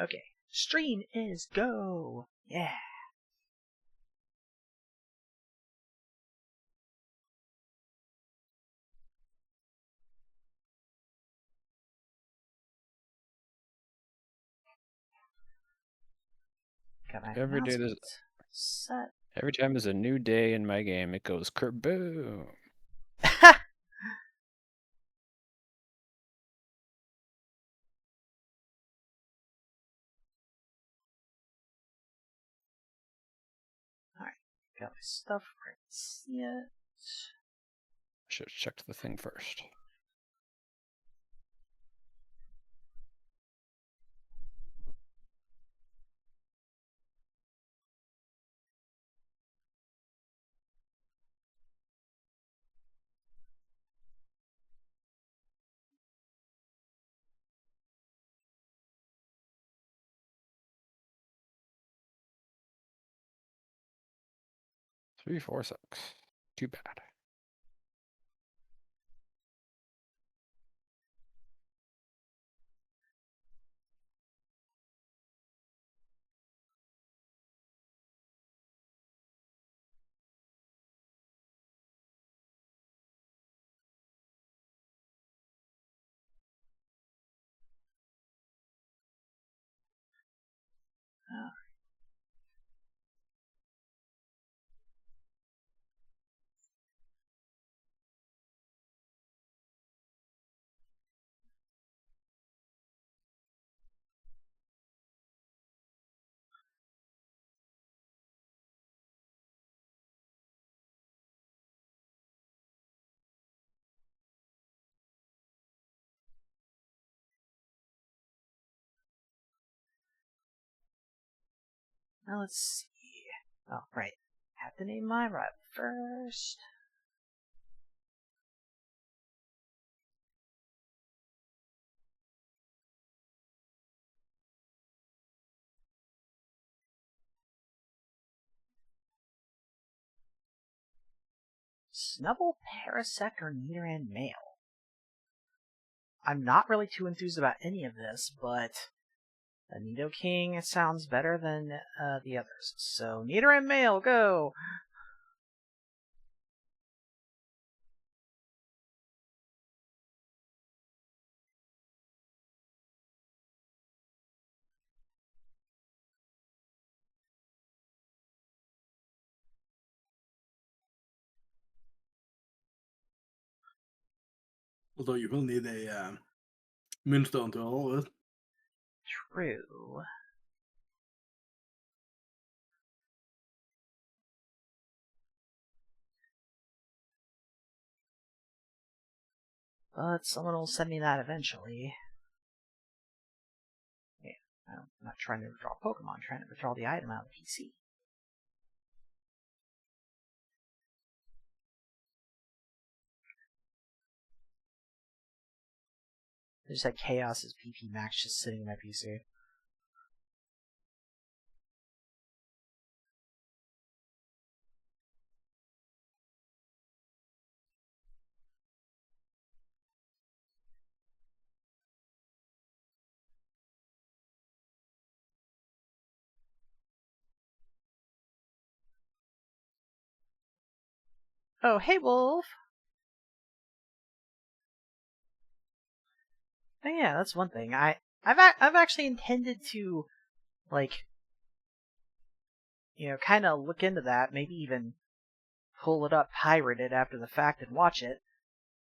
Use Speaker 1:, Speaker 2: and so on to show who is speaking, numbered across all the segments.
Speaker 1: Okay. Stream is go! Yeah! Got my
Speaker 2: Every day there's
Speaker 1: set.
Speaker 2: Every time there's a new day in my game, it goes kerboom.
Speaker 1: Alright, got my stuff right yet.
Speaker 2: I should have checked the thing first. Three, 4, 6. Too bad.
Speaker 1: Now let's see. Oh, right. Have to name my rival first. Snubble, Parasect, or Nidoran Male? I'm not really too enthused about any of this, but the Nidoking sounds better than the others. So, Nidoran Male, go!
Speaker 3: Although you will need a Moonstone to hold it.
Speaker 1: True. But someone will send me that eventually. Yeah, I'm not trying to withdraw Pokemon, I'm trying to withdraw the item out of the PC. I just had Chaos's PP Max just sitting in my PC. Oh, hey, Wolf! Oh, yeah, that's one thing. I've actually intended to, like, kind of look into that. Maybe even pull it up, pirate it after the fact, and watch it.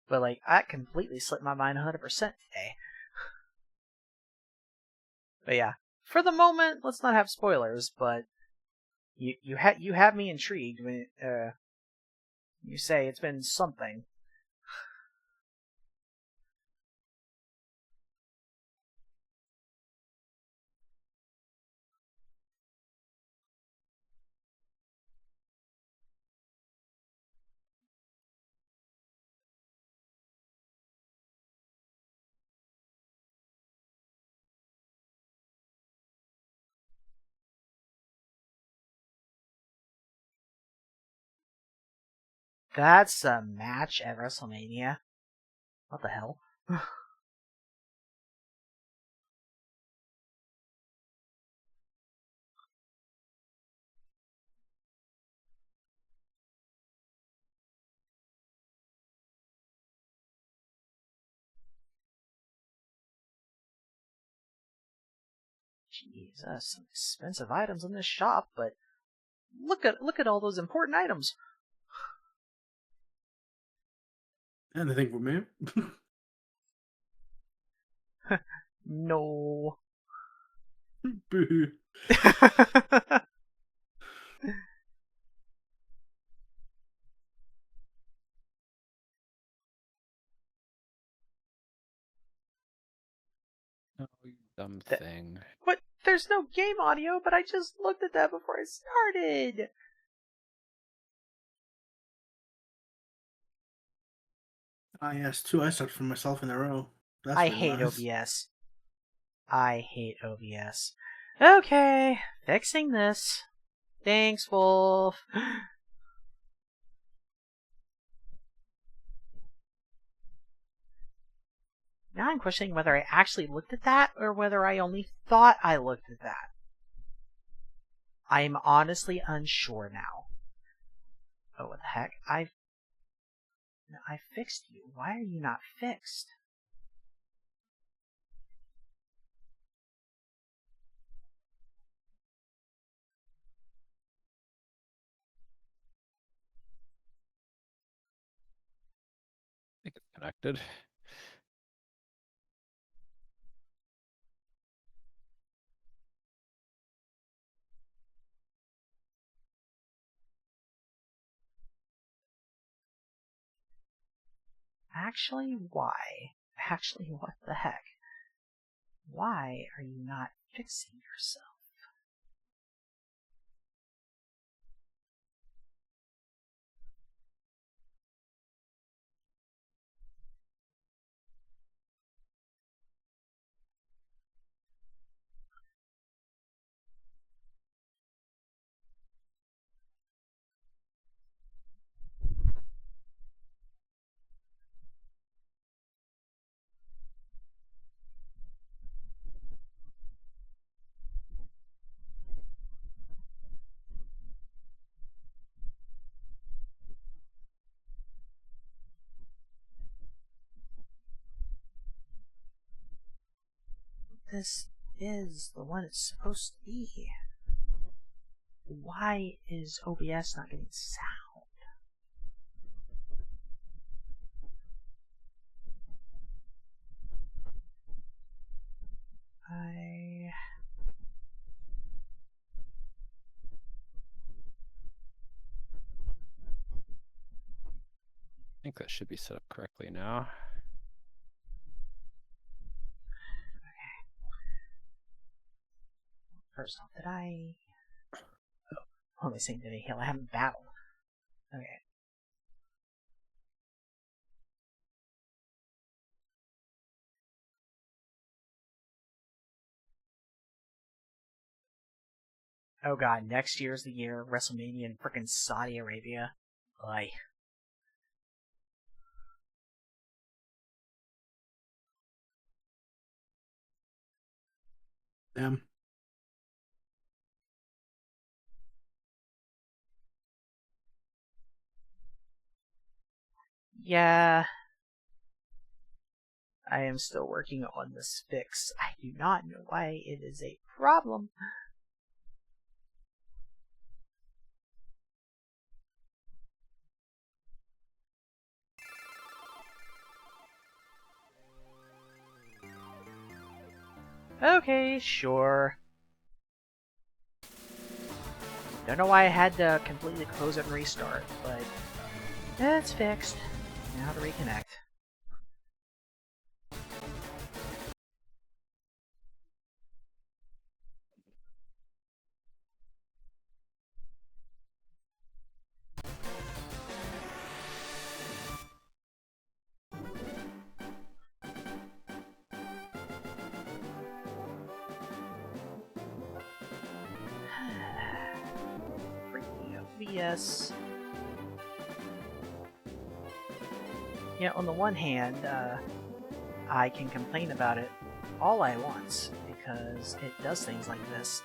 Speaker 1: But like, that completely slipped my mind 100% today. But yeah, for the moment, let's not have spoilers. But you have me intrigued when you say it's been something. That's a match at WrestleMania. What the hell? Jesus, some expensive items in this shop, but look at all those important items.
Speaker 3: Anything for me?
Speaker 1: No.
Speaker 3: Boo.
Speaker 2: Oh, you dumb thing.
Speaker 1: What? There's no game audio, but I just looked at that before I started.
Speaker 3: Yes, 2 I steps for myself in a row. That's
Speaker 1: I
Speaker 3: really
Speaker 1: hate
Speaker 3: nice.
Speaker 1: OBS. I hate OBS. Okay, fixing this. Thanks, Wolf. Now I'm questioning whether I actually looked at that or whether I only thought I looked at that. I am honestly unsure now. Oh, what the heck? I fixed you. Why are you not fixed?
Speaker 2: I think it's connected.
Speaker 1: Actually, why? Actually, what the heck? Why are you not fixing yourself? This is the one it's supposed to be. Why is OBS not getting sound? I
Speaker 2: think that should be set up correctly now.
Speaker 1: First off, did I... Oh, only saying did I heal? I haven't battled. Okay. Oh god, next year's the year WrestleMania in frickin' Saudi Arabia. Like...
Speaker 3: Damn.
Speaker 1: Yeah... I am still working on this fix. I do not know why it is a problem. Okay, sure. Don't know why I had to completely close it and restart, but it's fixed. Now to reconnect. Freaking OBS. Yeah, on the one hand, I can complain about it all I want because it does things like this.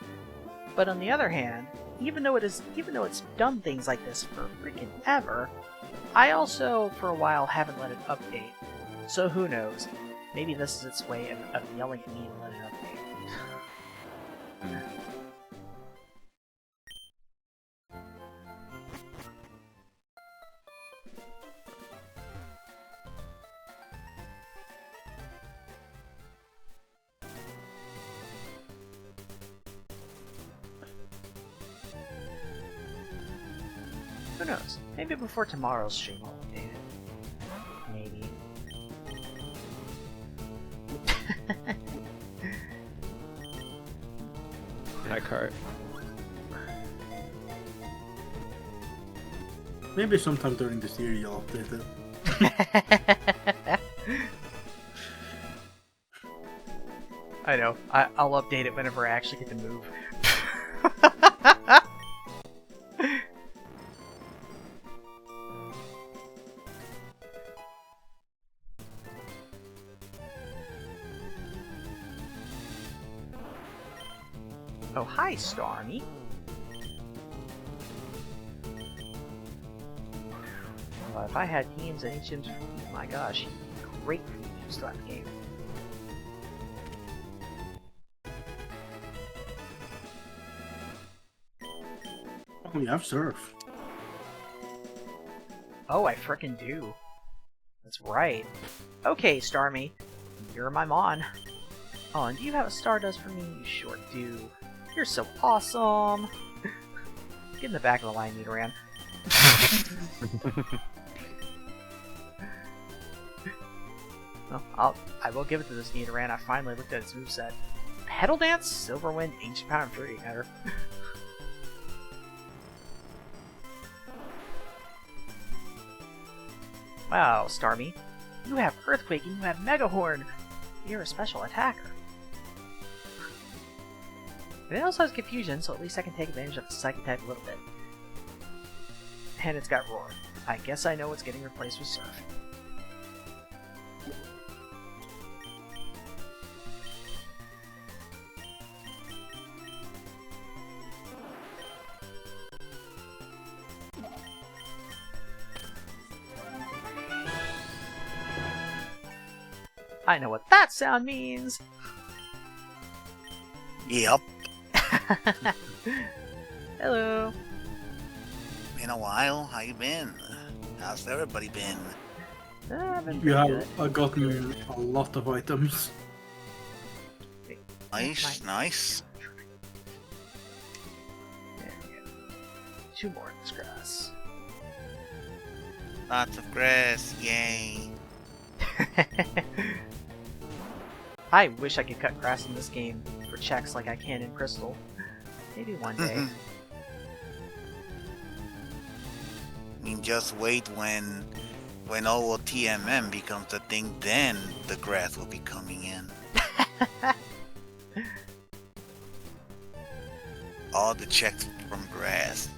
Speaker 1: But on the other hand, even though it's done things like this for freaking ever, I also for a while haven't let it update. So who knows? Maybe this is its way of yelling at me to let it update. Who knows? Maybe before tomorrow's stream I'll update it. Maybe.
Speaker 2: Hi, cart.
Speaker 3: Maybe sometime during this year you'll update it.
Speaker 1: I know. I'll update it whenever I actually get to move. Oh, hi, Stormy. Well, if I had teams and HMs, oh my gosh, he'd be great for me to start the game.
Speaker 3: Oh, you have surf.
Speaker 1: Oh, I frickin' do. That's right. Okay, Stormy, you're my mon. Oh, and do you have a Stardust for me? You sure do. You're so awesome. Get in the back of the line, Nidoran. Well, I will give it to this Nidoran. I finally looked at its moveset. Petal Dance, Silver Wind, Ancient Power, and Fury Igniter. Wow, Starmie. You have Earthquake and you have Mega Horn. You're a special attacker. But it also has Confusion, so at least I can take advantage of the Psychic type a little bit. And it's got Roar. I guess I know what's getting replaced with Surf. I know what that sound means!
Speaker 4: Yep.
Speaker 1: Hello.
Speaker 4: Been a while. How you been? How's everybody been?
Speaker 1: I've been
Speaker 3: You
Speaker 1: pretty
Speaker 3: have
Speaker 1: good.
Speaker 3: gotten a lot of items.
Speaker 1: Wait,
Speaker 4: Nice, nice.
Speaker 1: There we go. 2 more in this grass.
Speaker 4: Lots of grass. Yay.
Speaker 1: I wish I could cut grass in this game for checks like I can in Crystal. Maybe one day.
Speaker 4: I mean, just wait when OOTMM becomes a thing, then the grass will be coming in. All the checks from grass.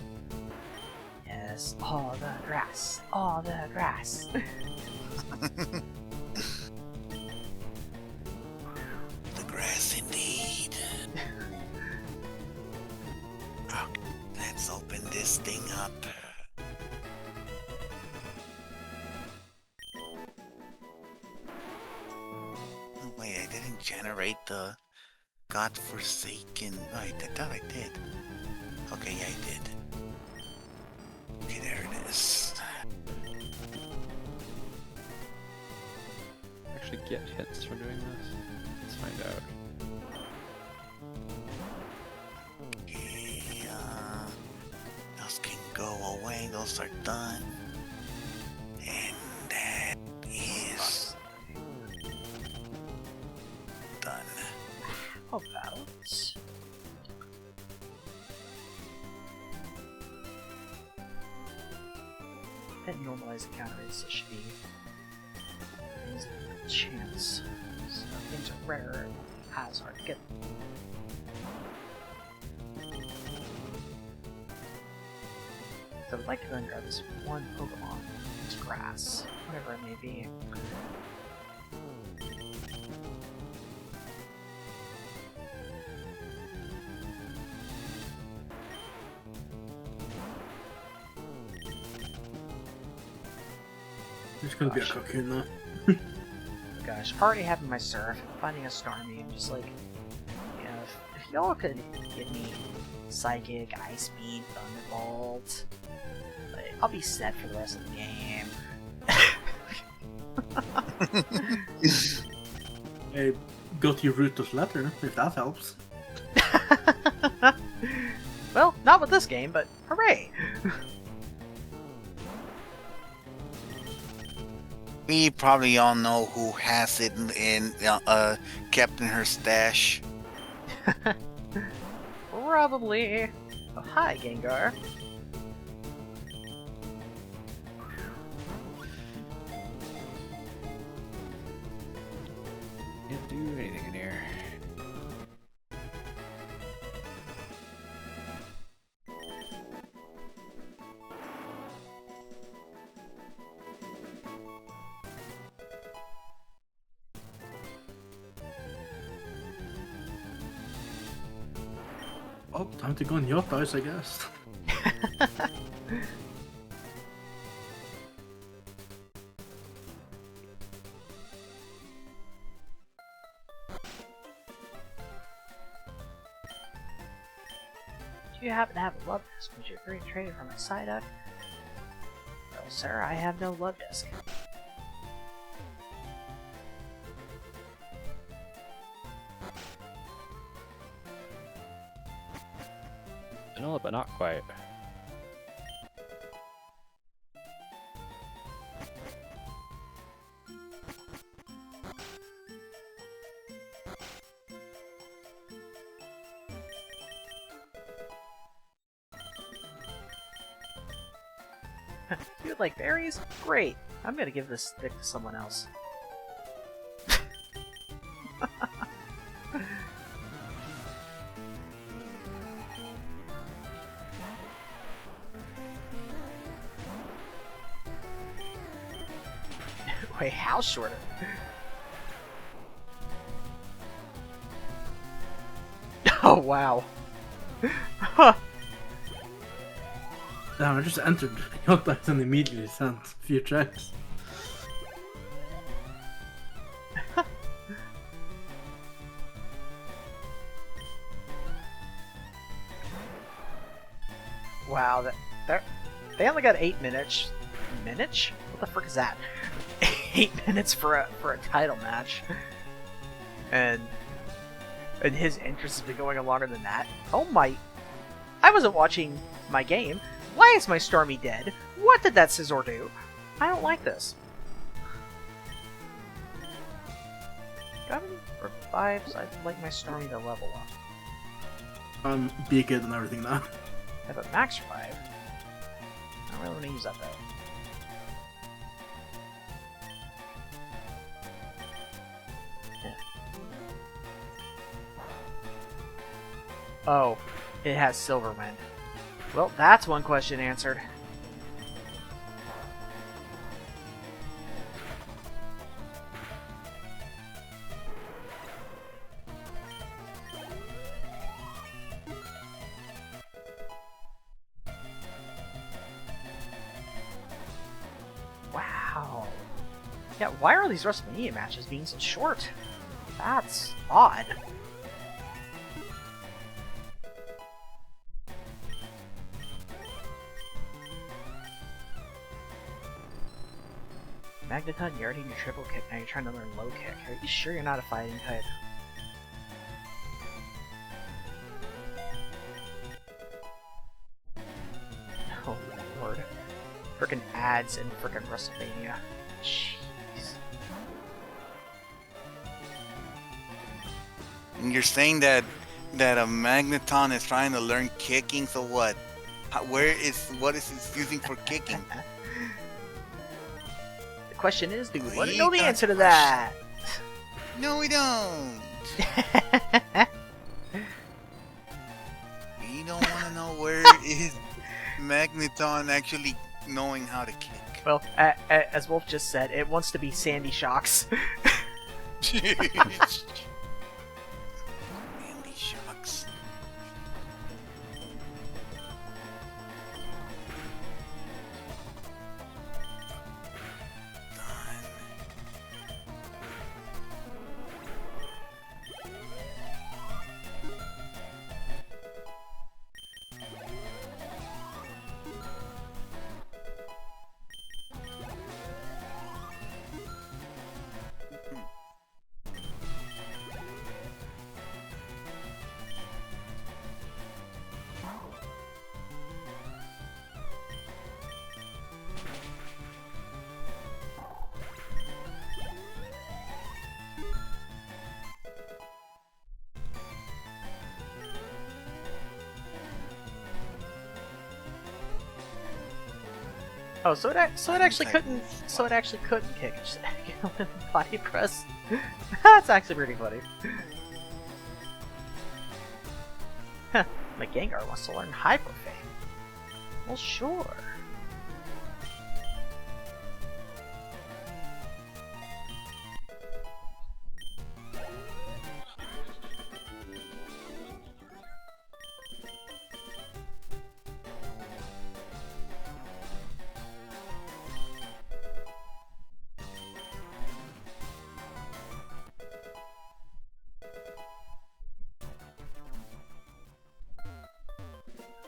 Speaker 1: Yes, all the grass, all the grass.
Speaker 4: The grass indeed. Oh, let's open this thing up. Oh, wait, I didn't generate the godforsaken. Oh, I thought I did. Okay, yeah, I did. Okay, there it is.
Speaker 2: Actually get hits for doing this? Let's find out.
Speaker 4: Okay, those can go away. Those are done. And that is done.
Speaker 1: Oh, balance. That normalized encounter rates, so it should be things that have a chance. So things are rare and as hard to get. So I'd like to go and grab this one Pokemon. It's grass, whatever it may be.
Speaker 3: There's gonna be a
Speaker 1: Gosh.
Speaker 3: cocoon now.
Speaker 1: Gosh, already having my surf, finding a Starmie, I'm just like, you know, if y'all could give me Psychic, Ice Beam, Thunderbolt. Like, I'll be set for the rest of the game.
Speaker 3: I got you Ruta's letter, if that helps.
Speaker 1: Well, not with this game, but hooray!
Speaker 4: We probably all know who has it kept in her stash.
Speaker 1: Probably. Oh, hi, Gengar.
Speaker 2: Can't do anything in here.
Speaker 3: Oh, time to go on your dice, I guess.
Speaker 1: Do you happen to have a love disc? Would you agree to trade it from a Psyduck? Oh, sir, I have no love disc.
Speaker 2: Vanilla, but not quite.
Speaker 1: You would like berries? Great! I'm gonna give this stick to someone else. Wait, how short? Oh, wow. Huh.
Speaker 3: Damn, I just entered your dice and immediately sent a few checks.
Speaker 1: Wow, they only got 8 minutes. Minutes? What the frick is that? 8 minutes for a title match, and his interest has been going on longer than that. Oh my! I wasn't watching my game. Why is my Starmie dead? What did that Scizor do? I don't like this. Do I have any revives? I'd like my Starmie to level up.
Speaker 3: I'm big and everything now.
Speaker 1: I have a max revive. I don't really want to use that though. Oh, it has Silverwind. Well, that's one question answered. Wow. Yeah, why are these WrestleMania matches being so short? That's odd. Magneton, you already knew triple kick, now you're trying to learn low kick. Are you sure you're not a fighting type? Oh lord. Frickin' ads in frickin' WrestleMania. Jeez.
Speaker 4: And you're saying that a Magneton is trying to learn kicking, so what? What is it using for kicking?
Speaker 1: The question is, do we want to
Speaker 4: We
Speaker 1: know the
Speaker 4: got
Speaker 1: answer to
Speaker 4: question.
Speaker 1: that?
Speaker 4: No, we don't. We don't want to know where is Magneton actually knowing how to kick.
Speaker 1: Well, as Wolf just said, it wants to be Sandy Shocks.
Speaker 4: Andy Shocks. Done.
Speaker 1: Oh, so it actually
Speaker 4: Like,
Speaker 1: couldn't. So it actually couldn't kick body press. That's actually pretty funny. Huh. My Gengar wants to learn Hyper Fang. Well, sure.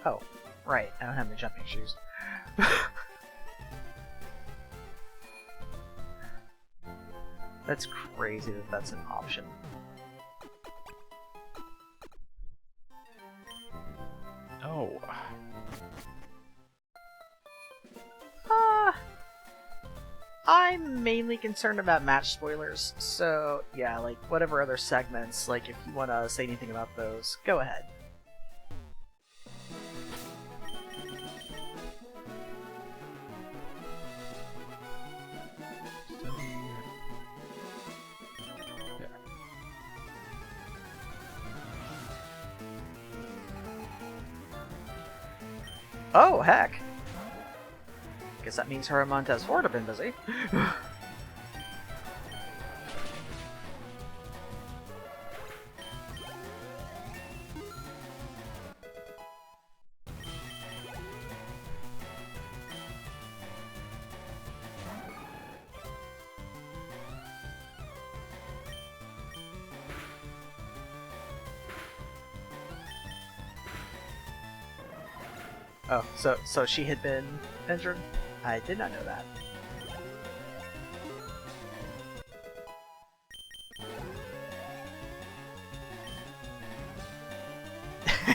Speaker 1: Oh, right. I don't have the jumping shoes. That's crazy that that's an option.
Speaker 2: Oh.
Speaker 1: I'm mainly concerned about match spoilers, so yeah, like whatever other segments, like if you want to say anything about those, go ahead. Oh, heck! Guess that means her and Montez Ford have been busy. Oh, so she had been injured? I did not know that.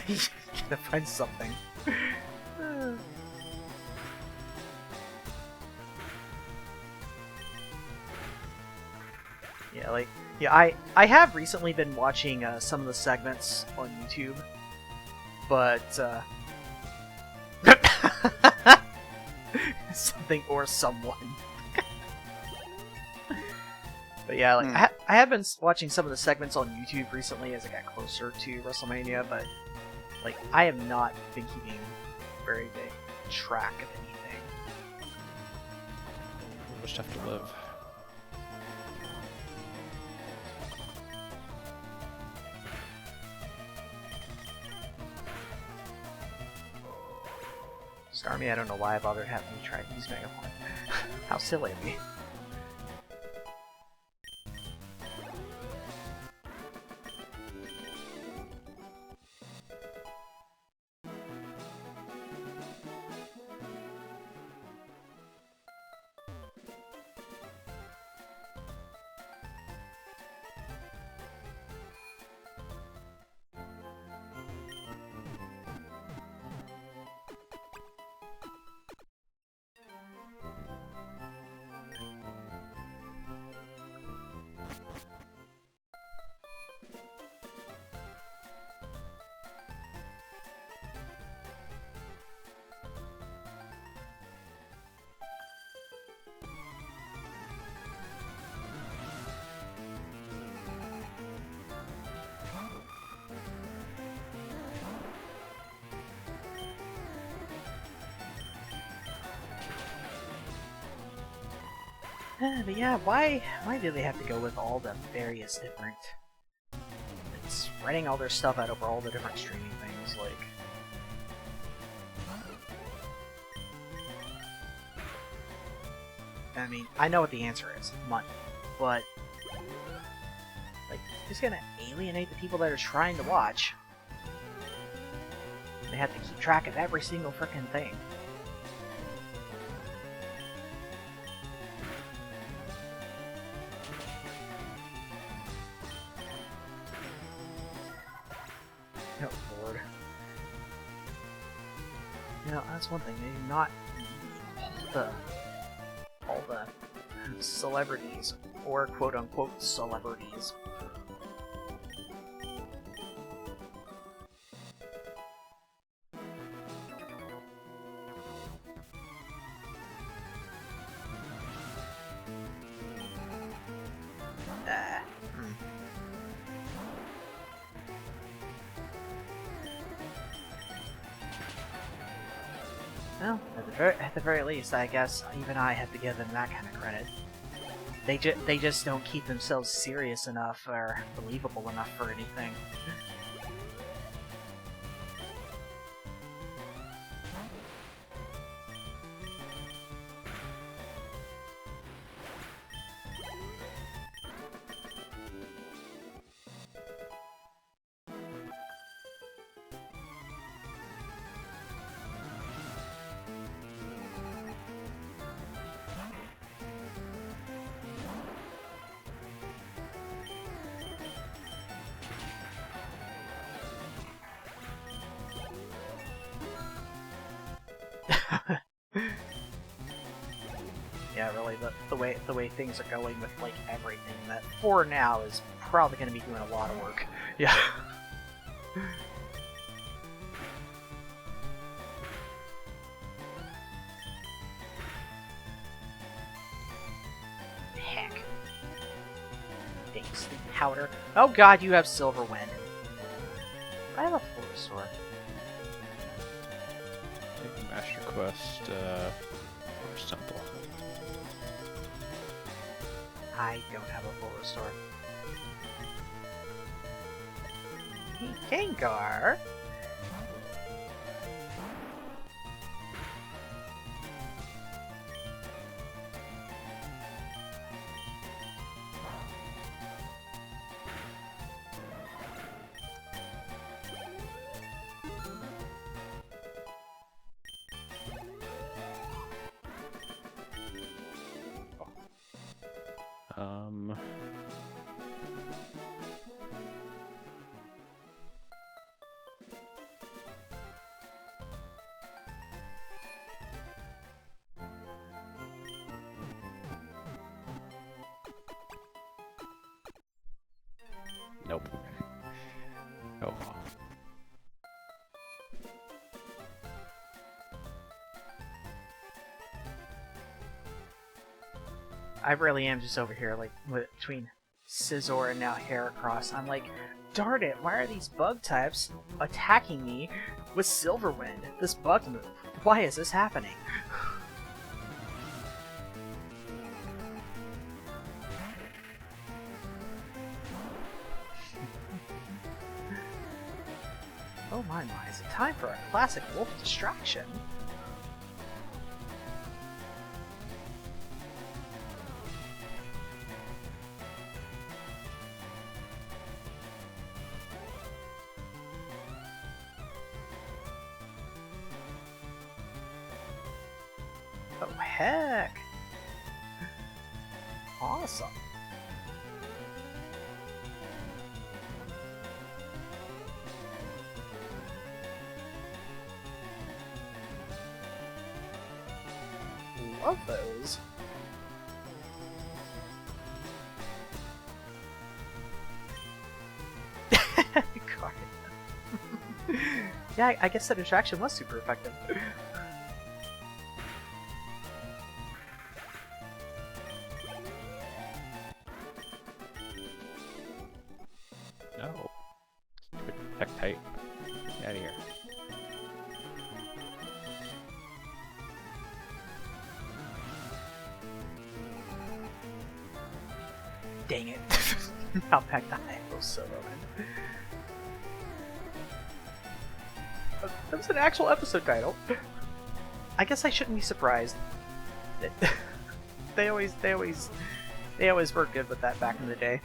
Speaker 1: You gotta find something. Yeah, like, yeah, I have recently been watching some of the segments on YouTube, but something or someone. But yeah, like I have been watching some of the segments on YouTube recently as I got closer to WrestleMania, but like I have not been keeping very big track of anything.
Speaker 2: Much tough to live.
Speaker 1: Starmie, I don't know why I bothered having you try to use Megaform. How silly of me. But yeah, why do they have to go with all the various different... spreading all their stuff out over all the different streaming things, like... I mean, I know what the answer is, money, but... like, it's gonna alienate the people that are trying to watch. They have to keep track of every single frickin' thing. Oh lord. You know, that's one thing, they do not need all the celebrities, or quote-unquote celebrities. Well, at the very least, I guess even I have to give them that kind of credit. They just don't keep themselves serious enough or believable enough for anything. Yeah, really, the way things are going with like everything, that for now is probably going to be doing a lot of work. Yeah. Heck. Dang, sleep powder. Oh god, you have Silver Wind. I have a full restore.
Speaker 2: Master Quest, Forest Temple.
Speaker 1: I don't have a full restore. Hey, Gengar!
Speaker 2: Nope. Oh.
Speaker 1: I really am just over here, like, between Scizor and now Heracross. I'm like, darn it, why are these bug types attacking me with Silver Wind? This bug move. Why is this happening? Oh my, is it time for a classic wolf distraction? Oh heck! Awesome! Love those. God. Yeah, I guess the distraction was super effective.
Speaker 2: No. Heck tight. Get out of here.
Speaker 1: Dang it. I'll pack the high solo in. That was an actual episode title. I guess I shouldn't be surprised. They always were good with that back in the day.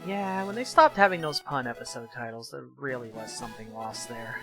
Speaker 1: Yeah, when they stopped having those pun episode titles, there really was something lost there.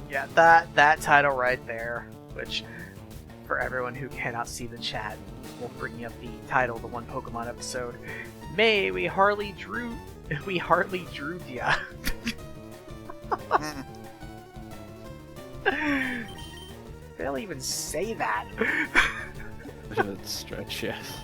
Speaker 1: Yeah, that title right there, which for everyone who cannot see the chat, will bring up the title of the one Pokemon episode. May we hardly drew ya. They'll even say that.
Speaker 2: Bit of a stretch, yes.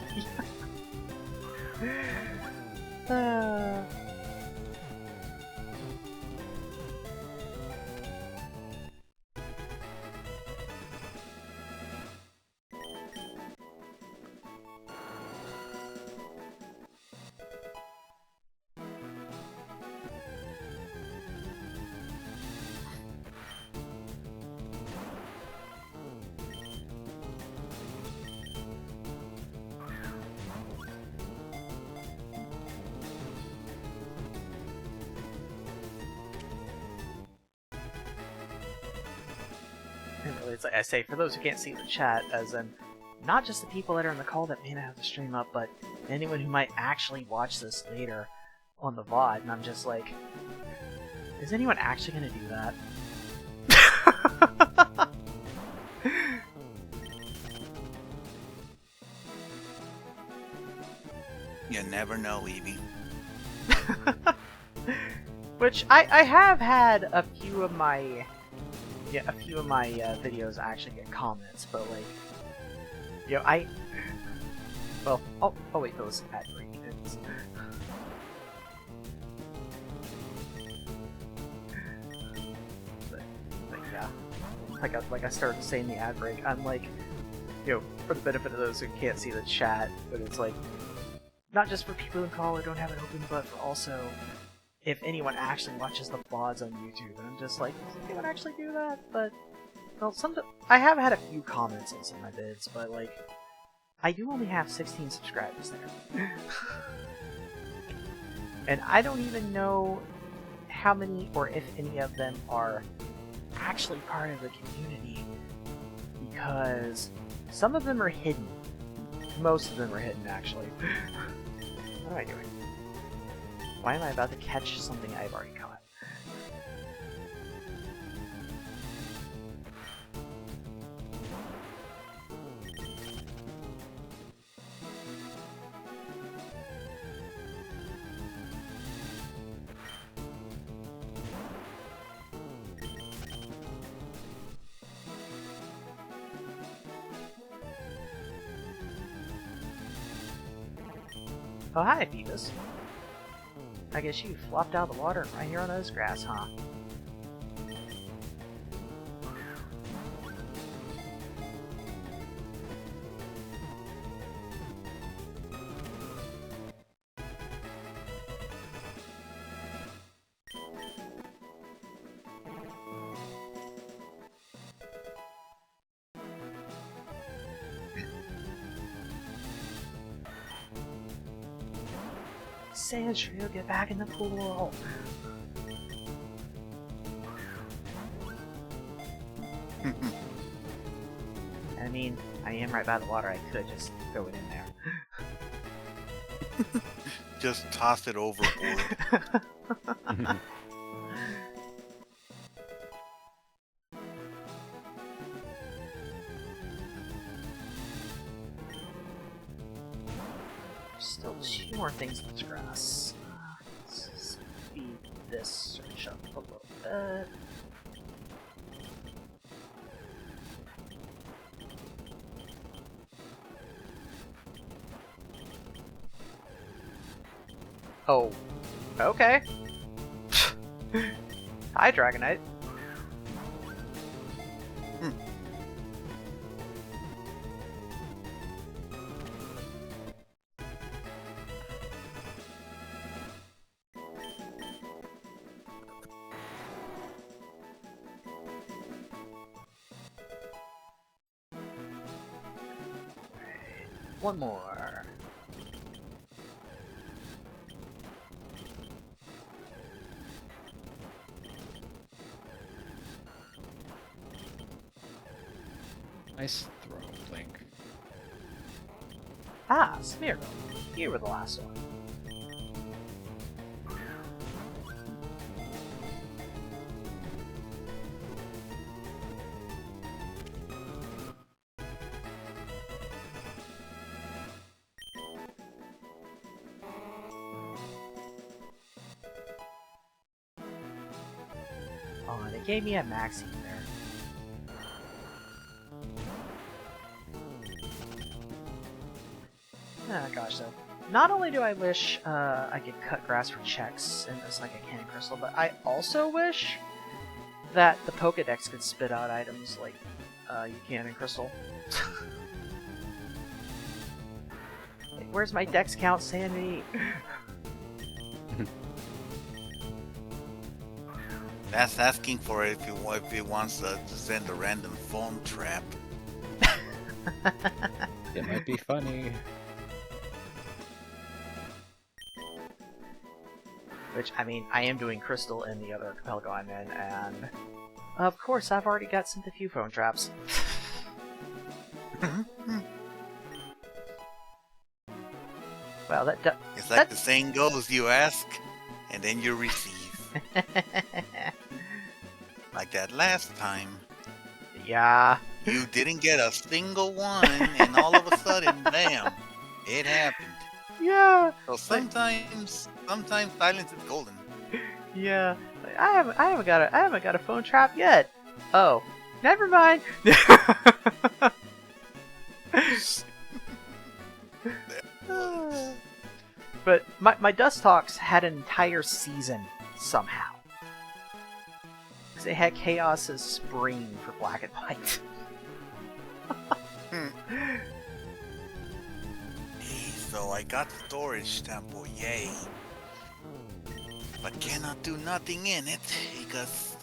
Speaker 1: It's like I say, for those who can't see the chat, as in not just the people that are in the call that may not have the stream up, but anyone who might actually watch this later on the VOD, and I'm just like, is anyone actually going to do that?
Speaker 4: You never know, Evie.
Speaker 1: Which I have had a few of my videos actually get comments, but like, you know, oh wait, those ad break. But yeah, like I started saying the ad break, I'm like, you know, for the benefit of those who can't see the chat, but it's like, not just for people in call who don't have it open, but for also if anyone actually watches the VODs on YouTube. And I'm just like, does anyone actually do that? But, well, I have had a few comments on some of my vids, but like, I do only have 16 subscribers there. And I don't even know how many or if any of them are actually part of the community, because some of them are hidden. Most of them are hidden, actually. What am I doing? Why am I about to catch something I've already caught? Oh, hi, Phoebus. I guess you flopped out of the water right here on this grass, huh? Sandshrew, get back in the pool! I mean, I am right by the water, I could just throw it in there.
Speaker 4: Just toss it overboard.
Speaker 1: Still 2 more things in this grass. Let's speed this search up a little bit. Oh, okay. Hi, Dragonite. One more.
Speaker 2: Nice throw, Link.
Speaker 1: Ah, Smeargle. You were the last one. Oh, they gave me a maxi there. Oh gosh, though. Not only do I wish I could cut grass for checks in this like a Candy Crystal, but I also wish that the Pokedex could spit out items like you can in Crystal. Like, where's my Dex count, Sandy?
Speaker 4: That's asking for it if he wants to send a random phone trap.
Speaker 2: It might be funny.
Speaker 1: Which, I mean, I am doing Crystal in the other archipelago I'm in, and of course I've already got sent a few phone traps. Well,
Speaker 4: It's like the saying goes, you ask, and then you receive. Like that last time.
Speaker 1: Yeah.
Speaker 4: You didn't get a single one, and all of a sudden, bam, it happened.
Speaker 1: Yeah.
Speaker 4: So sometimes silence is golden.
Speaker 1: Yeah. Like, I haven't got a phone trap yet. Oh, never mind. But my Dust Talks had an entire season somehow. Because they had Chaos's Spring for Black and White.
Speaker 4: Hey, so I got storage temple, yay. But cannot do nothing in it, because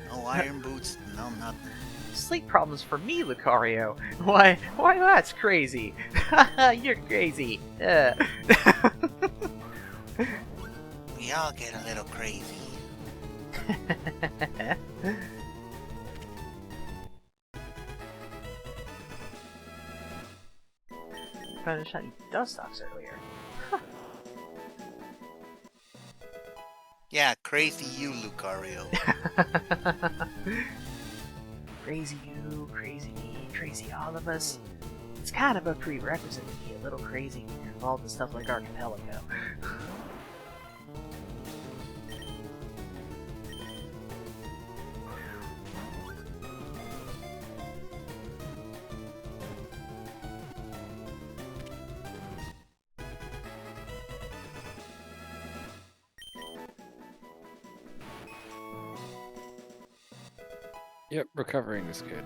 Speaker 4: no iron boots, no nothing.
Speaker 1: Sleep problems for me, Lucario. Why that's crazy. You're crazy.
Speaker 4: We all get a little crazy.
Speaker 1: Found a shiny Dustox earlier.
Speaker 4: Yeah, crazy you, Lucario.
Speaker 1: Crazy you, crazy me, crazy all of us. It's kind of a prerequisite to be a little crazy when you're involved in stuff like Archipelago.
Speaker 2: Yep, recovering is good.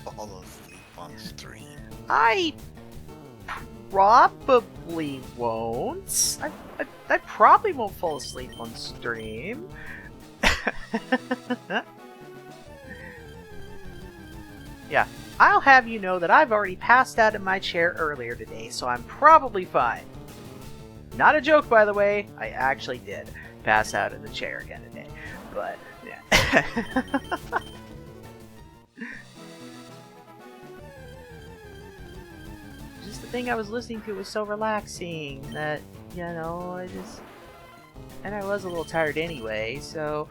Speaker 4: Fall asleep on stream.
Speaker 1: I probably won't. I probably won't fall asleep on stream. Yeah, I'll have you know that I've already passed out in my chair earlier today, so I'm probably fine. Not a joke, by the way. I actually did pass out in the chair again today. But, yeah. Just the thing I was listening to was so relaxing that, you know, and I was a little tired anyway, so...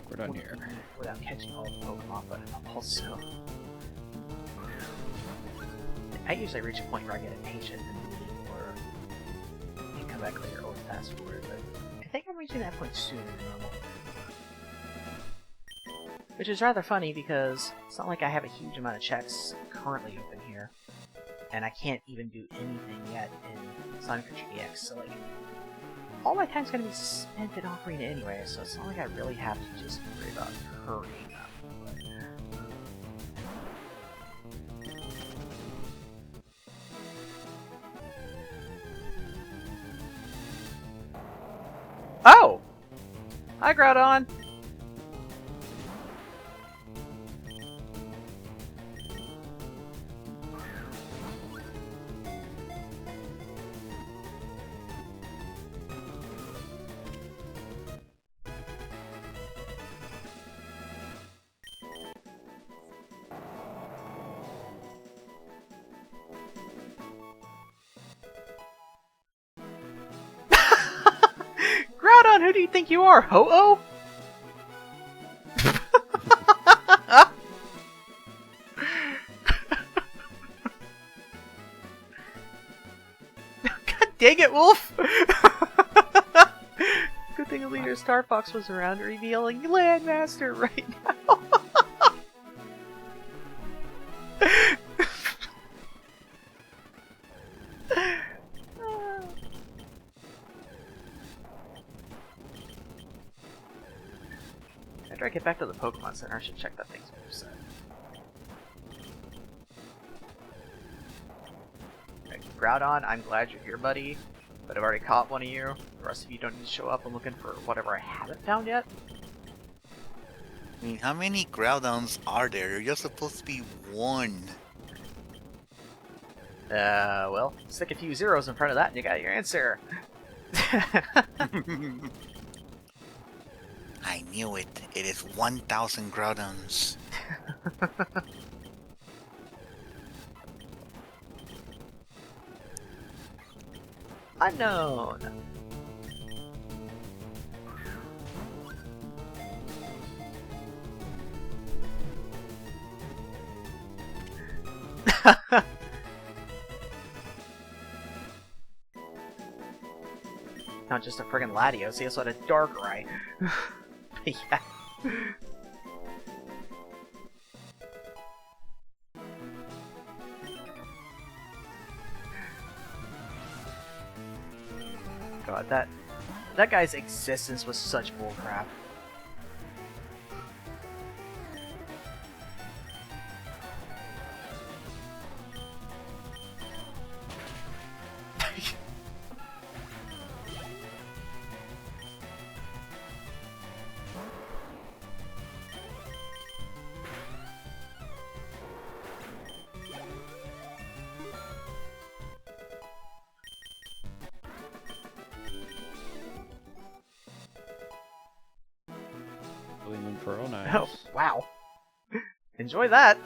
Speaker 2: We're done here.
Speaker 1: Without catching all the Pokemon, but also I usually reach a point where I get impatient and leave, or you can come back later or fast forward, but I think I'm reaching that point sooner than normal. Which is rather funny because it's not like I have a huge amount of checks currently open here, and I can't even do anything yet in Sonic Adventure EX, so like, all my time's gonna be spent in Ocarina anyway, so it's not like I really have to just worry about hurrying up. Oh! Hi, Groudon! Groudon, who do you think you are, Ho-Oh? God dang it, Wolf! Good thing Leader Star Fox was around, revealing Landmaster right now. After I get back to the Pokemon Center, I should check that thing's moveset. Okay, Groudon, I'm glad you're here, buddy, but I've already caught one of you. The rest of you don't need to show up. I'm looking for whatever I haven't found yet.
Speaker 4: I mean, how many Groudons are there? You're supposed to be one.
Speaker 1: Well, stick a few zeros in front of that and you got your answer.
Speaker 4: I knew it. It is 1,000 Groudons.
Speaker 1: Unknown. Not just a friggin' Latios, he also had a Dark Eye. Yeah. God, that guy's existence was such bullcrap.
Speaker 2: Moon Pearl, nice.
Speaker 1: Oh, wow. Enjoy that.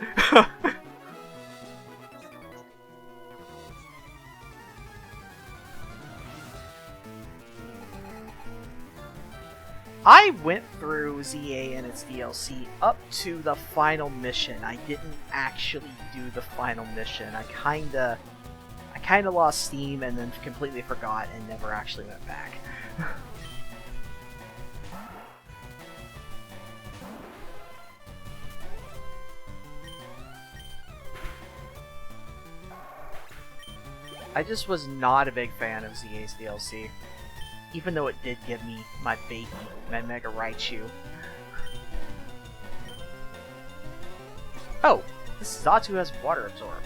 Speaker 1: I went through ZA and its DLC up to the final mission. I didn't actually do the final mission. I kinda lost steam and then completely forgot and never actually went back. I just was not a big fan of ZA's DLC, even though it did give me my baby, my Mega Raichu. Oh, this Zatu has Water Absorb.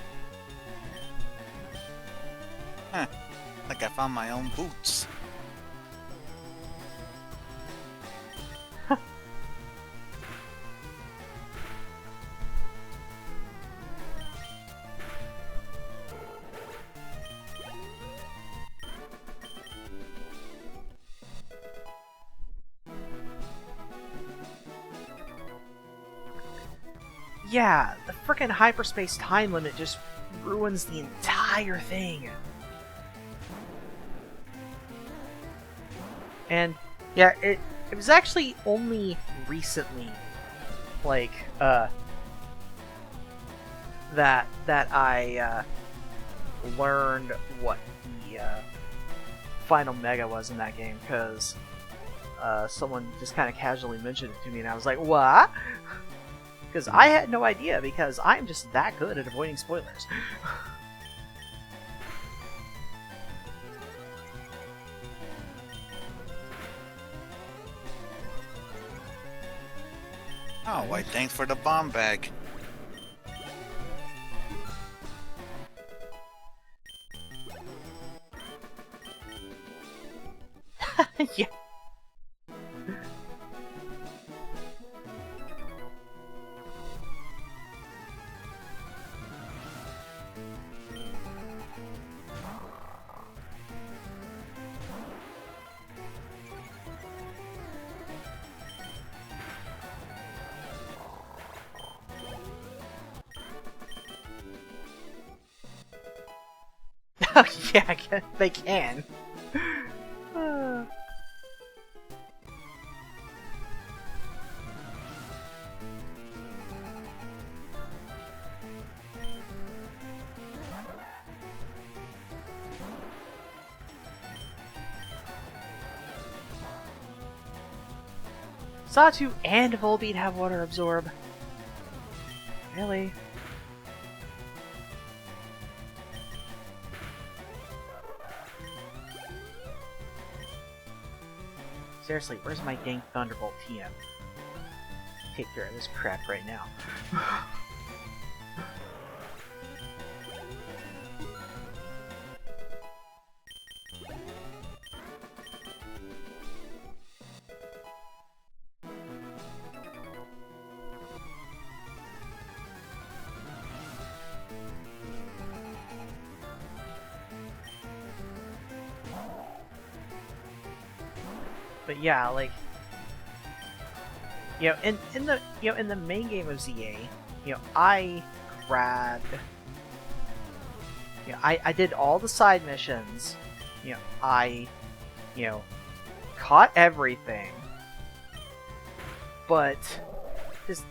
Speaker 4: Huh. Like I found my own boots.
Speaker 1: Yeah, the frickin' hyperspace time limit just ruins the entire thing. And yeah, it was actually only recently, like, that I learned what the final mega was in that game, because someone just kind of casually mentioned it to me, and I was like, what? Because I had no idea, because I'm just that good at avoiding spoilers.
Speaker 4: Oh, why, thanks for the bomb bag.
Speaker 1: Yeah. Oh yeah, they can. Satu and Volbeat have water absorb. Really? Seriously, where's my dang Thunderbolt TM? Take care of this crap right now. But yeah, like, you know, in the main game of ZA, you know, I grabbed, you know, I did all the side missions, you know, caught everything, but just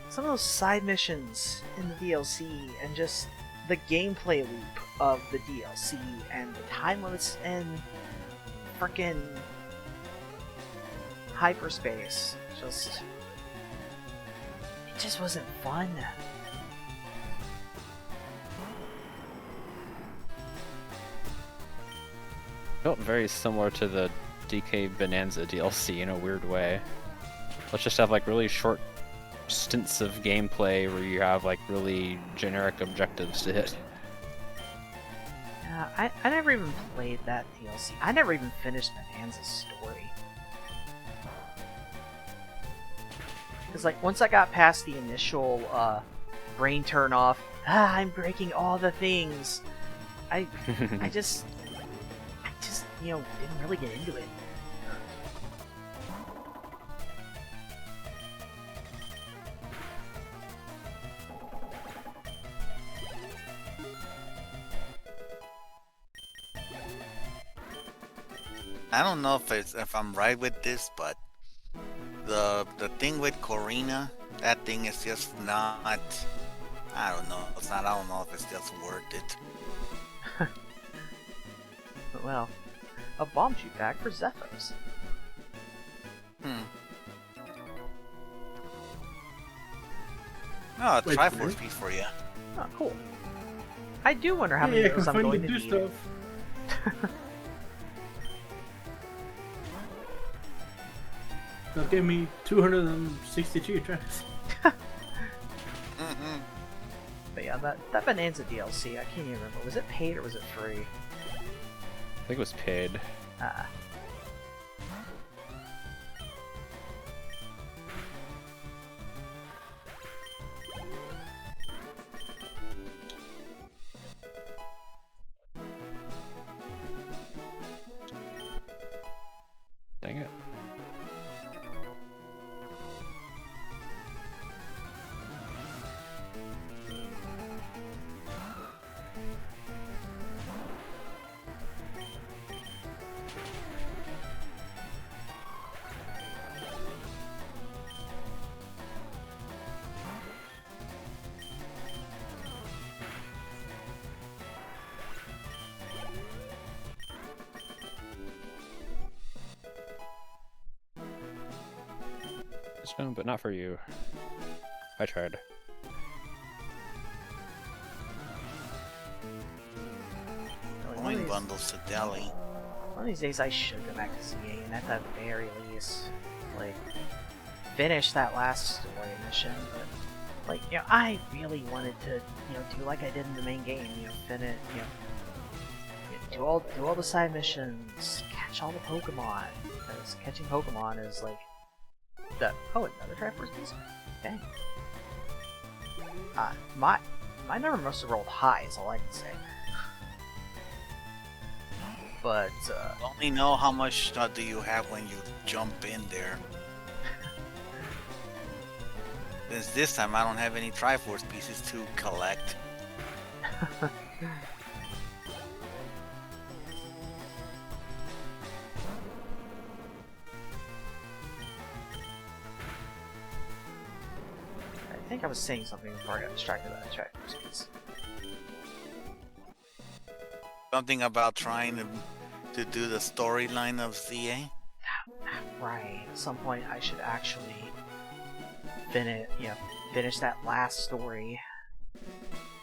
Speaker 1: some of those side missions in the DLC and just the gameplay loop of the DLC and the time limits and frickin' hyperspace, it just wasn't fun.
Speaker 2: Felt very similar to the DK Bonanza DLC in a weird way. Let's just have like really short stints of gameplay where you have like really generic objectives to hit.
Speaker 1: Yeah, I never even played that DLC. I never even finished Bonanza's story. Because, like, once I got past the initial brain turn off, I'm breaking all the things, I just, you know, didn't really get into it.
Speaker 4: I don't know if I'm right with this, but the thing with Ocarina, that thing is just not. I don't know. It's not. I don't know if it's just worth it.
Speaker 1: Well, a bomb shoot bag for Zethos.
Speaker 4: Oh, a
Speaker 3: Wait,
Speaker 4: Triforce
Speaker 3: really?
Speaker 4: piece for you.
Speaker 1: Oh, cool. I do wonder how many
Speaker 3: Yeah,
Speaker 1: of those I'm
Speaker 3: finally
Speaker 1: going to
Speaker 3: do
Speaker 1: need.
Speaker 3: stuff. That gave me 262 tracks.
Speaker 1: But yeah, that Bonanza DLC, I can't even remember. Was it paid or was it free?
Speaker 2: I think it was paid. Dang it. stone, but not for you. I tried.
Speaker 4: Coin bundles to Delhi.
Speaker 1: One of these days I should go back to ZA and at the very least, like, finish that last story mission, but, like, you know, I really wanted to, you know, do like I did in the main game, you know, finish, you know, do all the side missions, catch all the Pokemon, because catching Pokemon is, like, oh, another Triforce piece? Dang. My number must have rolled high, is all I can say. But,
Speaker 4: Only know how much do you have when you jump in there. Since this time I don't have any Triforce pieces to collect.
Speaker 1: I think I was saying something before I got distracted by the Triforce piece.
Speaker 4: Something about trying to do the storyline of ZA.
Speaker 1: Right. At some point, I should actually finish that last story.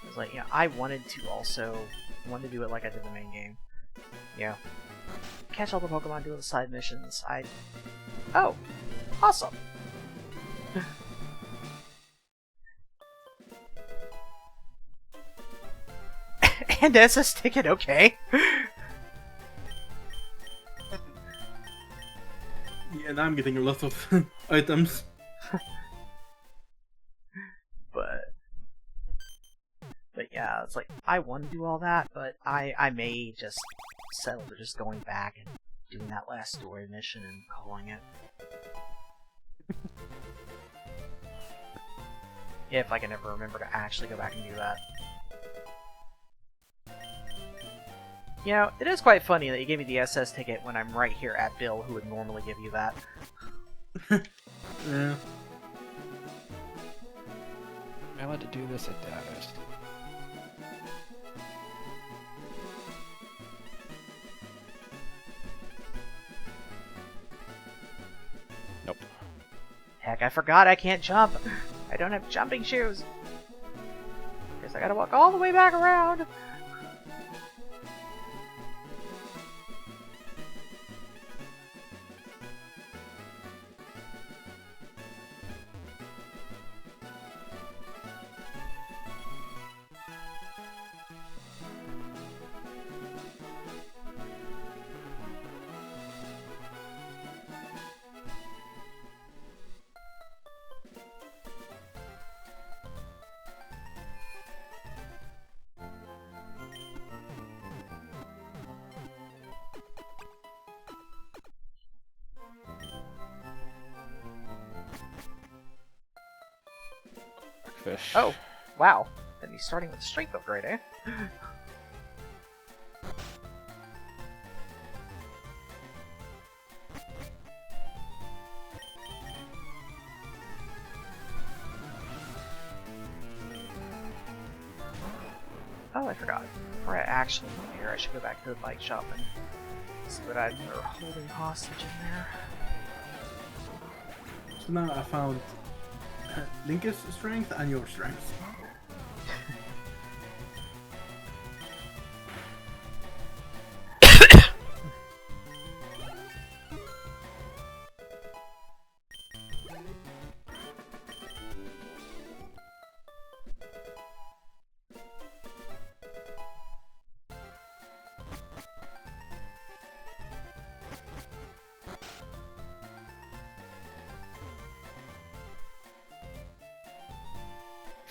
Speaker 1: It's like, you know, I wanted to do it like I did the main game. You know, catch all the Pokemon, do the side missions. Oh, awesome. And SS ticket, okay.
Speaker 3: Yeah, now I'm getting a lot of items.
Speaker 1: But yeah, it's like, I want to do all that, but I may just settle to just going back and doing that last story mission and calling it. If I can ever remember to actually go back and do that. You know, it is quite funny that you gave me the SS ticket when I'm right here at Bill, who would normally give you that.
Speaker 3: Yeah.
Speaker 2: I want to do this at Dallas. Nope.
Speaker 1: Heck, I forgot I can't jump. I don't have jumping shoes. Guess I gotta walk all the way back around.
Speaker 2: Fish.
Speaker 1: Oh, wow. Then he's starting with strength upgrade, eh? Oh, I forgot. Before I actually move here, I should go back to the bike shop and see what they're holding hostage in there.
Speaker 3: So now I found Link's strength and your strength.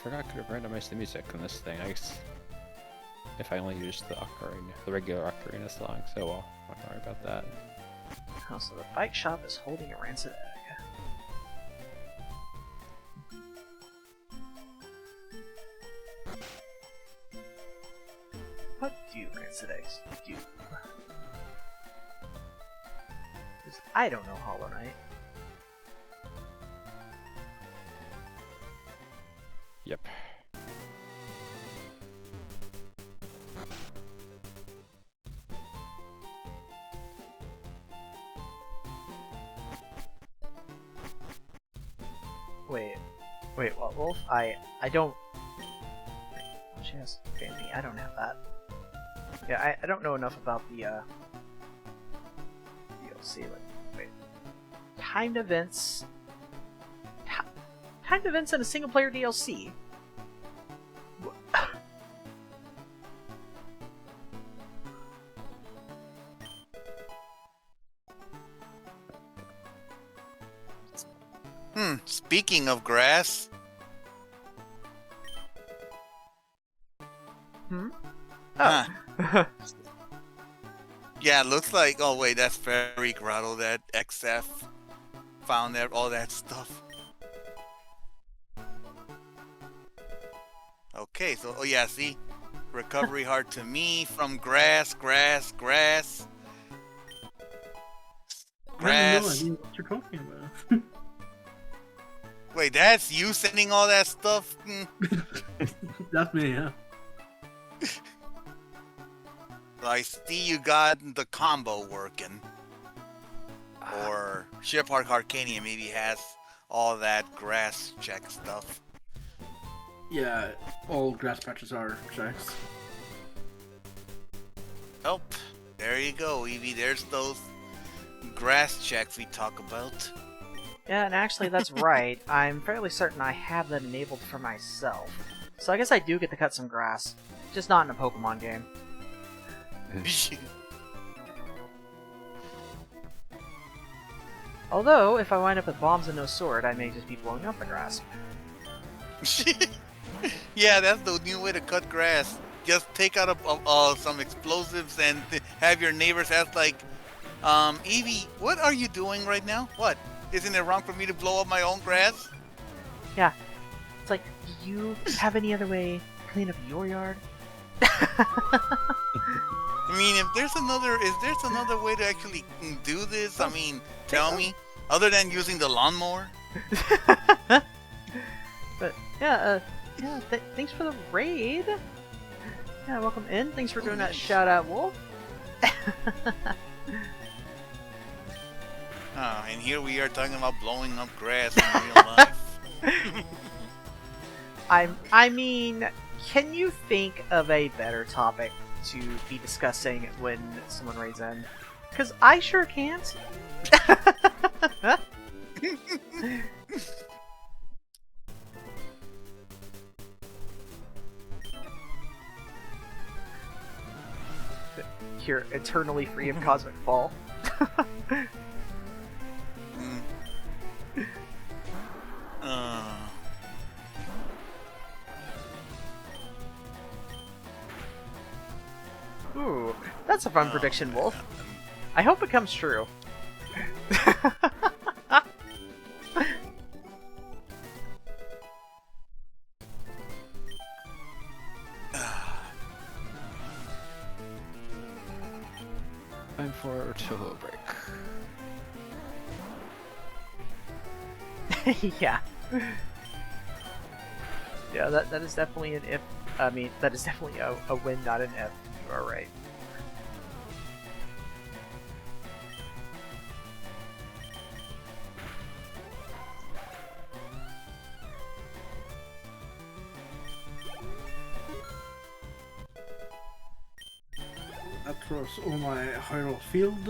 Speaker 2: Forgot I could have randomized the music on this thing. I guess if I only used the ocarina, the regular ocarina song, so well, I'm not worry about that.
Speaker 1: Oh, so the bike shop is holding a rancid egg. What do rancid eggs do? Because I don't know Hollow Knight.
Speaker 2: Yep.
Speaker 1: Wait, what, Wolf? I don't... She has fancy. I don't have that. Yeah, I don't know enough about the, DLC. Wait. Timed events... Timed events in a single-player DLC?
Speaker 4: Speaking of grass.
Speaker 1: Oh.
Speaker 4: Huh. Yeah, it looks like. Oh wait, that's Fairy Grotto. That XF found there, all that stuff. Okay, so yeah, see, recovery heart to me from grass.
Speaker 3: I have no idea what you're talking about.
Speaker 4: Wait, that's you sending all that stuff?
Speaker 3: That's me, yeah.
Speaker 4: I see you got the combo working. Or Shippark Arcania maybe has all that grass check stuff.
Speaker 3: Yeah, all grass patches are checks.
Speaker 4: Oh, there you go, Eevee. There's those grass checks we talk about.
Speaker 1: Yeah, and actually that's right. I'm fairly certain I have them enabled for myself. So I guess I do get to cut some grass. Just not in a Pokemon game. Although, if I wind up with bombs and no sword, I may just be blowing up the grass.
Speaker 4: Yeah, that's the new way to cut grass. Just take out some explosives and have your neighbors ask like, Eevee, what are you doing right now? What? Isn't it wrong for me to blow up my own grass?
Speaker 1: Yeah. It's like, do you have any other way to clean up your yard?
Speaker 4: I mean, is there another way to actually do this? I mean, tell me. Other than using the lawnmower?
Speaker 1: But, yeah, thanks for the raid. Yeah, welcome in. Thanks for doing that shout out, Wolf.
Speaker 4: And here we are talking about blowing up grass in real life.
Speaker 1: I mean, can you think of a better topic to be discussing when someone raids in? Because I sure can't. You're eternally free of cosmic fall. Ooh, that's a fun prediction, Wolf. I hope it comes true.
Speaker 2: Time for a Toho break.
Speaker 1: Yeah. Yeah, that is definitely an if. I mean, that is definitely a win, not an if. You are right.
Speaker 3: Across all my Hyrule Field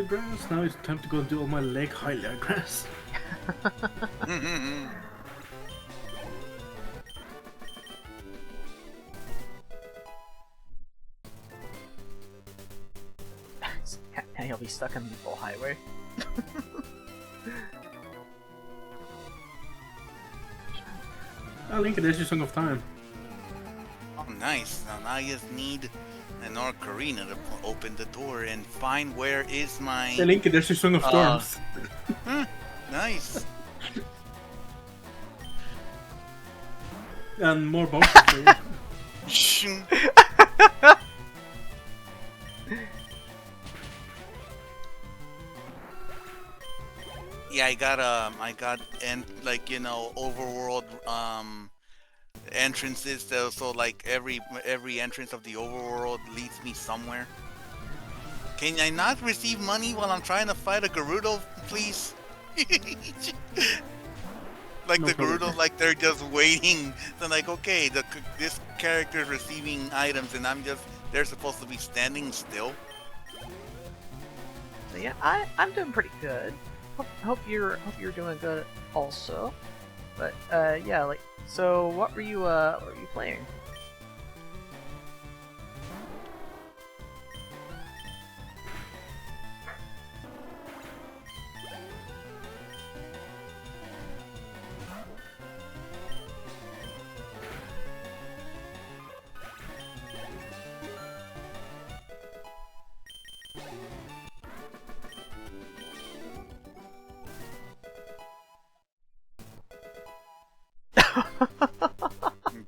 Speaker 3: grass, now it's time to go and do all my Lake Hylia grass.
Speaker 1: Now you'll be stuck on the full highway.
Speaker 3: Link, there's your Song of Time.
Speaker 4: Oh, nice. Now I just need an Ocarina to open the door and find where is my...
Speaker 3: Hey, Link, there's your Song of Storms.
Speaker 4: Nice.
Speaker 3: And more bonuses for you.
Speaker 4: Yeah, I got overworld entrances. So like every entrance of the overworld leads me somewhere. Can I not receive money while I'm trying to fight a Gerudo, please? Like
Speaker 3: No
Speaker 4: the
Speaker 3: problem.
Speaker 4: Gerudos, like they're just waiting. They're like, okay, this character is receiving items, and they're supposed to be standing still.
Speaker 1: So yeah, I'm doing pretty good. Hope you're doing good also. But yeah, like, so what were you playing?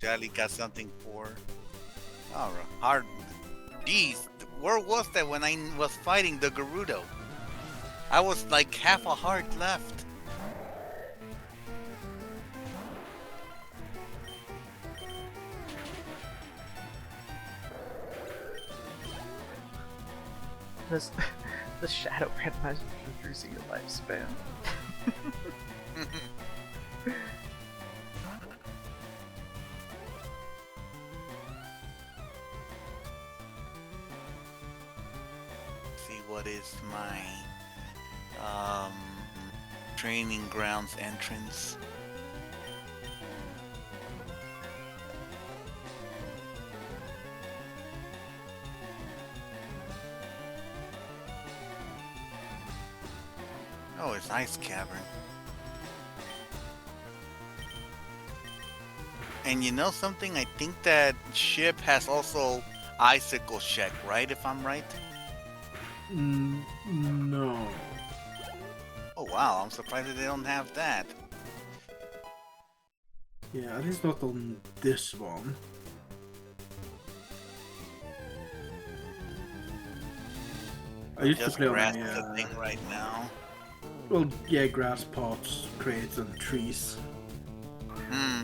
Speaker 4: Jolly got something for. Oh, hard. Jeez, where was that when I was fighting the Gerudo? I was like half a heart left.
Speaker 1: This the shadow randomizes reducing your lifespan.
Speaker 4: See what is my training grounds entrance. Oh, it's Ice Cavern. And you know something? I think that ship has also icicle check, right? If I'm right.
Speaker 3: No.
Speaker 4: Oh wow, I'm surprised that they don't have that.
Speaker 3: Yeah, at least not on this one. I used to
Speaker 4: Just
Speaker 3: play on
Speaker 4: grass
Speaker 3: the,
Speaker 4: is a thing right now.
Speaker 3: well, yeah, grass pots, crates, and trees.
Speaker 4: Hmm.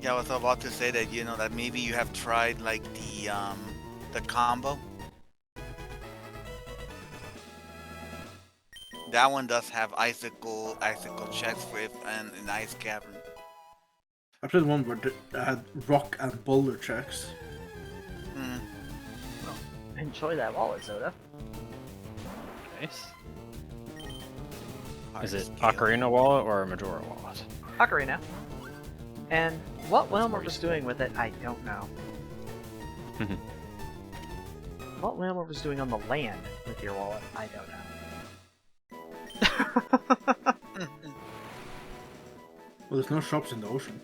Speaker 4: Yeah, I was about to say that, you know, that maybe you have tried like the combo. That one does have icicle checks for it and an ice cavern.
Speaker 3: I played one where I had rock and boulder checks.
Speaker 4: Hmm.
Speaker 1: Enjoy that wallet, Zoda.
Speaker 2: Nice.
Speaker 4: Hard
Speaker 2: Is it
Speaker 4: scale.
Speaker 2: Ocarina wallet or a Majora wallet?
Speaker 1: Ocarina. And what
Speaker 2: more
Speaker 1: Wilmer was doing with it, I don't know. What Wilmer was doing on the land with your wallet, I don't know.
Speaker 3: Well, there's no shops in the ocean.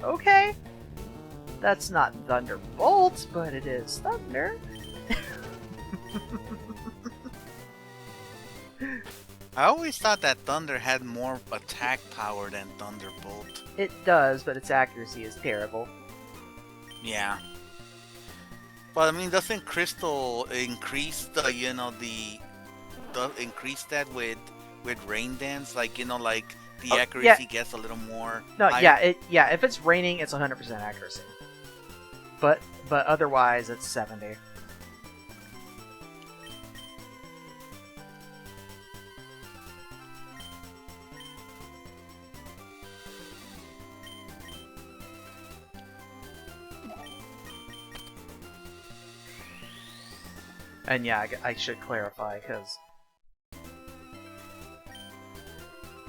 Speaker 1: Okay. That's not Thunderbolt, but it is Thunder.
Speaker 4: I always thought that Thunder had more attack power than Thunderbolt.
Speaker 1: It does, but its accuracy is terrible.
Speaker 4: Yeah. But I mean, doesn't Crystal increase the, you know, increase that with Rain Dance? Like, you know, like the
Speaker 1: Oh,
Speaker 4: accuracy
Speaker 1: yeah.
Speaker 4: gets a little more
Speaker 1: No,
Speaker 4: higher?
Speaker 1: yeah, if it's raining, it's 100% accuracy. But otherwise, it's 70. And yeah, I should clarify, because...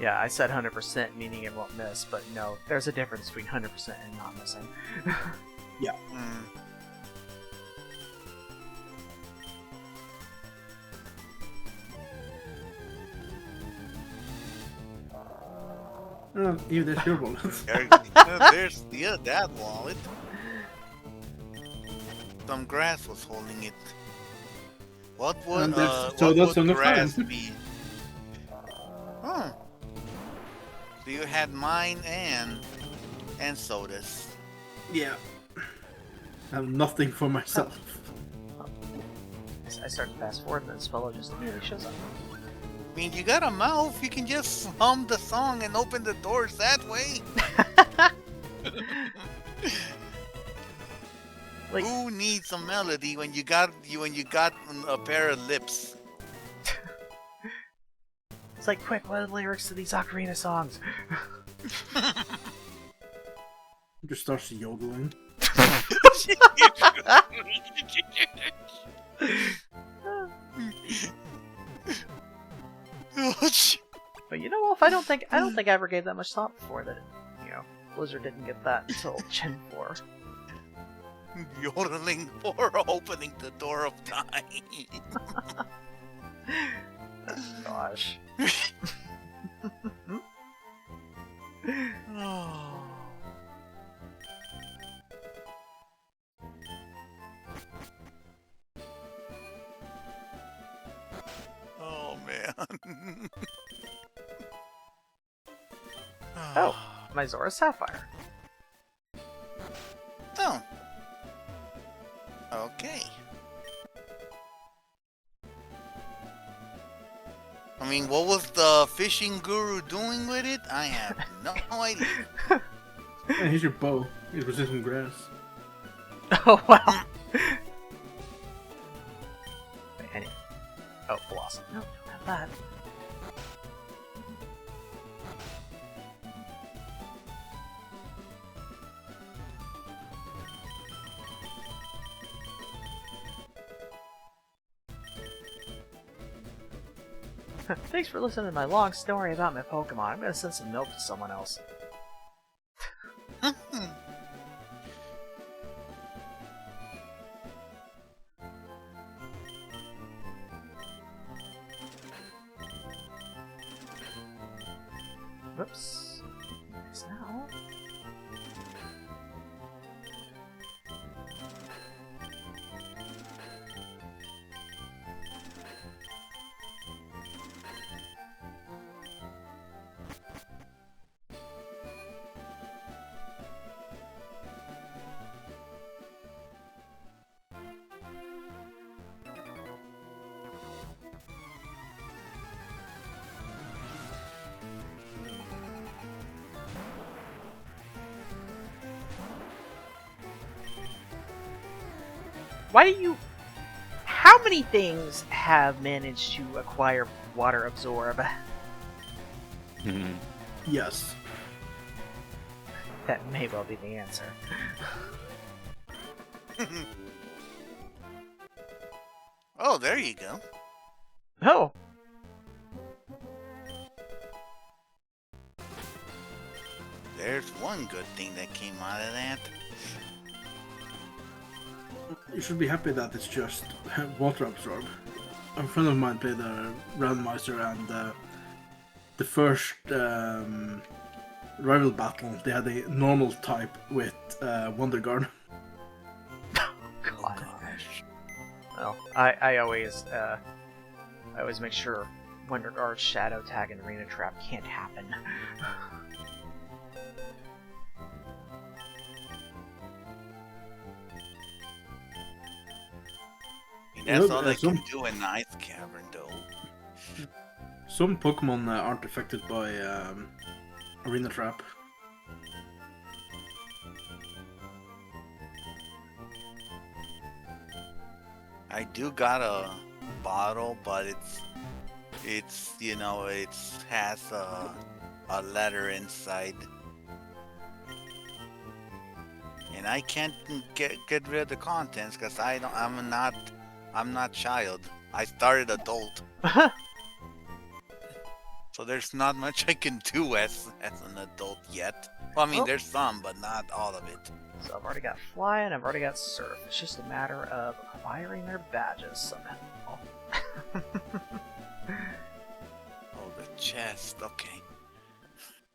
Speaker 1: Yeah, I said 100%, meaning it won't miss, but no, there's a difference between 100% and not missing.
Speaker 4: Mm.
Speaker 3: Even there's your bullets.
Speaker 4: There's that wallet. Some grass was holding it. What would
Speaker 3: And there's-
Speaker 4: what
Speaker 3: so that's
Speaker 4: would
Speaker 3: on the
Speaker 4: grass
Speaker 3: front.
Speaker 4: be? Huh. So you had mine and sodas.
Speaker 3: Yeah. I have nothing for myself.
Speaker 1: I start to fast forward, and this fellow just immediately shows up.
Speaker 4: I mean, you got a mouth. You can just hum the song and open the doors that way.
Speaker 1: Like,
Speaker 4: who needs a melody when you got a pair of lips?
Speaker 1: it's like, quick, what are the lyrics to these Ocarina songs?
Speaker 3: Just starts yodeling.
Speaker 1: But you know, Wolf, I don't think I ever gave that much thought before that, you know, Blizzard didn't get that until Gen 4.
Speaker 4: Yodeling for opening the door of time.
Speaker 1: Oh, gosh.
Speaker 4: Oh. Oh man.
Speaker 1: Oh, my Zora Sapphire.
Speaker 4: Oh. Okay. I mean, what was the fishing guru doing with it? I have no idea.
Speaker 3: Yeah, here's your bow. He's resistant grass.
Speaker 1: Oh, wow. Wait, I need... Oh, Blossom. No, not that. Thanks for listening to my long story about my Pokemon. I'm gonna send some milk to someone else. Whoops. Nice now. Why do you... How many things have managed to acquire water absorb?
Speaker 3: Yes.
Speaker 1: That may well be the answer.
Speaker 4: Oh, there you go.
Speaker 1: Oh!
Speaker 4: There's one good thing that came out of that.
Speaker 3: You should be happy that it's just water absorb. A friend of mine played a randomizer, and the first rival battle, they had a normal type with Wonder Guard.
Speaker 1: God. Well, I always make sure Wonder Guard, Shadow Tag, and Arena Trap can't happen.
Speaker 4: That's
Speaker 3: know,
Speaker 4: all they
Speaker 3: some-
Speaker 4: can do in the ice cavern, though.
Speaker 3: Some Pokemon aren't affected by Arena Trap.
Speaker 4: I do got a bottle, but it's you know, it has a letter inside, and I can't get rid of the contents because I'm not child. I started adult, so there's not much I can do as an adult yet. Well, I mean,
Speaker 1: Well-
Speaker 4: there's some, but not all of it.
Speaker 1: So I've already got Fly and I've already got Surf. It's just a matter of acquiring their badges somehow.
Speaker 4: Oh, the chest. Okay.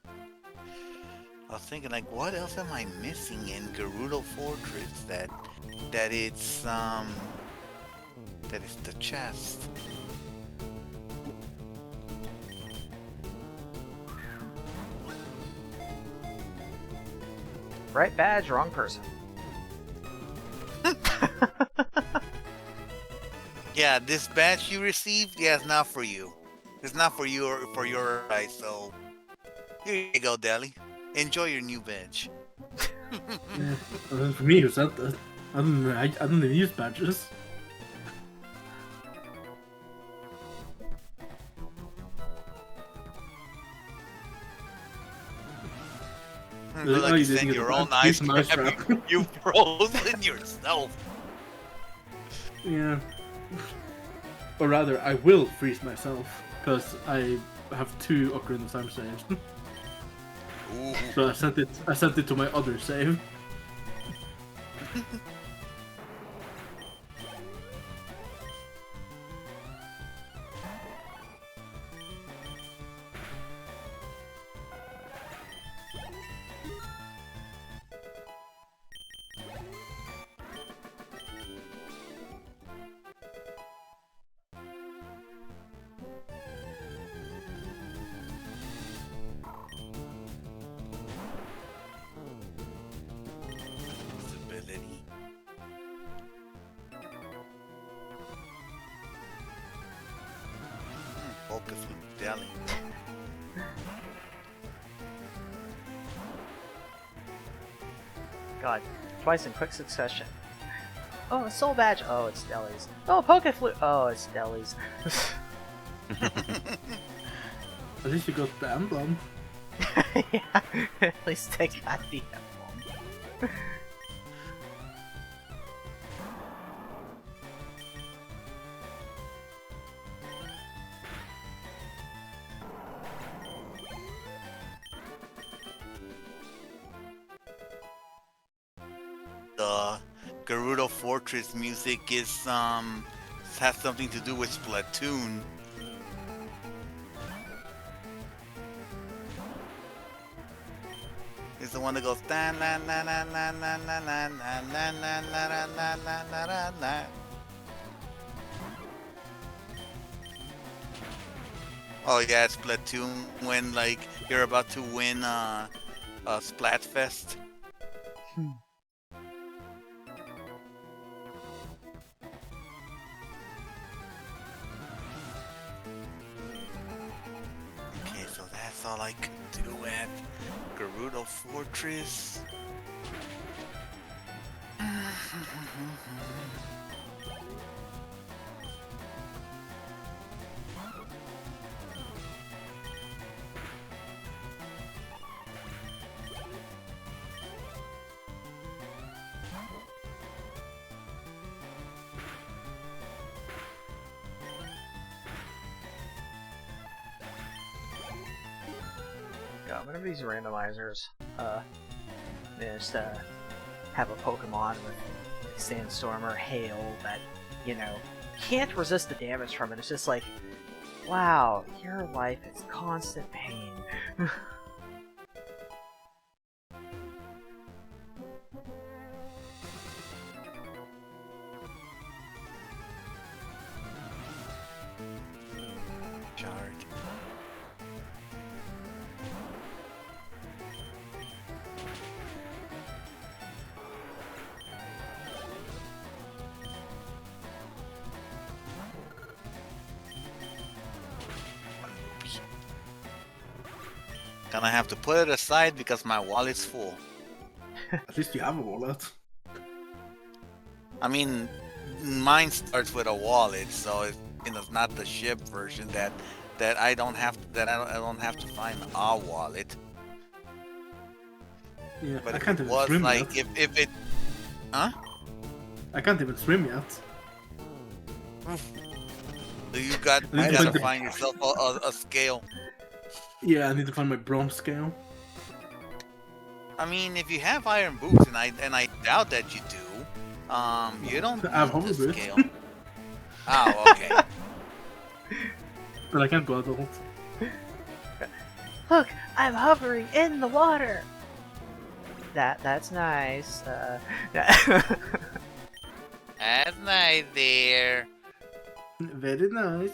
Speaker 4: I was thinking, like, what else am I missing in Gerudo Fortress that it's the chest?
Speaker 1: Right badge, wrong person.
Speaker 4: Yeah, this badge you received, yeah, it's not for you. It's not for you or for your eyes, so here you go, Deli. Enjoy your new badge.
Speaker 3: Yeah, well, for me, who said that? I don't even use badges.
Speaker 4: Look like
Speaker 3: Oh,
Speaker 4: you
Speaker 3: you didn't
Speaker 4: sent
Speaker 3: get
Speaker 4: your
Speaker 3: the
Speaker 4: own
Speaker 3: badge.
Speaker 4: ice
Speaker 3: Use an ice
Speaker 4: trap.
Speaker 3: trap.
Speaker 4: You frozen yourself.
Speaker 3: Yeah. Or rather, I will freeze myself because I have 2 Ocarina of Time saves.
Speaker 4: Ooh.
Speaker 3: So I sent it to my other save.
Speaker 4: Stability. Focus with Deli.
Speaker 1: God, twice in quick succession. Oh, a soul badge. Oh, it's Deli's. Oh, poke flute. Oh, it's Deli's.
Speaker 3: At least you got the emblem.
Speaker 1: Yeah, at least I got the emblem.
Speaker 4: The Gerudo Fortress music is has something to do with Splatoon. It's the one that goes na na na na na na na na na na na na na na na na. Oh yeah, it's Splatoon when like you're about to win a Splatfest. Okay, so that's all I can do at Gerudo Fortress.
Speaker 1: Yeah, whenever these randomizers manage to have a Pokemon with Sandstorm or Hail that, you know, can't resist the damage from it, it's just like, wow, your life is constant pain.
Speaker 4: Charge. Gonna have to put it aside because my wallet's full.
Speaker 3: At least you have a wallet.
Speaker 4: I mean, mine starts with a wallet, so it's not the ship version that I don't have to find a wallet.
Speaker 3: Yeah,
Speaker 4: But
Speaker 3: I
Speaker 4: if
Speaker 3: can't
Speaker 4: it
Speaker 3: even
Speaker 4: was
Speaker 3: swim
Speaker 4: like
Speaker 3: yet.
Speaker 4: if it, huh?
Speaker 3: I can't even swim yet.
Speaker 4: So you gotta find yourself a scale.
Speaker 3: Yeah, I need to find my bronze scale.
Speaker 4: I mean, if you have iron boots, and I doubt that you do, you don't
Speaker 3: I have
Speaker 4: need the
Speaker 3: hover boots.
Speaker 4: scale. Oh, okay.
Speaker 3: But I can't go adult.
Speaker 1: Look, I'm hovering in the water. That's nice.
Speaker 4: That's nice there.
Speaker 3: Very nice.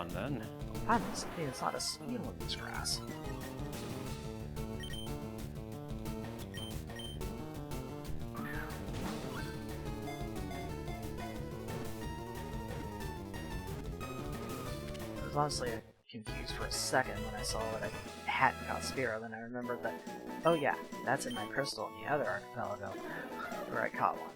Speaker 2: on then.
Speaker 1: Finally, something that's not a speed with this grass. I was honestly confused for a second when I saw that I hadn't got Spearow, then I remembered that, oh yeah, that's in my crystal in the other archipelago, where I caught one.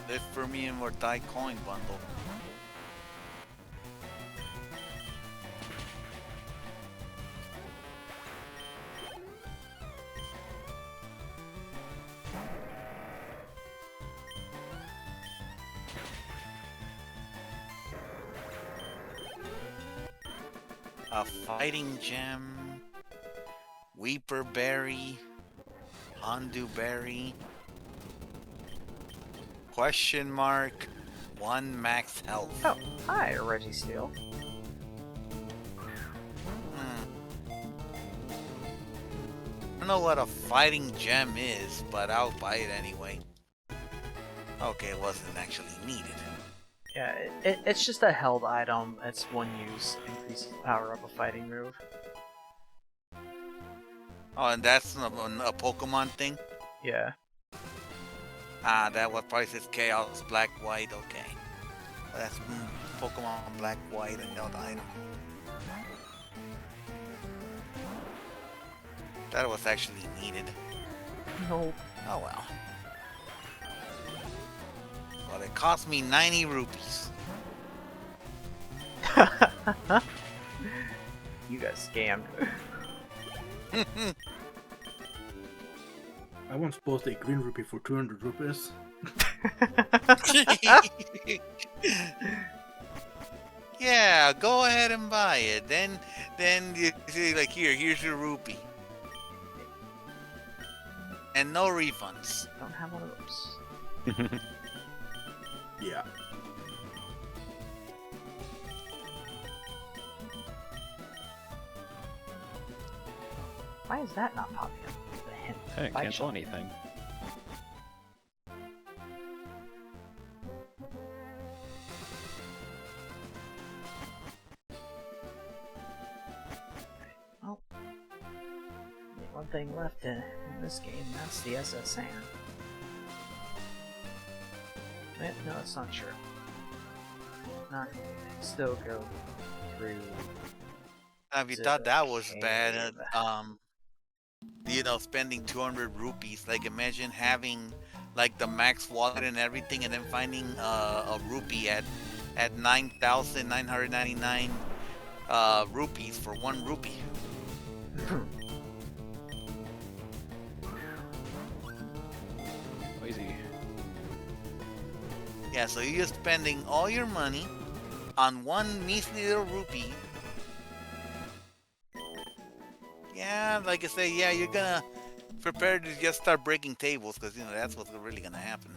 Speaker 4: Live for me and or die coin bundle. A fighting gem, Weeper berry, Hondu berry, question mark, 1 max health.
Speaker 1: Oh, hi, Reggie Steele.
Speaker 4: I don't know what a fighting gem is, but I'll buy it anyway. Okay, it wasn't actually needed.
Speaker 1: Yeah, it's just a held item. It's one use, increases the power of a fighting move.
Speaker 4: Oh, and that's a Pokemon thing?
Speaker 1: Yeah.
Speaker 4: Ah, that what probably says Chaos Black White, okay. Well, that's Pokemon Black White and held item. That was actually needed.
Speaker 1: Nope.
Speaker 4: Oh well. Well, it cost me 90 rupees.
Speaker 1: You got scammed.
Speaker 3: I once bought a green rupee for 200 rupees.
Speaker 4: Yeah, go ahead and buy it. Then you say like, here's your rupee. And no refunds.
Speaker 1: Don't have one of those.
Speaker 3: Yeah.
Speaker 1: Why is that not popping up? The hint.
Speaker 2: Hey,
Speaker 1: Fight
Speaker 2: cancel
Speaker 1: shop.
Speaker 2: anything.
Speaker 1: Well, only one thing left in this game, that's the SS Sand. No, that's not true. Not still go through.
Speaker 4: If you
Speaker 1: the
Speaker 4: thought that was bad,
Speaker 1: cave.
Speaker 4: you know, spending 200 rupees, like imagine having like the max wallet and everything, and then finding a rupee at 9,999 rupees for 1 rupee.
Speaker 2: Lazy.
Speaker 4: Yeah, so you're just spending all your money on 1 measly little rupee. Yeah, like I say, yeah, you're gonna prepare to just start breaking tables, because you know that's what's really gonna happen.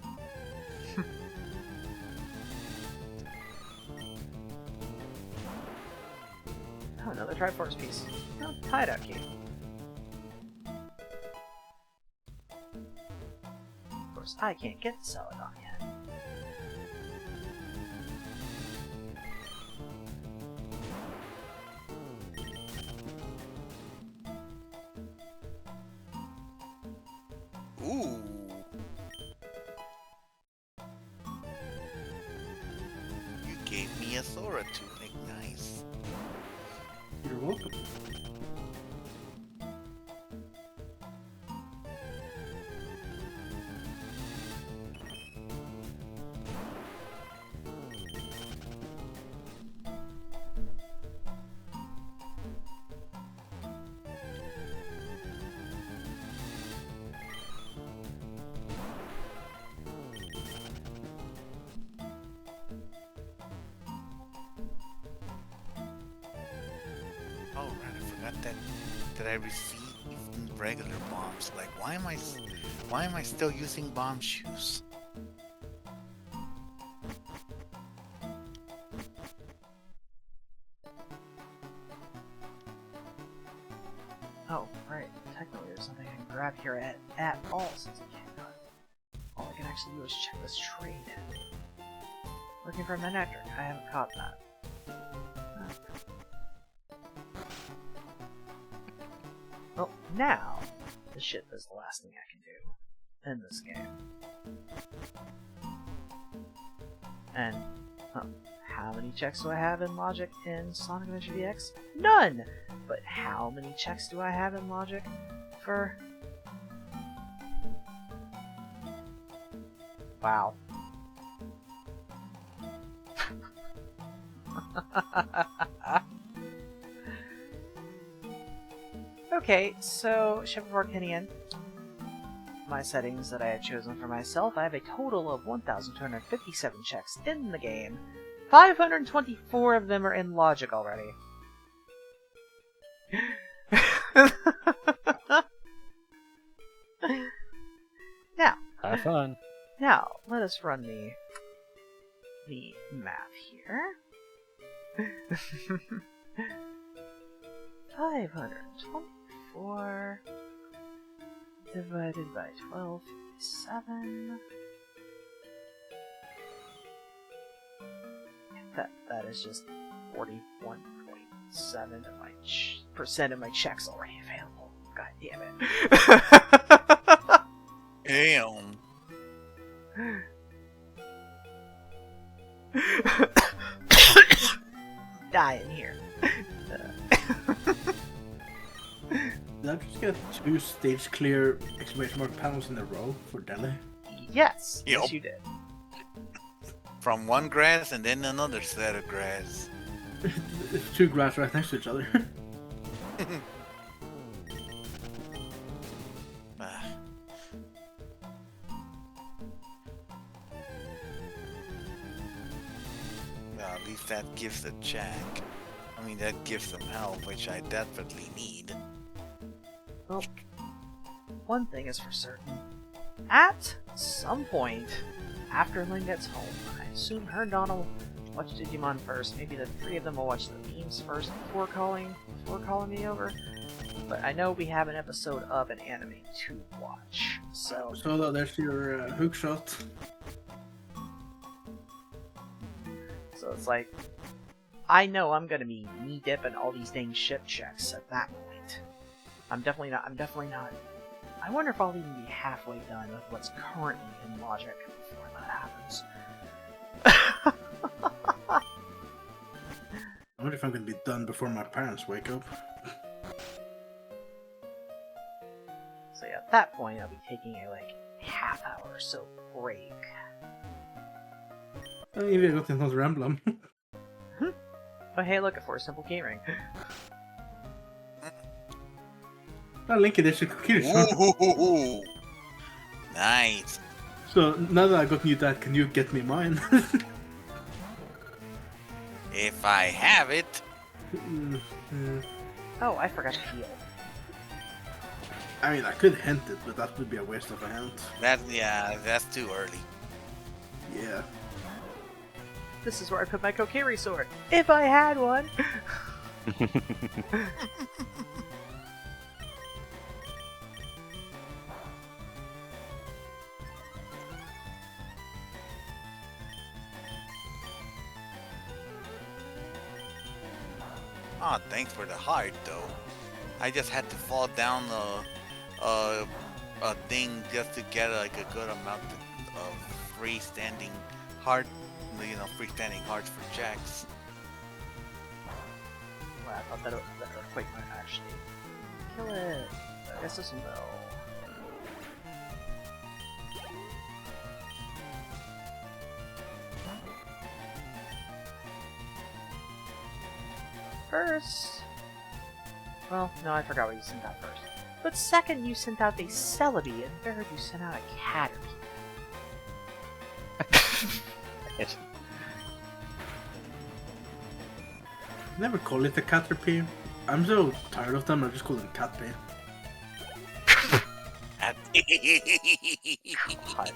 Speaker 1: Oh, another Triforce piece. Oh, hideout key. Of course, I can't get the Celadon yet.
Speaker 4: Ooh. You gave me a Sora tunic, nice.
Speaker 3: You're welcome.
Speaker 4: Oh, right, I forgot that I received regular bombs. Like, why am I Why am I still using bomb shoes?
Speaker 1: Oh, right. Technically, there's nothing I can grab here at all since I can't. All I can actually do is check this trade. Looking for a Manectric. I haven't caught that. Well, now, this ship is the last thing I can do in this game. And, how many checks do I have in Logic in Sonic Adventure DX? None! But how many checks do I have in Logic for... Wow. Okay, so Ship of Arcinian, my settings that I had chosen for myself, I have a total of 1,257 checks in the game. 524 of them are in Logic already. Now,
Speaker 2: Have fun.
Speaker 1: Now, let us run the math here. 524 divided by 12 is 7. That is just 41.7 of my percent of my checks already available. God damn it.
Speaker 4: Damn.
Speaker 1: Dying here.
Speaker 3: Did I just get 2 stage clear exclamation mark panels in a row for Delhi?
Speaker 1: Yes,
Speaker 4: Yup.
Speaker 1: yes you did.
Speaker 4: From one grass and then another set of grass.
Speaker 3: It's 2 grass right next to each other.
Speaker 4: Ah. Well, at least that gives a check. I mean, that gives some help, which I desperately need.
Speaker 1: Well, one thing is for certain. At some point, after Lynn gets home, I assume her and Donna will watch Digimon first. Maybe the 3 of them will watch the memes first before calling me over. But I know we have an episode of an anime to watch, so...
Speaker 3: So there's your hook shot.
Speaker 1: So it's like, I know I'm gonna be knee-dipping all these dang ship checks at that point. I'm definitely not. I wonder if I'll even be halfway done with what's currently in Logic before that happens.
Speaker 3: I wonder if I'm gonna be done before my parents wake up.
Speaker 1: So yeah, at that point I'll be taking a half hour or so break.
Speaker 3: Maybe I got another emblem.
Speaker 1: Oh hey, look, for a simple key ring.
Speaker 3: Link Edition cookie shop.
Speaker 4: Ooh, nice.
Speaker 3: So now that I got you that, can you get me mine?
Speaker 4: If I have it.
Speaker 1: Oh, I forgot to heal.
Speaker 3: I mean, I could hint it, but that would be a waste of a hint.
Speaker 4: That's too early.
Speaker 3: Yeah.
Speaker 1: This is where I put my Kokiri sword. If I had one!
Speaker 4: Oh, thanks for the heart, though. I just had to fall down a thing just to get a good amount of freestanding heart, freestanding hearts for checks.
Speaker 1: Well, I thought that earthquake might actually kill it. I guess this one will. First... Well, no, I forgot what you sent out first. But second, you sent out a Celebi, and third, you sent out a Caterpie.
Speaker 3: Never call it a Caterpie. I'm so tired of them, I just call them Catpie.
Speaker 4: that.
Speaker 1: God.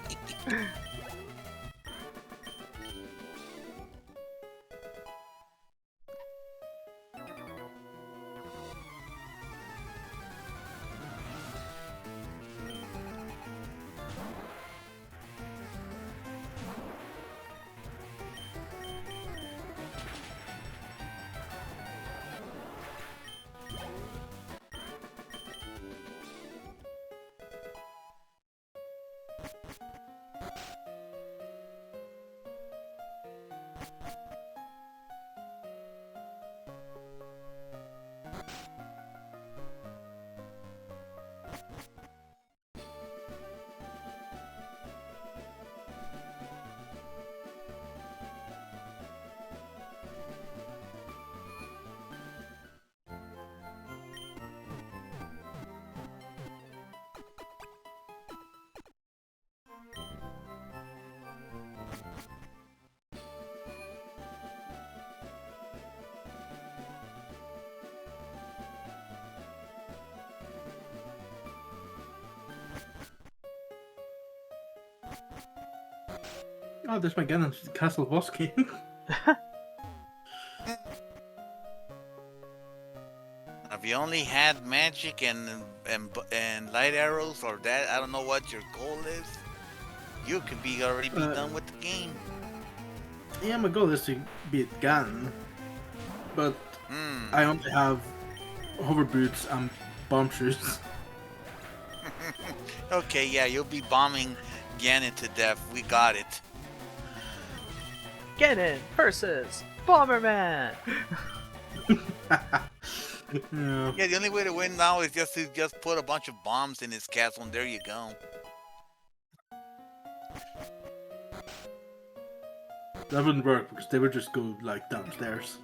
Speaker 3: Oh, there's my gun in Castle Bosky.
Speaker 4: If you only had magic and light arrows or that, I don't know what your goal is. You could be already be done with the game.
Speaker 3: Yeah, my goal is to beat Gan, but I only have hover boots and bomb shoes.
Speaker 4: Okay, yeah, you'll be bombing Ganon to death. We got it.
Speaker 1: Ganon versus Bomberman!
Speaker 3: Yeah.
Speaker 4: Yeah, the only way to win now is just to put a bunch of bombs in his castle, and there you go.
Speaker 3: That wouldn't work because they would just go like downstairs.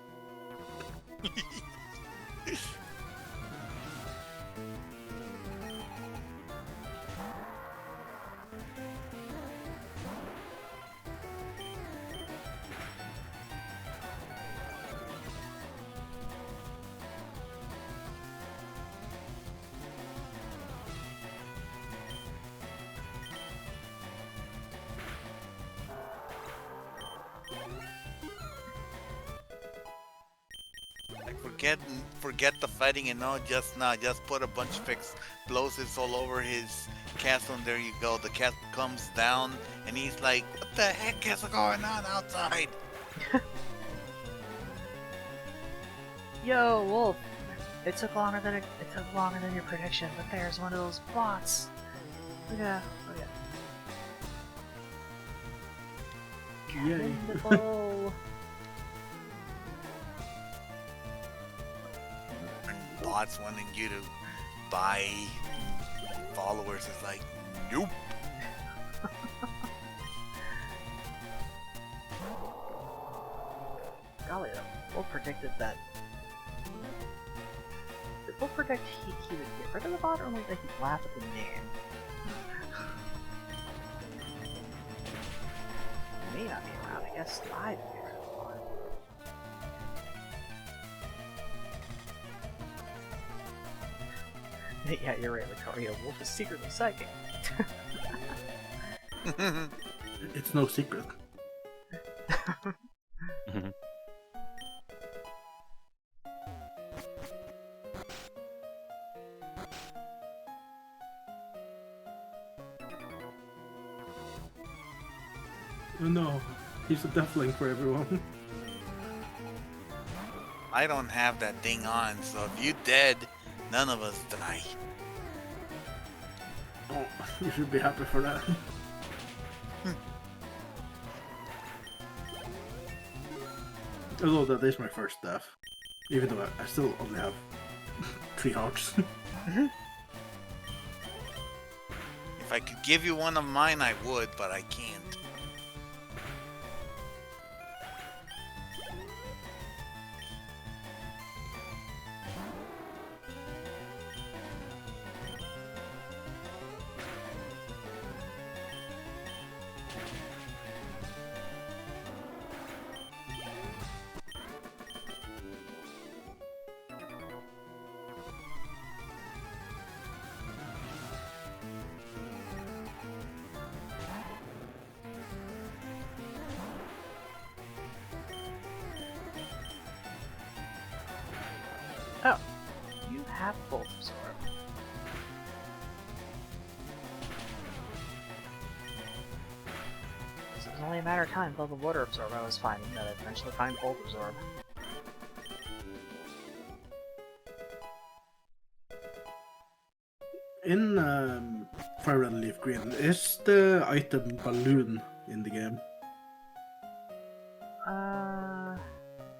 Speaker 4: Like forget the fighting and all. Just put a bunch of explosives all over his castle, and there you go. The castle comes down, and he's like, "What the heck is going on outside?"
Speaker 1: Yo, Wolf! It took longer than your prediction, but there's one of those bots. Yeah.
Speaker 3: Yay.
Speaker 1: Wonderful.
Speaker 4: Bots wanting you to buy followers is like, nope.
Speaker 1: Golly, Wolf predicted that. Did Wolf predict he would get rid of the bot, or only that he'd laugh at the name? He may not be around. I guess I'd be around. Yeah, you're right, Lucario. Wolf is secretly psychic.
Speaker 3: It's no secret. Oh no, he's a deafling for everyone.
Speaker 4: I don't have that thing on, so if you dead, none of us die.
Speaker 3: Oh, you should be happy for that. Although that is my first death. Even though I still only have 3 hearts.
Speaker 4: If I could give you one of mine, I would, but I can't.
Speaker 1: Oh, you have Bolt Absorb. So it was only a matter of time until the Water Absorb I was finding that I'd eventually find Bolt Absorb.
Speaker 3: In Fire Red and Leaf Green, is the item balloon in the game?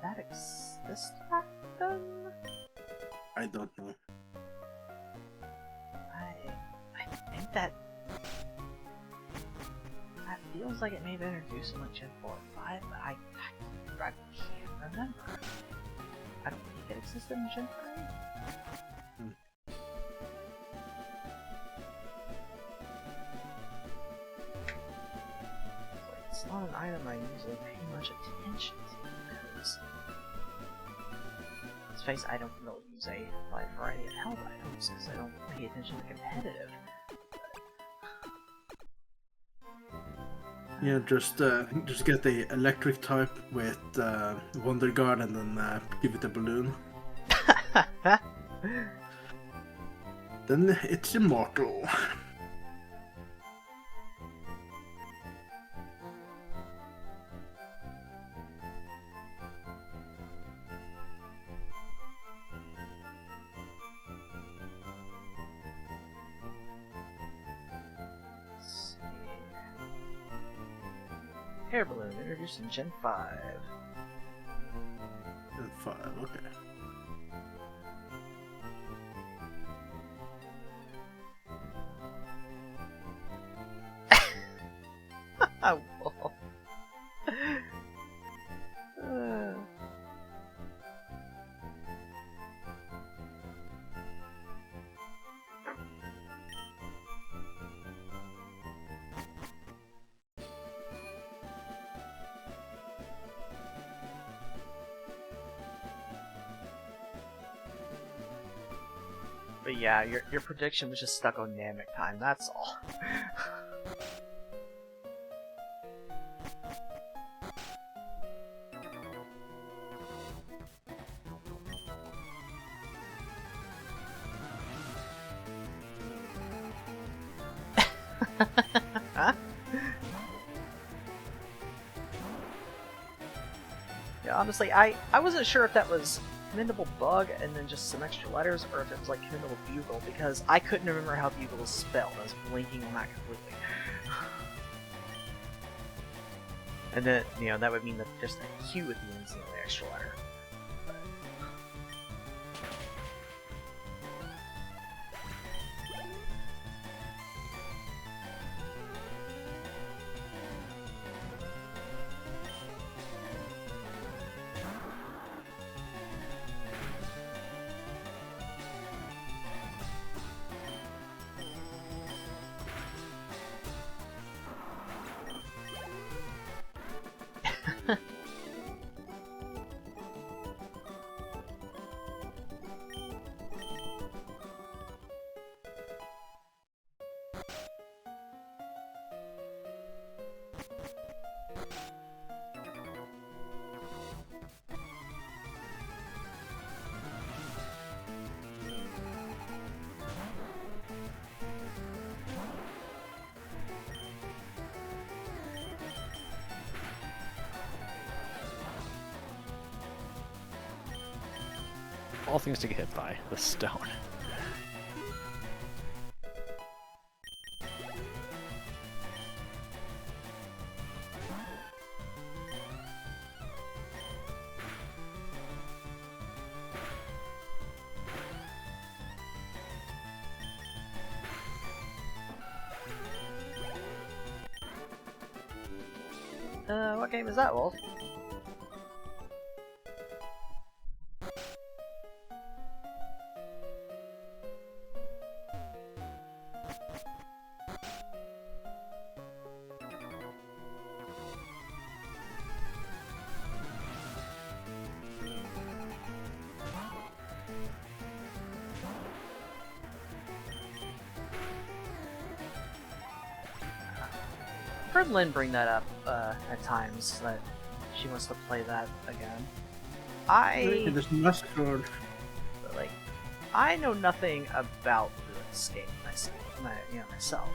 Speaker 1: That exists back then?
Speaker 3: I don't know.
Speaker 1: I think that feels like it may have been introduced in like Gen 4 or 5, but I can't remember. I don't think it existed in Gen 3. It's not an item I usually pay much attention to, because let's face it, I don't really use a wide variety of health items because I don't pay attention to competitive.
Speaker 3: Yeah, just get the electric type with Wonder Guard and then give it a balloon. Then it's immortal.
Speaker 1: Air balloon introduced in Gen 5.
Speaker 3: Gen 5, okay.
Speaker 1: Whoa. But yeah, your prediction was just stuck on Namek time, that's all. Huh? Yeah, honestly, I wasn't sure if that was Commendable Bug and then just some extra letters, or if it was like Commendable Bugle, because I couldn't remember how Bugle was spelled. I was blinking on that completely. And then, you know, that would mean that just a Q at the end is the only extra letter.
Speaker 2: All things to get hit by, the stone.
Speaker 1: What game is that, Wolf? I've heard Lynn bring that up at times, that she wants to play that again.
Speaker 3: This Mask Sword.
Speaker 1: But like, I know nothing about this game myself.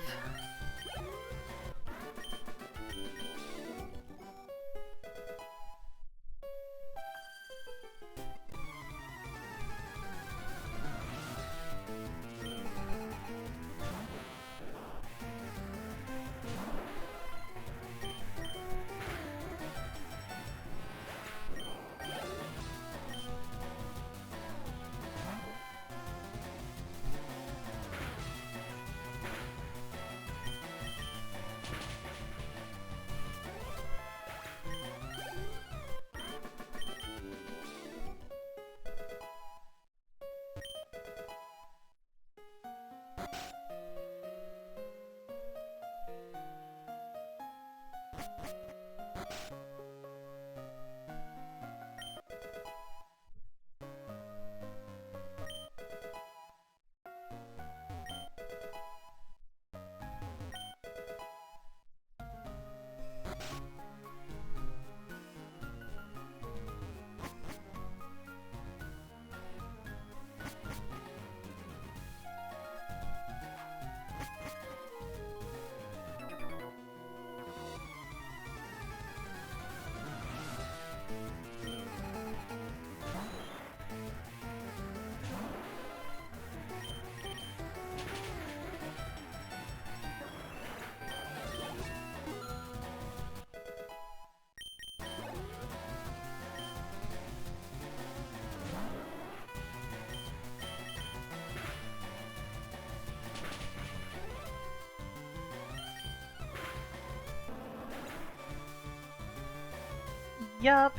Speaker 1: Yup.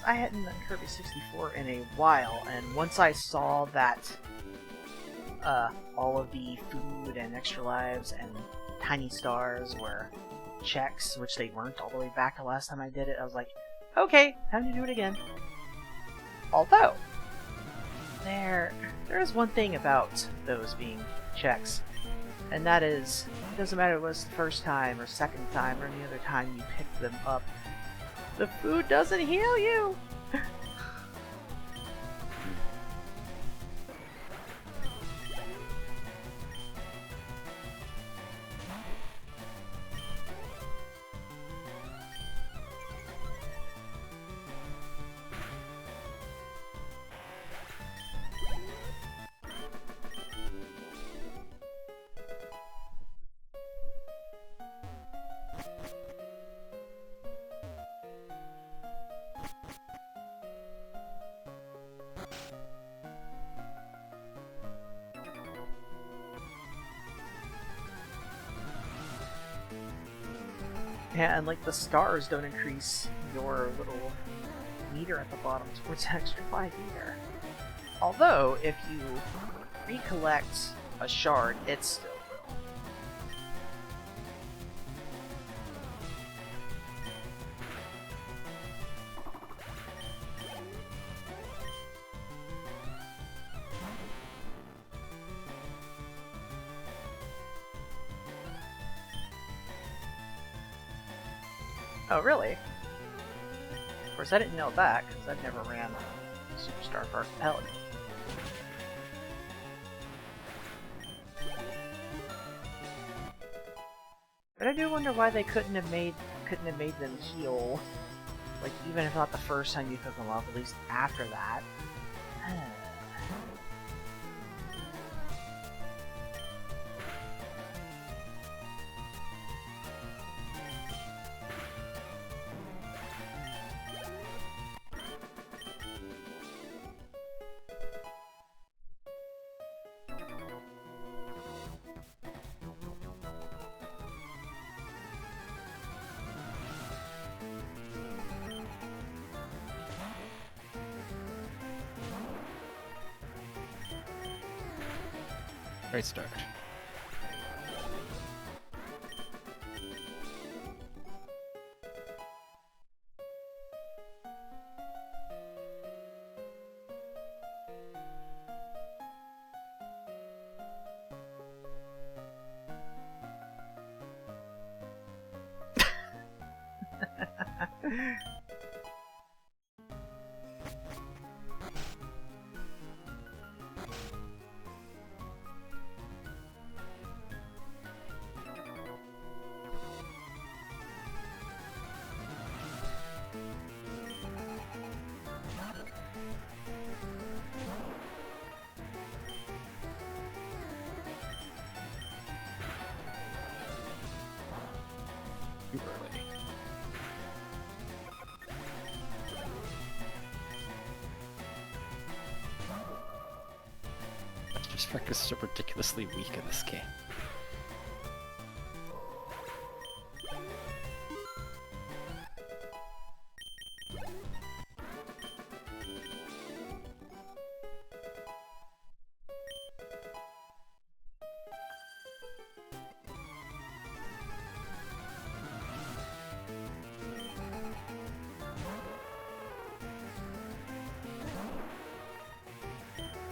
Speaker 1: I hadn't done Kirby 64 in a while, and once I saw that all of the food and extra lives and tiny stars were checks, which they weren't all the way back the last time I did it, I was like, okay, time to do it again. Although, there is one thing about those being checks, and that is, it doesn't matter if it was the first time or second time or any other time you pick them up, the food doesn't heal you! Yeah, and like the stars don't increase your little meter at the bottom towards the extra 5 either. Although, if you recollect a shard, it still will. Oh, really? Of course, I didn't know that, because I've never ran Superstar for Archipelago. But I do wonder why they couldn't have made them heal, like even if not the first time you took them off, at least after that.
Speaker 2: Great start. Spark is so ridiculously weak in this game.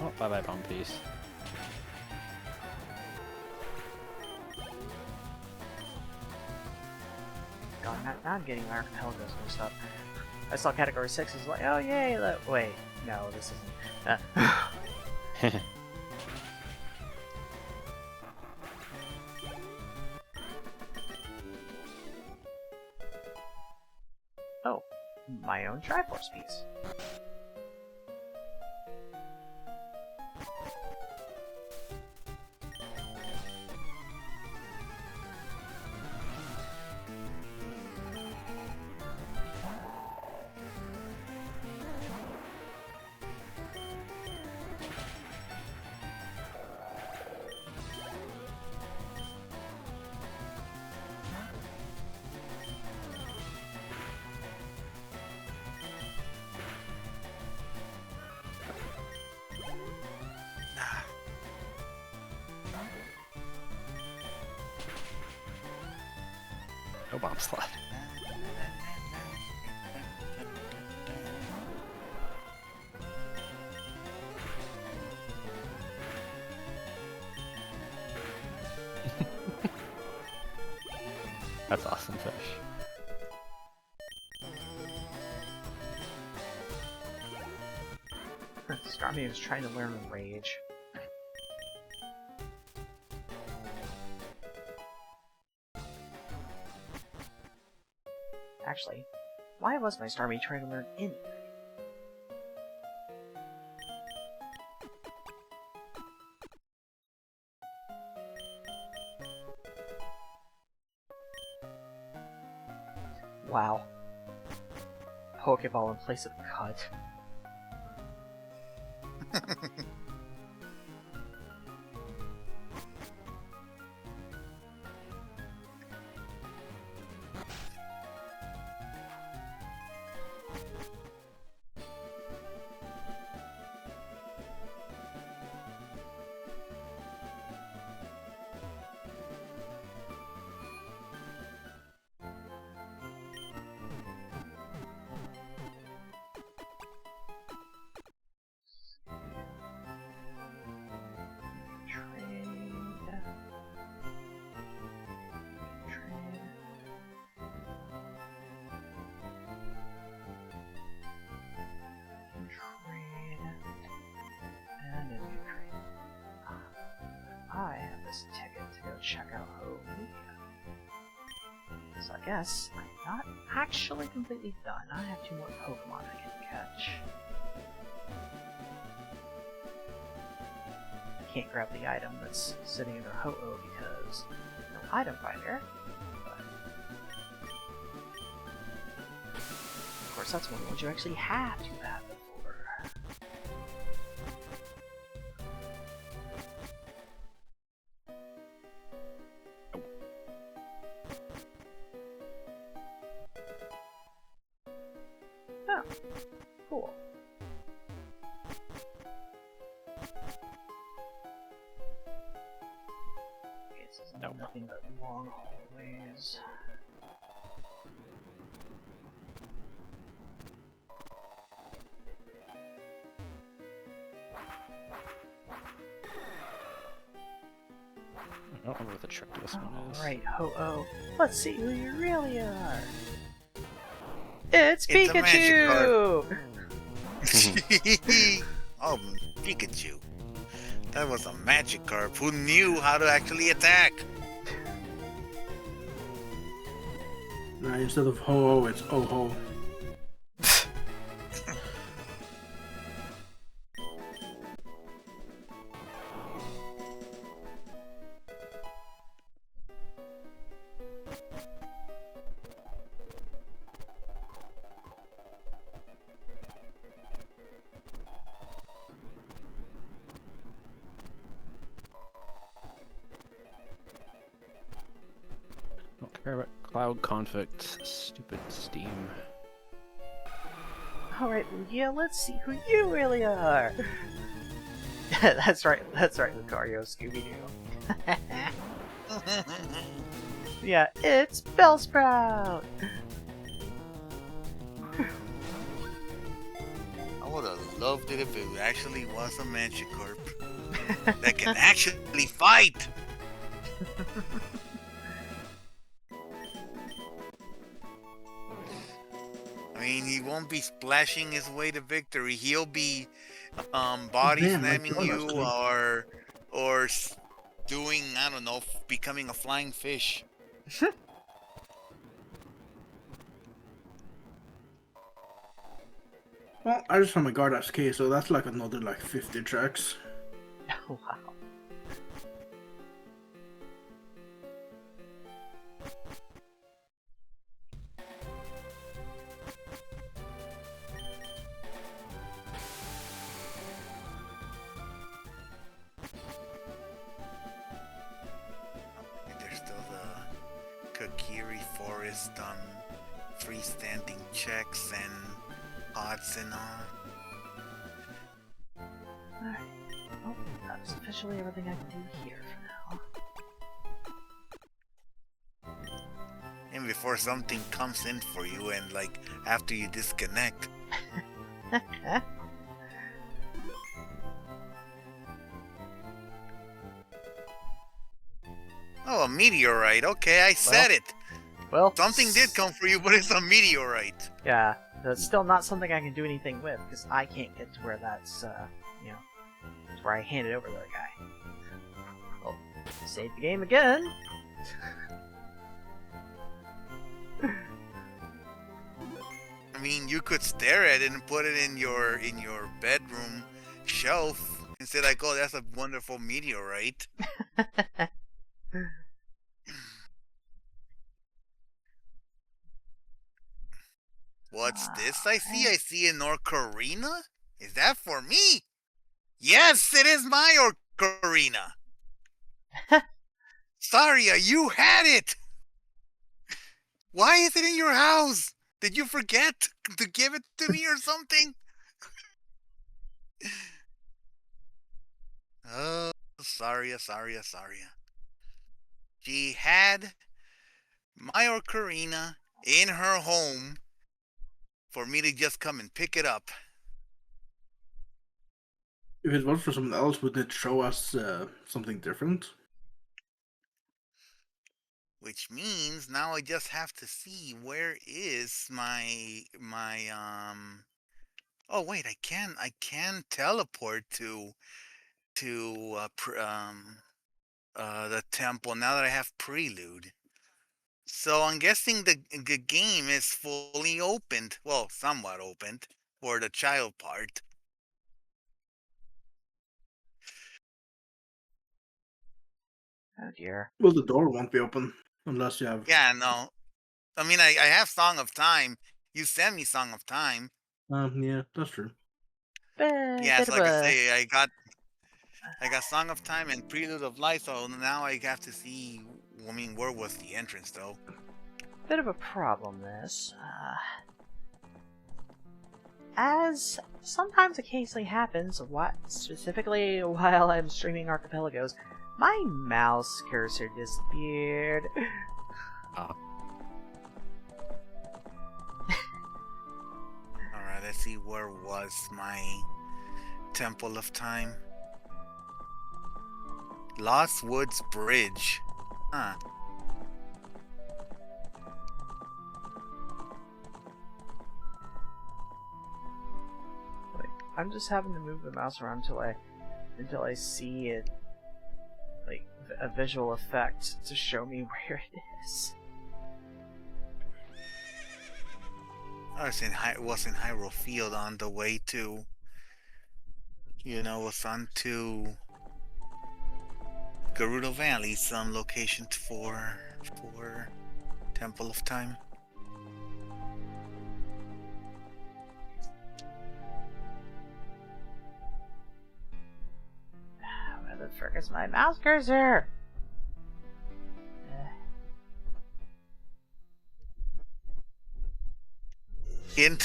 Speaker 2: Oh, bye-bye, bomb piece.
Speaker 1: God, now I'm getting Archipelago mixed up. I saw category 6 is like, oh yay, wait, no, this isn't. Oh, my own Triforce piece.
Speaker 2: No bomb slot. That's awesome fish.
Speaker 1: Starmie was trying to learn Rage. Actually, why was my Starmie trying to learn anything? Wow. Pokeball in place of cut. I have this ticket to go check out Ocarina. So I guess I'm not actually completely done. I have 2 more Pokemon I can catch. I can't grab the item that's sitting in their Ho-Oh because no item finder. But of course, that's one of the ones you actually have to have it for. Oh, cool. Okay, this is nothing but long hallways.
Speaker 2: I don't remember what the trick to this one is.
Speaker 1: Alright, Ho-Oh. Let's see who you really are. It's Pikachu!
Speaker 4: Oh, Pikachu. That was a Magikarp who knew how to actually attack.
Speaker 3: Right, instead of ho-oh, it's oh-ho.
Speaker 2: Cloud conflict. Stupid Steam.
Speaker 1: Alright, Lugia, let's see who you really are! That's right, Lucario, Scooby-Doo. Yeah, it's Bellsprout!
Speaker 4: I would have loved it if it actually was a Magikarp that can actually fight. I mean, he won't be splashing his way to victory. He'll be body
Speaker 3: Damn, like
Speaker 4: slamming
Speaker 3: Jonas
Speaker 4: you
Speaker 3: too.
Speaker 4: or doing, I don't know, becoming a flying fish.
Speaker 3: Well, I just found my guard SK, so that's like another like 50 tracks.
Speaker 1: Oh, wow.
Speaker 4: There's still the Kakiri Forest freestanding checks and pots and all.
Speaker 1: Alright. Well, that's officially everything I can do here for now.
Speaker 4: And before something comes in for you and like after you disconnect. Oh, a meteorite. Okay, I said it.
Speaker 1: Well,
Speaker 4: Something did come for you, but it's a meteorite.
Speaker 1: Yeah, that's still not something I can do anything with, because I can't get to where that's, you know, to where I hand it over to the guy. Well, save the game again.
Speaker 4: I mean, you could stare at it and put it in your bedroom shelf and say like, "Oh, that's a wonderful meteorite." What's this I see? I see an Ocarina? Is that for me? Yes, it is my Ocarina! Saria, you had it! Why is it in your house? Did you forget to give it to me or something? Oh, Saria. She had my Ocarina in her home for me to just come and pick it up.
Speaker 3: If it was for someone else, would it show us something different?
Speaker 4: Which means now I just have to see where is my oh wait, I can teleport to the temple now that I have Prelude. So I'm guessing the game is fully opened. Well, somewhat opened for the child part.
Speaker 1: Oh dear.
Speaker 3: Well, the door won't be open unless you have.
Speaker 4: Yeah, no. I mean, I have Song of Time. You sent me Song of Time.
Speaker 3: Yeah, that's true.
Speaker 4: Yeah,
Speaker 1: Bit
Speaker 4: so
Speaker 1: of
Speaker 4: like I
Speaker 1: a
Speaker 4: say, I got Song of Time and Prelude of Light, so now I have to see. I mean, where was the entrance though?
Speaker 1: bit of a problem. This, as sometimes occasionally happens, what specifically while I'm streaming Archipelagos, my mouse cursor disappeared.
Speaker 2: Oh.
Speaker 4: Alright, let's see, where was my Temple of Time? Lost Woods Bridge. Huh.
Speaker 1: Like, I'm just having to move the mouse around until I see it, like a visual effect to show me where it is.
Speaker 4: I was in Hyrule Field on the way to, was on to Gerudo Valley, some location for Temple of Time.
Speaker 1: Where the frick is my mouse cursor?
Speaker 4: Hint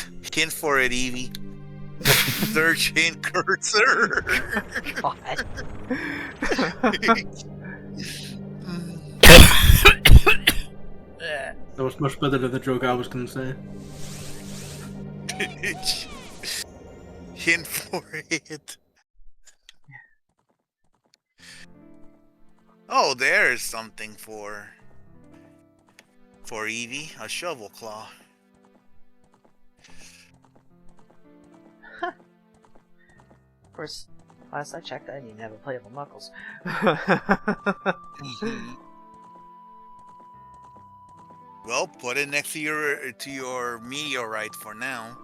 Speaker 4: for it, Evie. Search hint cursor.
Speaker 1: God.
Speaker 3: That was much better than the joke I was gonna say.
Speaker 4: Hint for it. Oh, there's something for Evie. A shovel claw.
Speaker 1: Of course, last I checked, I didn't even have a playable Knuckles.
Speaker 4: Well, put it next to your meteorite for now.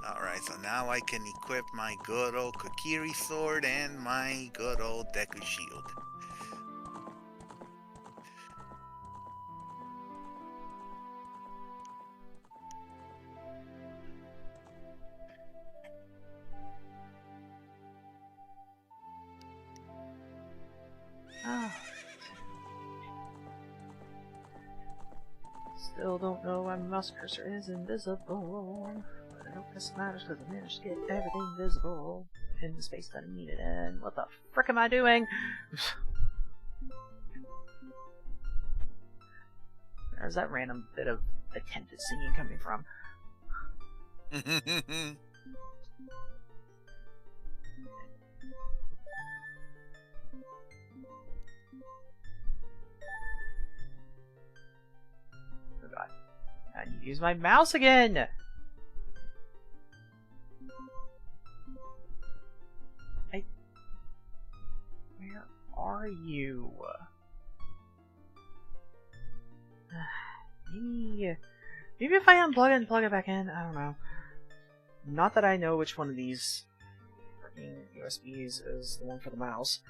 Speaker 4: Alright, so now I can equip my good old Kokiri sword and my good old Deku shield.
Speaker 1: Still don't know why my mouse cursor is invisible. But I don't guess it matters because I managed to get everything visible in the space that I needed. And what the frick am I doing? Where's that random bit of attempted singing coming from? I need to use my mouse again! Where are you? Maybe if I unplug it and plug it back in, I don't know. Not that I know which one of these freaking USBs is the one for the mouse.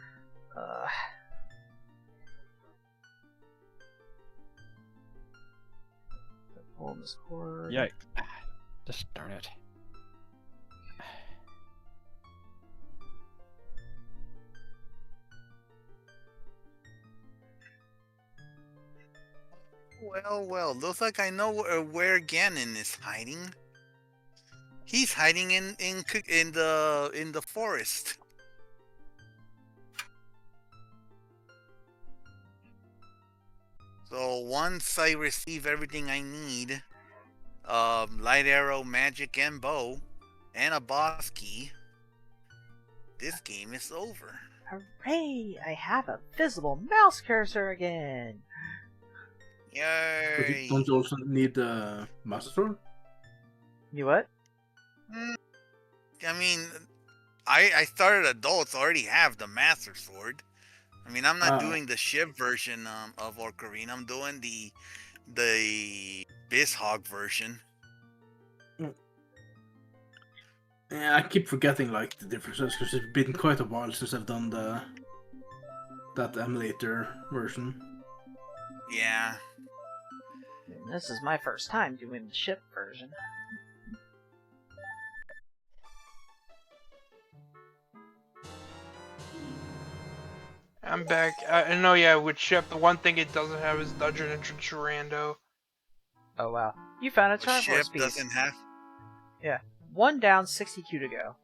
Speaker 1: Pulling this cord.
Speaker 2: Yikes. Just darn it.
Speaker 4: Well, looks like I know where Ganon is hiding. He's hiding in the forest. So once I receive everything I need, light arrow, magic, and bow, and a boss key, this game is over.
Speaker 1: Hooray! I have a visible mouse cursor again!
Speaker 4: Yay!
Speaker 3: Don't you also need the Master Sword?
Speaker 1: You what?
Speaker 4: I mean, I started adults, already have the Master Sword. I mean, I'm not doing the ship version of Ocarina. I'm doing the Bizhog version.
Speaker 3: Yeah, I keep forgetting like the differences because it's been quite a while since I've done that emulator version.
Speaker 4: Yeah.
Speaker 1: This is my first time doing the ship version.
Speaker 5: I'm back. I know, yeah, with ship, the one thing it doesn't have is dungeon entrance rando.
Speaker 1: Oh wow. You found a
Speaker 4: The
Speaker 1: Triforce
Speaker 4: ship
Speaker 1: piece.
Speaker 4: doesn't have...
Speaker 1: Yeah. 1 down, 60Q to go.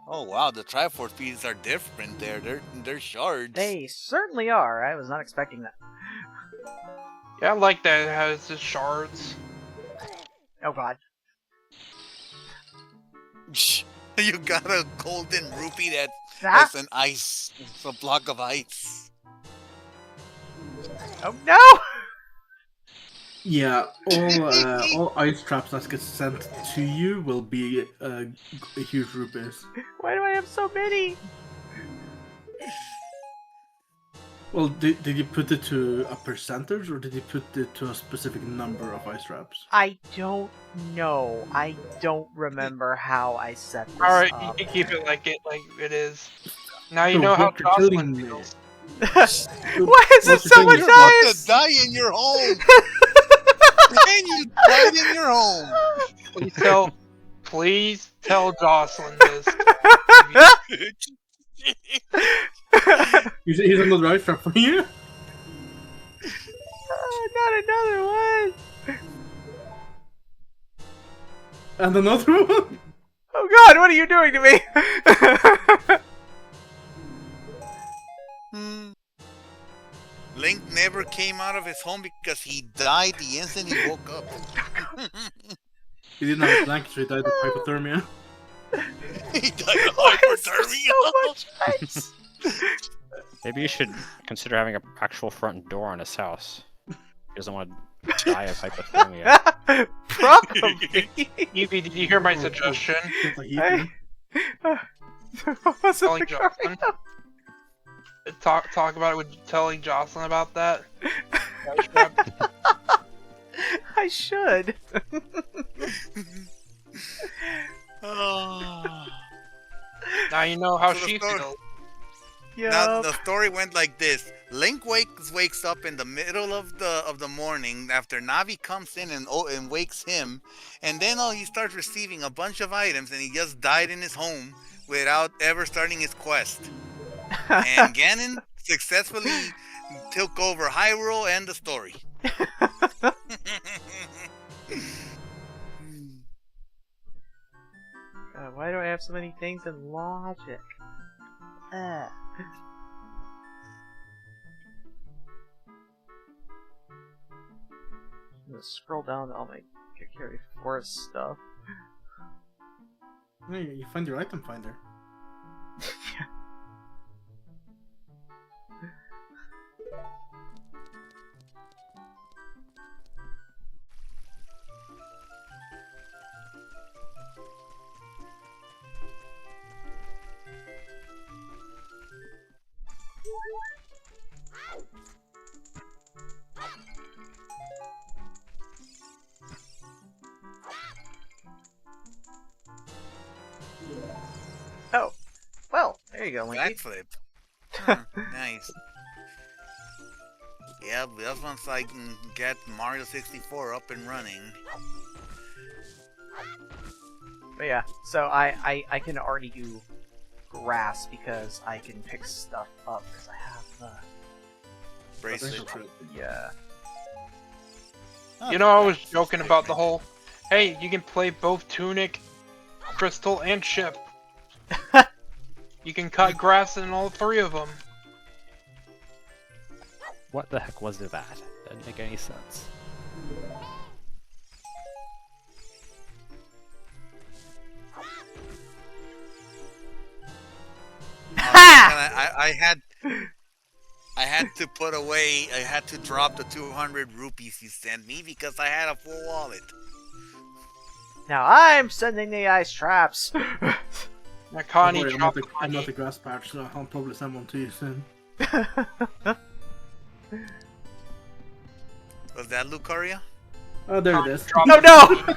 Speaker 4: Oh wow, the Triforce pieces are different there. They're shards.
Speaker 1: They certainly are. I was not expecting that.
Speaker 5: Yeah, I like that it has the shards.
Speaker 1: Oh god.
Speaker 4: You got a golden rupee
Speaker 1: Ah!
Speaker 4: that's an ice. It's a block of ice.
Speaker 1: Oh no!
Speaker 3: Yeah, all ice traps that get sent to you will be huge rupees.
Speaker 1: Why do I have so many?
Speaker 3: Well, did you put it to a percentage or did you put it to a specific number of ice traps?
Speaker 1: I don't know. I don't remember how I set this
Speaker 5: Alright, you
Speaker 1: up.
Speaker 5: can keep it like it is. Now you
Speaker 3: So
Speaker 5: know how
Speaker 3: what you're telling
Speaker 5: Jocelyn
Speaker 3: me-
Speaker 5: feels.
Speaker 1: Why is it so much
Speaker 4: You're about to
Speaker 1: ice?
Speaker 4: die in your home. And you died in your home.
Speaker 5: Please tell Jocelyn this.
Speaker 3: Here's another ice trap for you.
Speaker 1: not another one!
Speaker 3: And another one.
Speaker 1: Oh god, what are you doing to me?
Speaker 4: Link never came out of his home because he died the instant he woke up.
Speaker 3: He didn't have a blanket, so he died of hypothermia.
Speaker 4: He died of
Speaker 1: Why is there
Speaker 4: hypothermia.
Speaker 1: so much ice?
Speaker 2: Maybe you should consider having an actual front door on his house. He doesn't want to die of hypothermia.
Speaker 1: Probably.
Speaker 5: Evie, did you hear my suggestion?
Speaker 3: It's like heating.
Speaker 1: What's
Speaker 5: Telling
Speaker 1: the
Speaker 5: Jocelyn? Talk about it with telling Jocelyn about that.
Speaker 1: I should.
Speaker 4: Oh.
Speaker 5: Now you know how
Speaker 4: So the
Speaker 5: she
Speaker 4: story-
Speaker 5: feels.
Speaker 4: Now
Speaker 1: Yup.
Speaker 4: the story went like this: Link wakes up in the middle of the morning after Navi comes in and wakes him, and then he starts receiving a bunch of items, and he just died in his home without ever starting his quest. And Ganon successfully took over Hyrule and the story.
Speaker 1: Why do I have so many things in logic? I'm gonna scroll down to all my carry forest stuff.
Speaker 3: Yeah, you find your item finder.
Speaker 1: Oh, well, there you go, Linky.
Speaker 4: Backflip. Huh, nice. Yeah, that's once I can get Mario 64 up and running.
Speaker 1: But yeah, so I can already do grass because I can pick stuff up because I have the
Speaker 4: Bracelet.
Speaker 1: yeah.
Speaker 4: Oh,
Speaker 5: You know, I was
Speaker 4: that's
Speaker 5: joking about the whole, hey, you can play both Tunic, Crystal, and Ship. You can cut grass in all three of them.
Speaker 2: What the heck was that? Didn't make any sense.
Speaker 4: I had to put away. I had to drop the 200 rupees you sent me because I had a full wallet.
Speaker 1: Now I'm sending the ice traps.
Speaker 5: Now, Connie
Speaker 3: Don't worry,
Speaker 5: dropped the
Speaker 3: I'm
Speaker 5: money.
Speaker 3: not the grass patch, so I'll probably send one to you soon.
Speaker 4: Was that Lucaria?
Speaker 3: Oh, there it is.
Speaker 5: Dropped
Speaker 1: Oh no!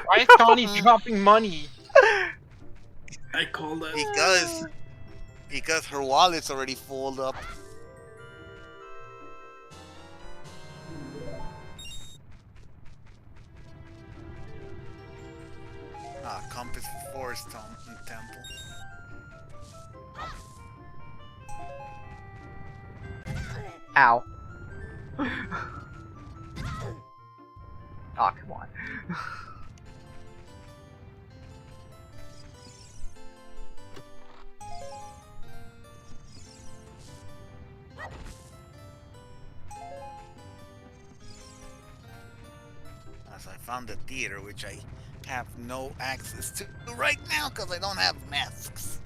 Speaker 5: Why is Connie dropping money?
Speaker 3: I called it.
Speaker 4: Because her wallet's already full up. Compass Forest Temple.
Speaker 1: Ow. Aw, come on.
Speaker 4: As I found the theater, which I have no access to right now because I don't have masks.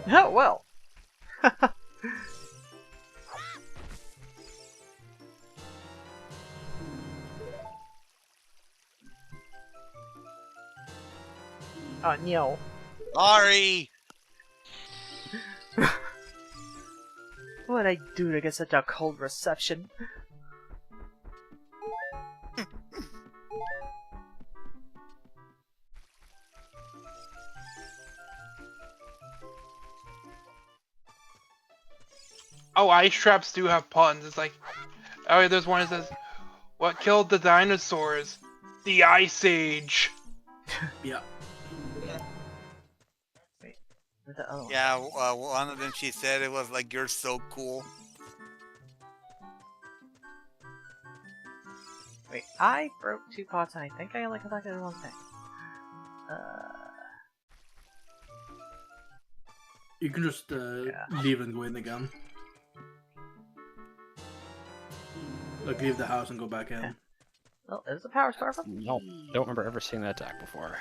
Speaker 1: Oh, well. Oh, no.
Speaker 4: Sorry!
Speaker 1: What'd I do to get such a cold reception?
Speaker 5: Oh, ice traps do have puns. It's like, oh, there's one that says, "What killed the dinosaurs? The Ice Age."
Speaker 3: Yeah.
Speaker 1: Where's the other one?
Speaker 4: Yeah, one of them she said it was like, you're so cool.
Speaker 1: Wait, I broke 2 pots and I think I only collected 1 thing.
Speaker 3: You can just leave and go in again. Like leave the house and go back in.
Speaker 1: Well, is the power star from?
Speaker 2: No, don't remember ever seeing that attack before.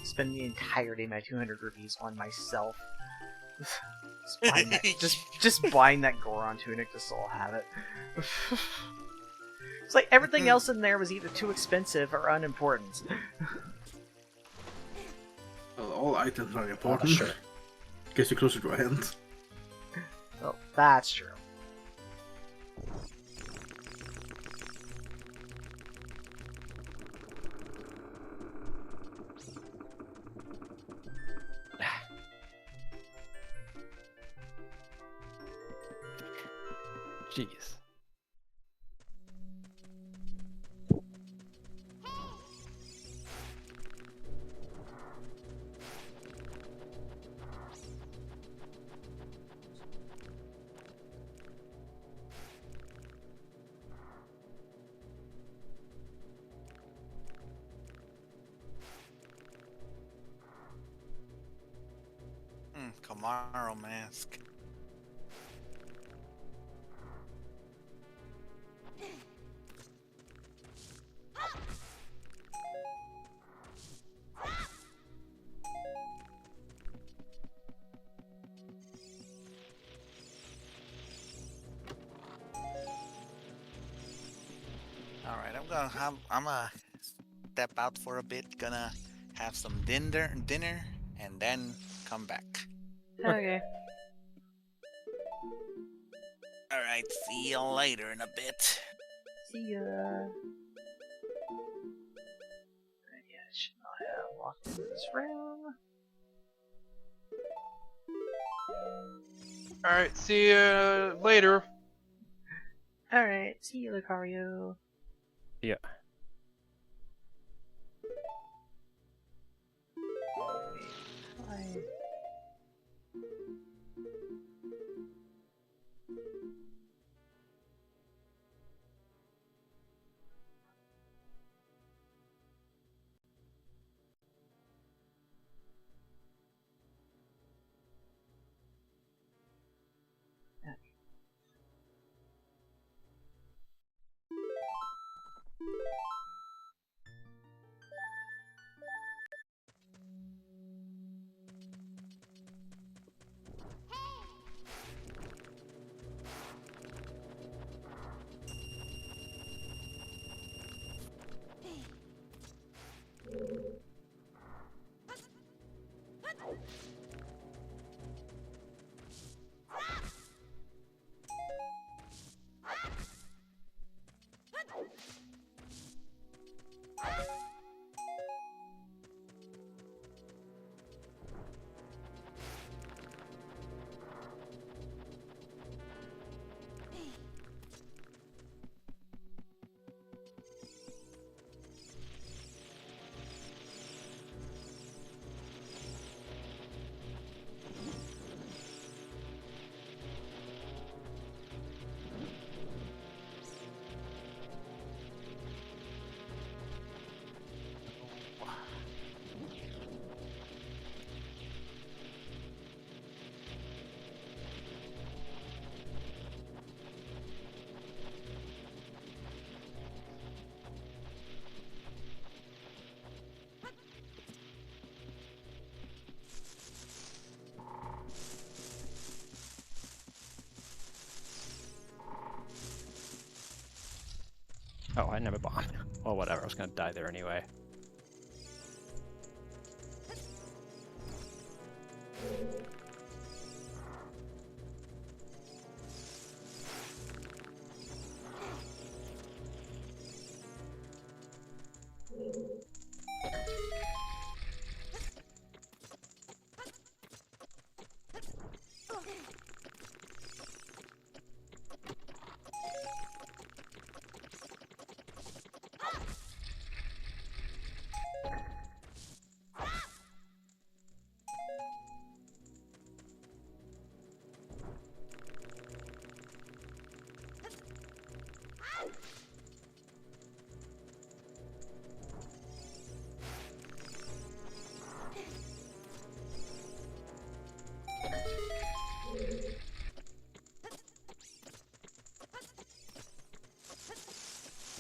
Speaker 1: Spend the entirety of my 200 rupees on myself. Just buying that, just buying that Goron tunic just so I'll have it. It's like everything else in there was either too expensive or unimportant.
Speaker 3: Well, all items are important.
Speaker 2: Sure.
Speaker 3: Gets you closer to a hint.
Speaker 1: Well, that's true.
Speaker 2: Jeez.
Speaker 4: Camaro mask. Alright, I'm gonna step out for a bit, gonna have some dinner, and then come back.
Speaker 1: Okay.
Speaker 4: Alright, see you later in a bit.
Speaker 1: See ya. Yeah, I should not have walked into this room.
Speaker 5: Alright, see you later.
Speaker 1: Alright, see you, Lucario.
Speaker 2: Yeah.
Speaker 1: Bye.
Speaker 2: Oh, I didn't have a bomb. Well, whatever. I was gonna die there anyway.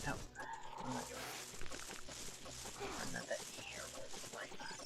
Speaker 1: No, I'm not doing it. I'm not that terrible like that.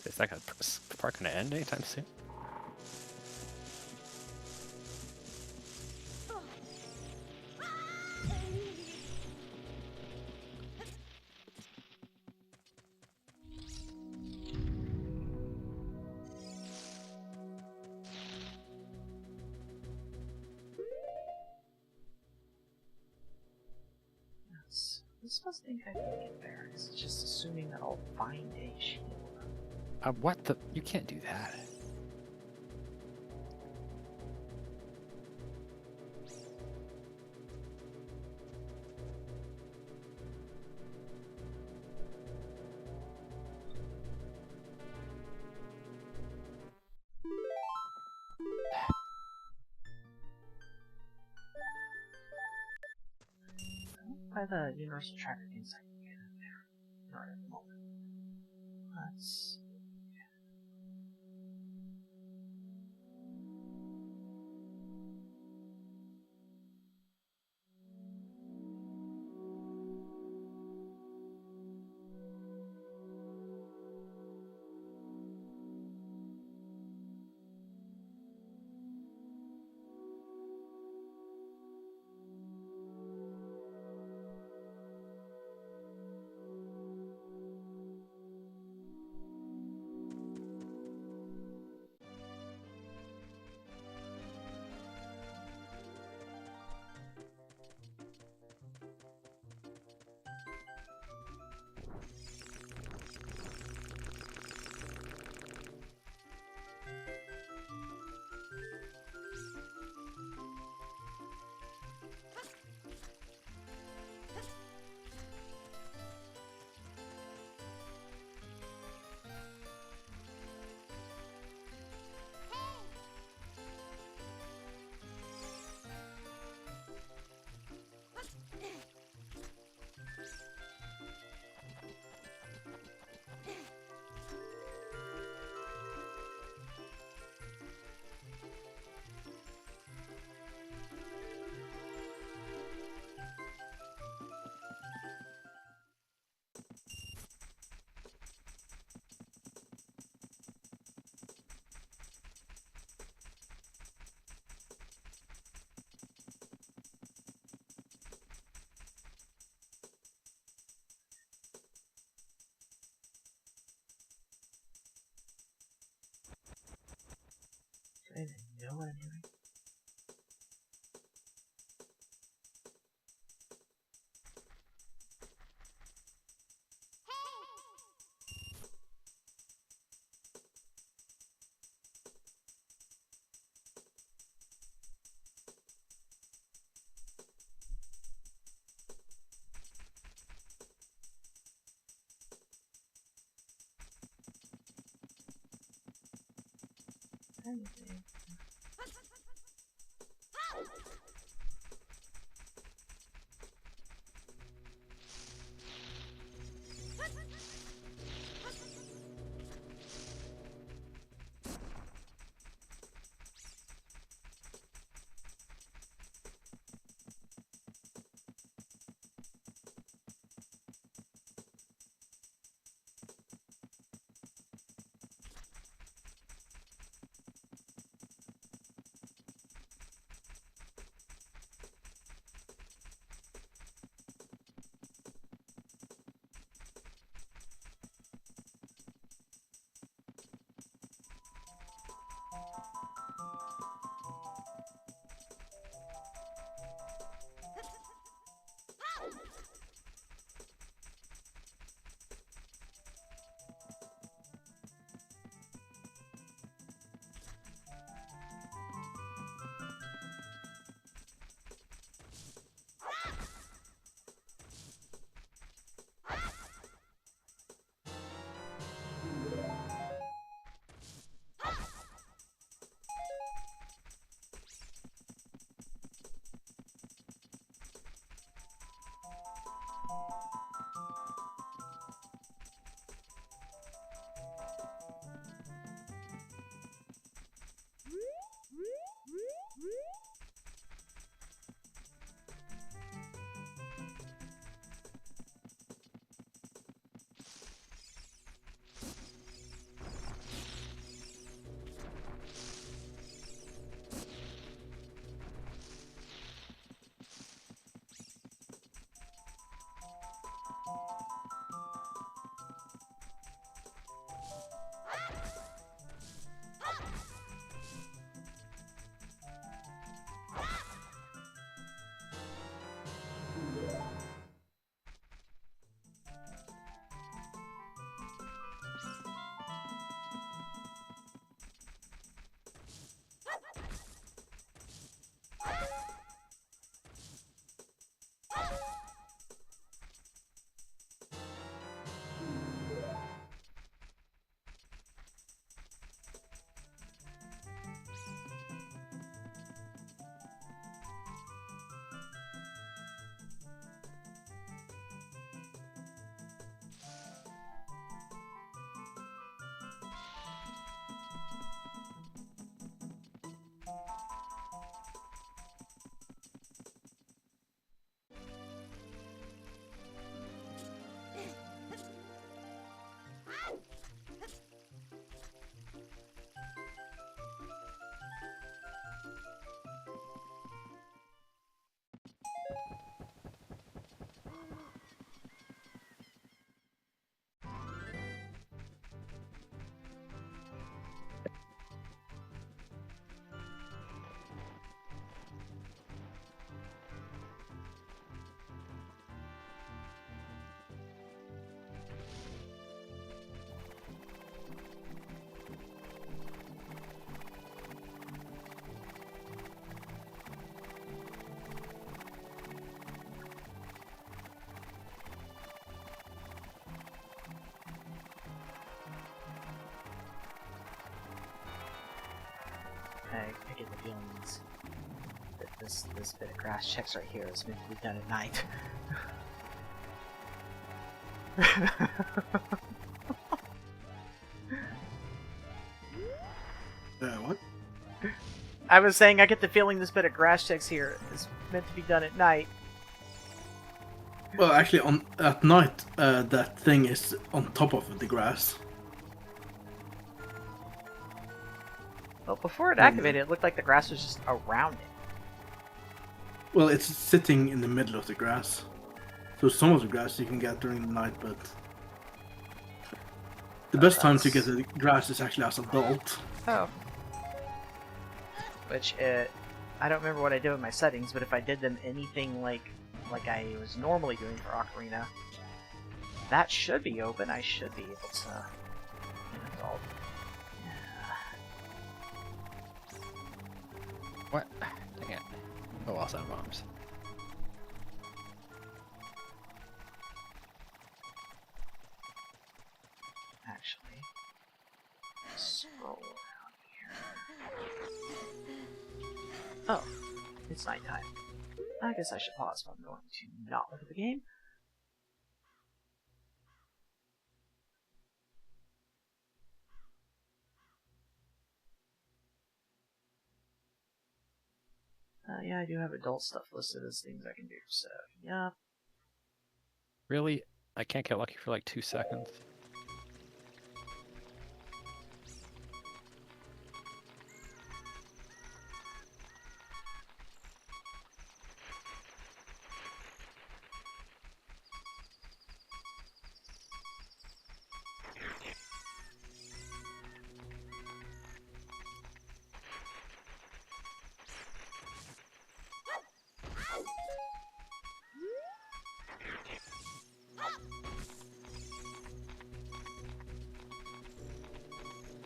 Speaker 2: Is that part gonna end anytime soon?
Speaker 1: I'm supposed to think I can get there. It's just assuming that I'll find a shield.
Speaker 2: What the? You can't do that.
Speaker 1: By the universal tracker games I can get in there. Right at the moment. Let's. You know what I'm hearing? Anything. I get the feelings that this bit of grass checks right here is meant to be done at night.
Speaker 3: What?
Speaker 1: I was saying I get the feeling this bit of grass checks here is meant to be done at night.
Speaker 3: Well, actually, at night, that thing is on top of the grass.
Speaker 1: Well, before it activated, it looked like the grass was just around it.
Speaker 3: Well, it's sitting in the middle of the grass. So some of the grass you can get during the night, but the best time to get the grass is actually as adult.
Speaker 1: Oh. which I don't remember what I did with my settings, but if I did them anything like I was normally doing for Ocarina, that should be open. I should be able to install.
Speaker 2: What? Dang it. Oh, also bombs.
Speaker 1: Actually, scroll down here. Oh, it's nighttime. I guess I should pause if I'm going to not look at the game. Yeah, I do have adult stuff listed as things I can do, so yeah.
Speaker 2: Really? I can't get lucky for like 2 seconds.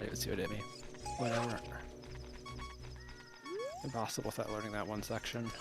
Speaker 2: Let's see what it hit me. Whatever. Impossible without learning that one section.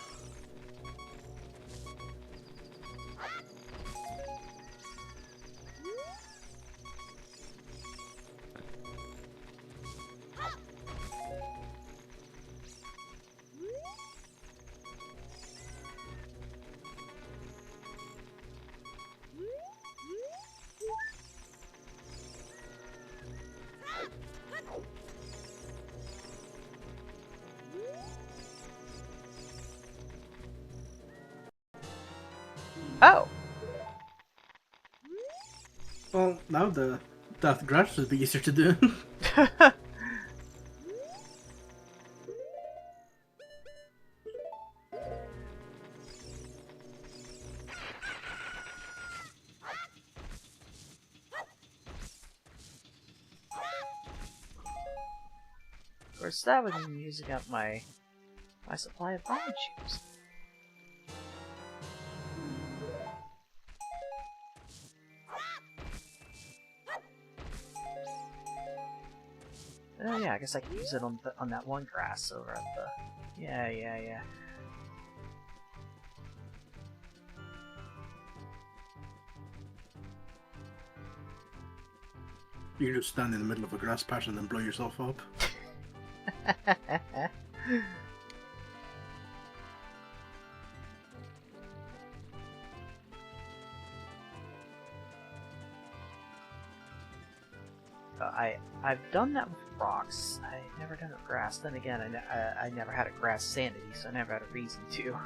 Speaker 1: Oh!
Speaker 3: Well, now that grass would be easier to do.
Speaker 1: Of course, that would mean using up my supply of bomb tubes. Oh yeah, I guess I can use it on that one grass over at the... Yeah.
Speaker 3: You can just stand in the middle of a grass patch and then blow yourself up.
Speaker 1: I've done that with rocks. I've never done it with grass. Then again, I never had a grass sanity, so I never had a reason to.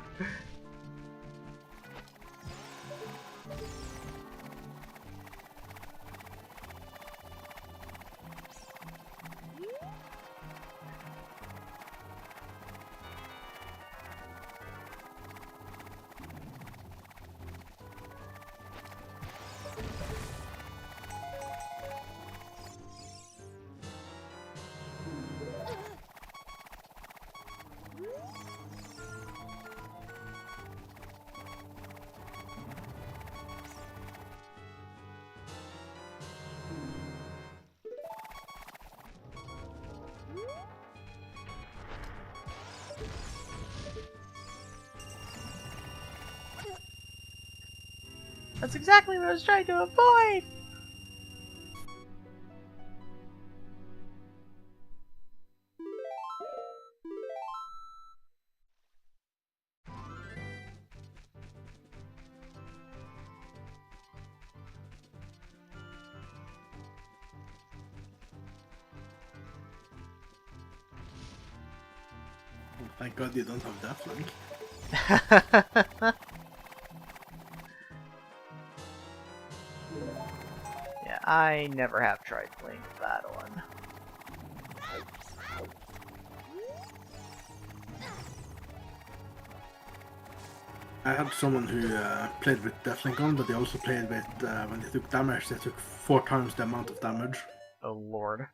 Speaker 1: That's exactly what I was trying to avoid!
Speaker 3: Oh, thank God you don't have Death Link.
Speaker 1: Yeah, I never have tried playing with that one.
Speaker 3: I had someone who played with Deathlink on, but they also played with, when they took damage, they took 4 times the amount of damage.
Speaker 1: Oh lord.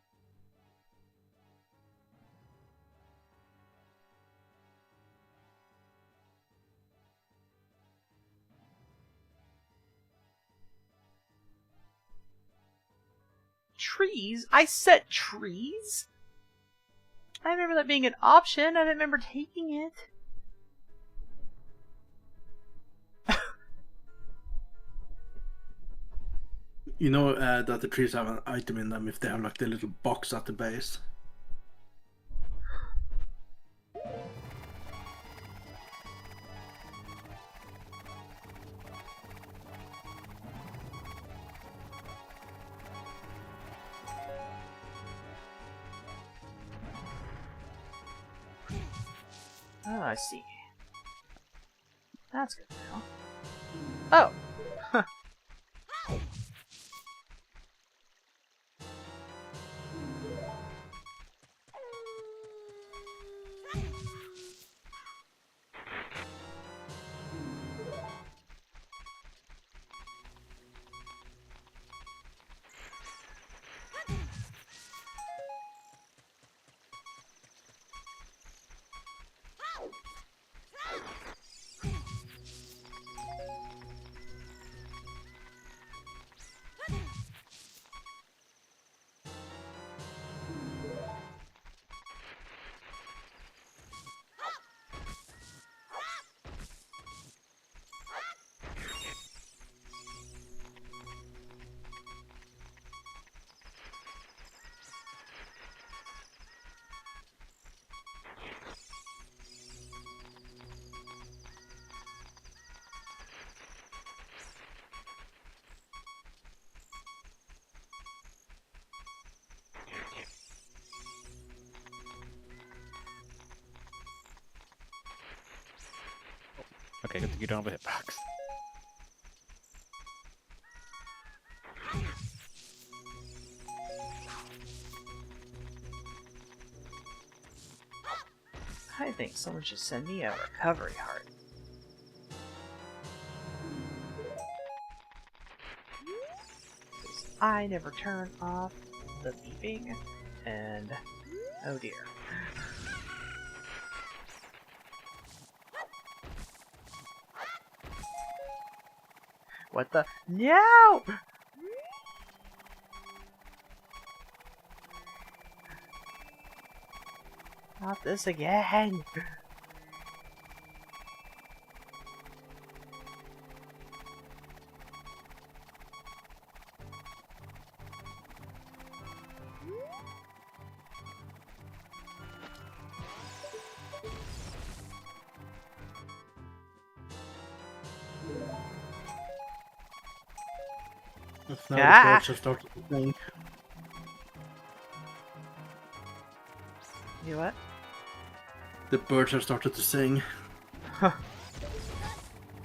Speaker 1: trees. I said trees. I remember that being an option. I didn't remember taking it.
Speaker 3: You know that the trees have an item in them if they have like the little box at the base.
Speaker 1: Oh, I see. That's good to know. Oh! Huh.
Speaker 2: Okay, good thing you don't have a hitbox.
Speaker 1: I think someone should send me a recovery heart. I never turn off the beeping, and oh dear. What the? No! Not this again!
Speaker 3: Now
Speaker 1: Ah!
Speaker 3: the birds have started to sing.
Speaker 1: You what?
Speaker 3: The birds have started to sing.
Speaker 1: Huh.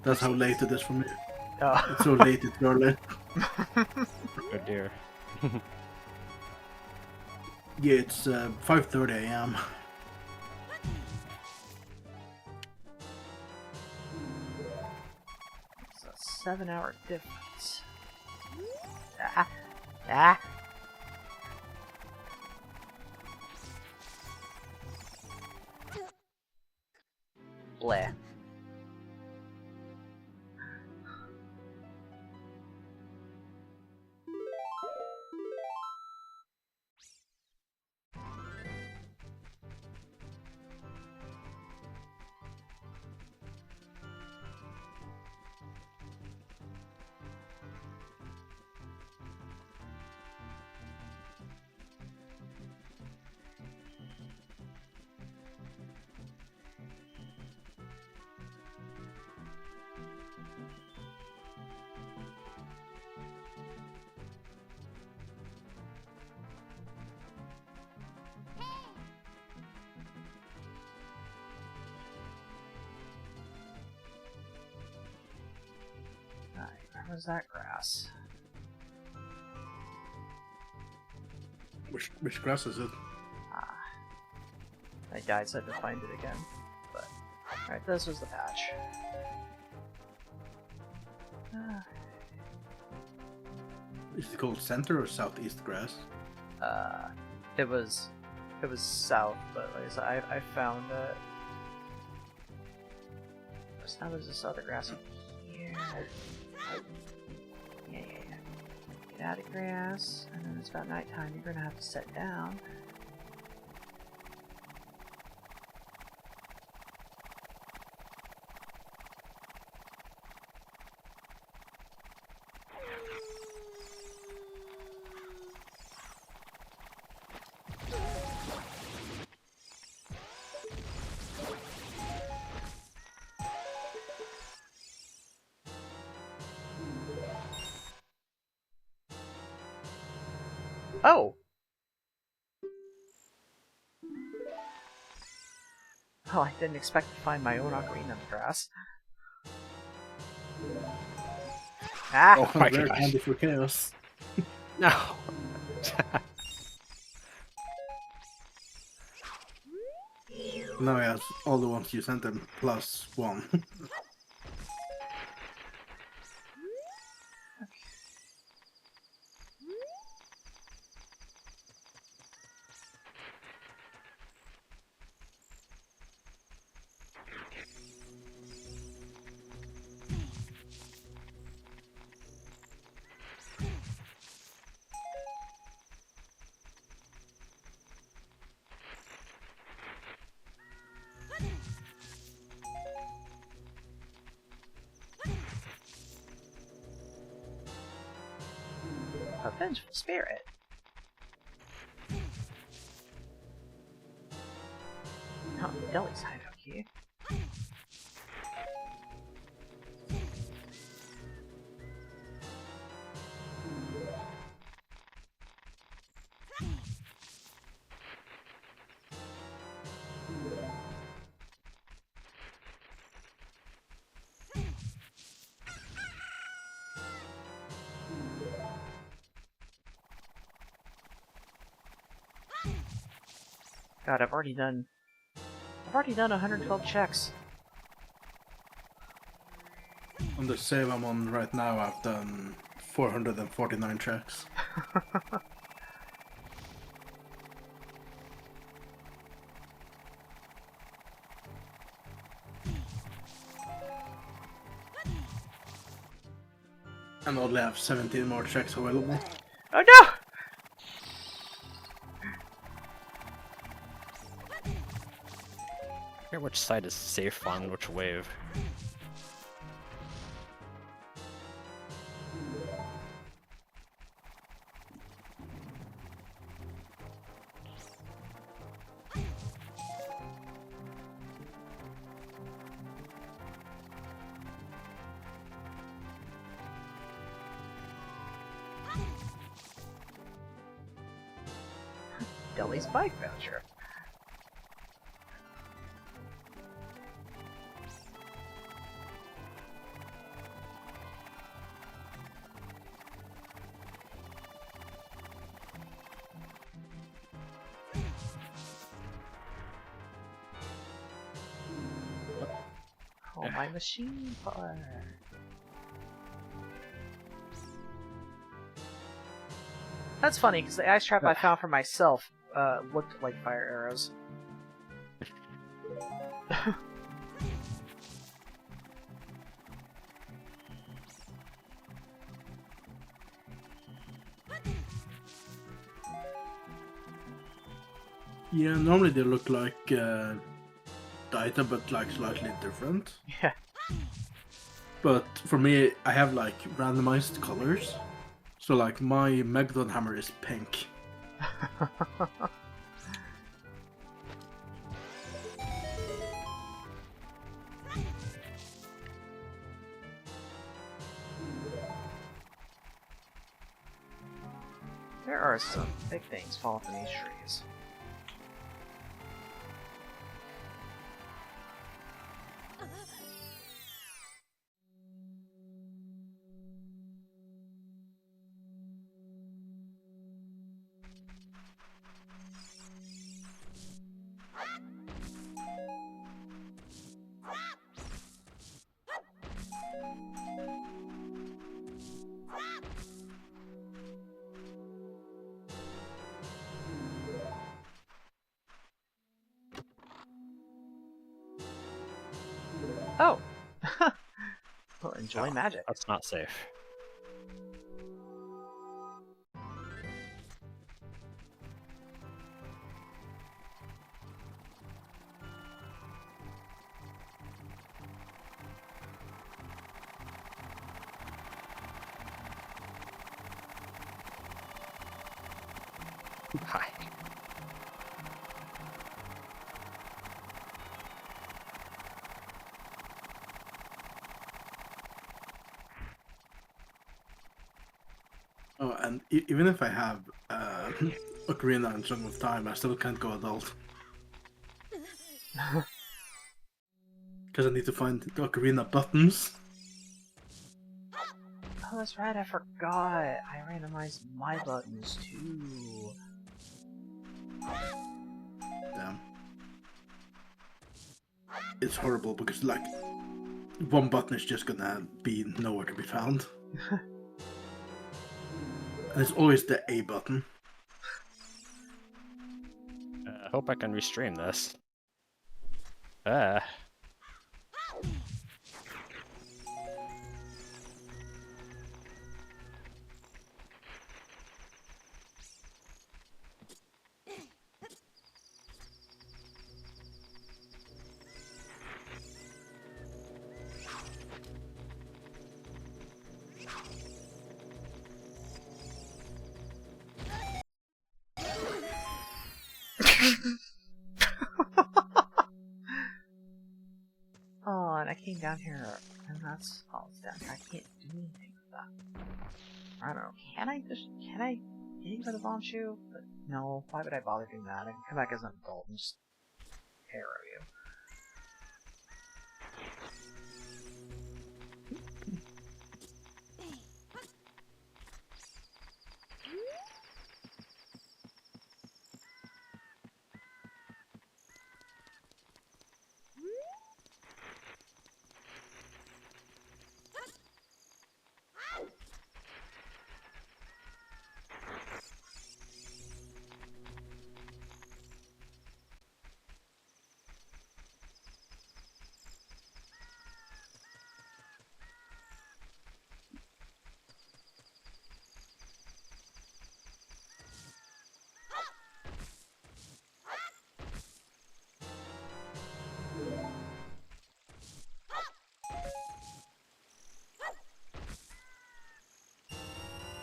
Speaker 3: That's how late it is for me.
Speaker 1: Oh.
Speaker 3: It's so late, it's early.
Speaker 2: Oh dear.
Speaker 3: Yeah, it's 5:30 a.m.
Speaker 1: It's a 7-hour difference. Ah! Ah! Bleh. Where's that grass?
Speaker 3: Which grass is it?
Speaker 1: Ah. I died, so I had to find it again. But, alright, this was the patch. Ah.
Speaker 3: Is it called center or southeast grass?
Speaker 1: It was south, but like I said, I found it. Now there's this other grass up here. Yeah. Get out of grass, and then it's about nighttime. You're gonna have to sit down. Oh! Well, I didn't expect to find my own ocarina in the grass. Ah!
Speaker 2: Oh my
Speaker 3: Very
Speaker 2: gosh.
Speaker 3: handy for chaos.
Speaker 2: No.
Speaker 3: Now he has all the ones you sent him plus one.
Speaker 1: A vengeful spirit. Oh, Deli's hideout here. God, I've already done 112 checks.
Speaker 3: On the save I'm on right now, I've done 449 checks. And only have 17 more checks available.
Speaker 1: Oh no!
Speaker 2: I forget which side is safe on which wave.
Speaker 1: Deli's bike voucher. Oh, my machine part. That's funny, because the ice trap I found for myself looked like fire arrows.
Speaker 3: Yeah, normally they look like the item, but like slightly different.
Speaker 1: Yeah.
Speaker 3: But for me, I have like randomized colors. So like my Megalon hammer is pink.
Speaker 1: There are some big things falling from these trees. Oh! Well, enjoy
Speaker 2: Oh,
Speaker 1: magic.
Speaker 2: That's not safe. Hi.
Speaker 3: Oh, and even if I have Ocarina and Song of Time, I still can't go adult. Because I need to find the Ocarina buttons.
Speaker 1: Oh, that's right, I forgot. I randomized my buttons too.
Speaker 3: Damn. It's horrible because, like, one button is just gonna be nowhere to be found. And it's always the A button.
Speaker 2: I hope I can restream this. Ah.
Speaker 1: Oh, and I came down here, and that's all it's down here. I can't do anything with that. I don't know. Can I hit you with a bomb shoe? But no, why would I bother doing that? I can come back as an adult and just arrow you.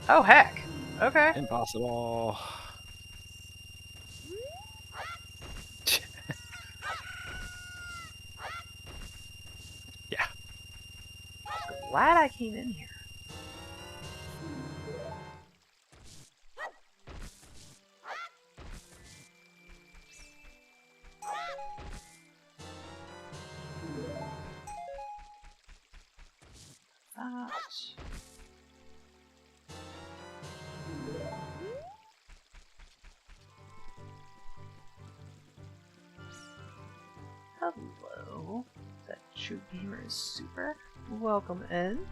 Speaker 1: Oh heck! Okay.
Speaker 2: Impossible. Yeah.
Speaker 1: Glad I came in here. That. Hello. That true gamer is super. Welcome in.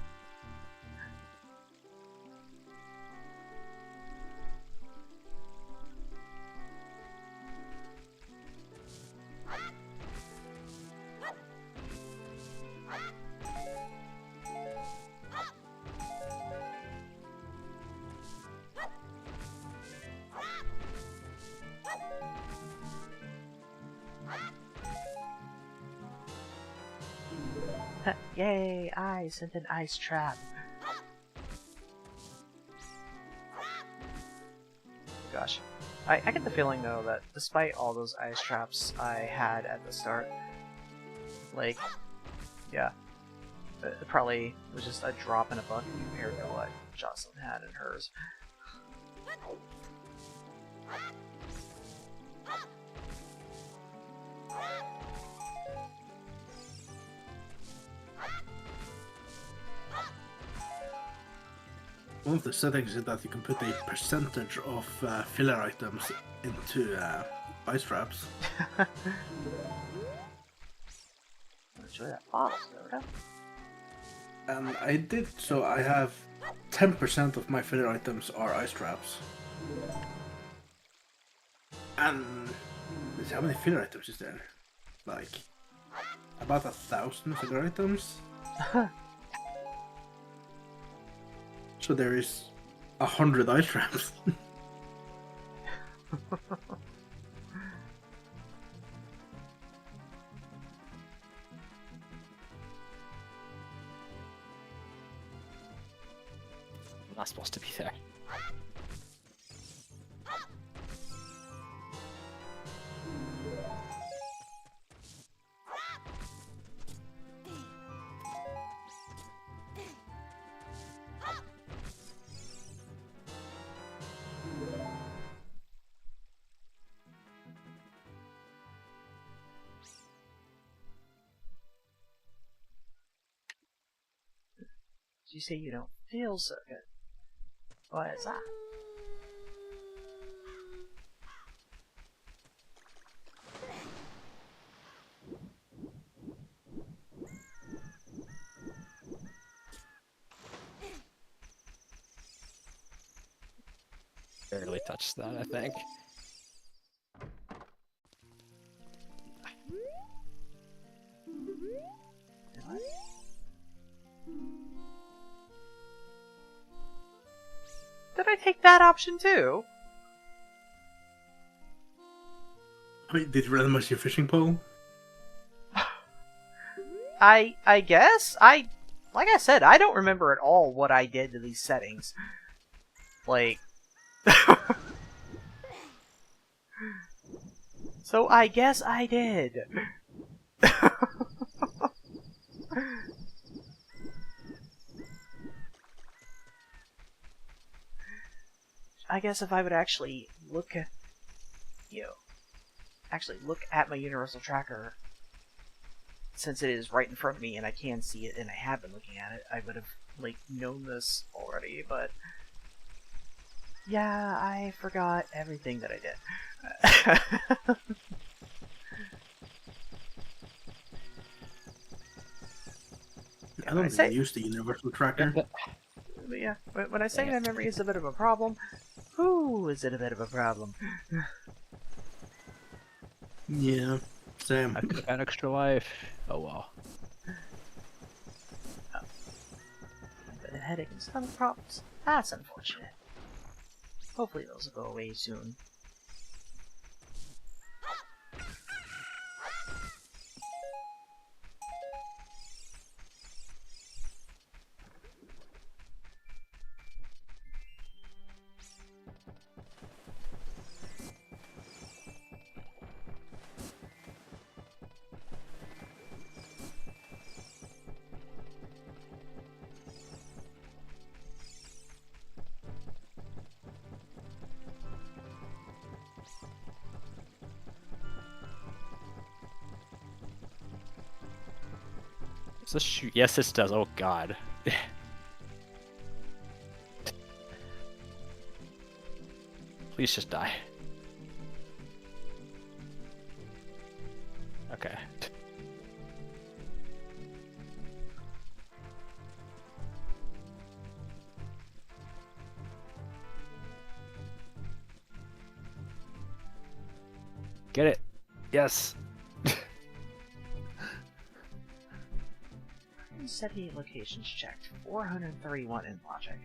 Speaker 1: Yay, I sent an ice trap. Gosh. I get the feeling though that despite all those ice traps I had at the start, like, yeah, it probably was just a drop in a bucket compared to what Jocelyn had in hers.
Speaker 3: One of the settings is that you can put a percentage of filler items into ice traps.
Speaker 1: Enjoy that bottle soda.
Speaker 3: And I did, so I have 10% of my filler items are ice traps. And let's see, how many filler items is there? Like, about 1,000 filler items? So there is 100 ice traps.
Speaker 2: I'm not supposed to be there.
Speaker 1: You say you don't feel so good. Why is that?
Speaker 2: Barely touched that, I think.
Speaker 1: Did I take that option too?
Speaker 3: Wait, did you randomize your fishing pole?
Speaker 1: I guess? Like I said, I don't remember at all what I did to these settings. Like... So I guess I did. I guess if I would actually look at, look at my universal tracker, since it is right in front of me and I can see it and I have been looking at it, I would have, like, known this already, but... Yeah, I forgot everything that I did.
Speaker 3: I don't even use the universal tracker.
Speaker 1: But yeah, when I say my memory is a bit of a problem, whoo, is it a bit of a problem?
Speaker 3: Yeah, same.
Speaker 2: I could have had extra life. Oh well.
Speaker 1: But the headache and stomach problems, that's unfortunate. Hopefully those will go away soon.
Speaker 2: Does this shoot? Yes, this does. Oh god. Please just die. Okay. Get it. Yes.
Speaker 1: 78 locations checked, 431 in logic.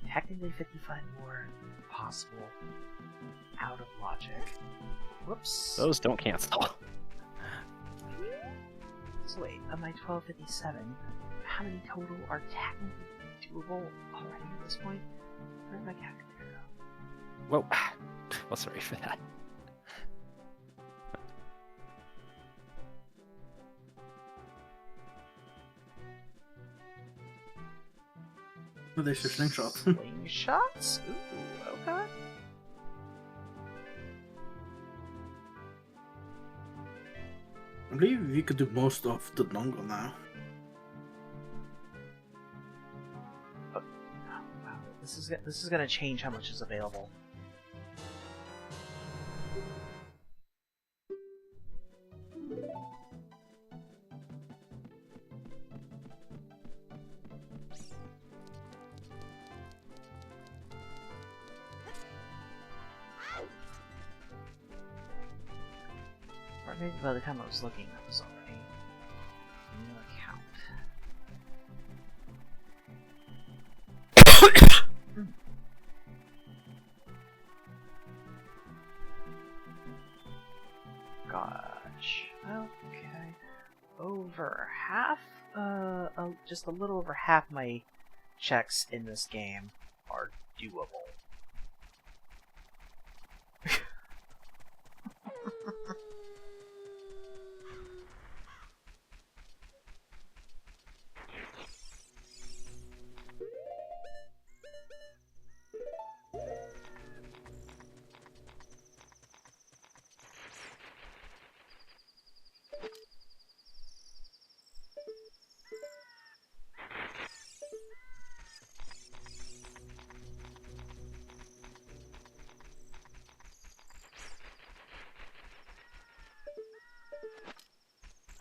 Speaker 1: Technically 55 more possible out of logic. Whoops.
Speaker 2: Those don't cancel.
Speaker 1: So wait, of my 1257, how many total are technically doable already at this point? Where'd my calculator go?
Speaker 2: Whoa. Well, sorry for that.
Speaker 3: Oh, there's your slingshot.
Speaker 1: Slingshots? Ooh, okay.
Speaker 3: I believe you could do most of the dongle now.
Speaker 1: Oh, wow. This is gonna change how much is available. Or maybe by the time I was looking, that was already a new account. Gosh. Okay. Over half, just a little over half my checks in this game are doable.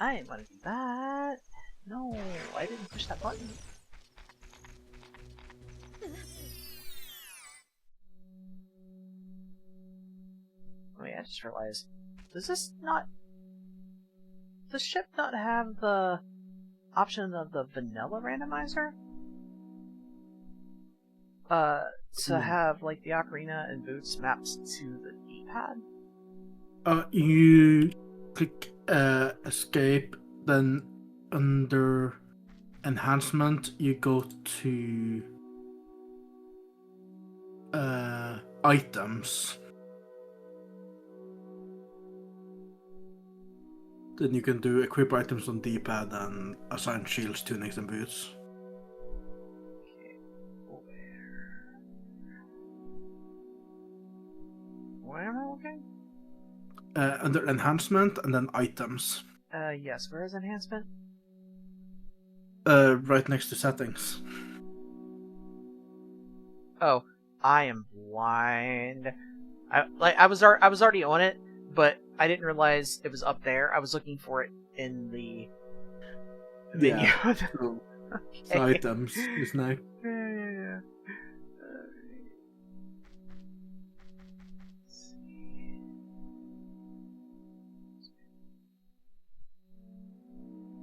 Speaker 1: I didn't want to do that. No, I didn't push that button. Wait, I just realized. Does this not... Does the ship not have the option of the vanilla randomizer? To have, like, the Ocarina and Boots mapped to the D-pad?
Speaker 3: You click escape, then under enhancement you go to items. Then you can do equip items on D-pad and assign shields, tunics, and boots.
Speaker 1: Where am I looking?
Speaker 3: Under enhancement and then items.
Speaker 1: Yes, where is enhancement?
Speaker 3: Right next to settings.
Speaker 1: Oh, I am blind. I was already on it, but I didn't realize it was up there. I was looking for it in the menu.
Speaker 3: Yeah. So,
Speaker 1: Okay.
Speaker 3: items is now.
Speaker 1: Yeah.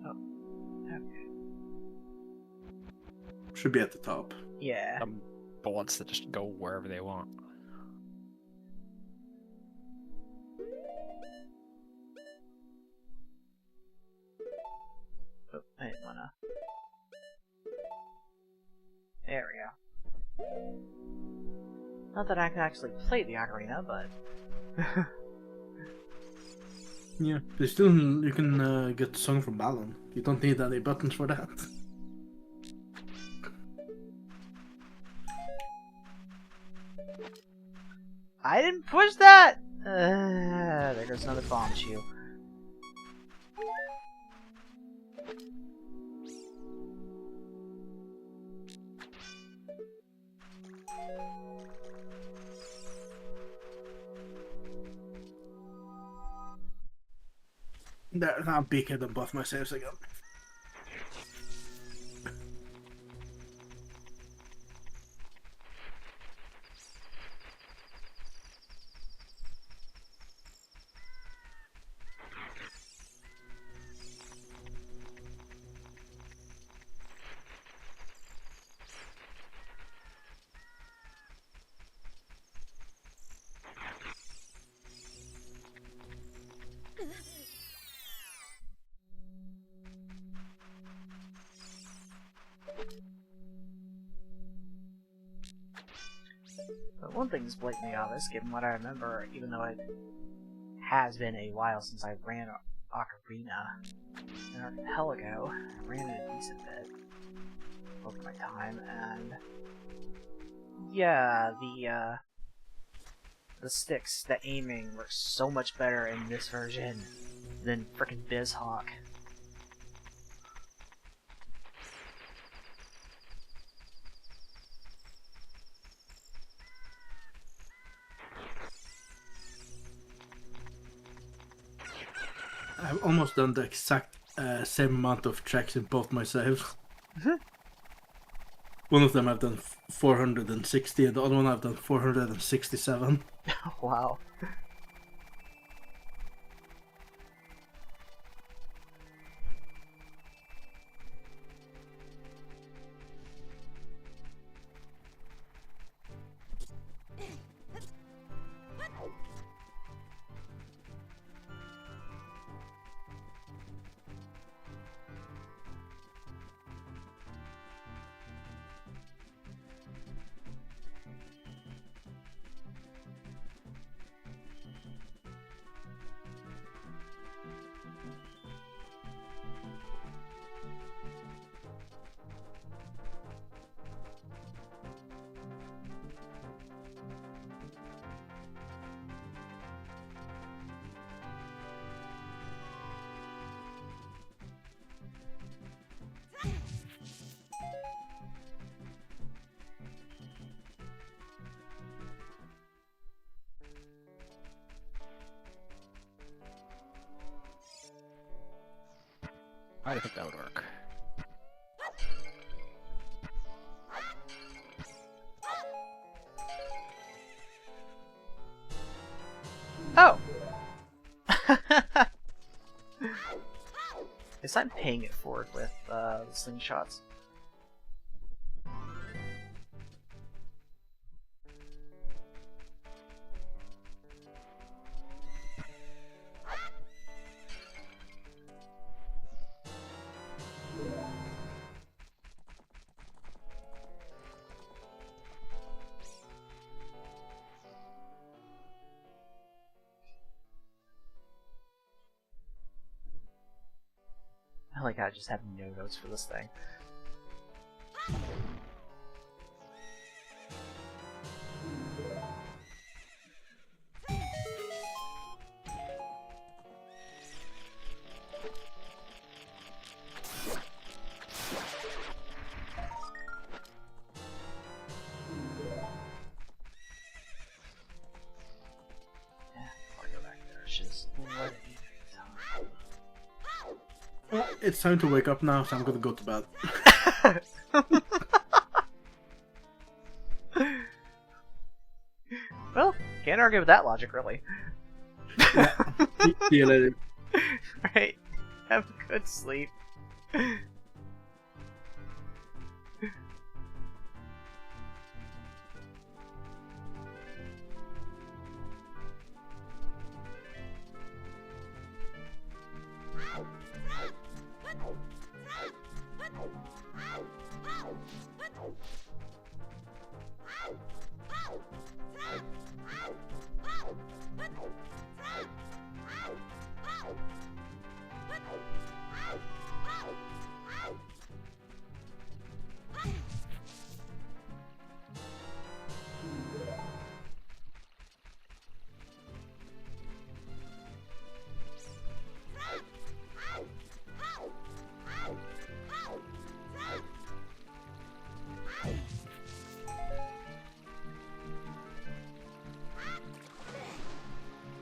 Speaker 1: Oh, okay.
Speaker 3: Should be at the top.
Speaker 1: Yeah.
Speaker 2: Bullets that just go wherever they want.
Speaker 1: Oh, I didn't wanna. There we go. Not that I can actually play the Ocarina, but...
Speaker 3: Yeah, you can get the song from Balon. You don't need any buttons for that.
Speaker 1: I didn't push that! There goes another bomb shoe.
Speaker 3: There, now I'm peeking on both my saves again.
Speaker 1: But one thing is blatantly obvious, given what I remember, even though it has been a while since I ran Ocarina and Archipelago. I ran it a decent bit over my time, and yeah, the sticks, the aiming works so much better in this version than frickin' BizHawk.
Speaker 3: I've almost done the exact same amount of checks in both my saves. One of them I've done 460 and the other one I've done 467.
Speaker 1: Wow.
Speaker 2: I think that would work.
Speaker 1: Oh! Guess I'm paying it forward with the slingshots. Like I just have no notes for this thing. Yeah, before I go back there, it's just let it be time.
Speaker 3: Well, it's time to wake up now, so I'm gonna go to bed.
Speaker 1: Well, can't argue with that logic, really.
Speaker 3: Yeah. See you later.
Speaker 1: Right. Have a good sleep.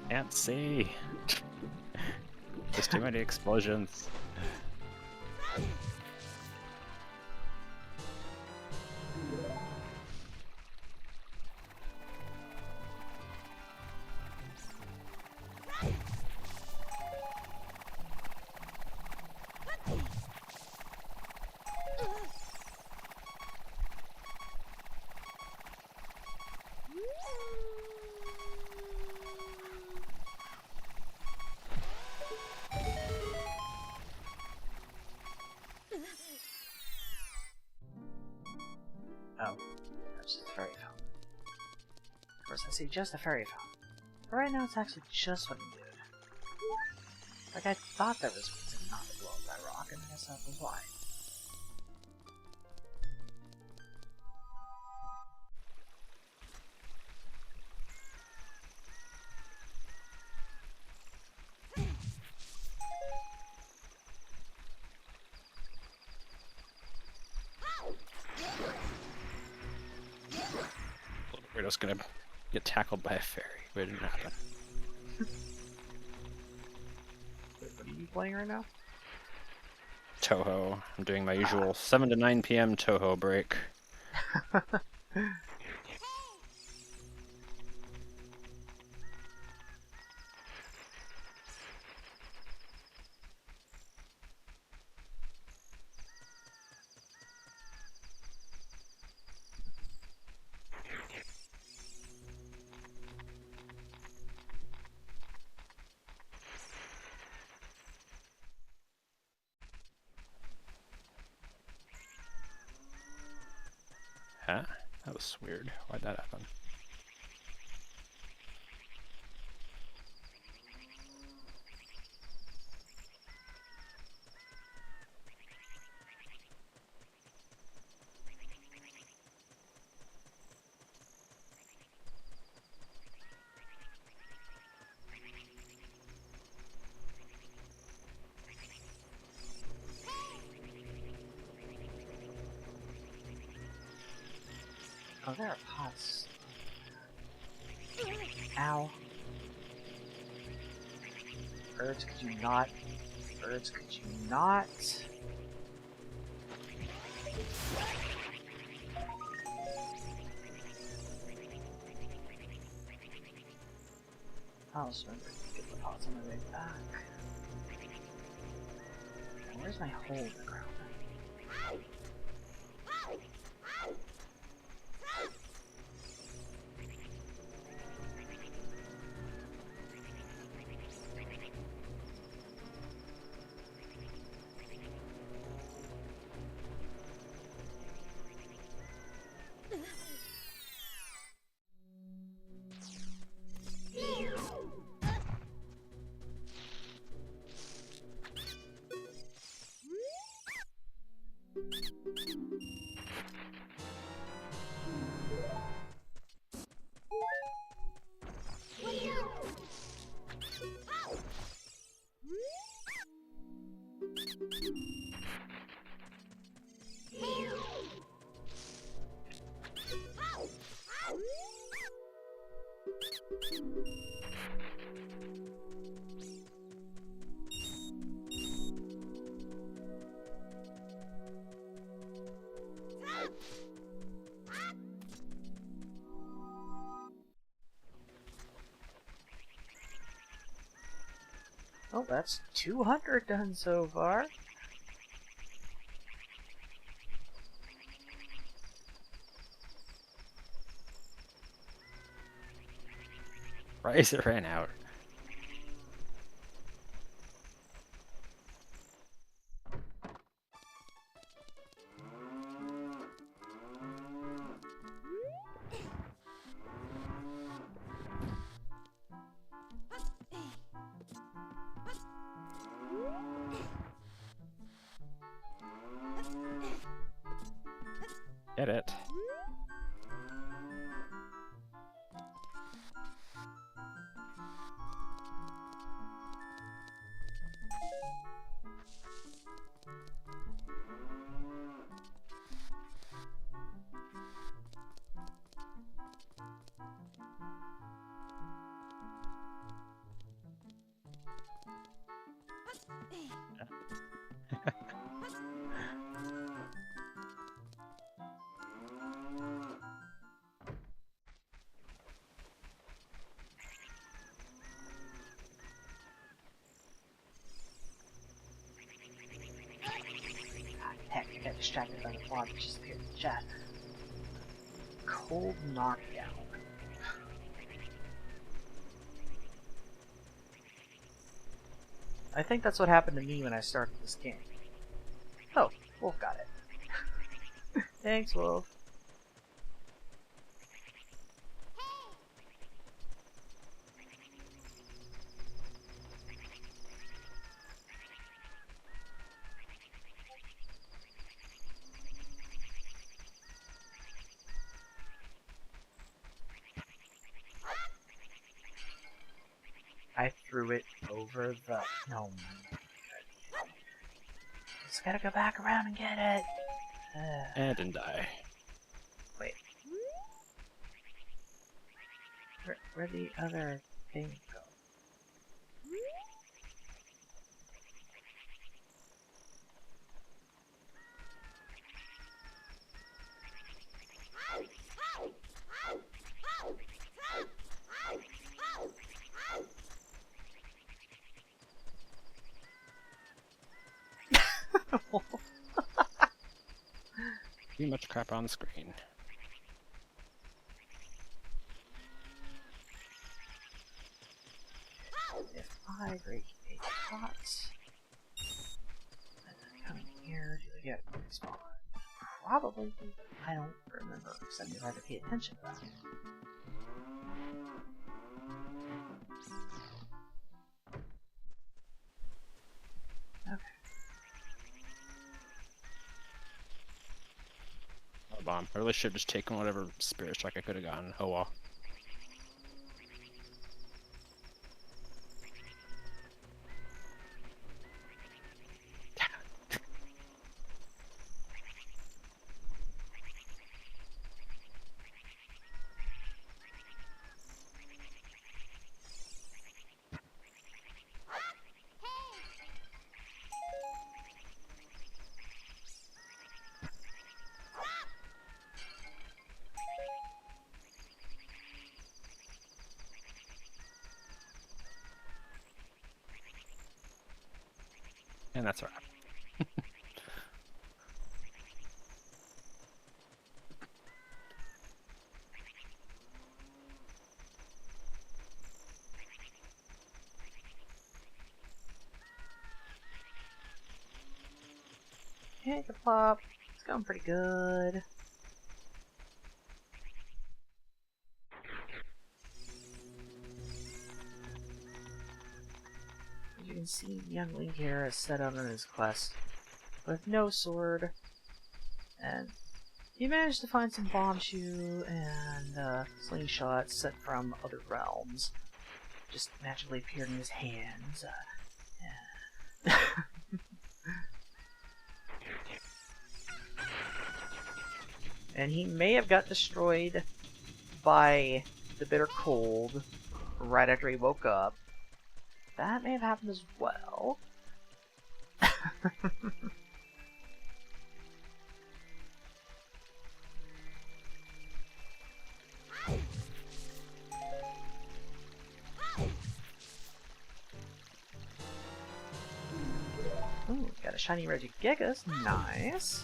Speaker 2: Can't see. There's too many explosions.
Speaker 1: Oh, that's just a fairy fountain. Of course, I see just a fairy fountain. But right now, it's actually just what I'm doing. Like, I thought there was reason not to blow up that rock, and I guess that was why.
Speaker 2: We're just gonna get tackled by a fairy, but it didn't happen.
Speaker 1: Wait, what are you playing right now?
Speaker 2: Toho. I'm doing my usual 7 to 9 p.m. Toho break. Huh? That was weird. Why'd that happen?
Speaker 1: Oh, there are pots. Ow. Birds, could you not birds could you not? I'll just remember to get the pots on my way back. And where's my hole in the ground? Oh, that's 200 done so far.
Speaker 2: Rice ran out. Get it.
Speaker 1: Heck, I got distracted by the blob that just appeared in the chat. Cold knockdown. I think that's what happened to me when I started this game. Oh, Wolf got it. Thanks, Wolf. I threw it over the... No. Just gotta go back around and get it.
Speaker 2: And didn't die.
Speaker 1: Wait. Where'd the other thing go?
Speaker 2: Too much crap on the screen.
Speaker 1: If I break a pot, and then come here, do I get respawn? Probably. I don't remember, because I never had to pay attention to that. Okay.
Speaker 2: Oh, bomb. I really should have just taken whatever spirit strike I could have gotten. Oh well. And that's right.
Speaker 1: Hey, Plop. It's going pretty good. As you can see, young Link here is set out on his quest with no sword, and he managed to find some bombshoe and slingshots sent from other realms. Just magically appeared in his hands. Yeah. And he may have got destroyed by the bitter cold right after he woke up. That may have happened as well. Ooh, got a shiny Regigigas. Nice.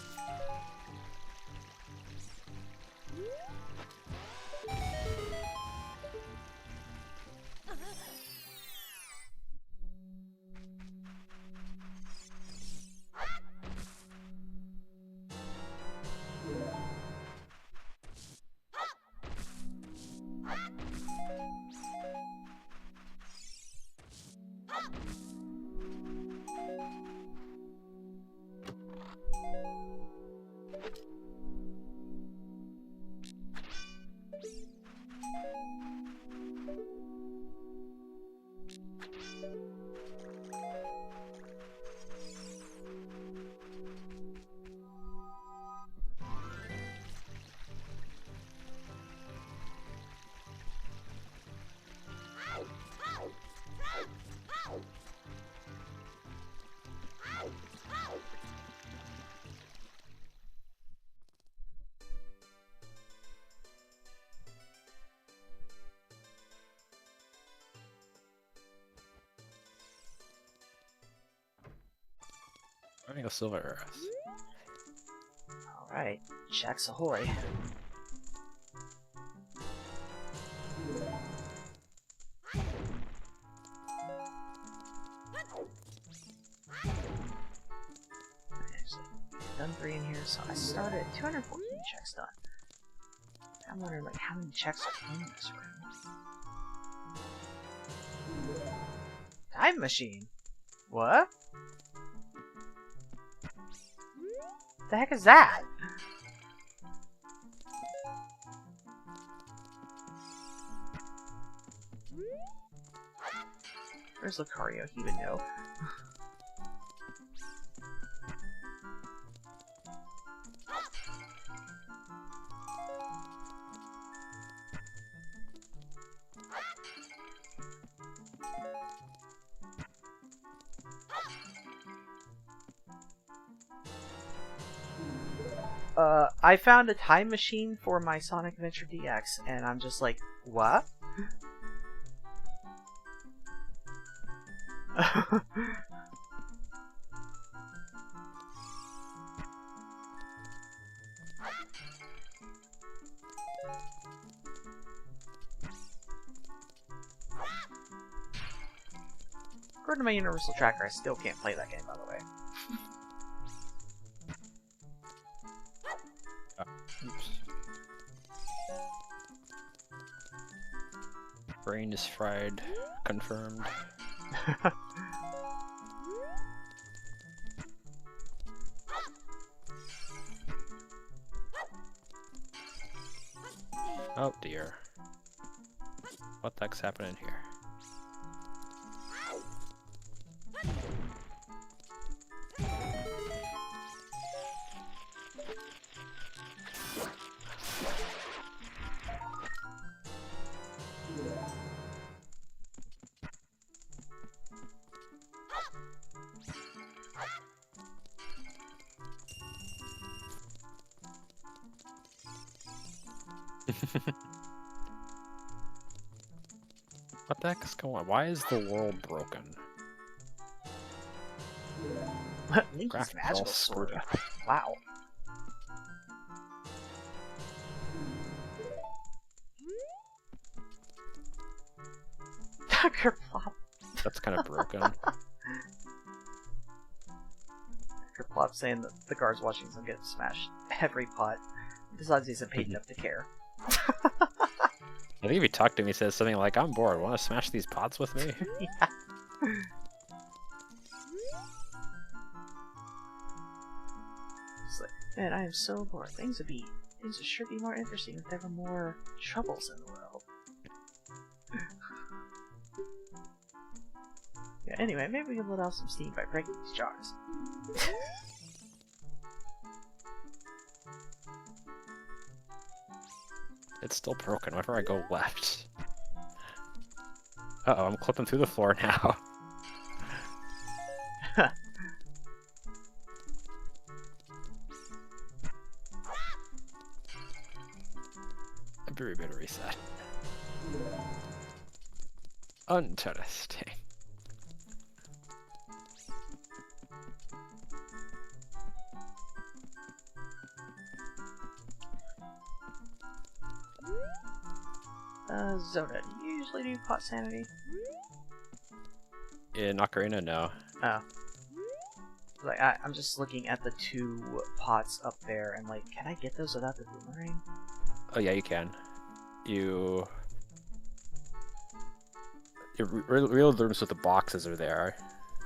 Speaker 2: Running a silver earth.
Speaker 1: Alright, Shax ahoy. Done 3 in here, so I started at 214 checks done. I'm wondering, like, how many checks are in this room? Time machine? What? The heck is that? Where's Lucario? He would know. I found a time machine for my Sonic Adventure DX, and I'm just like, what? According to my Universal Tracker, I still can't play that game, by the way.
Speaker 2: Oops. Brain is fried. Confirmed. Oh dear. What the heck's happening here? What the heck is going on? Why is the world broken?
Speaker 1: Linky's
Speaker 2: Graphics all
Speaker 1: magical
Speaker 2: screwed
Speaker 1: sword.
Speaker 2: up.
Speaker 1: Wow. Kerplop.
Speaker 2: That's kind of broken.
Speaker 1: Kerplop saying that the guards watching him get smashed every pot. Besides, he's paid enough to care.
Speaker 2: I think if you talk to him, he says something like, "I'm bored. Want to smash these pots with me?"
Speaker 1: Yeah. It's like, man, I am so bored. Things would sure be more interesting if there were more troubles in the world. Yeah, anyway, maybe we can let off some steam by breaking these jars.
Speaker 2: It's still broken whenever I go left. Uh-oh, I'm clipping through the floor now. A very bit of reset. Interesting.
Speaker 1: Zona, do you usually do pot sanity?
Speaker 2: In Ocarina, no.
Speaker 1: Oh. Like, I'm just looking at the 2 pots up there, and like, can I get those without the boomerang?
Speaker 2: Oh yeah, you can. Your real rooms with the boxes are there.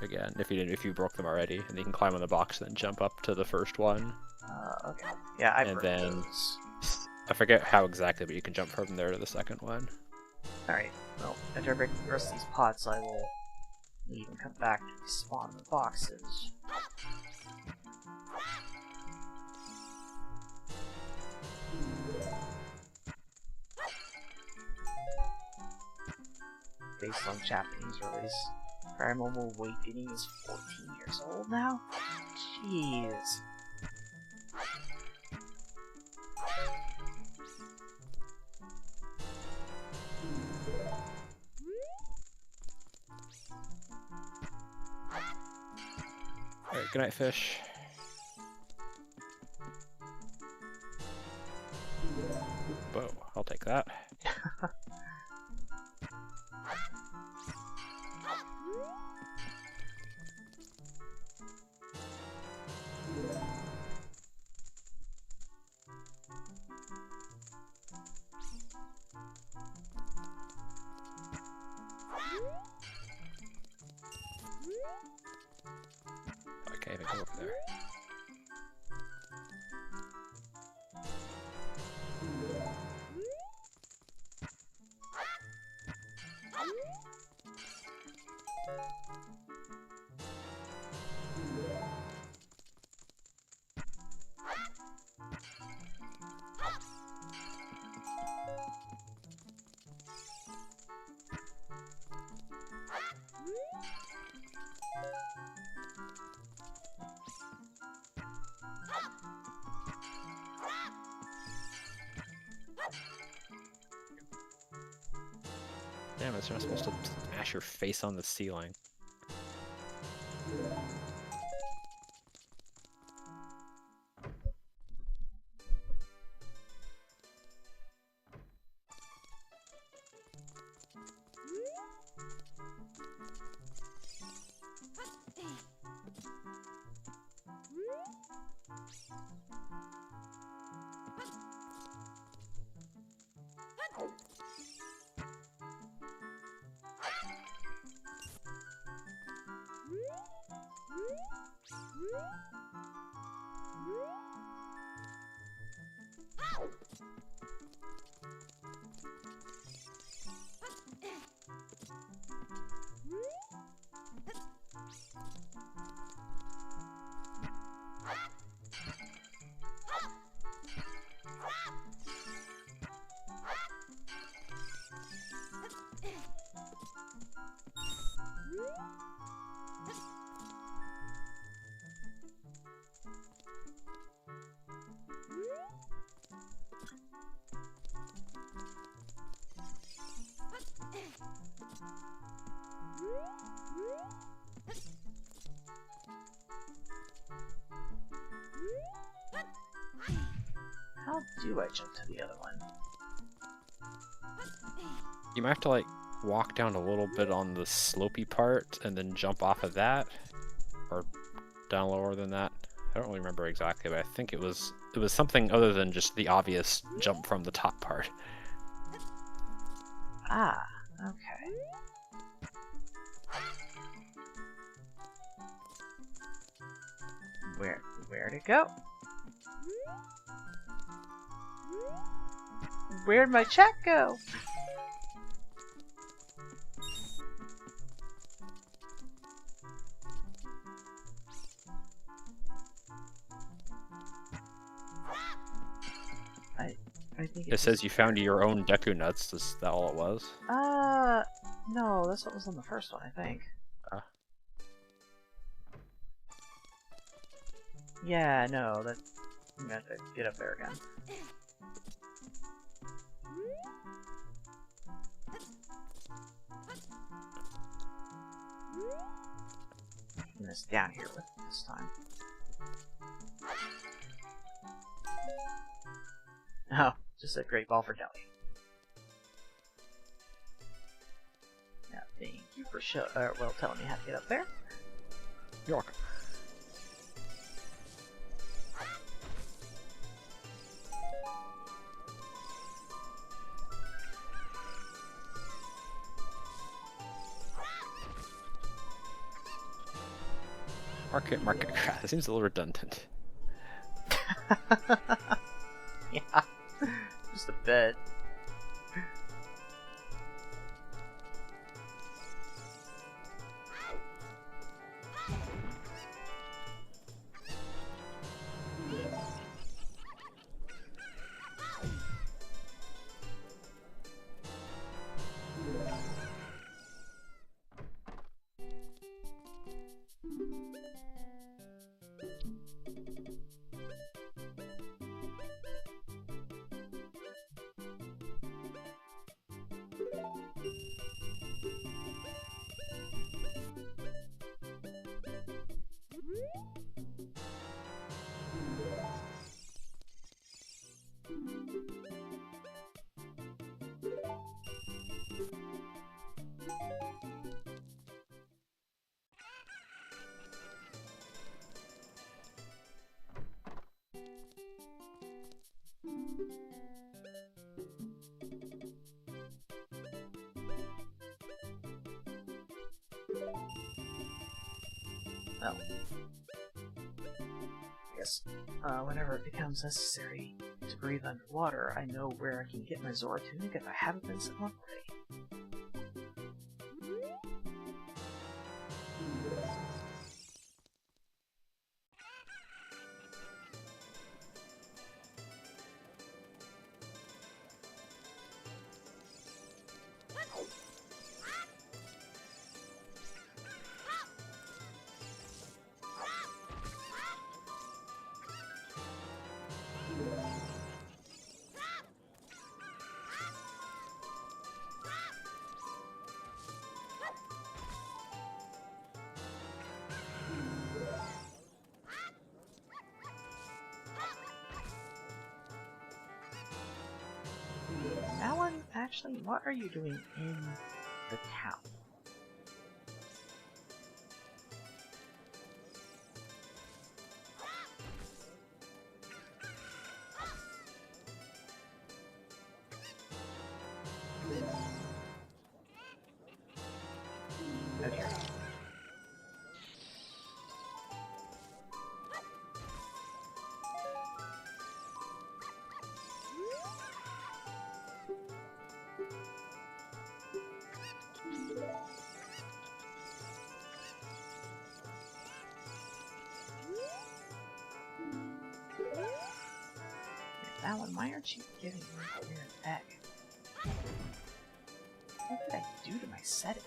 Speaker 2: Again, if you broke them already, and you can climb on the box and then jump up to the first one.
Speaker 1: Okay. Yeah, I
Speaker 2: And
Speaker 1: broke
Speaker 2: then-
Speaker 1: those.
Speaker 2: I forget how exactly, but you can jump from there to the second one.
Speaker 1: Alright, well, after I break the rest of these pots, I will leave and come back to spawn the boxes. Based on Japanese release, Primal Awakening is 14 years old now? Jeez.
Speaker 2: Alright, good night, fish. Whoa, I'll take that. I can't even go over there. Damn, it's not supposed to smash your face on the ceiling.
Speaker 1: How do I jump to the other one?
Speaker 2: You might have to like walk down a little bit on the slopey part and then jump off of that, or down lower than that. I don't really remember exactly, but I think it was something other than just the obvious jump from the top part.
Speaker 1: Ah, okay. Where'd it go? Where'd my check go? I think
Speaker 2: It says you found your own Deku Nuts. Is that all it was?
Speaker 1: No, that's what was on the first one, I think. Yeah, no, that... I'm gonna have to get up there again. And this down here with this time. Oh, just a great ball for Deli. Yeah, thank you for telling me how to get up there.
Speaker 2: You're welcome. Market crash. It seems a little redundant.
Speaker 1: Yeah, just a bit. Well, I guess whenever it becomes necessary to breathe underwater, I know where I can get my Zora tunic if I haven't been set one already. Alan, actually, what are you doing in the town? Okay. Alan, why aren't you giving me a weird egg? What did I do to my settings?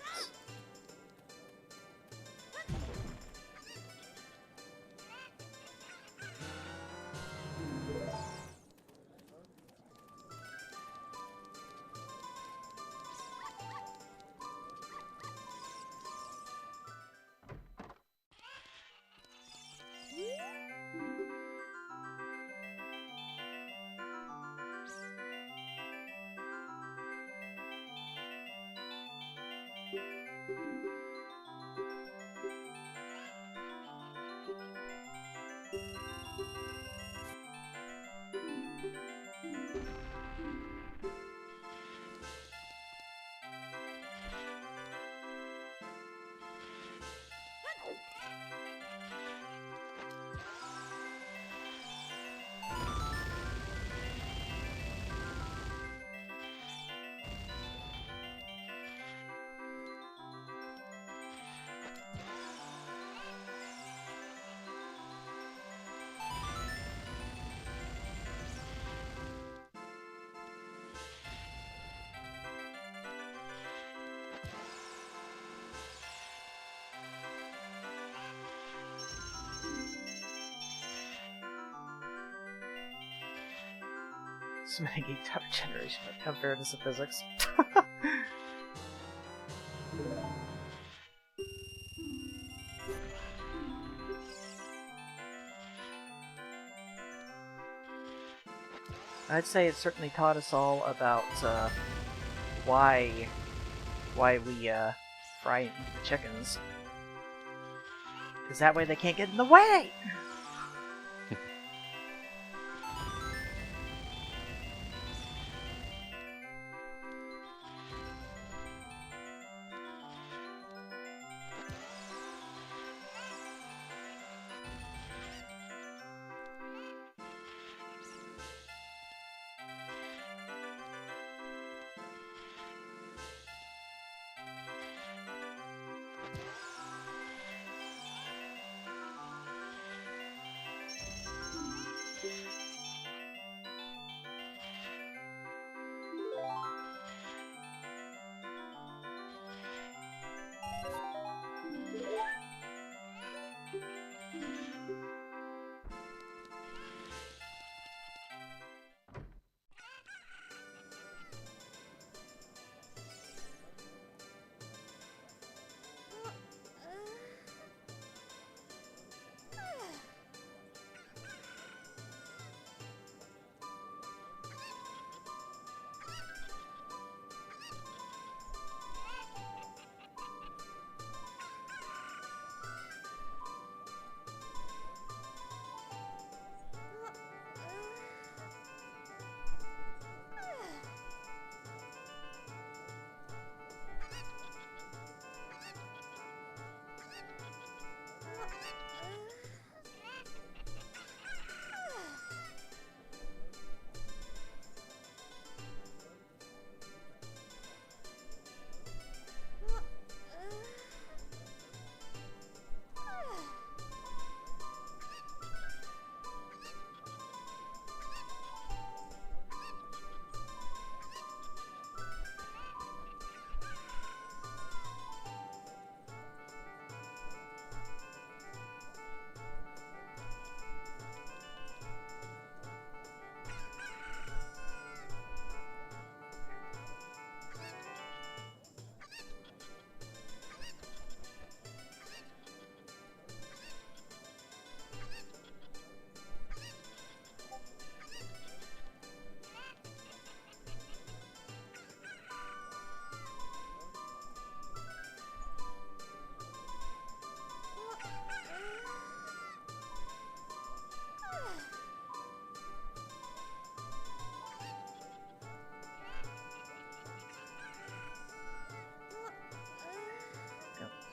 Speaker 1: This minigame type of generation of fairness of physics. I'd say it certainly taught us all about why we fry and eat the chickens. Because that way they can't get in the way!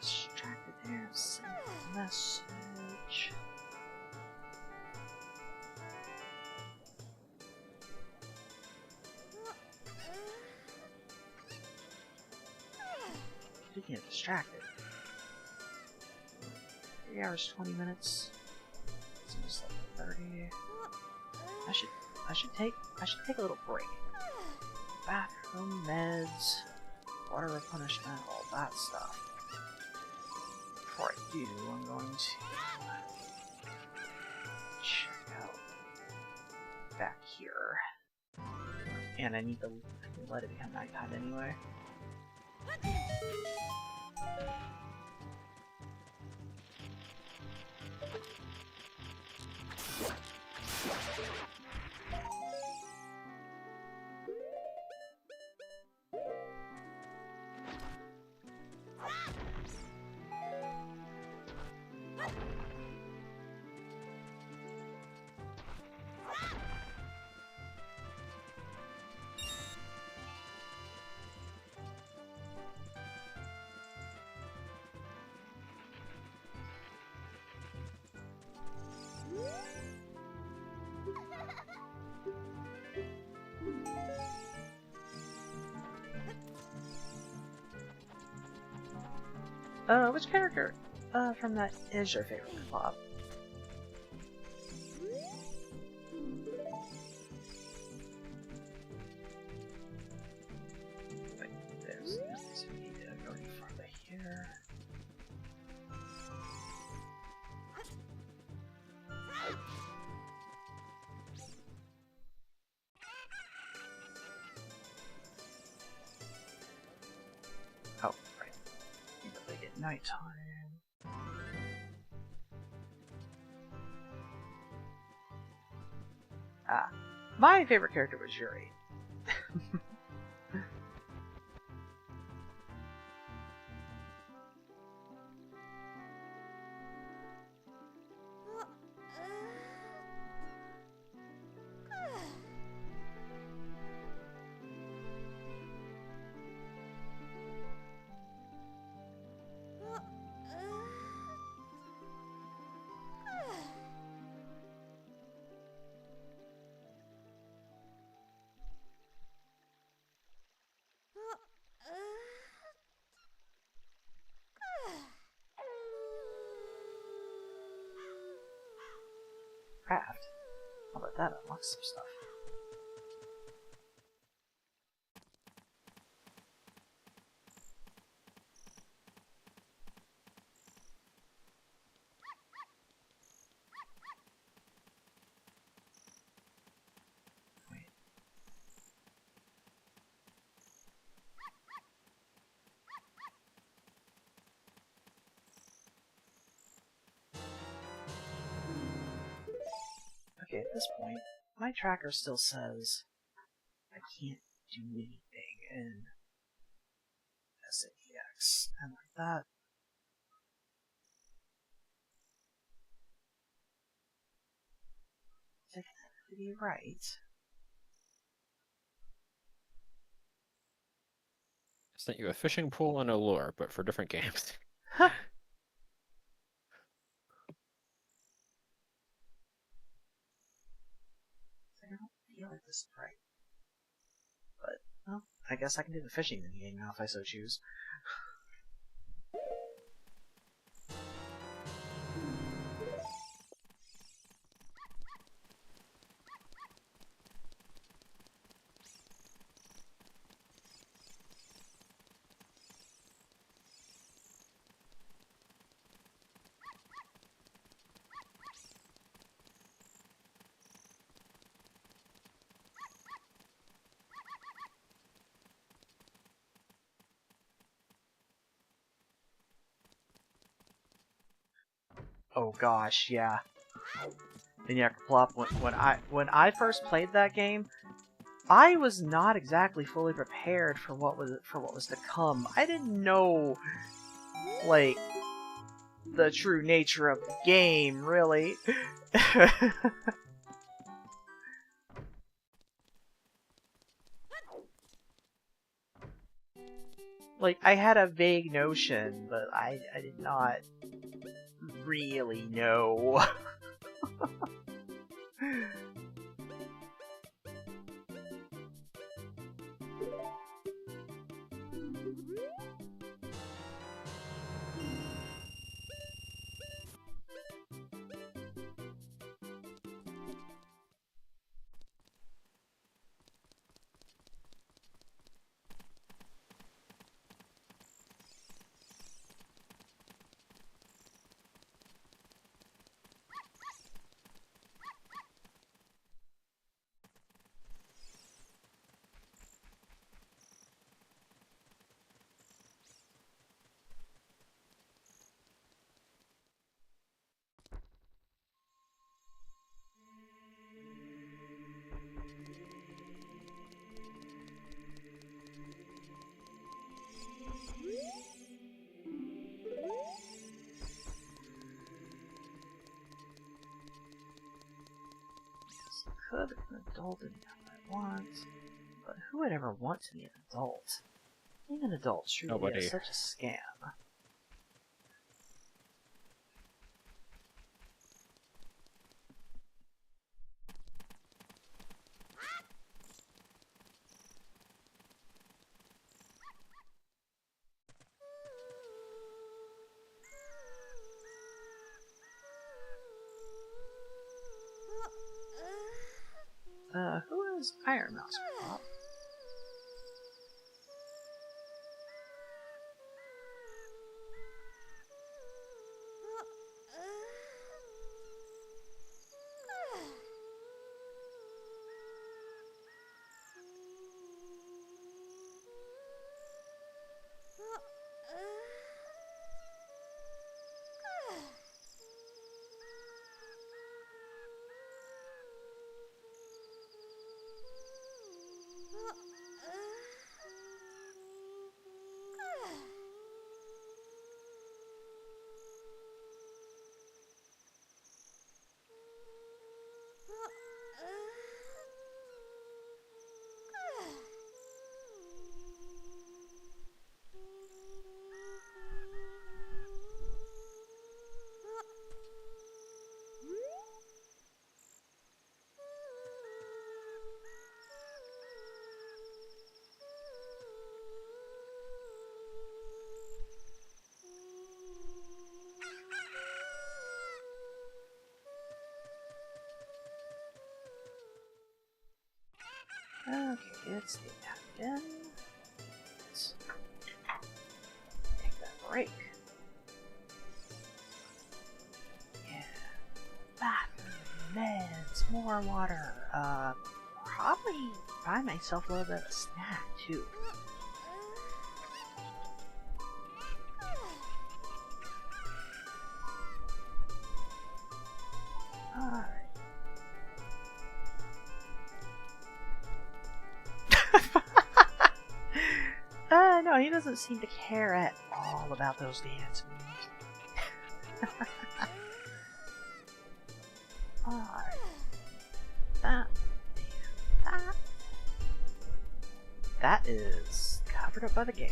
Speaker 1: Distracted there, send a message. Speaking of distracted, 3 hours 20 minutes. Seems like 30. I should take a little break. Bathroom, meds, water replenishment, all that stuff. Before I do, I'm going to check out back here. And I need to let it become nighttime anyway. Which character from that is your favorite Bob? Wait, there's we need to go any farther here. Oh, right. Need to make it nighttime. Ah, my favorite character was Yuri. Craft? How about that unlocks some stuff? Wait. Okay, at this point, my tracker still says I can't do anything in SAEX, and like that. Technically be right.
Speaker 2: I sent you a fishing pole and a lure, but for different games.
Speaker 1: Huh. I don't feel like this is right. But, well, I guess I can do the fishing minigame now if I so choose. Oh gosh, yeah. And yeah, Plop, when I first played that game, I was not exactly fully prepared for what was to come. I didn't know, like, the true nature of the game, really. Like, I had a vague notion, but I did not really know. Could be an adult anytime I want, but who would ever want to be an adult? Being an adult truly
Speaker 2: Nobody.
Speaker 1: is such a scam. Who is Iron Mouse Pop? Okay, it's the captain. Let's take that break. Yeah. Bathroom, meds, more water. Probably buy myself a little bit of a snack too. Alright. No, he doesn't seem to care at all about those dance moves. Alright. That and that. That is covered up by the game.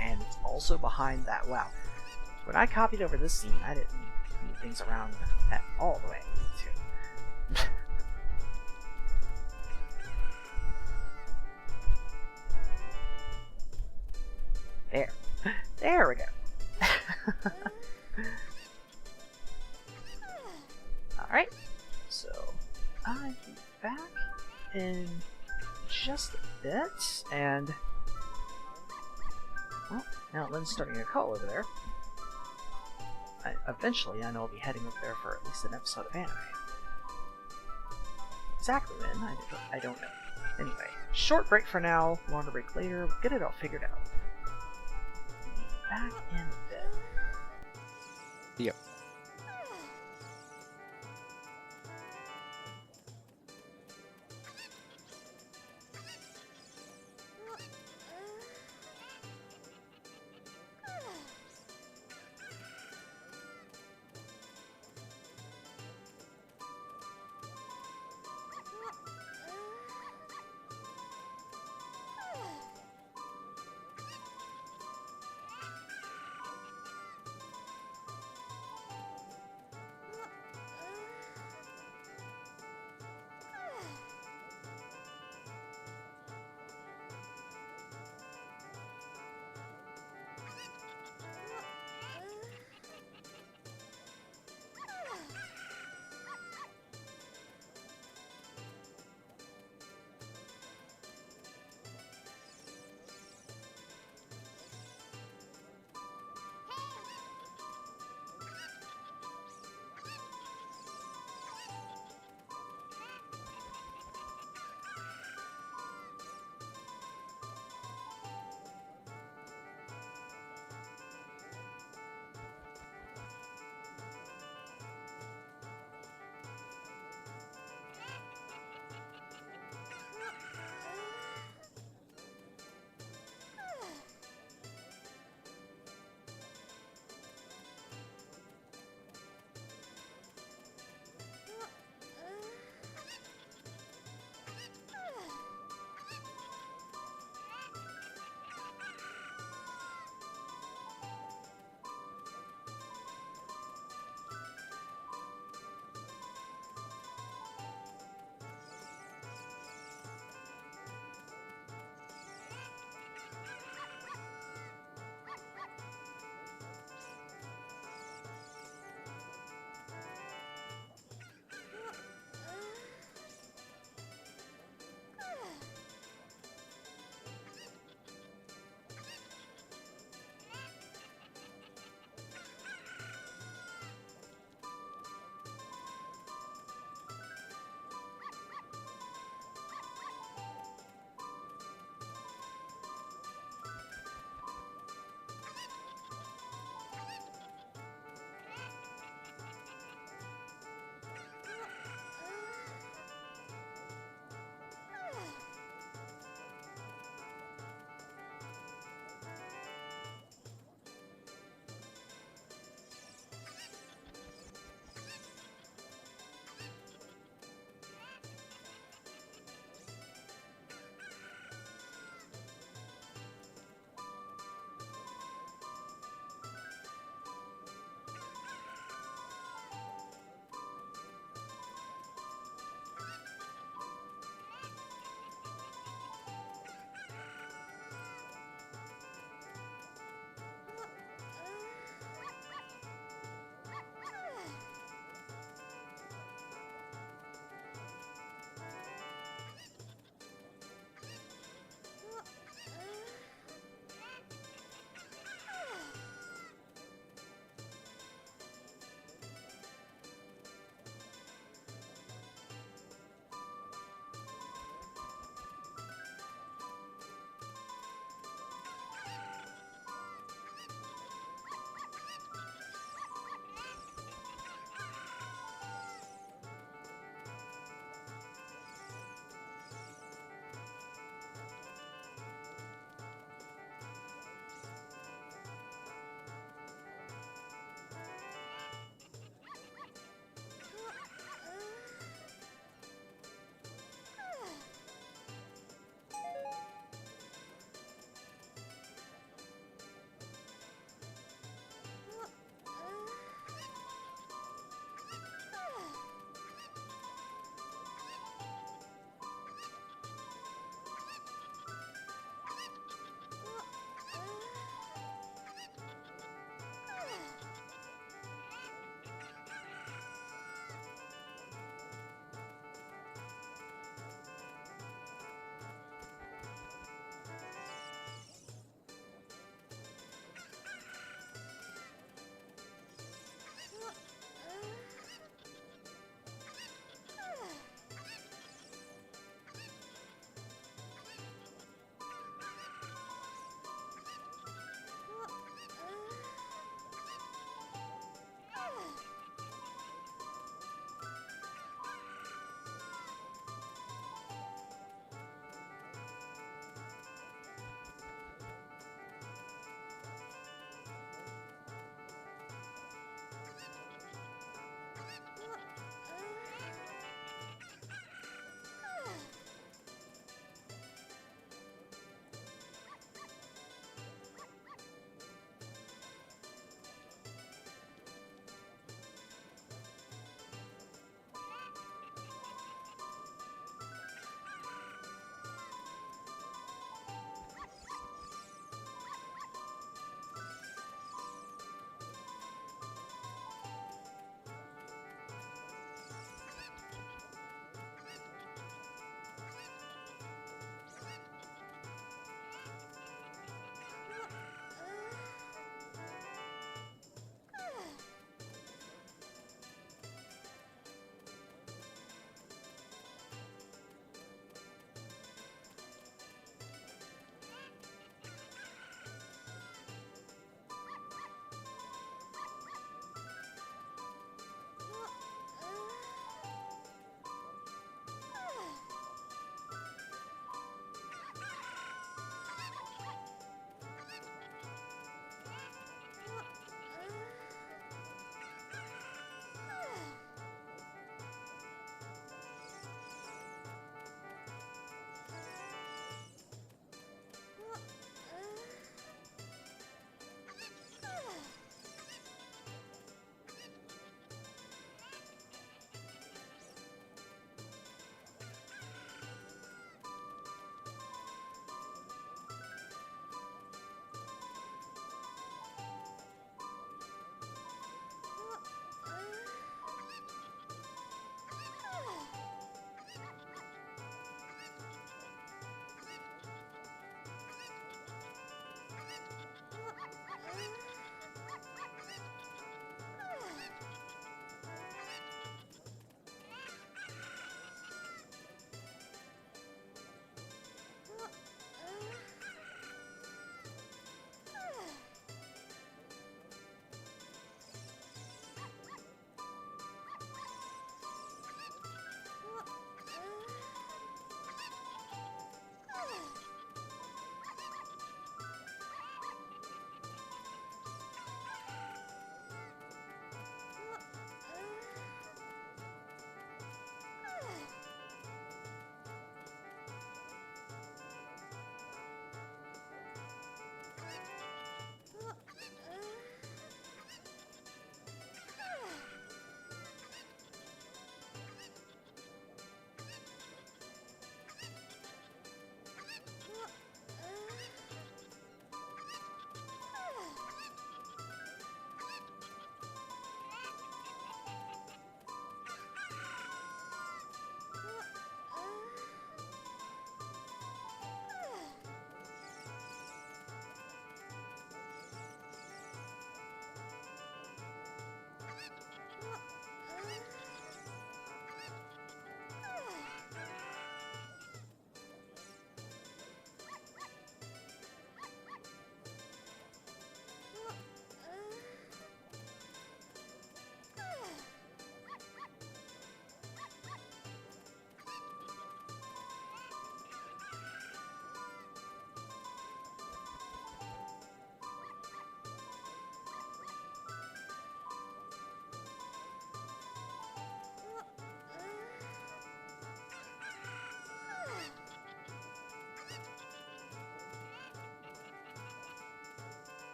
Speaker 1: And it's also behind that. Wow. When I copied over this scene, I didn't move things around at all the way I needed to. There. There we go. Alright. So, I'll be back in just a bit, and... Well, now Lynn's starting a call over there. Eventually, I know I'll be heading up there for at least an episode of anime. Exactly when, I don't know. Anyway, short break for now, longer break later, we'll get it all figured out. Back in a bit.
Speaker 2: Yep.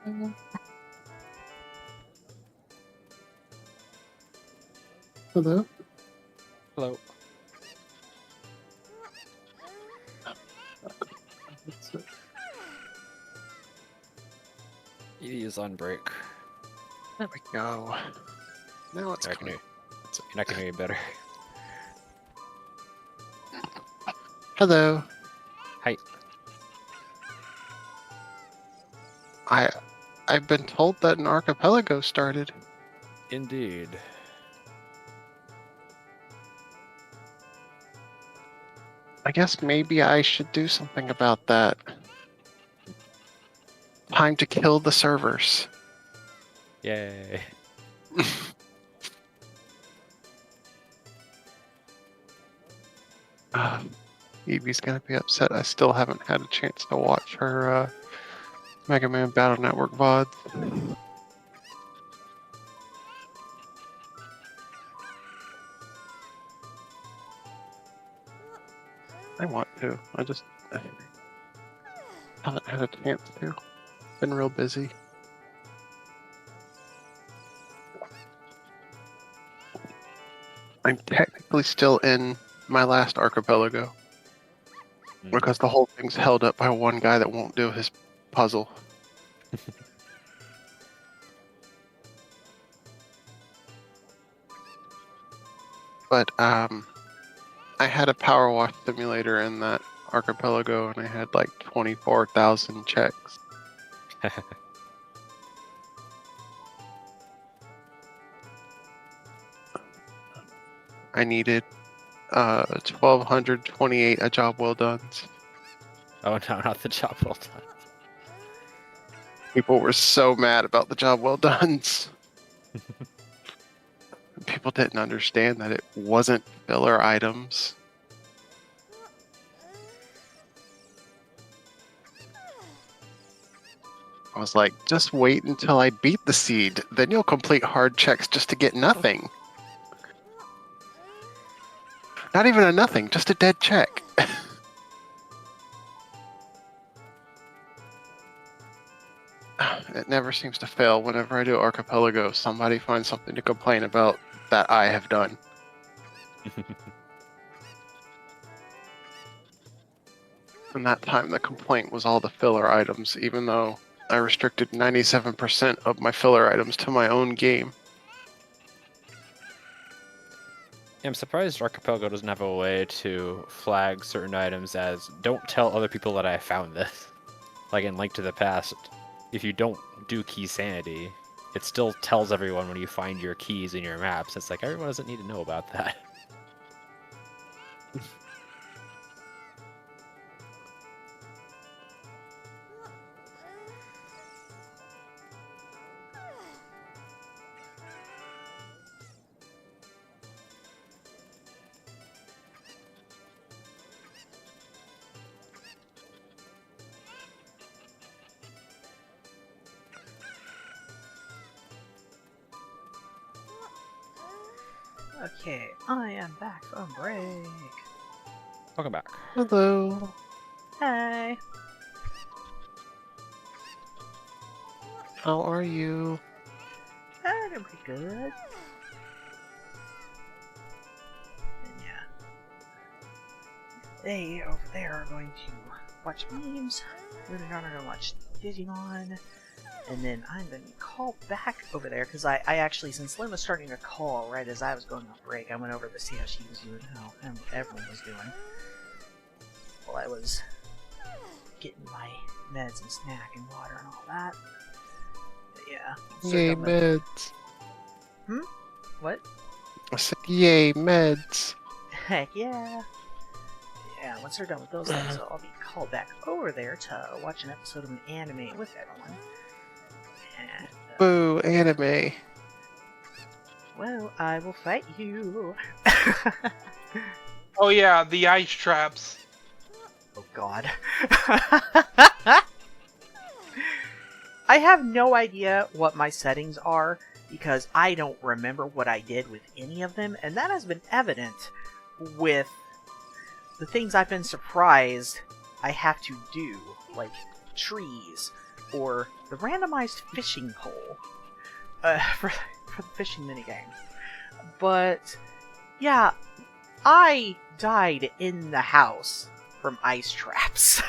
Speaker 6: Hello?
Speaker 2: Hello. Edie is on break.
Speaker 6: There we go. Now it's
Speaker 2: I can
Speaker 6: clear.
Speaker 2: I can hear you better.
Speaker 6: Hello.
Speaker 2: Hi.
Speaker 6: I've been told that an archipelago started.
Speaker 2: Indeed.
Speaker 6: I guess maybe I should do something about that. Time to kill the servers.
Speaker 2: Yay.
Speaker 6: Evie's gonna be upset. I still haven't had a chance to watch her Mega Man Battle Network VOD. I want to. I just haven't had a chance to. Been real busy. I'm technically still in my last archipelago because the whole thing's held up by one guy that won't do his puzzle. But I had a power wash simulator in that archipelago, and I had like 24,000 checks. I needed 1,228 a job well done.
Speaker 2: Oh no, not the job well done.
Speaker 6: People were so mad about the job well done. People didn't understand that it wasn't filler items. I was like, just wait until I beat the seed, then you'll complete hard checks just to get nothing. Not even a nothing, just a dead check. It never seems to fail. Whenever I do Archipelago, somebody finds something to complain about that I have done. And that time the complaint was all the filler items, even though I restricted 97% of my filler items to my own game.
Speaker 2: Yeah, I'm surprised Archipelago doesn't have a way to flag certain items as don't tell other people that I found this. Like in Link to the Past, if you don't do key sanity, it still tells everyone when you find your keys in your maps. It's like everyone doesn't need to know about that.
Speaker 1: Okay, I am back from break.
Speaker 2: Welcome back.
Speaker 6: Hello.
Speaker 1: Hey.
Speaker 6: How are you?
Speaker 1: Doing pretty good. And yeah. They over there are going to watch memes. Lunar and Yarn are going to watch Digimon. And then I'm going to call back over there because I actually, since Lynn was starting to call right as I was going on break, I went over to see how she was doing, how everyone was doing. While I was getting my meds and snack and water and all that. But yeah.
Speaker 6: Yay, meds.
Speaker 1: What?
Speaker 6: I said, yay, meds.
Speaker 1: Heck yeah. Yeah, once they're done with those things, I'll be called back over there to watch an episode of an anime with everyone. And,
Speaker 6: Boo, anime.
Speaker 1: well, I will fight you.
Speaker 5: Oh yeah, the ice traps.
Speaker 1: Oh god. I have no idea what my settings are because I don't remember what I did with any of them, and that has been evident with the things I've been surprised I have to do, like trees, or the randomized fishing pole for the fishing minigame. But yeah, I died in the house from ice traps.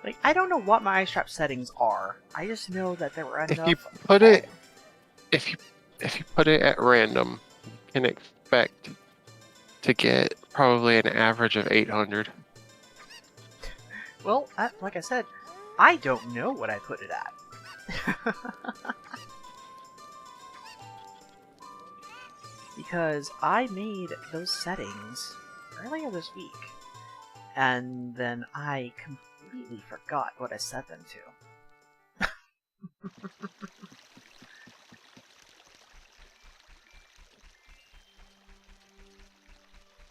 Speaker 1: Like, I don't know what my ice trap settings are. I just know that there were enough.
Speaker 6: If you put it, if you put it at random, you can expect to get probably an average of 800.
Speaker 1: Well, like I said, I don't know what I put it at. Because I made those settings earlier this week, and then I completely forgot what I set them to.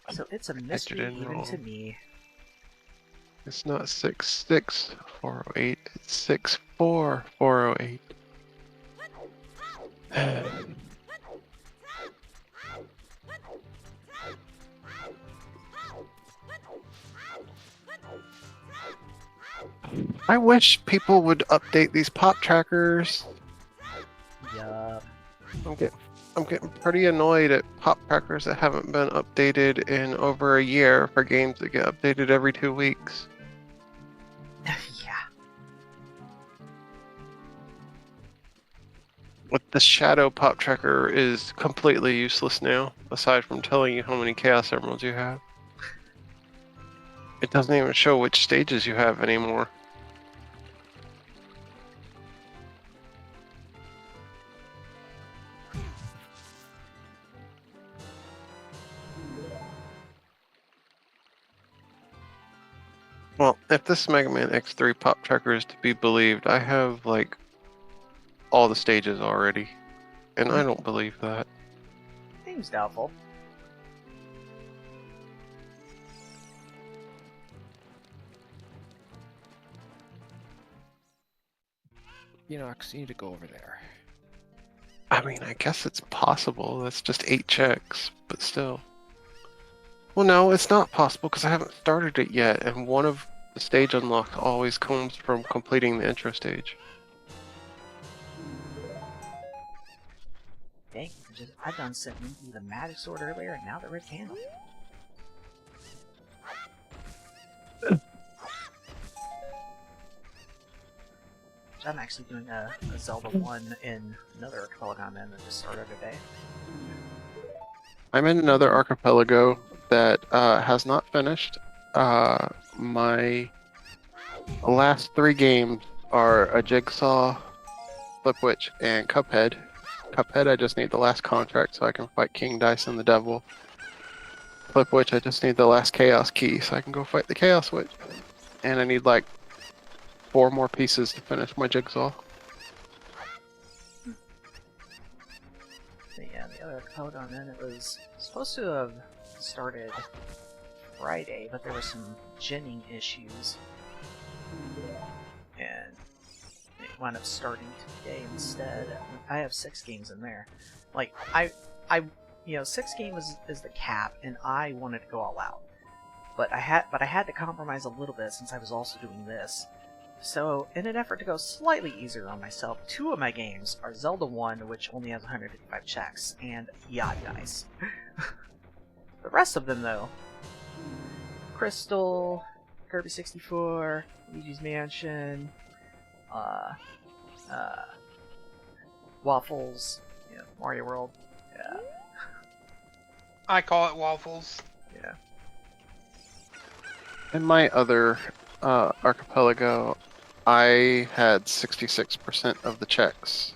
Speaker 1: So it's a mystery even to me.
Speaker 6: It's not 66408, it's 64408. I wish people would update these pop trackers.
Speaker 1: Yup.
Speaker 6: I'm getting pretty annoyed at pop trackers that haven't been updated in over a year for games that get updated every 2 weeks.
Speaker 1: Yeah.
Speaker 6: What the shadow pop tracker is completely useless now, aside from telling you how many Chaos Emeralds you have. It doesn't even show which stages you have anymore. Well, if this Mega Man X3 pop tracker is to be believed, I have, like, all the stages already. And I don't believe that.
Speaker 1: Seems doubtful.
Speaker 2: Enox, you need to go over there.
Speaker 6: I mean, I guess it's possible. That's just 8 checks, but still. Well, no, it's not possible because I haven't started it yet, and one of the stage unlock always comes from completing the intro stage.
Speaker 1: Dang, I done sent you the magic sword earlier, and now the red candle. I'm actually doing a Zelda 1 in another Archipelago that just started today.
Speaker 6: I'm in another archipelago that has not finished. My last 3 games are a Jigsaw, Flip Witch, and Cuphead. Cuphead, I just need the last contract so I can fight King Dice and the Devil. Flip Witch, I just need the last Chaos Key so I can go fight the Chaos Witch. And I need like 4 more pieces to finish my Jigsaw.
Speaker 1: Yeah, the other Archipelago, then it was supposed to have started Friday, but there were some ginning issues. And it wound up starting today instead. I have 6 games in there. Like, you know, 6 games is the cap, and I wanted to go all out. But I had to compromise a little bit since I was also doing this. So, in an effort to go slightly easier on myself, 2 of my games are Zelda 1, which only has 155 checks, and Yacht Dice. The rest of them, though, Crystal, Kirby 64, Luigi's Mansion, Waffles, you know, Mario World, yeah.
Speaker 5: I call it waffles.
Speaker 1: Yeah.
Speaker 6: In my other archipelago, I had 66% of the checks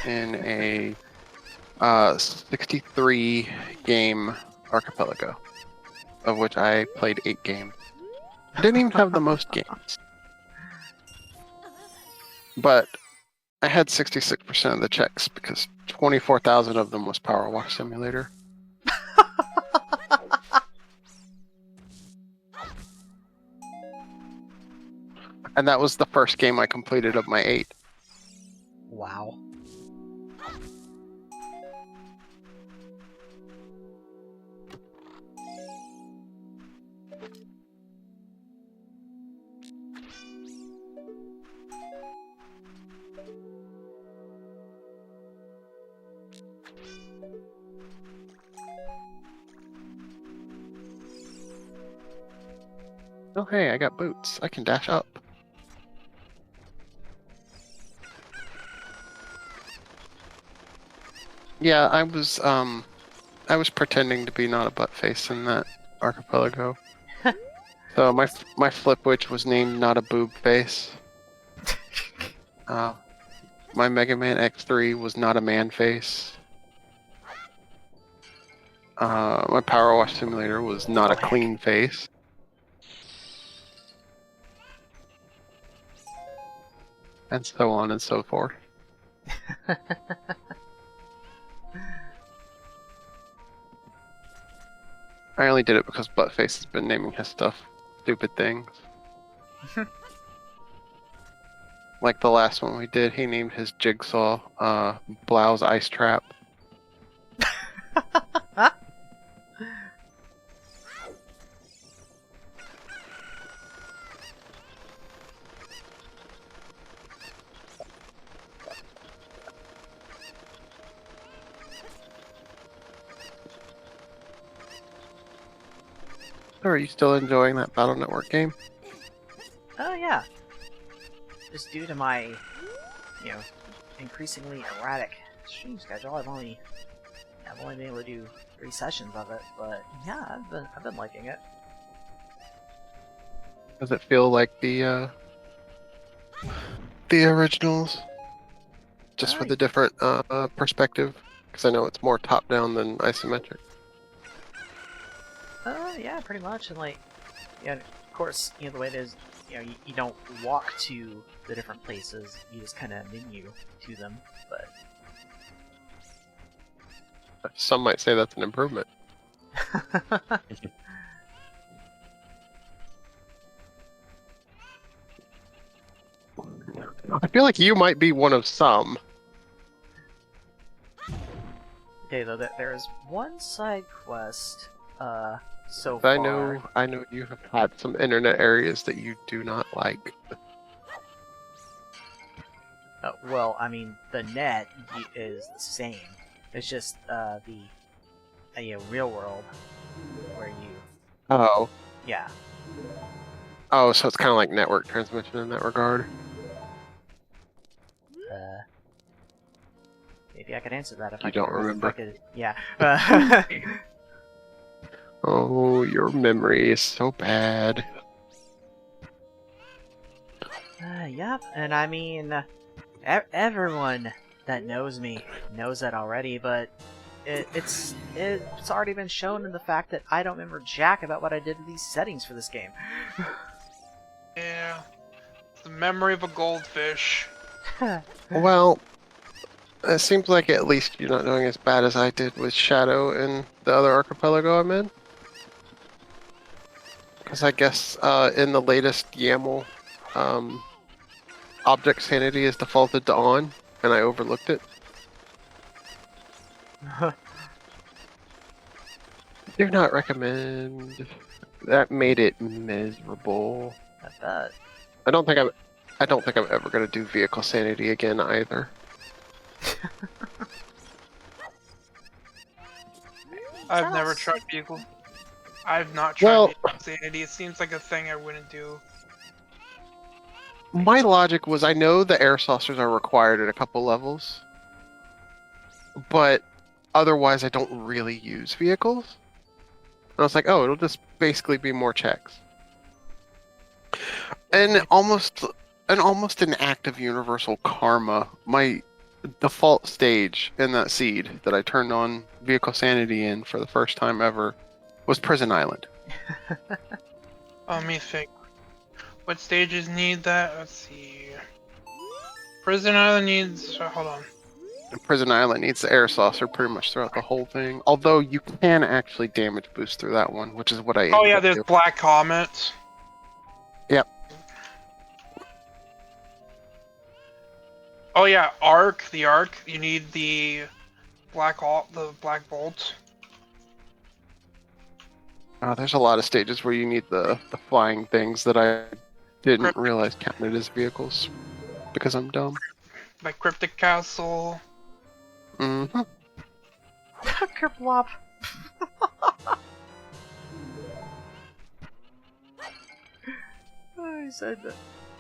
Speaker 6: in a 63 game archipelago, of which I played 8 games. I didn't even have the most games. But I had 66% of the checks because 24,000 of them was Power Wash Simulator. And that was the first game I completed of my 8.
Speaker 1: Wow.
Speaker 6: Oh hey, I got boots. I can dash up. Yeah, I was pretending to be not a butt face in that archipelago. So my flip witch was named not a boob face. My Mega Man X3 was not a man face. My Power Wash Simulator was not
Speaker 1: Oh,
Speaker 6: a
Speaker 1: heck.
Speaker 6: clean face. And so on and so forth. I only did it because Buttface has been naming his stuff stupid things. Like the last one we did, he named his jigsaw Blau's Ice Trap. So are you still enjoying that Battle Network game?
Speaker 1: Oh yeah. Just due to my, you know, increasingly erratic stream schedule, I've only been able to do 3 sessions of it, but yeah, I've been liking it.
Speaker 6: Does it feel like the originals? Just with a different perspective? Because I know it's more top-down than isometric.
Speaker 1: Yeah, pretty much, and like, yeah, of course, you know, the way it is, you know, you don't walk to the different places, you just kind of menu to them, but...
Speaker 6: Some might say that's an improvement. I feel like you might be one of some.
Speaker 1: Okay, though, there is one side quest, so
Speaker 6: I
Speaker 1: far.
Speaker 6: know you have had some internet areas that you do not like.
Speaker 1: Well, I mean, the net is the same. It's just the you know, real world where you,
Speaker 6: Oh.
Speaker 1: yeah.
Speaker 6: Oh, so it's kind of like network transmission in that regard.
Speaker 1: Maybe I could answer that if
Speaker 6: You
Speaker 1: I
Speaker 6: don't
Speaker 1: could.
Speaker 6: remember.
Speaker 1: If I could, yeah.
Speaker 6: Oh, your memory is so bad.
Speaker 1: Yep, and I mean, everyone that knows me knows that already, but it's already been shown in the fact that I don't remember jack about what I did to these settings for this game.
Speaker 5: Yeah. It's the memory of a goldfish.
Speaker 6: Well, it seems like at least you're not doing as bad as I did with Shadow in the other archipelago I'm in. Because I guess in the latest YAML, object sanity is defaulted to on, and I overlooked it. Do not recommend. That made it miserable.
Speaker 1: I bet.
Speaker 6: I don't think I'm ever gonna do vehicle sanity again either.
Speaker 5: I've never
Speaker 1: Sounds
Speaker 5: tried
Speaker 1: like-
Speaker 5: vehicle. I've not tried
Speaker 6: Well,
Speaker 5: vehicle sanity. It seems like a thing I wouldn't do.
Speaker 6: my logic was I know the air saucers are required at a couple levels, but otherwise I don't really use vehicles. And I was like, oh, it'll just basically be more checks. And almost an act of universal karma. My default stage in that seed that I turned on vehicle sanity in for the first time ever was Prison Island.
Speaker 5: Let me think. What stages need that? Let's see. Prison Island needs. Hold on.
Speaker 6: And Prison Island needs the air saucer pretty much throughout the whole thing. Although you can actually damage boost through that one, which is what I
Speaker 5: Oh
Speaker 6: ended
Speaker 5: yeah,
Speaker 6: up
Speaker 5: there's
Speaker 6: doing.
Speaker 5: Black Comet.
Speaker 6: Yep.
Speaker 5: Oh yeah, Arc. The Arc. You need the Black Bolt.
Speaker 6: There's a lot of stages where you need the flying things that I didn't
Speaker 5: Cryptic.
Speaker 6: realize counted as vehicles because I'm dumb.
Speaker 5: Like Cryptic Castle.
Speaker 6: Mm-hmm.
Speaker 1: Kerplop. you said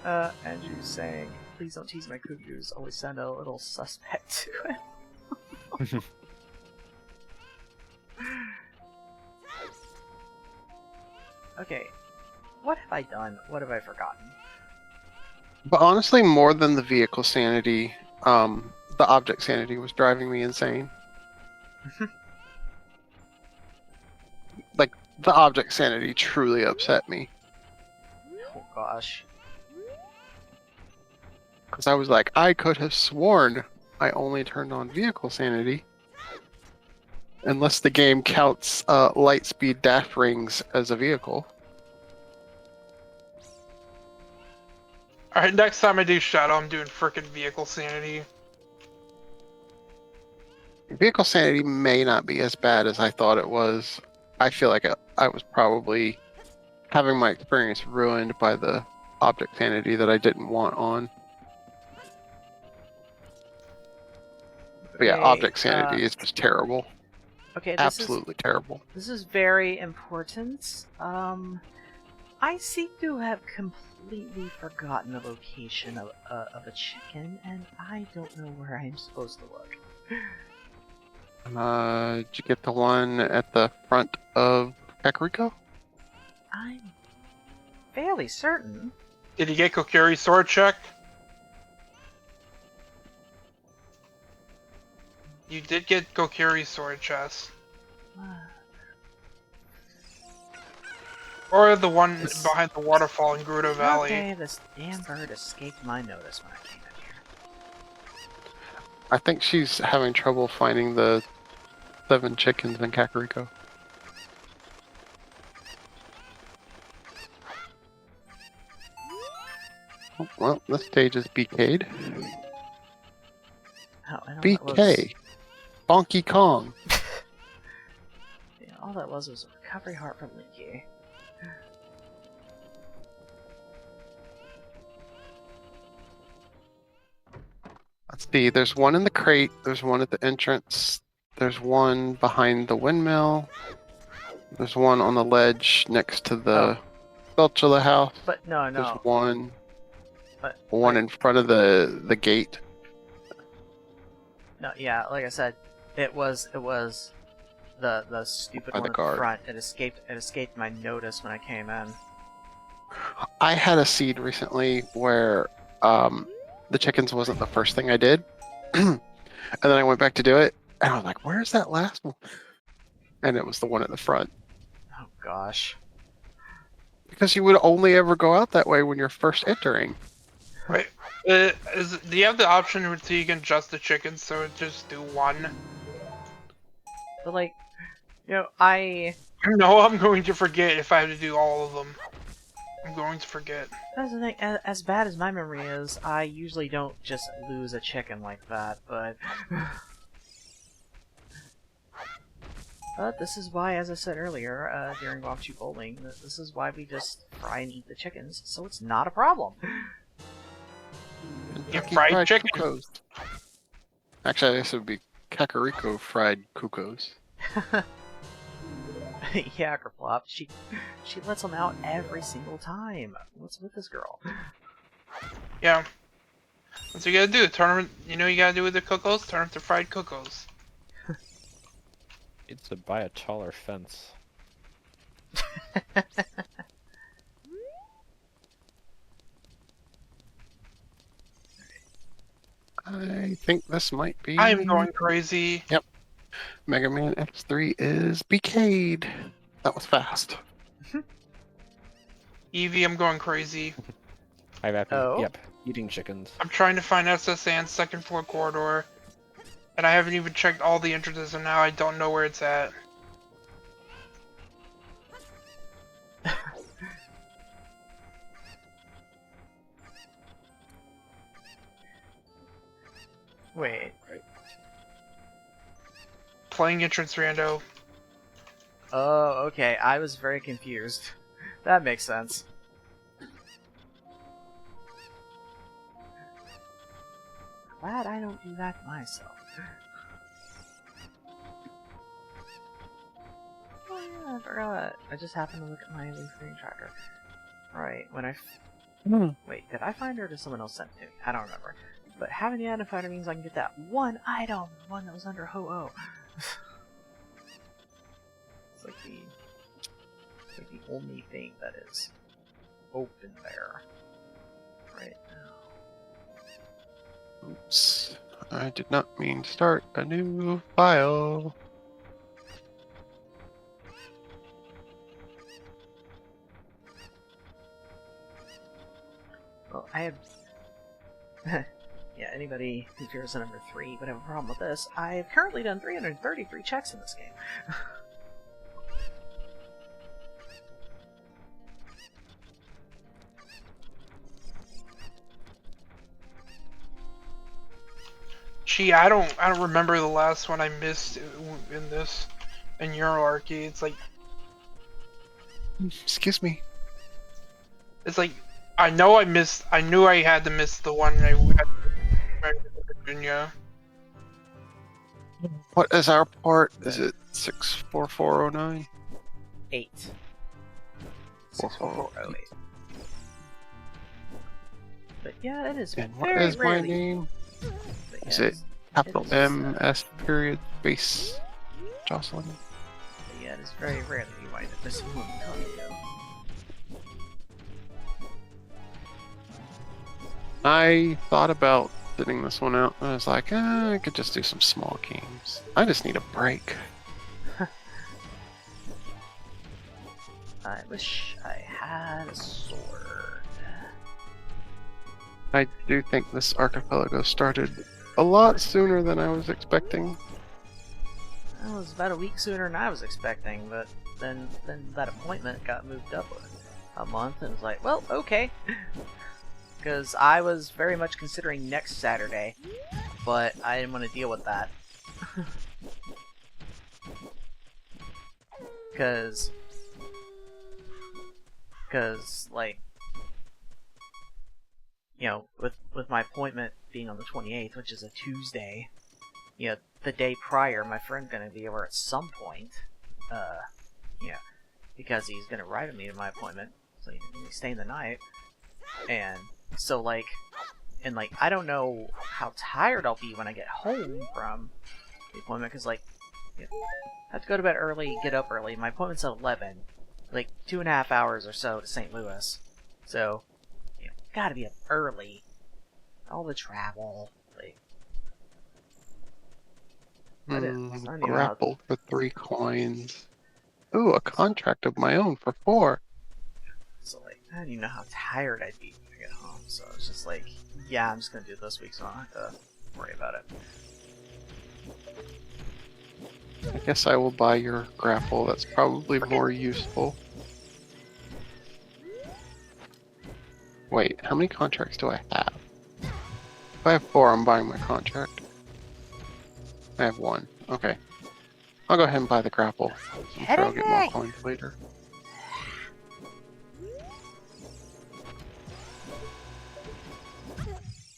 Speaker 1: Andrew saying, "Please don't tease my cuckoos," always sound a little suspect to him. Okay, what have I done? What have I forgotten?
Speaker 6: But honestly, more than the vehicle sanity, the object sanity was driving me insane. Like, the object sanity truly upset me.
Speaker 1: Oh gosh.
Speaker 6: Because I was like, I could have sworn I only turned on vehicle sanity. Unless the game counts Lightspeed dash rings as a vehicle.
Speaker 5: Alright, next time I do Shadow, I'm doing frickin' vehicle sanity.
Speaker 6: Vehicle sanity may not be as bad as I thought it was. I feel like I was probably having my experience ruined by the object sanity that I didn't want on. But yeah,
Speaker 1: Okay,
Speaker 6: object sanity is just terrible.
Speaker 1: Okay,
Speaker 6: Absolutely terrible.
Speaker 1: This is very important. I seem to have completely forgotten the location of a chicken, and I don't know where I'm supposed to look.
Speaker 6: Did you get the one at the front of Kakariko?
Speaker 1: I'm fairly certain.
Speaker 5: Did you get Kokiri's sword checked? You did get Kokiri's sword chest. Or the one behind the waterfall in Gerudo Valley.
Speaker 1: Okay, this damn bird escaped my notice when I came in here.
Speaker 6: I think she's having trouble finding the 7 chickens in Kakariko. Oh, well, this stage is BK'd.
Speaker 1: Oh, and all
Speaker 6: BK! Bonky Kong!
Speaker 1: Yeah, all that was a recovery heart from Linky.
Speaker 6: Let's see, there's one in the crate, there's one at the entrance, there's one behind the windmill, there's one on the ledge next to the Spatula house.
Speaker 1: But no.
Speaker 6: There's one
Speaker 1: But,
Speaker 6: in front of the gate.
Speaker 1: No, yeah, like I said, it was the stupid
Speaker 6: By
Speaker 1: one
Speaker 6: the
Speaker 1: at the
Speaker 6: guard.
Speaker 1: front. It escaped my notice when I came in.
Speaker 6: I had a seed recently where the chickens wasn't the first thing I did. And then I went back to do it, and I was like, where's that last one? And it was the one at the front.
Speaker 1: Oh gosh.
Speaker 6: Because you would only ever go out that way when you're first entering.
Speaker 5: Wait, do you have the option so you can adjust the chickens so just do one?
Speaker 1: But like, I
Speaker 5: No, I'm going to forget if I have to do all of them. I'm going to forget.
Speaker 1: that's the thing. As bad as my memory is, I usually don't just lose a chicken like that. But this is why, as I said earlier during Walk Bowling, this is why we just fry and eat the chickens, so it's not a problem.
Speaker 5: Get fried chicken.
Speaker 6: Cuckoos. Actually, I guess it would be Kakariko fried cuckoos.
Speaker 1: Yeah, Kerplop. She lets them out every single time. What's with this girl?
Speaker 5: Yeah. What's you gotta do? Turn them, you gotta do with the cuckoos? Turn them to fried cuckoos.
Speaker 2: It's to buy a taller fence.
Speaker 6: I think this might be...
Speaker 5: I am going crazy.
Speaker 6: Yep. Mega Man X3 is BK'd. That was fast.
Speaker 5: Eevee, I'm going crazy.
Speaker 2: I've happy.
Speaker 1: Oh?
Speaker 2: Yep. Eating chickens.
Speaker 5: I'm trying to find SSN's second floor corridor. And I haven't even checked all the entrances, and now I don't know where it's at.
Speaker 1: Wait.
Speaker 5: Playing entrance rando.
Speaker 1: Oh, okay. I was very confused. That makes sense. Glad I don't do that myself. Oh yeah, I forgot. I just happened to look at my LeafGreen tracker. Right, when I Wait, did I find her or did someone else send it to me? I don't remember. But having the identifier means I can get that one item, the one that was under Ho-Oh. It's like the only thing that is open there right now.
Speaker 6: Oops. I did not mean to start a new file.
Speaker 1: Well, I have... yeah, anybody who fears the number 3 would have a problem with this. I've currently done 333 checks in this game.
Speaker 5: Gee, I don't remember the last one I missed in this, in Euroarchy. It's like,
Speaker 6: Excuse me.
Speaker 5: I knew I had to miss the one I had to Virginia.
Speaker 6: What is our port? Is it 64409?
Speaker 1: 8. 64408. But yeah, it is
Speaker 6: And what
Speaker 1: very
Speaker 6: is my
Speaker 1: rarely...
Speaker 6: name?
Speaker 1: But
Speaker 6: Is
Speaker 1: yeah,
Speaker 6: it capital
Speaker 1: is,
Speaker 6: M S period space Jocelyn?
Speaker 1: But yeah, it is very rarely you wind up missing one talking to.
Speaker 6: I thought about sitting this one out. I was like, I could just do some small games. I just need a break.
Speaker 1: I wish I had a sword.
Speaker 6: I do think this archipelago started a lot sooner than I was expecting.
Speaker 1: That was about a week sooner than I was expecting, but then that appointment got moved up a month, and it's like, well, okay. Because I was very much considering next Saturday, but I didn't want to deal with that. Because, like, you know, with my appointment being on the 28th, which is a Tuesday, you know, the day prior, my friend's gonna be over at some point, you know, because he's gonna ride with me to my appointment, so he's staying the night, and so, like, I don't know how tired I'll be when I get home from the appointment, because, like, you know, I have to go to bed early, get up early, my appointment's at 11, like, 2.5 hours or so to St. Louis, so, you know, gotta be up early, all the travel, like, I don't even know how-
Speaker 6: Grapple for 3 coins. Ooh, a contract of my own for 4.
Speaker 1: So, like, I don't even know how tired I'd be when I get home. So it's just like, yeah, I'm just gonna do it this week, so I don't have to worry about it.
Speaker 6: I guess I will buy your grapple. That's probably more useful. Wait, how many contracts do I have? If I have 4, I'm buying my contract. I have 1. Okay. I'll go ahead and buy the grapple. I'm sure I'll get more coins later.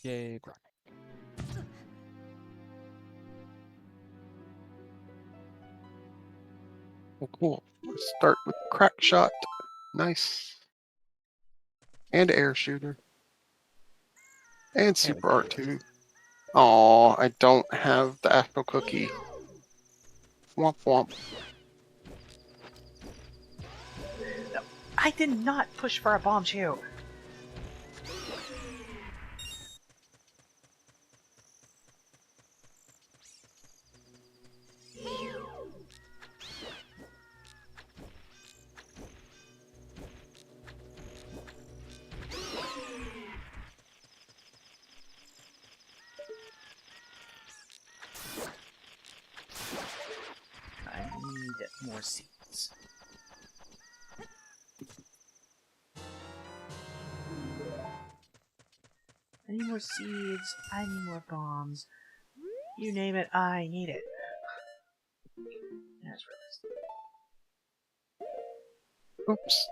Speaker 2: Yay, grapple.
Speaker 6: Oh, cool. Let's start with crack shot. Nice. And air shooter. And super art tube. Aw, I don't have the astral cookie. Womp womp.
Speaker 1: No, I did not push for a bombshell. I need more seeds. I need more seeds. I need more bombs. You name it, I need it. That's realistic.
Speaker 6: Oops.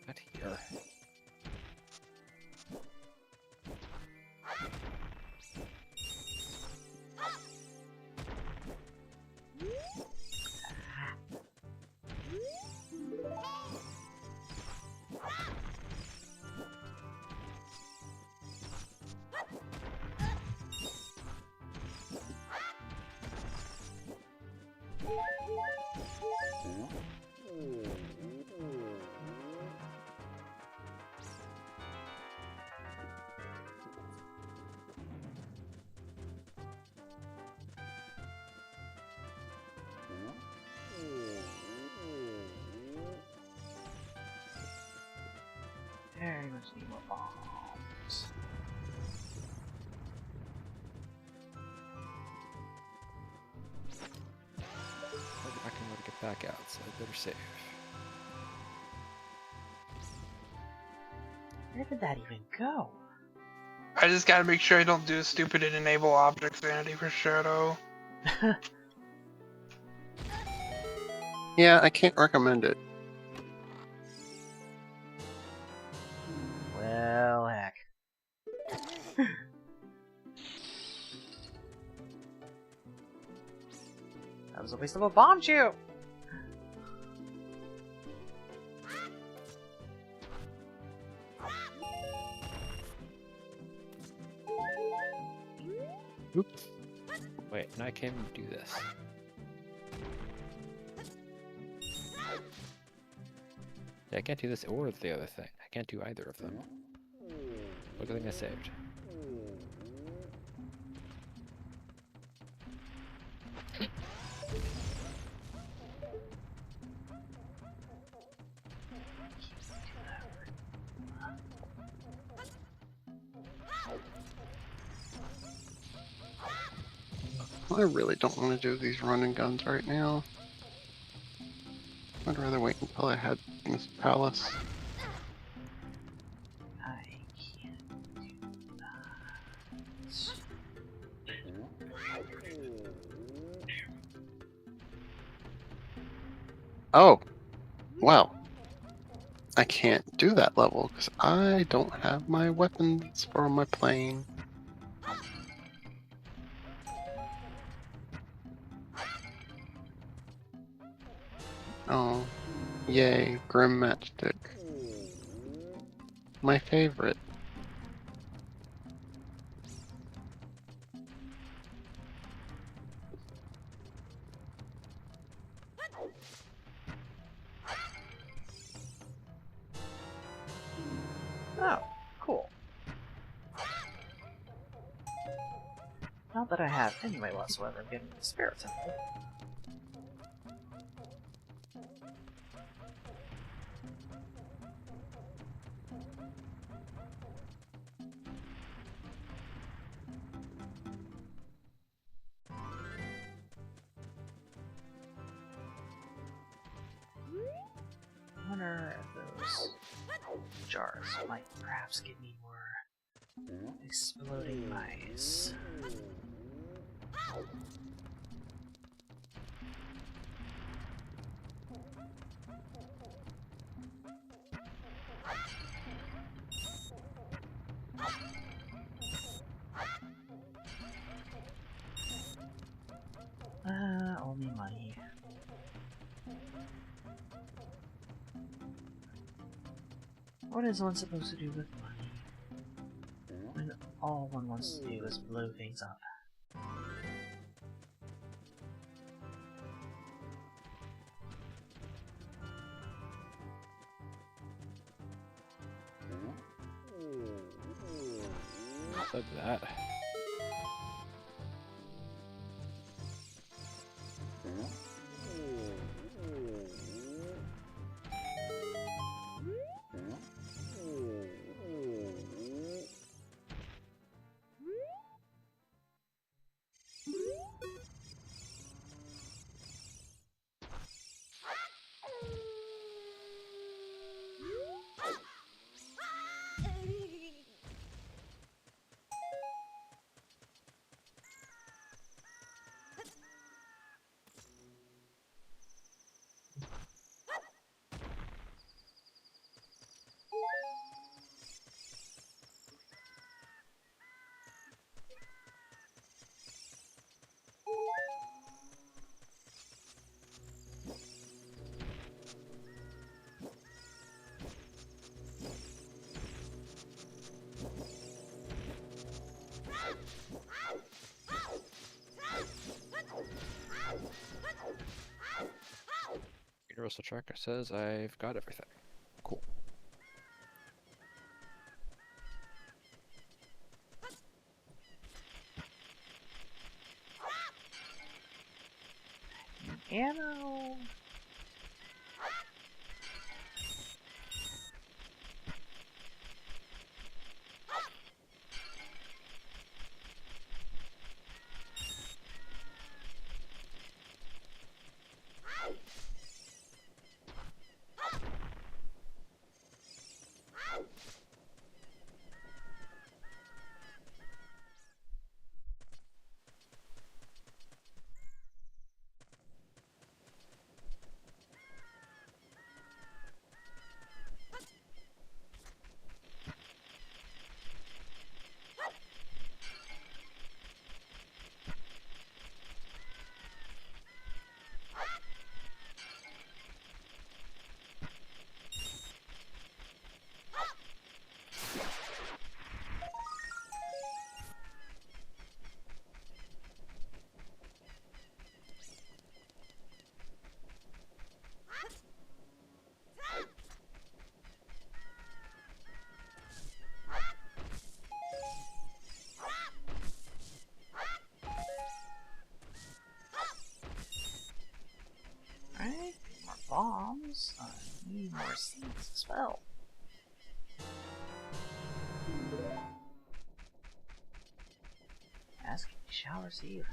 Speaker 2: Not here.
Speaker 1: very much need more bombs.
Speaker 2: I can let it get back out, so I better save.
Speaker 1: Where did that even go?
Speaker 5: I just gotta make sure I don't do stupid and enable object vanity for Shadow.
Speaker 6: Yeah, I can't recommend it.
Speaker 1: Well, heck. That was a waste of a bomb shoot!
Speaker 2: Oops. Wait, and I can do this. Yeah, I can't do this or the other thing. I can't do either of them. Look at the thing I saved.
Speaker 6: I really don't want to do these run and guns right now. I'd rather wait until I had this palace.
Speaker 1: I can't do that.
Speaker 6: Oh, well. I can't do that level because I don't have my weapons for my plane. Oh, yay, Grim Matchstick. My favorite.
Speaker 1: Oh, cool. Not that I have any way whatsoever of getting the Spirit Temple. I wonder if those jars might perhaps give me more exploding mice. Only money. What is one supposed to do with money when all one wants to do is blow things up?
Speaker 2: Look at that. Universal tracker says I've got everything. Cool.
Speaker 1: Ammo! spell. Ask you shall receive.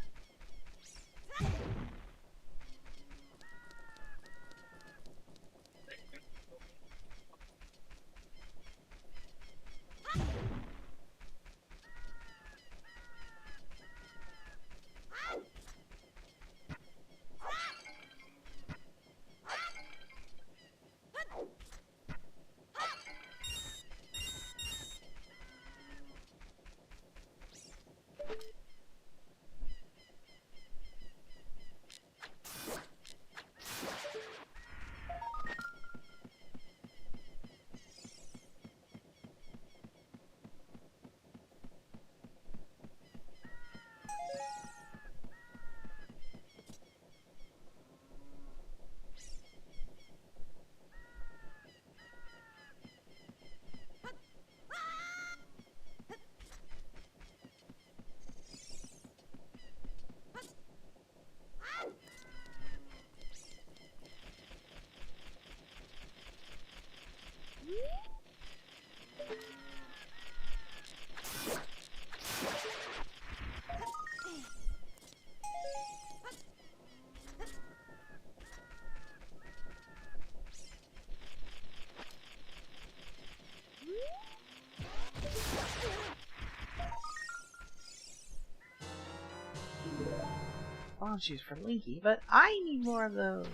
Speaker 1: Bomb shoes for Linky, but I need more of those.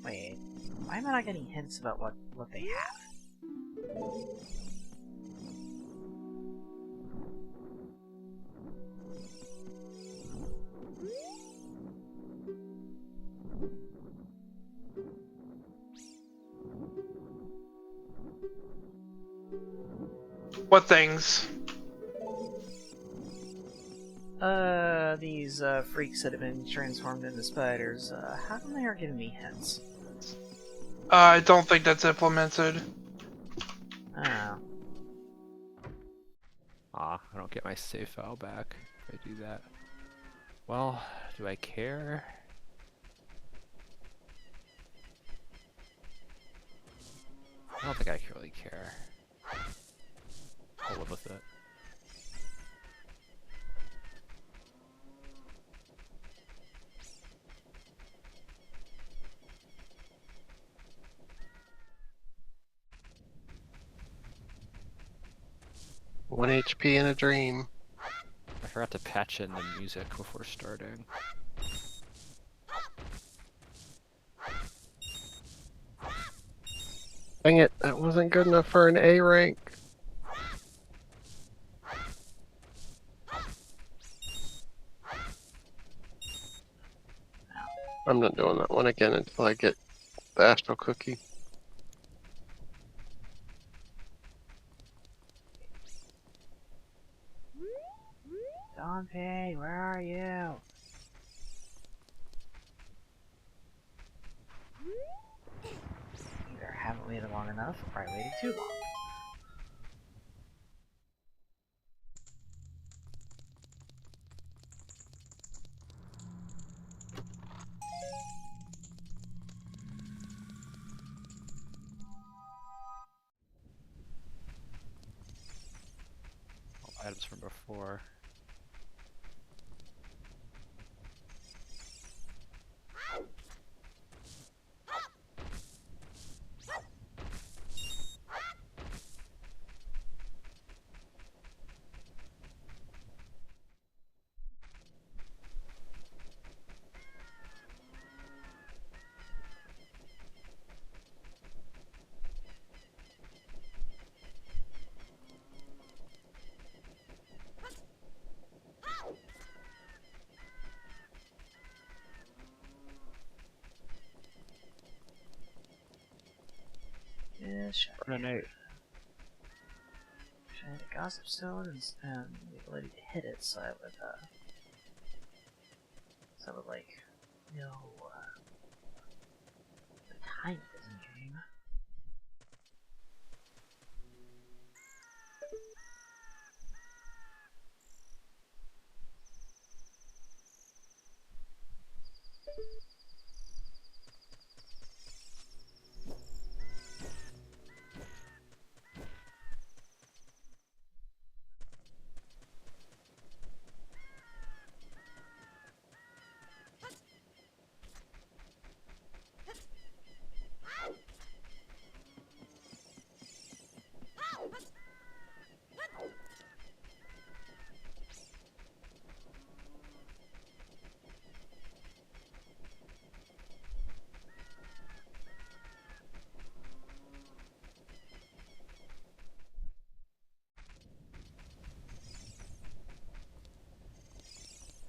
Speaker 1: Wait, why am I not getting hints about what they have?
Speaker 5: What things?
Speaker 1: These freaks that have been transformed into spiders, how come they aren't giving me hints?
Speaker 5: I don't think that's implemented.
Speaker 1: Oh.
Speaker 2: Ah, I don't get my save file back if I do that. Well, do I care? I don't think I really care. I'll live with it.
Speaker 6: One HP in a dream.
Speaker 2: I forgot to patch in the music before starting.
Speaker 6: Dang it, that wasn't good enough for an A rank. I'm not doing that one again until I get the Astral Cookie.
Speaker 1: Donpei, where are you? Either I haven't waited long enough, or I waited too long.
Speaker 2: All items from before.
Speaker 1: Yeah,
Speaker 2: Grenade.
Speaker 1: I had a Gossip Stone and the ability to hit it, so I would like No. The time isn't dream.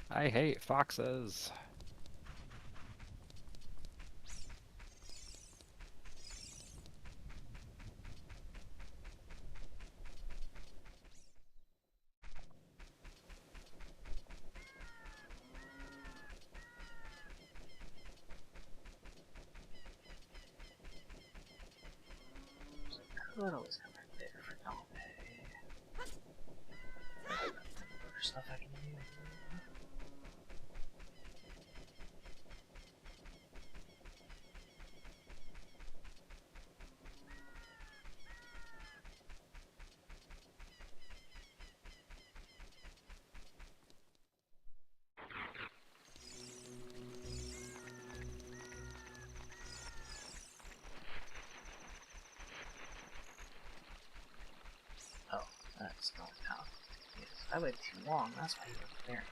Speaker 2: I hate foxes.
Speaker 1: Could always come back there for Dombe. Other stuff I can do. Oh, that's not how. Yes, I waited too long, that's why he wasn't there.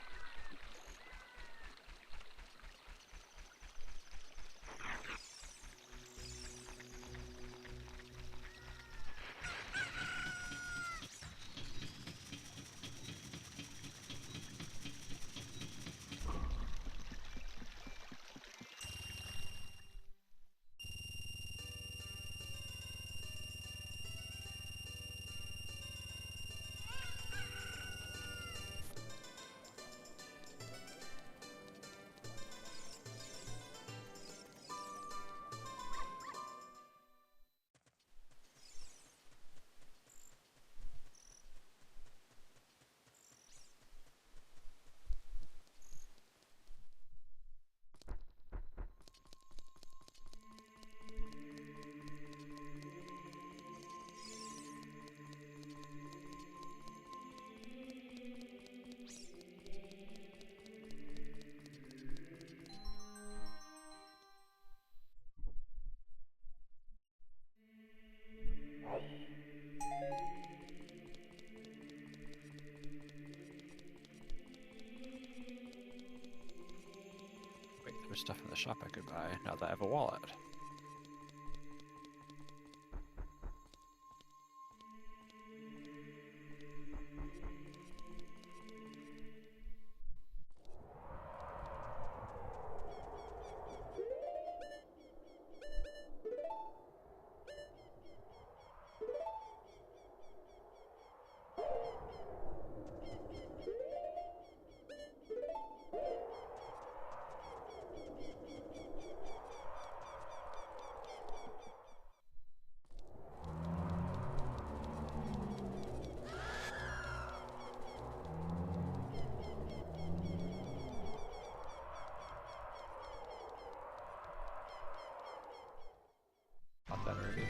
Speaker 2: Wait, there's stuff in the shop I could buy now that I have a wallet. Not that already.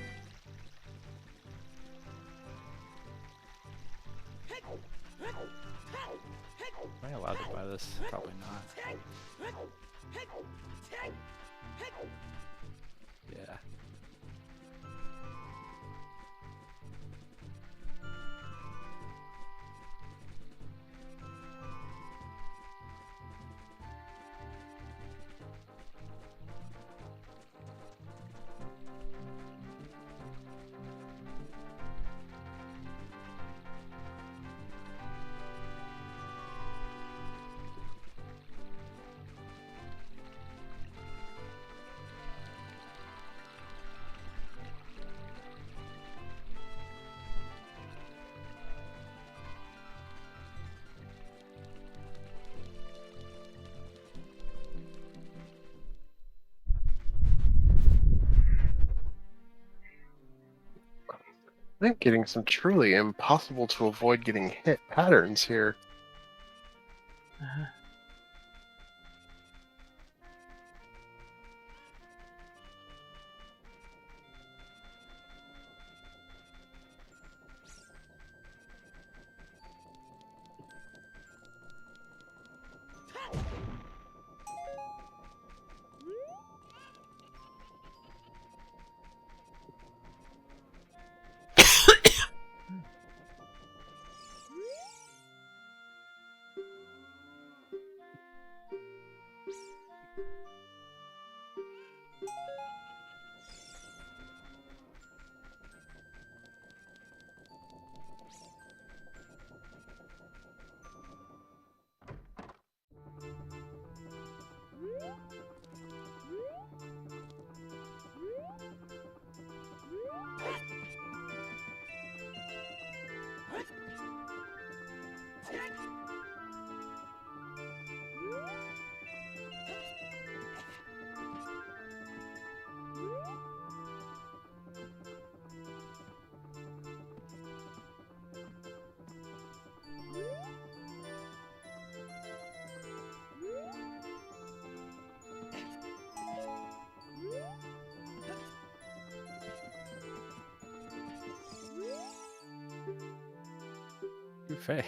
Speaker 2: Am I allowed to buy this? Probably not. Yeah.
Speaker 6: think getting some truly impossible to avoid getting hit patterns here.
Speaker 2: You failed.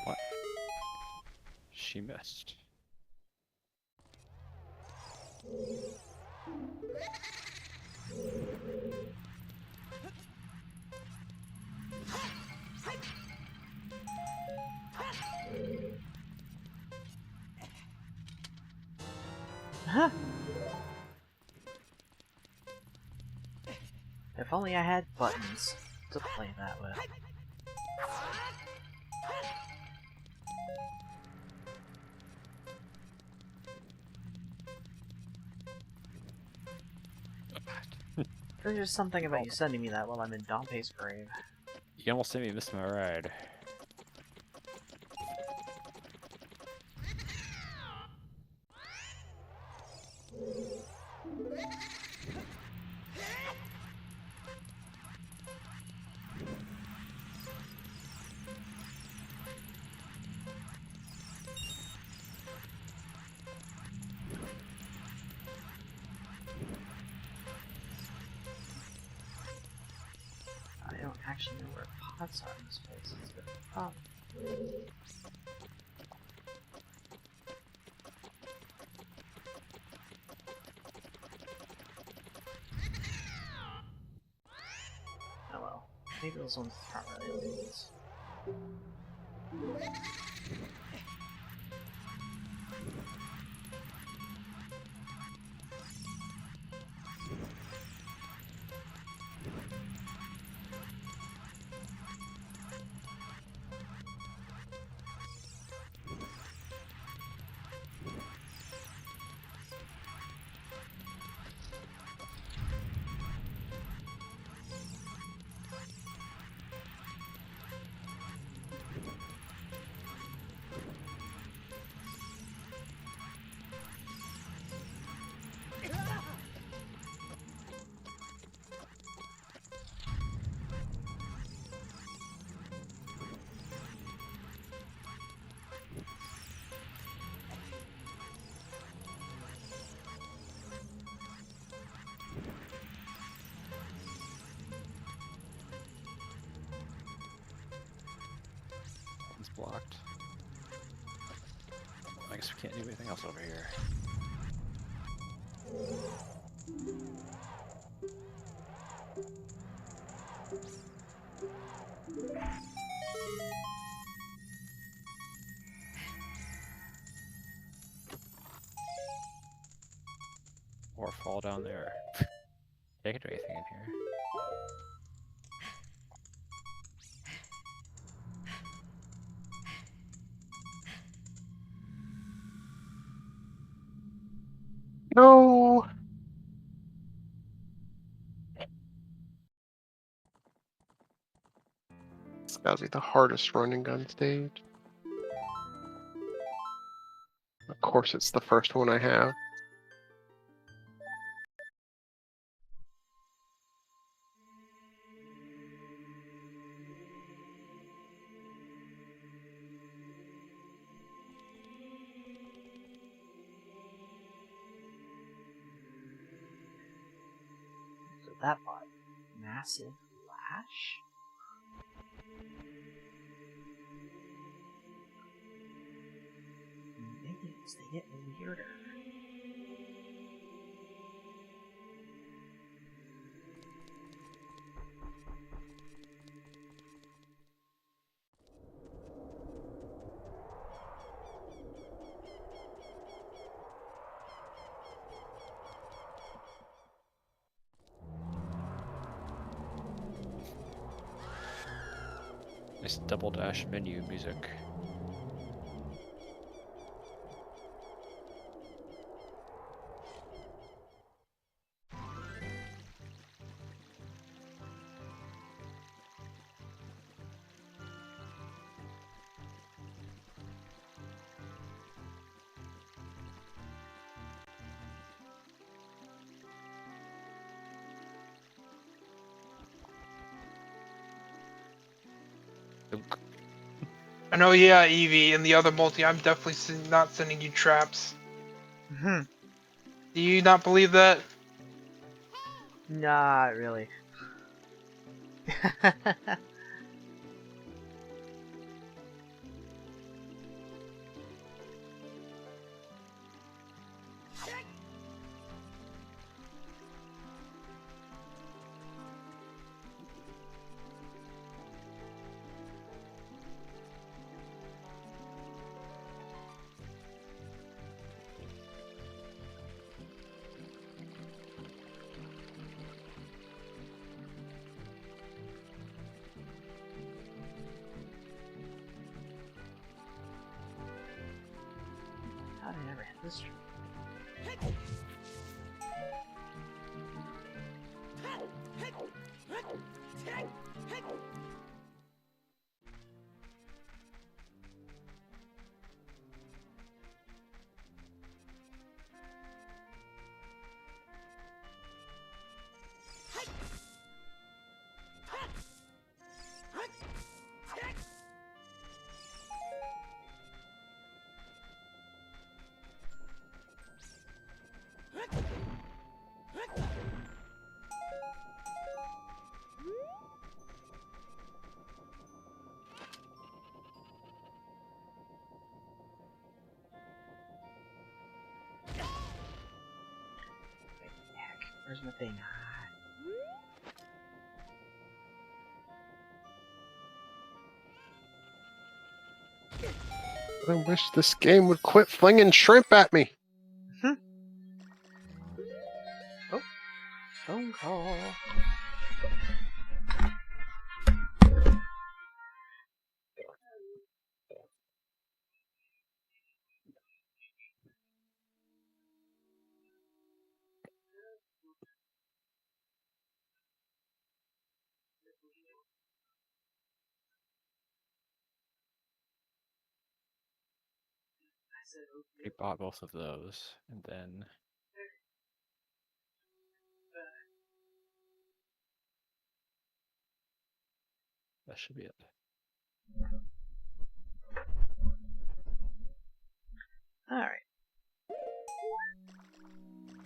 Speaker 2: What? She missed.
Speaker 1: Huh. If only I had buttons to play that with. There's just something about you sending me that while I'm in Dompe's grave.
Speaker 2: You almost made me miss my ride.
Speaker 1: I don't actually know where pots are in this place. It's a bit of a problem. Oh well. Maybe those ones aren't really these.
Speaker 2: blocked. I guess we can't do anything else over here. Or fall down there. They can do anything in here.
Speaker 6: No! It's gotta be the hardest running gun stage. Of course, it's the first one I have.
Speaker 1: So that part. Massive lash? Minions, they get weirder.
Speaker 2: Nice double dash menu music.
Speaker 5: I know, yeah, Evie, in the other multi, I'm definitely not sending you traps.
Speaker 1: Hmm.
Speaker 5: Do you not believe that?
Speaker 1: Not really. How did I never hit this tree? Heck, where's my thing?
Speaker 6: I wish this game would quit flinging shrimp at me.
Speaker 1: Oh, phone call.
Speaker 2: We bought both of those, and then that should be it.
Speaker 1: Alright.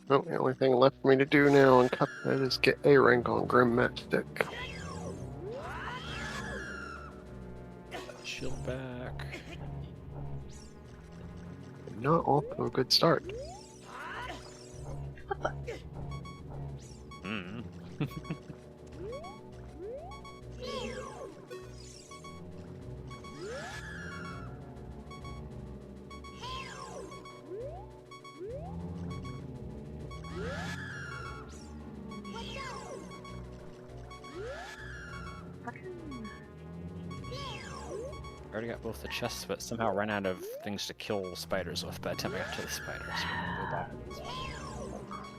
Speaker 6: Well, the only thing left for me to do now in Cuphead is get A rank on Grim Matchstick.
Speaker 2: Shield back.
Speaker 6: not off to a good start.
Speaker 1: What the?
Speaker 2: Hmm.
Speaker 1: Fucking...
Speaker 2: I already got both the chests, but somehow ran out of things to kill spiders with by the time I got to the spiders. Go back.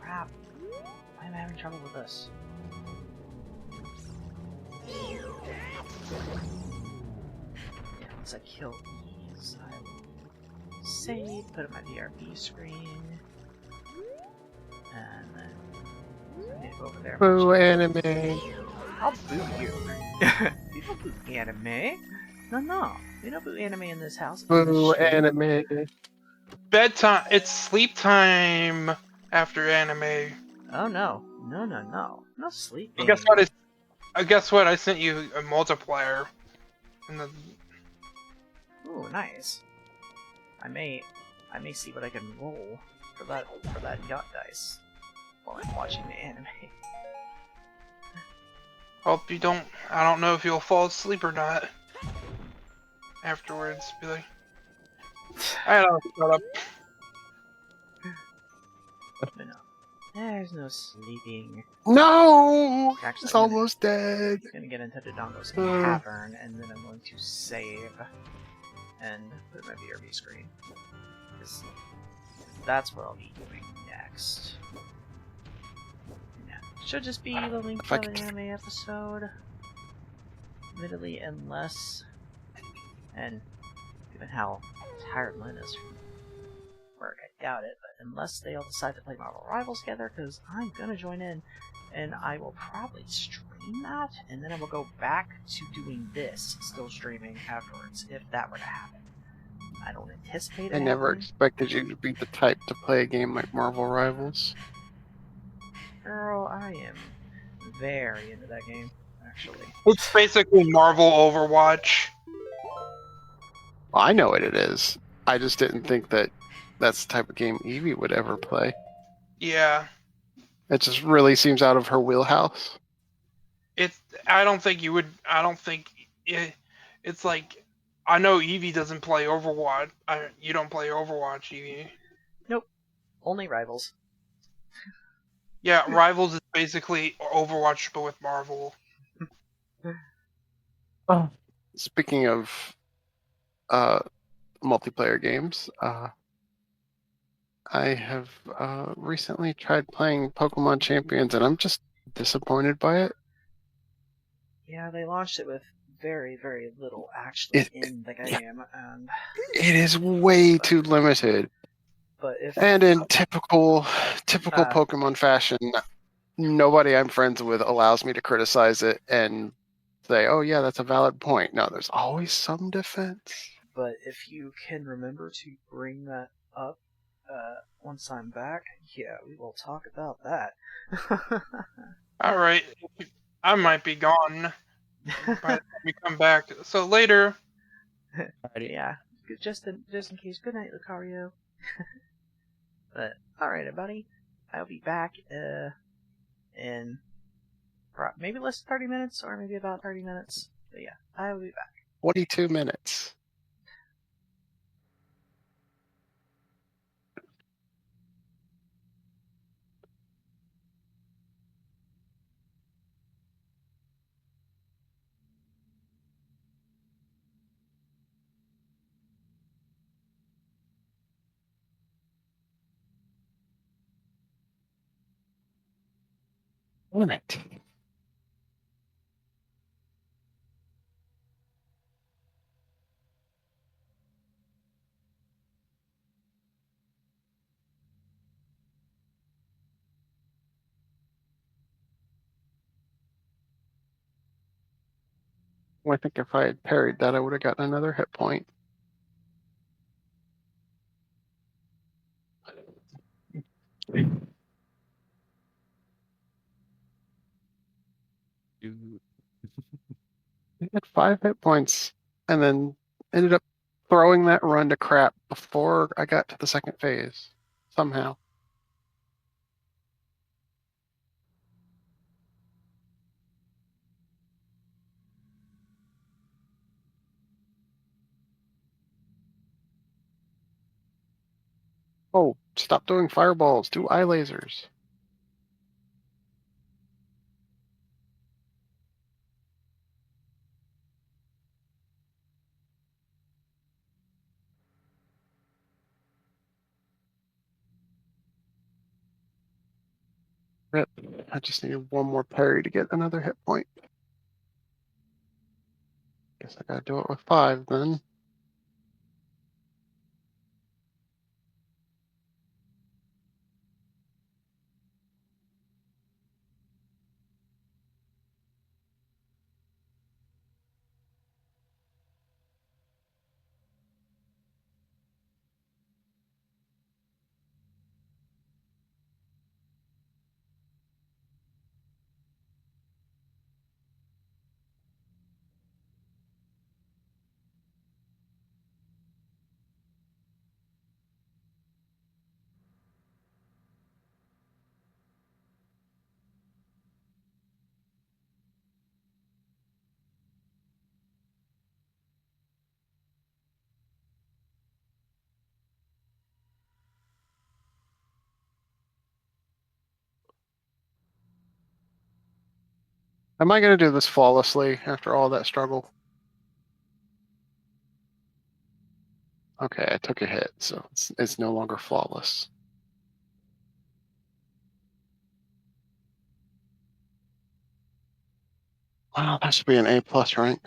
Speaker 1: Crap. Why am I having trouble with this? Yeah, once I kill these, I will save, put up my BRB screen, and then I need to go over there.
Speaker 6: Boo anime.
Speaker 1: I'll boo you. You don't boo anime. No. We don't boo anime in this house.
Speaker 6: Boo anime.
Speaker 5: Bedtime. It's sleep time after anime.
Speaker 1: Oh no. No sleeping.
Speaker 5: Guess what? I sent you a multiplier. And the
Speaker 1: Ooh, nice. I may see what I can roll for that yacht dice while I'm watching the anime.
Speaker 5: hope you don't. I don't know if you'll fall asleep or not. Afterwards, be like, I don't shut up.
Speaker 1: But no, there's no sleeping.
Speaker 6: No!
Speaker 1: Actually,
Speaker 6: It's
Speaker 1: I'm gonna-
Speaker 6: almost dead.
Speaker 1: I'm gonna get into Dodongo's cavern, and then I'm going to save and put in my BRB screen. Because that's what I'll be doing next. Yeah. Should just be the link
Speaker 6: If
Speaker 1: to
Speaker 6: I
Speaker 1: the
Speaker 6: could-
Speaker 1: anime episode. Admittedly, unless... And given how tired Lynn is from work, I doubt it, but unless they all decide to play Marvel Rivals together, because I'm gonna join in, and I will probably stream that, and then I will go back to doing this, still streaming afterwards, if that were to happen. I don't anticipate it
Speaker 6: I never
Speaker 1: happening.
Speaker 6: expected you to be the type to play a game like Marvel Rivals.
Speaker 1: Girl, I am very into that game, actually.
Speaker 5: It's basically Marvel Overwatch.
Speaker 6: Well, I know what it is. I just didn't think that that's the type of game Evie would ever play.
Speaker 5: Yeah.
Speaker 6: It just really seems out of her wheelhouse.
Speaker 5: I don't think you would. I don't think it's like. I know Eevee doesn't play Overwatch. You don't play Overwatch, Eevee.
Speaker 1: Only Rivals.
Speaker 5: Yeah, Rivals is basically Overwatch but with Marvel.
Speaker 6: Oh. Speaking of multiplayer games, I have recently tried playing Pokemon Champions, and I'm just disappointed by it.
Speaker 1: Yeah, they launched it with very, very little actually
Speaker 6: It-
Speaker 1: in the game, and
Speaker 6: It is way too limited.
Speaker 1: but if
Speaker 6: And in typical
Speaker 1: Uh.
Speaker 6: Pokemon fashion, nobody I'm friends with allows me to criticize it and say, "Oh yeah, that's a valid point." No, there's always some defense.
Speaker 1: But if you can remember to bring that up once I'm back, yeah, we will talk about that.
Speaker 5: All right, I might be gone by the time we come back. So later.
Speaker 2: Alrighty.
Speaker 1: Yeah, just in case. Good night, Lucario. But alright, buddy, I'll be back in maybe less than 30 minutes, or maybe about 30 minutes. But yeah, I will be back.
Speaker 6: 22 minutes. Limit. I think if I had parried that, I would have gotten another hit point.
Speaker 2: You-
Speaker 6: I had 5 hit points and then ended up throwing that run to crap before I got to the second phase. Somehow. Oh, stop doing fireballs. Do eye lasers. Rip. I just needed one more parry to get another hit point. Guess I gotta do it with 5 then. Am I gonna do this flawlessly after all that struggle? Okay, I took a hit, so it's no longer flawless. Wow, that should be an A+ rank.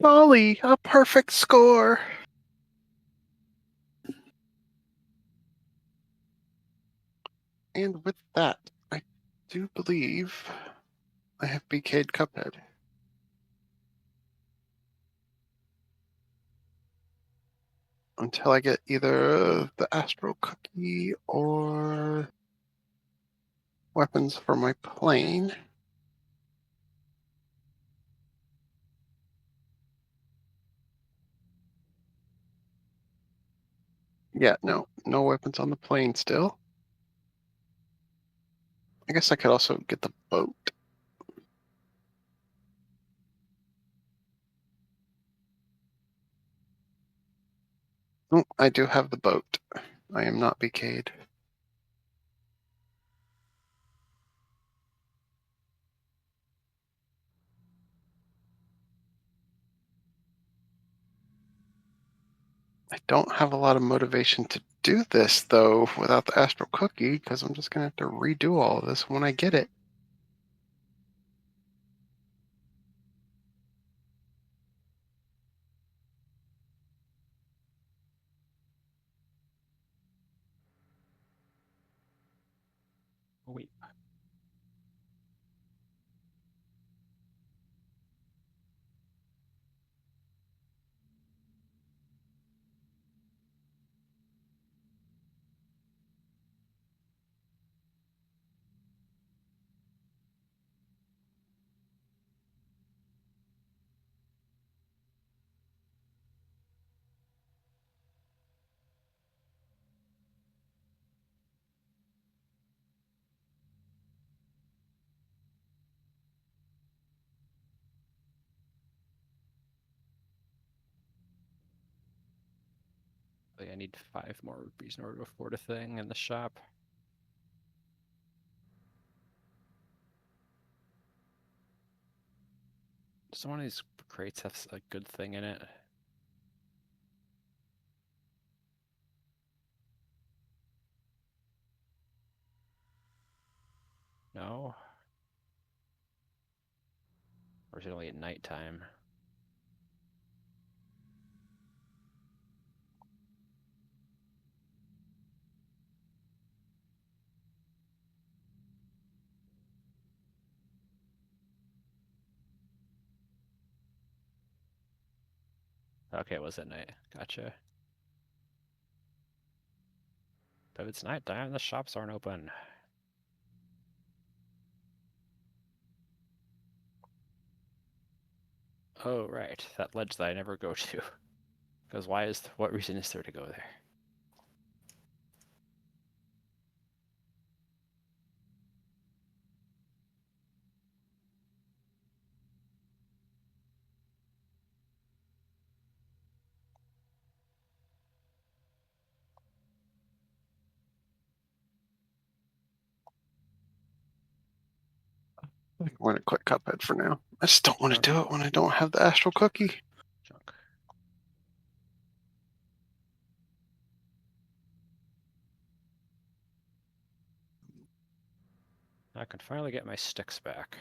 Speaker 6: Golly, a perfect score. And with that, I do believe I have BK'd Cuphead. Until I get either the Astro Cookie or weapons for my plane. Yeah, no weapons on the plane still. I guess I could also get the boat. Oh, I do have the boat. I am not BK'd. I don't have a lot of motivation to do this, though, without the Astral Cookie, because I'm just going to have to redo all of this when I get it.
Speaker 2: Wait. I need 5 more rupees in order to afford a thing in the shop. Does one of these crates have a good thing in it? No? Or is it only at nighttime? Okay, it was at night. Gotcha. But it's nighttime, the shops aren't open. Oh, right. That ledge that I never go to. Because what reason is there to go there?
Speaker 6: I'm going to quit Cuphead for now. I just don't want to
Speaker 2: Okay.
Speaker 6: do it when I don't have the astral cookie.
Speaker 2: Junk. I can finally get my sticks back.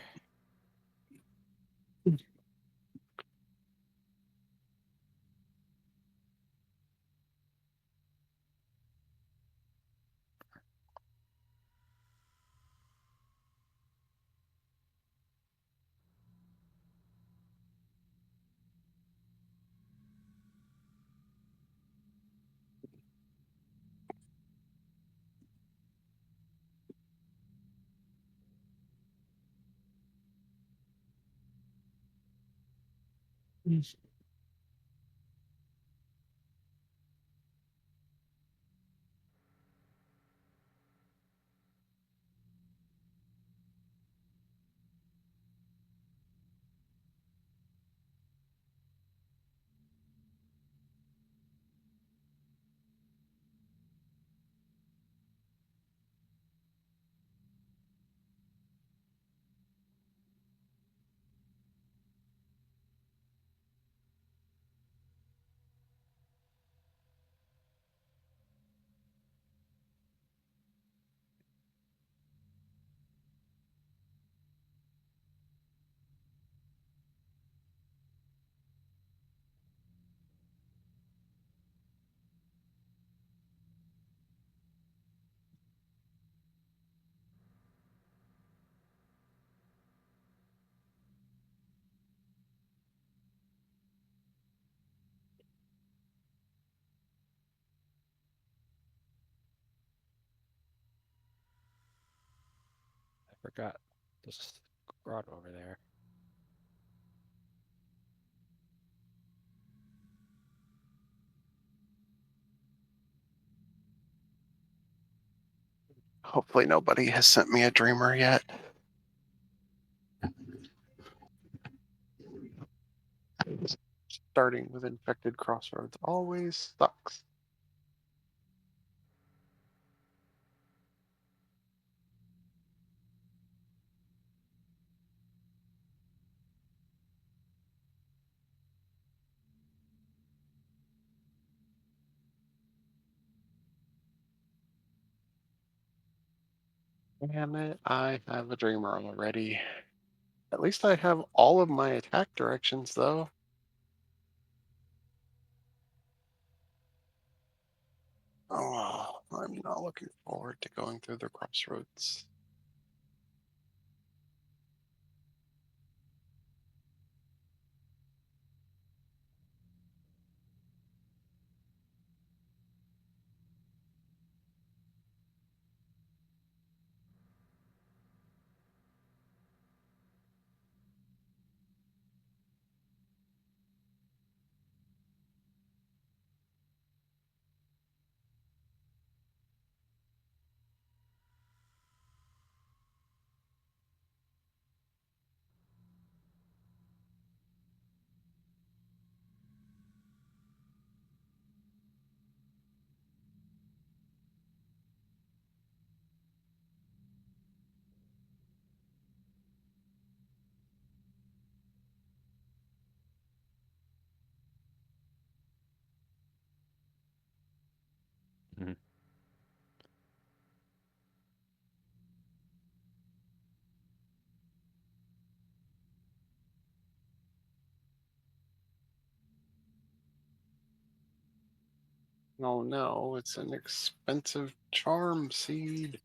Speaker 2: I forgot. There's a grotto over there.
Speaker 6: Hopefully nobody has sent me a dreamer yet. Starting with infected crossroads always sucks. Damn it, I have a dreamer already. At least I have all of my attack directions though. Oh, I'm not looking forward to going through the crossroads.
Speaker 2: Mhm.
Speaker 6: Oh no, it's an expensive charm seed.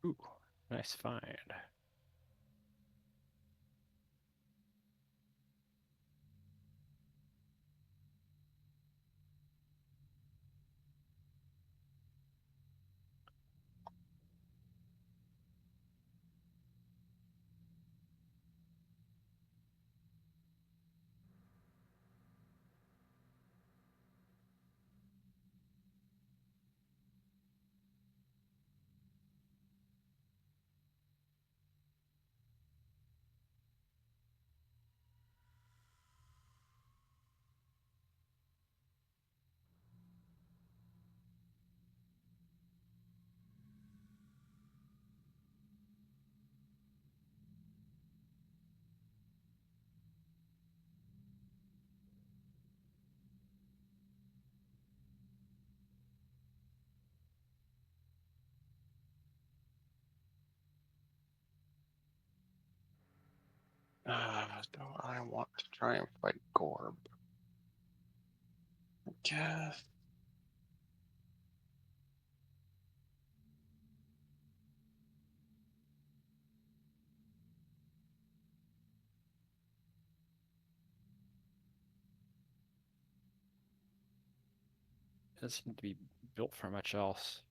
Speaker 2: Ooh, nice find.
Speaker 6: Do I want to try and fight Gorb? I guess.
Speaker 2: It doesn't seem to be built for much else.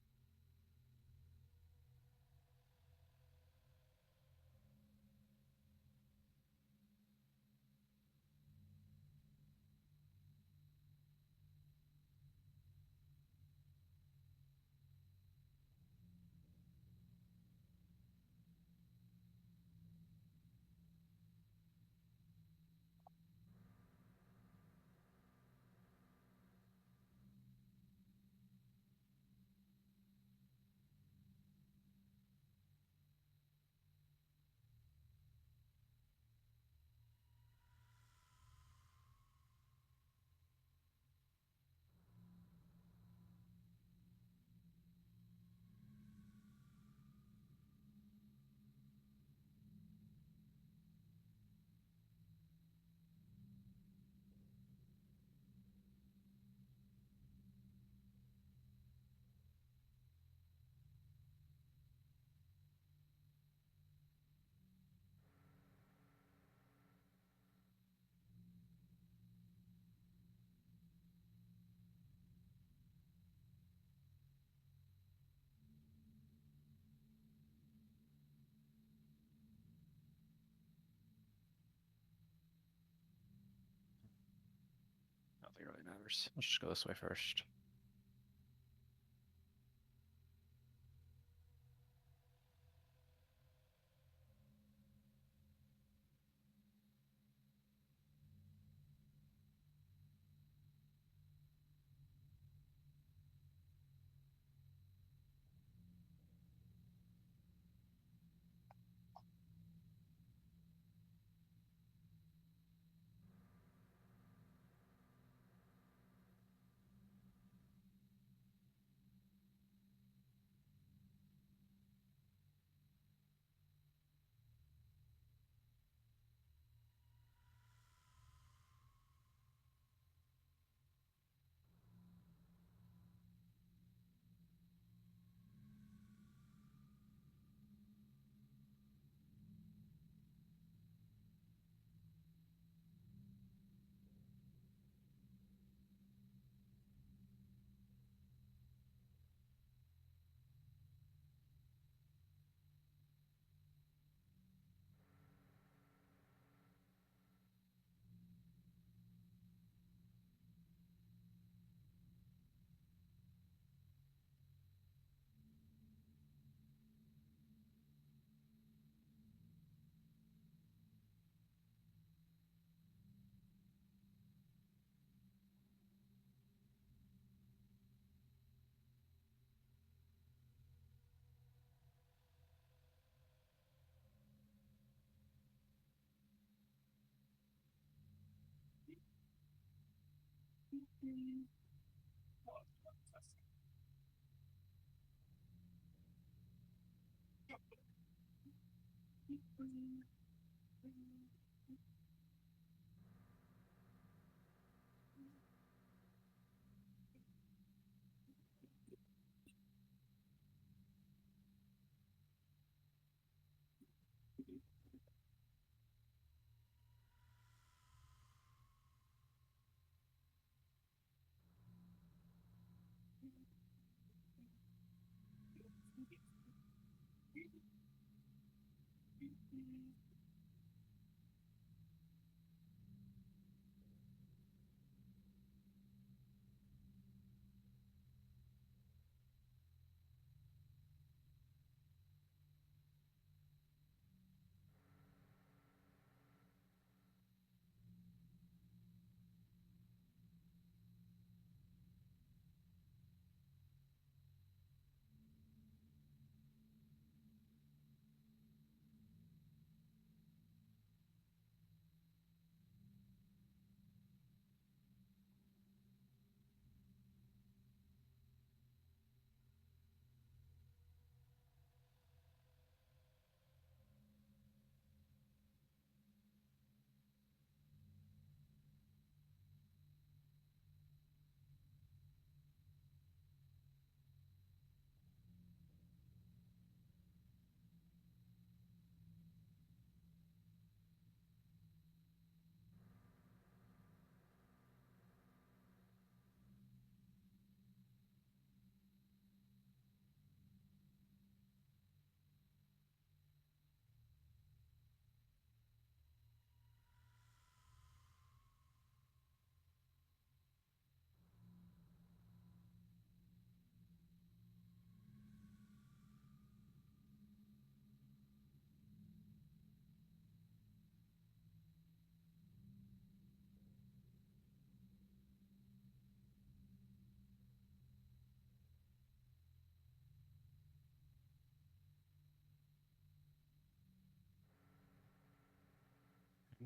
Speaker 2: Nothing really matters. Let's just go this way first.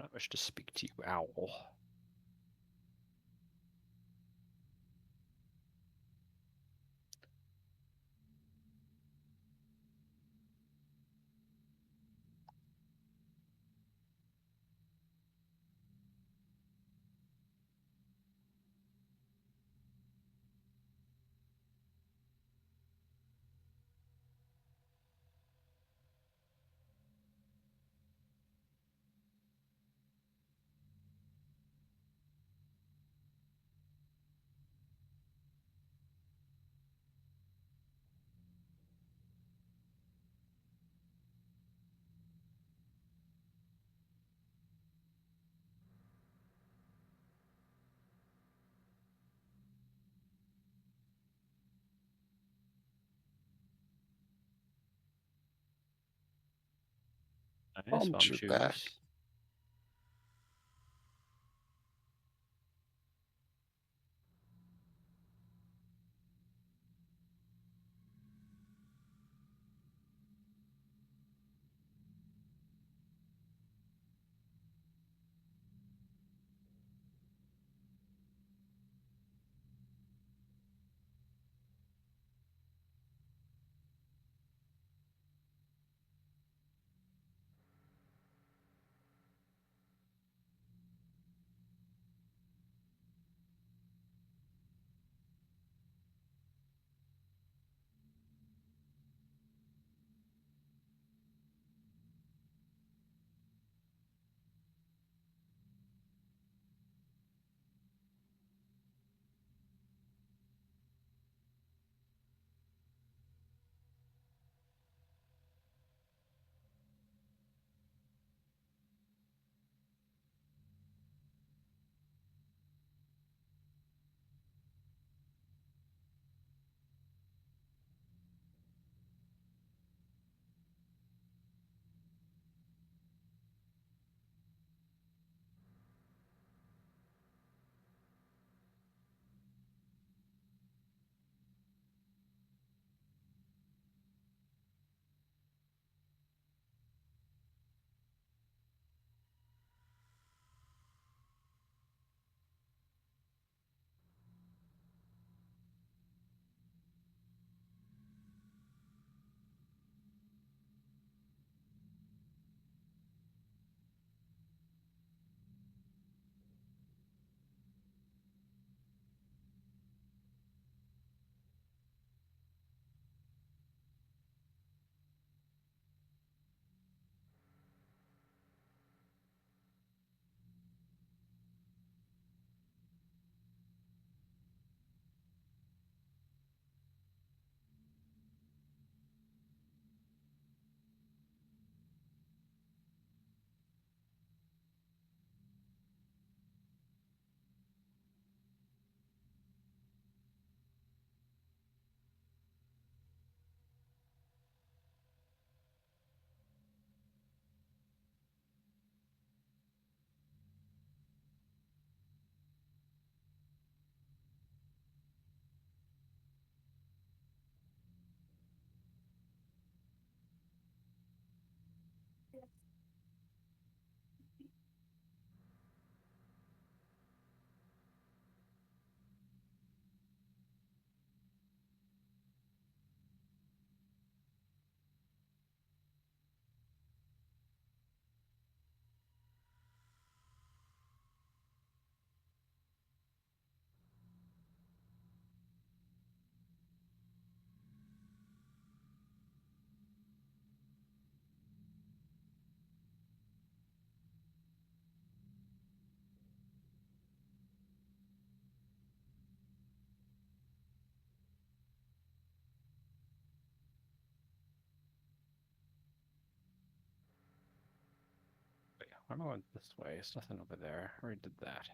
Speaker 2: not wish to speak to you, owl. Nice
Speaker 6: Bummed you back.
Speaker 2: shoes. Wait, why am I going this way? There's nothing over there. I already did that.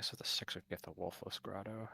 Speaker 2: guess with the 6 we get the Wolfless Grotto.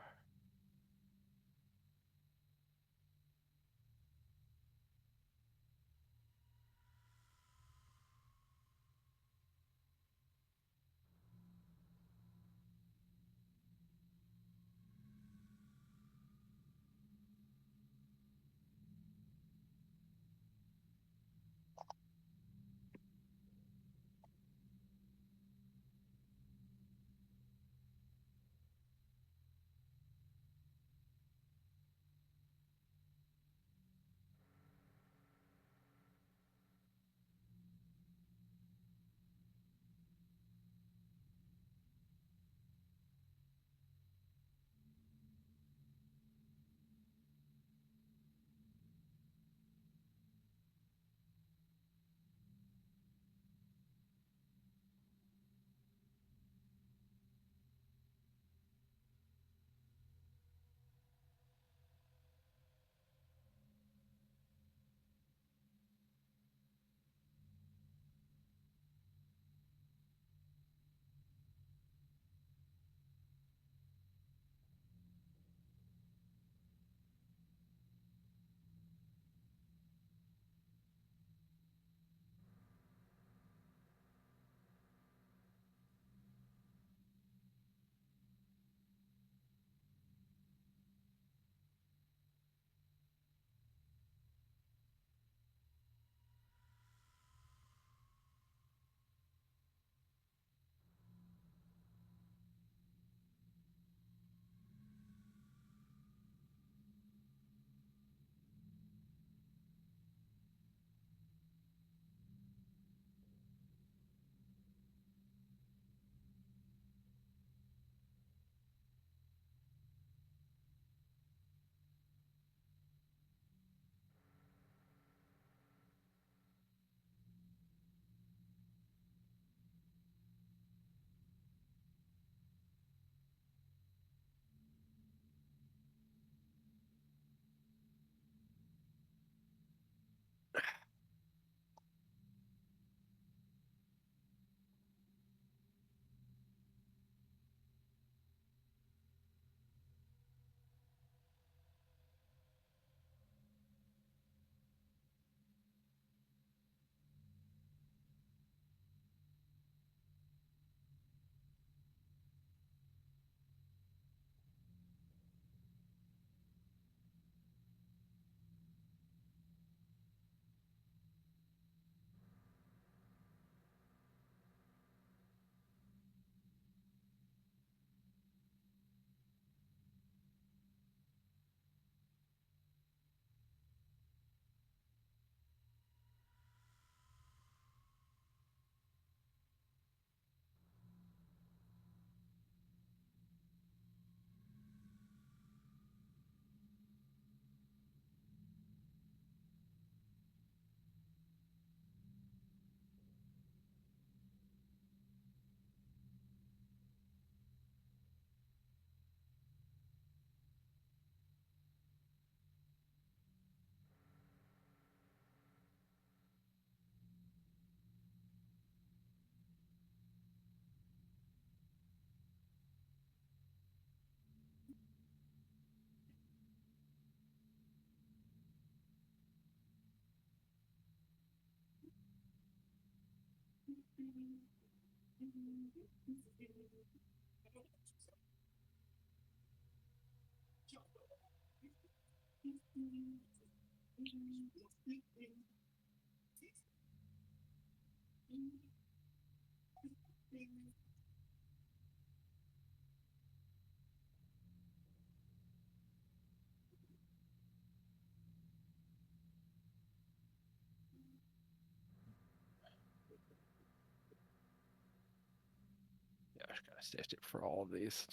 Speaker 2: Yeah, I just gotta save it for all of these.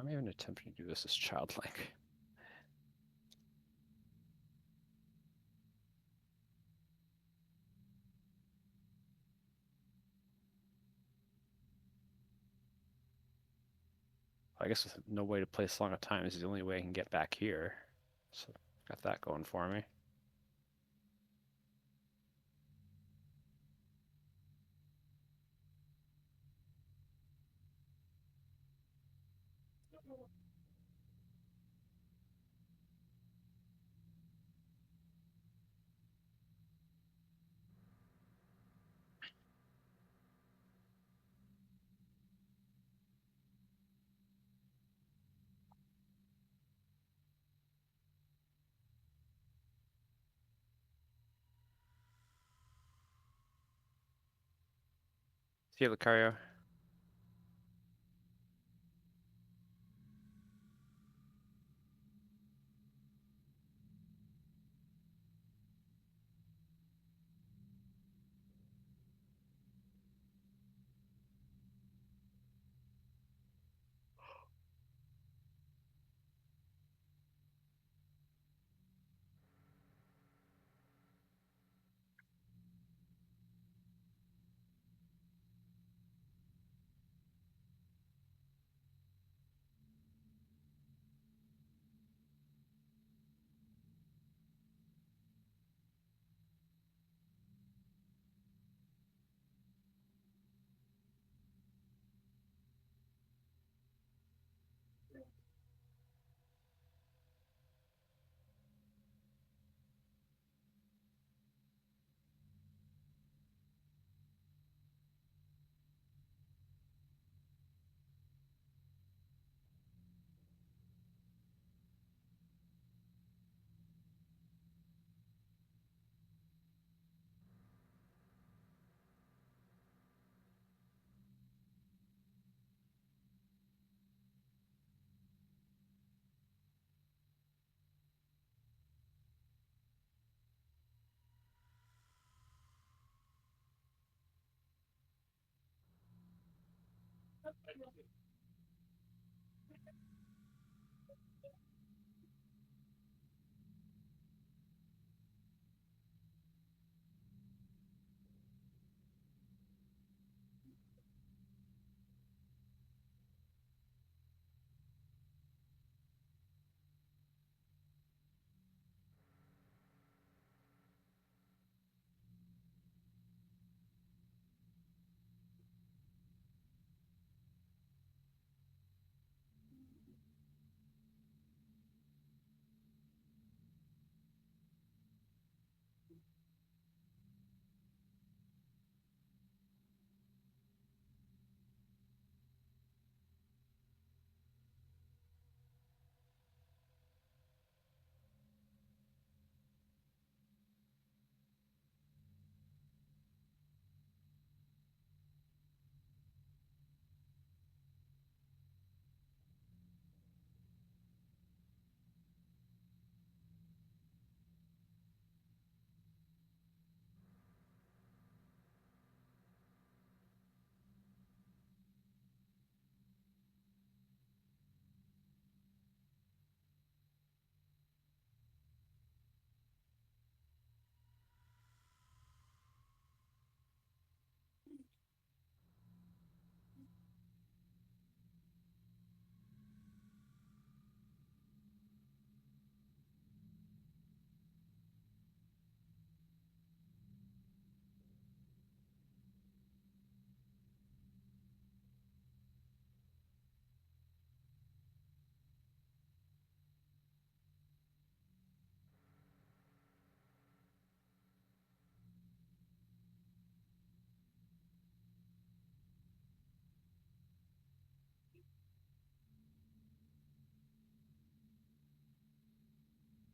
Speaker 2: I'm even attempting to do this as childlike. I guess with no way to play Song of Time is the only way I can get back here. So got that going for me. See you, Lucario.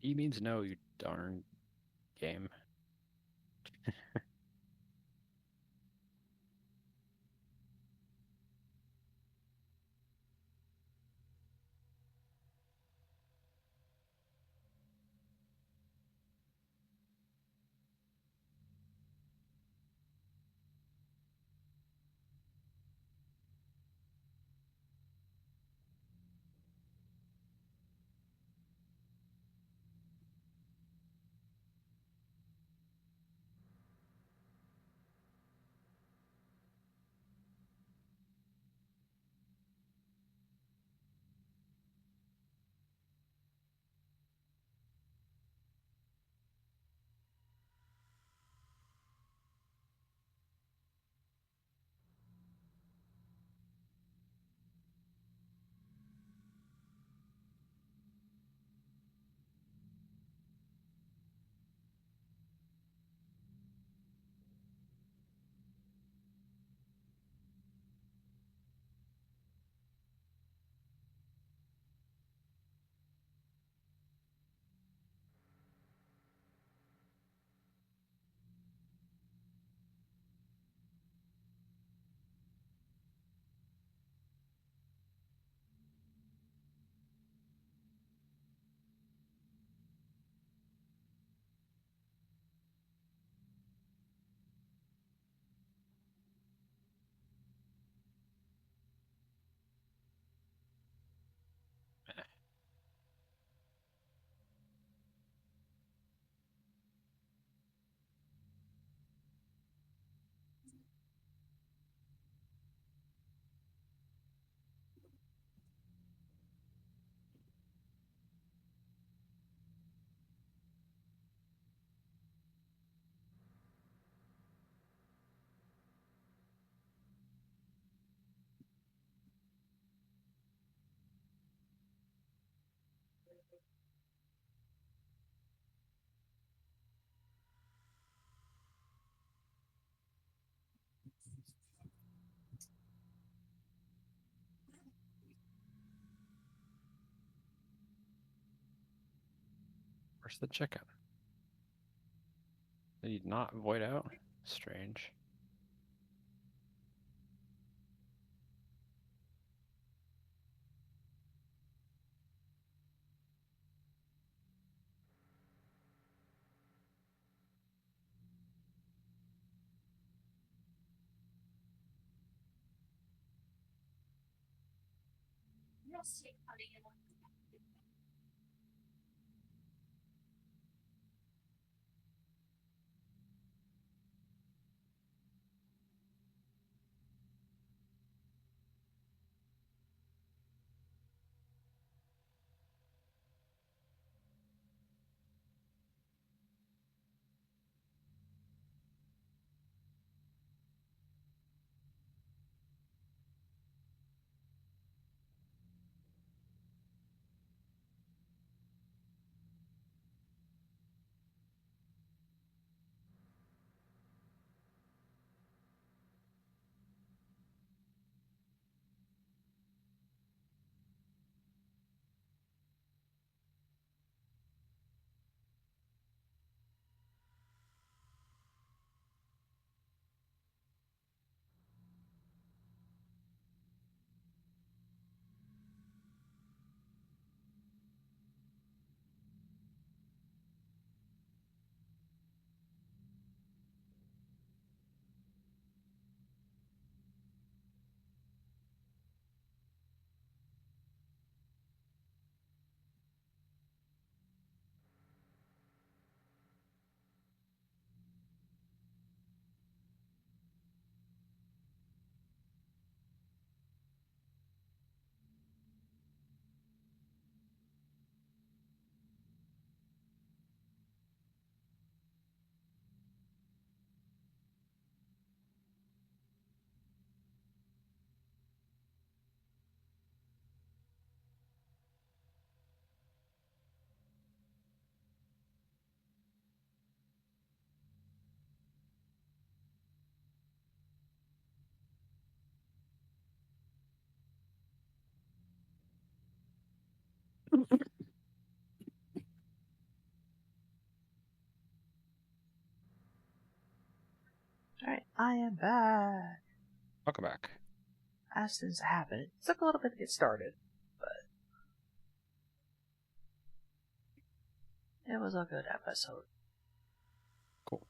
Speaker 2: E means no, you darn game. Where's the chicken? Did he not void out? Strange.
Speaker 1: Alright, I am back.
Speaker 2: Welcome back.
Speaker 1: As things happen, it took a little bit to get started, but it was a good episode.
Speaker 2: Cool.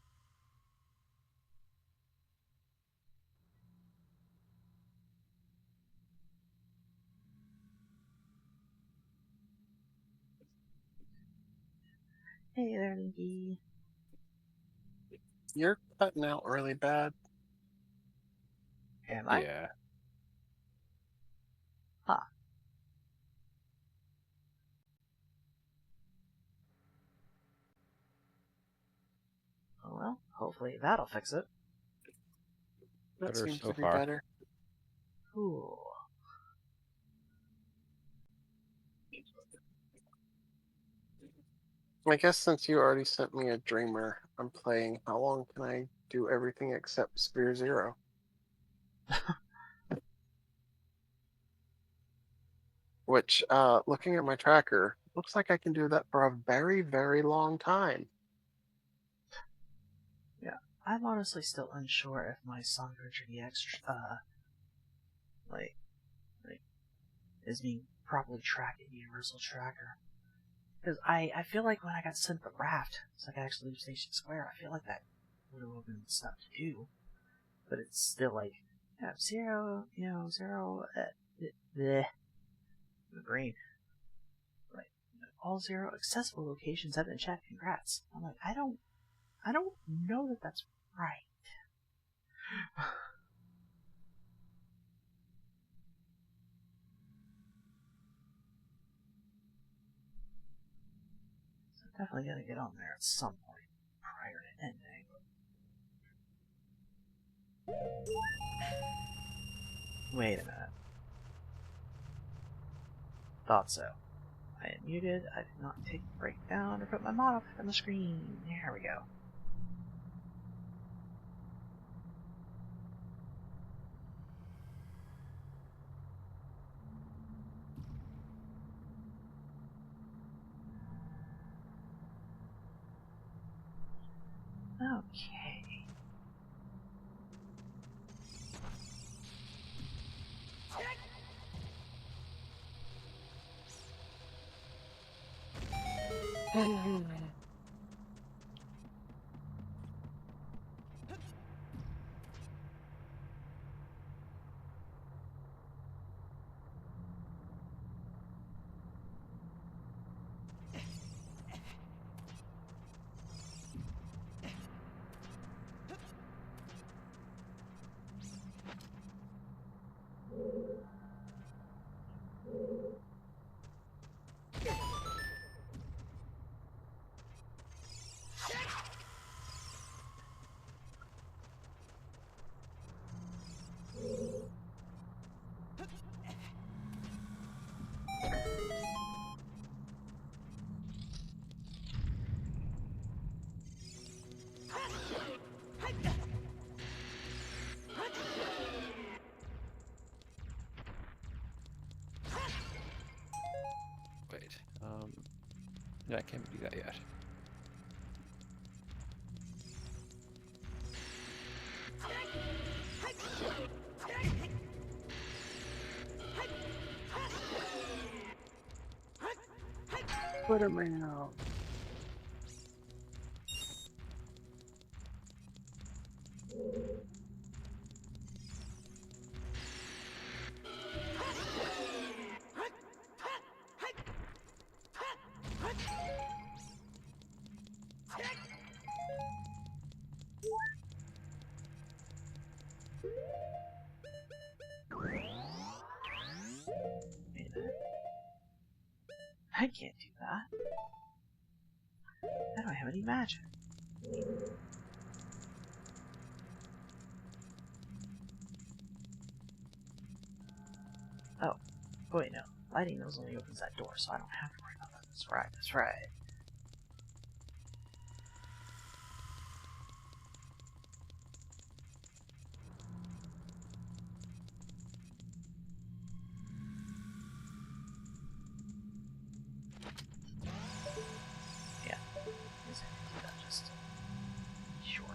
Speaker 1: Hey there, Linky.
Speaker 6: You're cutting out really bad.
Speaker 1: Am I?
Speaker 2: Yeah.
Speaker 1: Huh. Oh well, hopefully that'll fix it.
Speaker 6: That
Speaker 2: Better
Speaker 6: seems
Speaker 2: so
Speaker 6: to be
Speaker 2: far.
Speaker 6: better.
Speaker 1: Cool.
Speaker 6: I guess since you already sent me a dreamer, I'm playing. How long can I do everything except Spear Zero? Which, looking at my tracker, looks like I can do that for a very, very long time.
Speaker 1: Yeah, I'm honestly still unsure if my Songro GDX, like, is being properly tracked in Universal Tracker. Because I feel like when I got sent the raft, so I could actually leave Station Square, I feel like that would have been stuff to do. But it's still like, yeah, zero, bleh, green. Like, all 0 accessible locations have been checked, congrats. I'm like, I don't know that that's right. So definitely gonna get on there at some point prior to ending. Wait a minute. Thought so. I am muted. I did not take the break down or put my model back on the screen. There we go. Okay.
Speaker 2: Wait. Yeah, I can't do that yet.
Speaker 6: Put him out.
Speaker 1: Wait a minute. I can't do that. I don't have any magic. Oh, wait, no. Lighting those only opens that door, so I don't have to worry about that. That's right, that's right. Yeah, I guess I can do that just... Sure.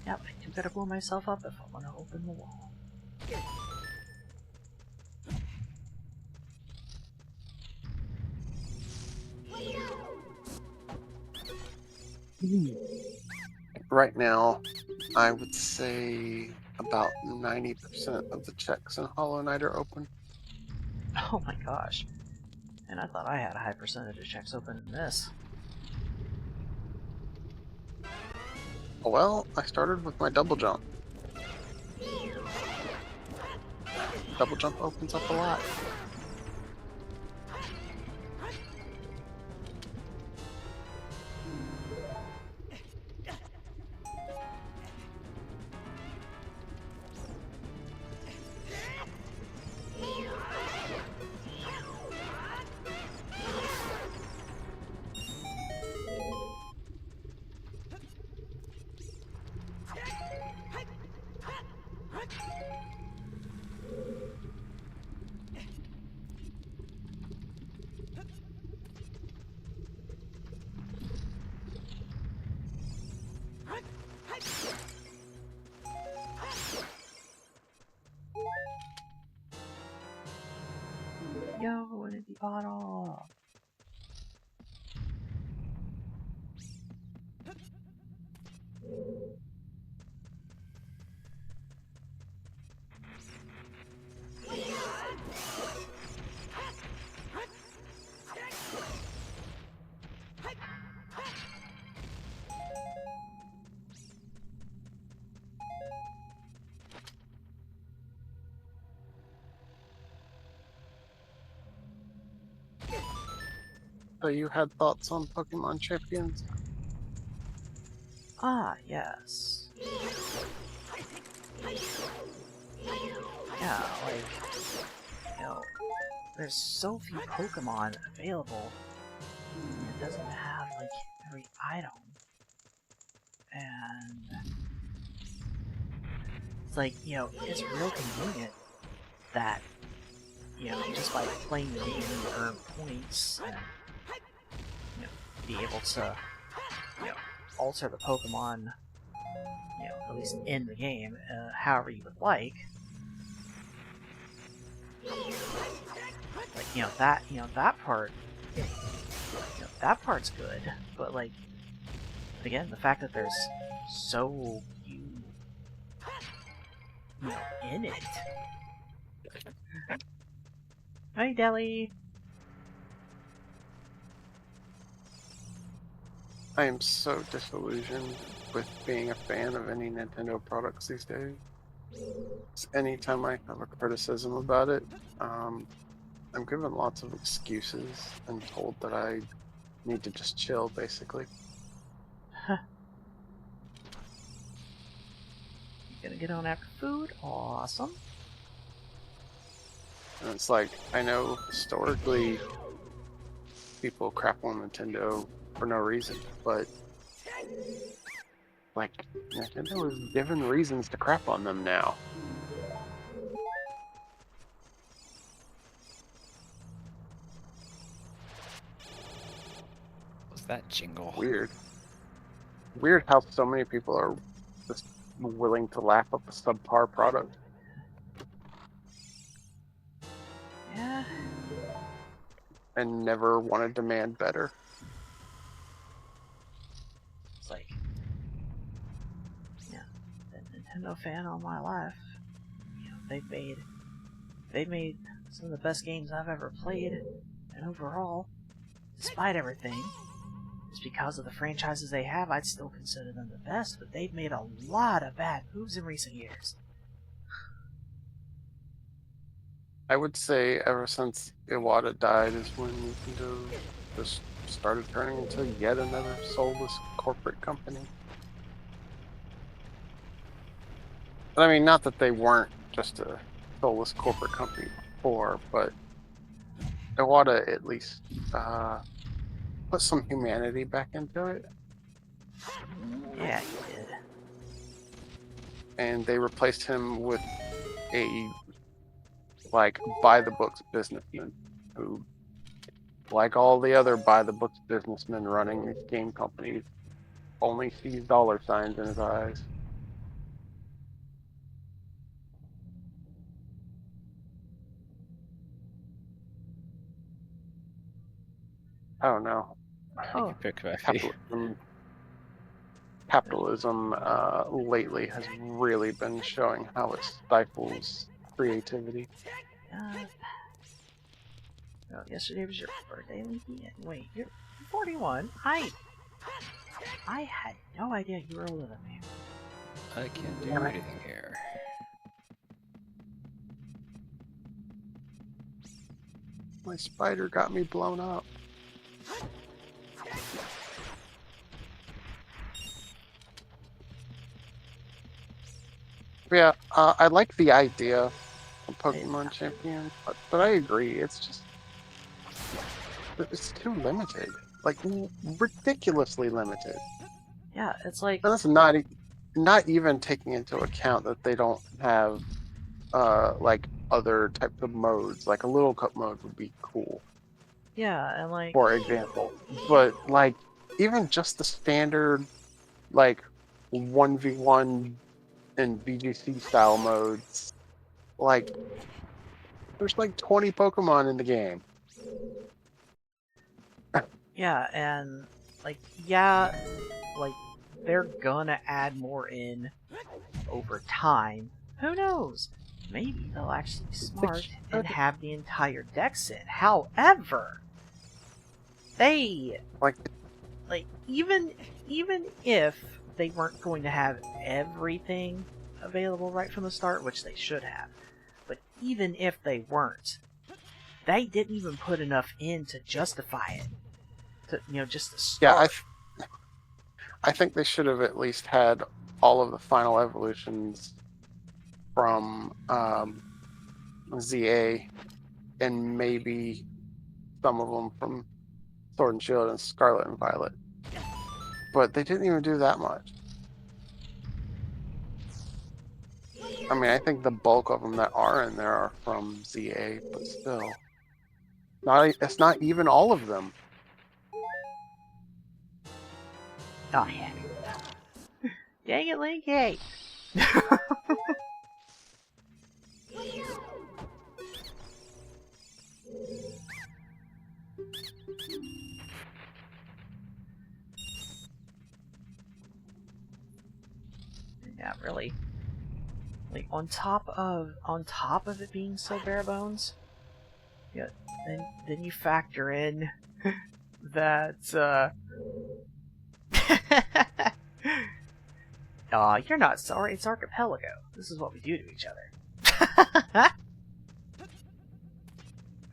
Speaker 1: Yep, I do gotta blow myself up if I want to open the wall.
Speaker 6: Right now, I would say about 90% of the checks in Hollow Knight are open.
Speaker 1: Oh my gosh. And I thought I had a high percentage of checks open in this.
Speaker 6: Well, I started with my double jump. Double jump opens up a lot.
Speaker 1: Yo, an empty bottle!
Speaker 6: So you had thoughts on Pokemon Champions?
Speaker 1: Ah, yes. Yeah, like, you know, there's so few Pokemon available, and it doesn't have, like, every item. And it's like, you know, it's real convenient that, you know, just by playing the game you earn points and, you know, be able to, you know, alter the Pokemon at least in the game, however you would like. Like, that part, that part's good, but like, again, the fact that there's so few, in it. Hi, Deli.
Speaker 6: I am so disillusioned with being a fan of any Nintendo products these days. Anytime I have a criticism about it, I'm given lots of excuses and told that I need to just chill, basically.
Speaker 1: Huh. You gonna get on after food? Awesome.
Speaker 6: And it's like, I know historically people crap on Nintendo for no reason, but like, Nintendo is given reasons to crap on them now.
Speaker 2: What's that jingle?
Speaker 6: Weird. Weird how so many people are just willing to laugh up a subpar product.
Speaker 1: Yeah.
Speaker 6: And never want to demand better.
Speaker 1: It's like, been a Nintendo fan all my life. They've made some of the best games I've ever played, and overall, despite everything, just because of the franchises they have, I'd still consider them the best, but they've made a lot of bad moves in recent years.
Speaker 6: I would say ever since Iwata died is when Nintendo just started turning into yet another soulless corporate company. I mean, not that they weren't just a soulless corporate company before, but Iwata at least put some humanity back into it.
Speaker 1: Yeah, he did.
Speaker 6: And they replaced him with a by the books businessman who, like all the other by the books businessmen running these game companies, only sees dollar signs in his eyes. I don't know.
Speaker 2: Take a pick, Becky.
Speaker 6: Capitalism lately has really been showing how it stifles creativity.
Speaker 1: Well, yesterday was your birthday, Leafy, and wait, you're 41. I had no idea you were older than me.
Speaker 2: I can't do anything here.
Speaker 6: My spider got me blown up. Yeah, I like the idea of Pokemon Champion, but I agree, it's too limited. Like, ridiculously limited.
Speaker 1: Yeah, it's like...
Speaker 6: And that's not even taking into account that they don't have, like, other types of modes. Like, a Little Cup mode would be cool.
Speaker 1: Yeah, and like...
Speaker 6: For example. But, like, even just the standard, like, 1v1 and VGC style modes, like, there's like 20 Pokemon in the game.
Speaker 1: Yeah, and like, they're gonna add more in over time. Who knows? Maybe they'll actually be smart and have the entire dex in. However, they even if they weren't going to have everything available right from the start, which they should have, but even if they weren't, they didn't even put enough in to justify it. Just to start.
Speaker 6: Yeah, I think they should have at least had all of the final evolutions from ZA and maybe some of them from Sword and Shield and Scarlet and Violet. But they didn't even do that much. I mean, I think the bulk of them that are in there are from ZA, but still. It's not even all of them.
Speaker 1: Oh, heck. Dang it, Linky! Yeah, really. Like on top of it being so bare bones. Yeah, then you factor in that aw, you're not sorry, it's Archipelago. This is what we do to each other.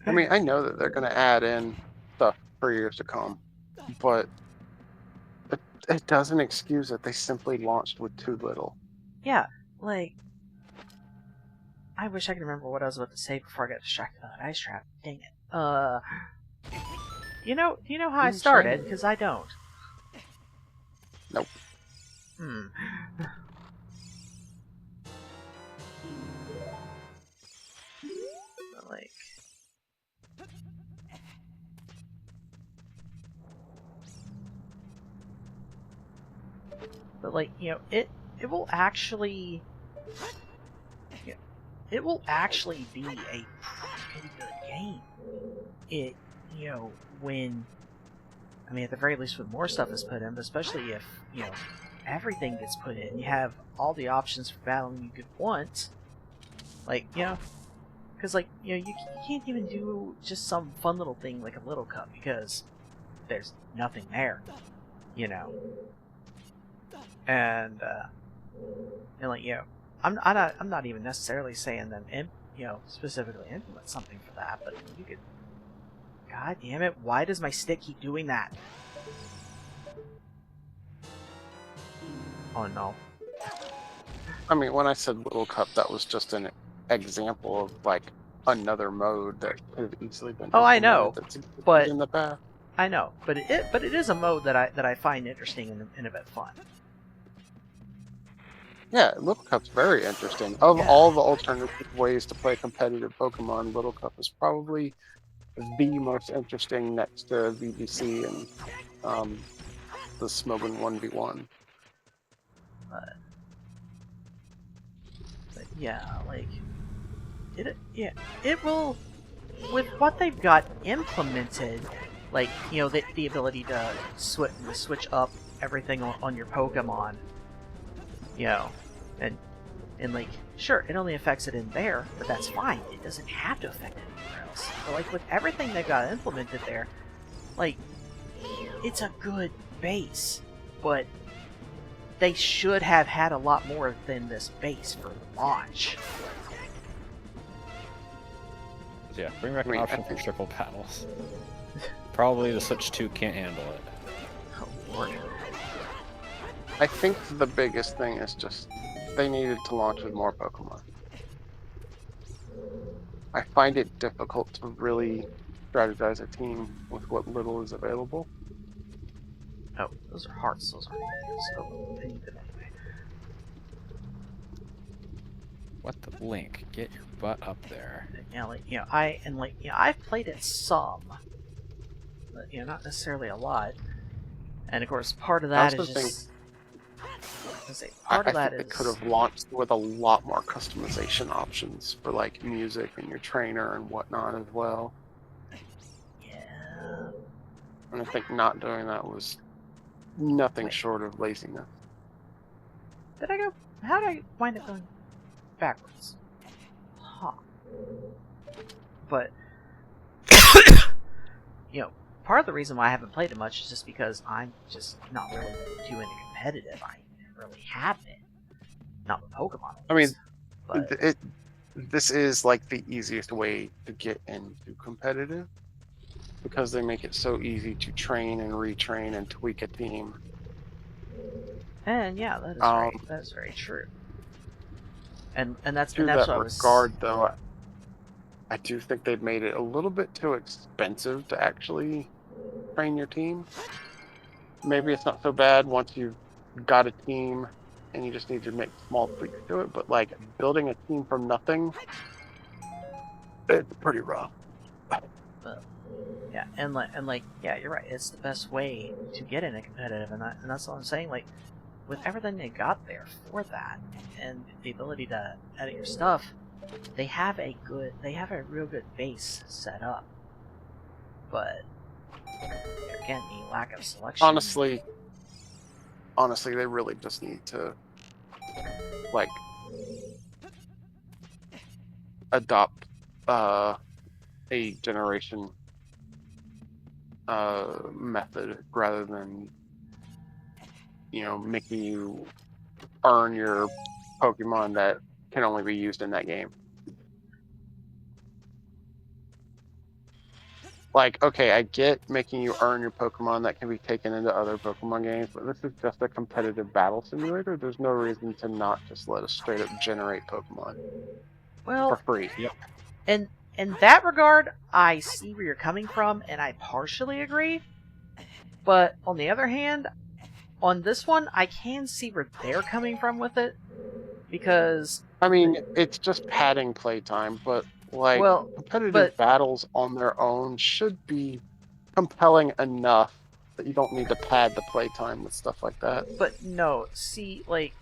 Speaker 6: I mean, I know that they're going to add in stuff for years to come, but it doesn't excuse that they simply launched with too little.
Speaker 1: Yeah, like I wish I could remember what I was about to say before I got distracted by that ice trap. Dang it. Do you know how I started? Because I don't.
Speaker 6: Nope.
Speaker 1: Like, but like, it will actually, it will actually be a pretty good game. It, when, I mean, at the very least, when more stuff is put in, but especially if everything gets put in, you have all the options for battling you could want. Like, because like you can't even do just some fun little thing like a little cup because there's nothing there, and like I'm not even necessarily saying them specifically implement something for that, but you could. God damn it! Why does my stick keep doing that? Oh no.
Speaker 6: I mean, when I said little cup, that was just an example of like another mode that could have easily been.
Speaker 1: Oh, I know, but
Speaker 6: in the past.
Speaker 1: I know, but it is a mode that I find interesting and a bit fun.
Speaker 6: Yeah, Little Cup's very interesting. Of all the alternative ways to play competitive Pokemon, Little Cup is probably the most interesting next to VGC and the Smogon 1v1.
Speaker 1: But yeah, like it will, with what they've got implemented, like the ability to switch up everything on your Pokemon, and like sure it only affects it in there, but that's fine. It doesn't have to affect it anywhere else. But like with everything they've got implemented there, like it's a good base, but they should have had a lot more than this base for launch.
Speaker 2: Yeah, bring back an option for triple battles. Probably the Switch 2 can't handle it.
Speaker 1: Oh lord.
Speaker 6: I think the biggest thing is just they needed to launch with more Pokemon. I find it difficult to really strategize a team with what little is available.
Speaker 1: Oh, those are hearts. Those aren't names. Oh, I need them anyway.
Speaker 2: What the Link? Get your butt up there.
Speaker 1: Yeah, I've played it some, but not necessarily a lot. And of course, part of that is just.
Speaker 6: I think they could have launched with a lot more customization options for like music and your trainer and whatnot as well.
Speaker 1: Yeah.
Speaker 6: And I think not doing that was nothing short of laziness.
Speaker 1: How did I wind up going backwards? Huh. But, part of the reason why I haven't played it much is just because I'm just not really too into competitive. I really have been. Not with Pokemon.
Speaker 6: I mean,
Speaker 1: but...
Speaker 6: this is like the easiest way to get into competitive because they make it so easy to train and retrain and tweak a team.
Speaker 1: And yeah, that is very true. And that's
Speaker 6: to
Speaker 1: that's
Speaker 6: that
Speaker 1: what
Speaker 6: regard, though, I do think they've made it a little bit too expensive to actually train your team. Maybe it's not so bad once you've got a team and you just need to make small tweaks to it, but like building a team from nothing, it's pretty rough.
Speaker 1: Yeah, and yeah, you're right. It's the best way to get into competitive, and that's what I'm saying. Like with everything they got there for that, and the ability to edit your stuff, they have a real good base set up. But again, the lack of selection.
Speaker 6: Honestly, they really just need to like adopt a generation method rather than making you earn your Pokemon that can only be used in that game. Like, okay, I get making you earn your Pokemon that can be taken into other Pokemon games, but this is just a competitive battle simulator. There's no reason to not just let us straight up generate Pokemon
Speaker 1: Well,
Speaker 6: for free.
Speaker 2: Yep.
Speaker 1: and in that regard, I see where you're coming from, and I partially agree. But on the other hand, on this one, I can see where they're coming from with it, because
Speaker 6: I mean, it's just padding playtime, but like
Speaker 1: well,
Speaker 6: competitive
Speaker 1: but
Speaker 6: battles on their own should be compelling enough that you don't need to pad the playtime with stuff like that.
Speaker 1: But no, see, like,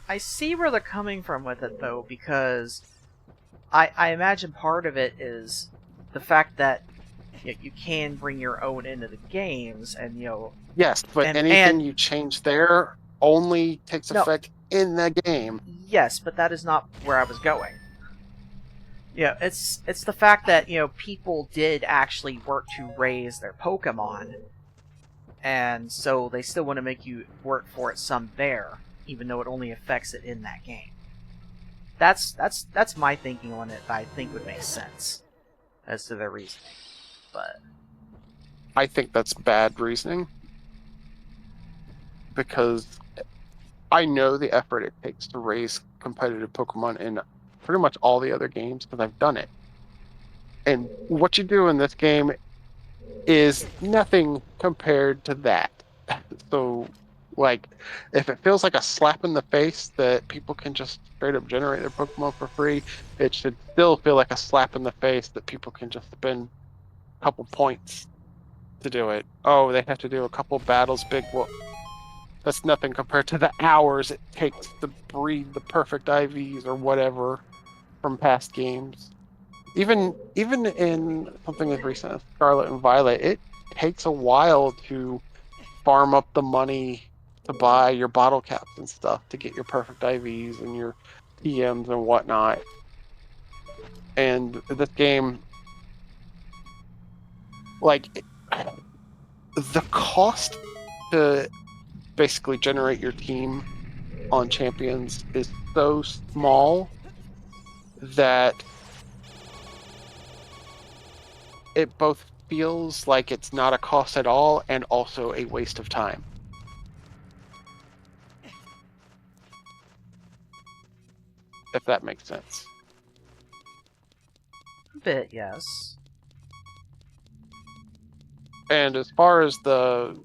Speaker 1: I see where they're coming from with it, though, because I imagine part of it is the fact that you can bring your own into the games, and,
Speaker 6: Yes, but anything you change there only takes
Speaker 1: No.
Speaker 6: effect in the game.
Speaker 1: Yes, but that is not where I was going. It's the fact that, people did actually work to raise their Pokemon, and so they still want to make you work for it some there, even though it only affects it in that game. That's my thinking on it. I think would make sense as to their reasoning, but
Speaker 6: I think that's bad reasoning because I know the effort it takes to raise competitive Pokemon in pretty much all the other games because I've done it. And what you do in this game is nothing compared to that. So, like, if it feels like a slap in the face that people can just straight up generate their Pokemon for free, it should still feel like a slap in the face that people can just spend a couple points to do it. Oh, they have to do a couple battles, big whoop. That's nothing compared to the hours it takes to breed the perfect IVs or whatever from past games. Even in something as recent as Scarlet and Violet, it takes a while to farm up the money to buy your bottle caps and stuff to get your perfect IVs and your TMs and whatnot. And this game, like, the cost to basically generate your team on champions is so small that it both feels like it's not a cost at all and also a waste of time. If that makes sense.
Speaker 1: a bit, yes.
Speaker 6: And as far as the,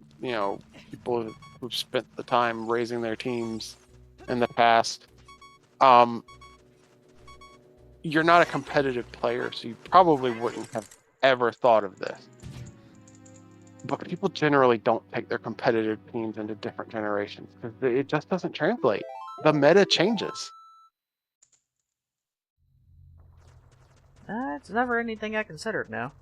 Speaker 6: people who've spent the time raising their teams in the past, you're not a competitive player, so you probably wouldn't have ever thought of this. But people generally don't take their competitive teams into different generations because it just doesn't translate. The meta changes.
Speaker 1: It's never anything I considered now.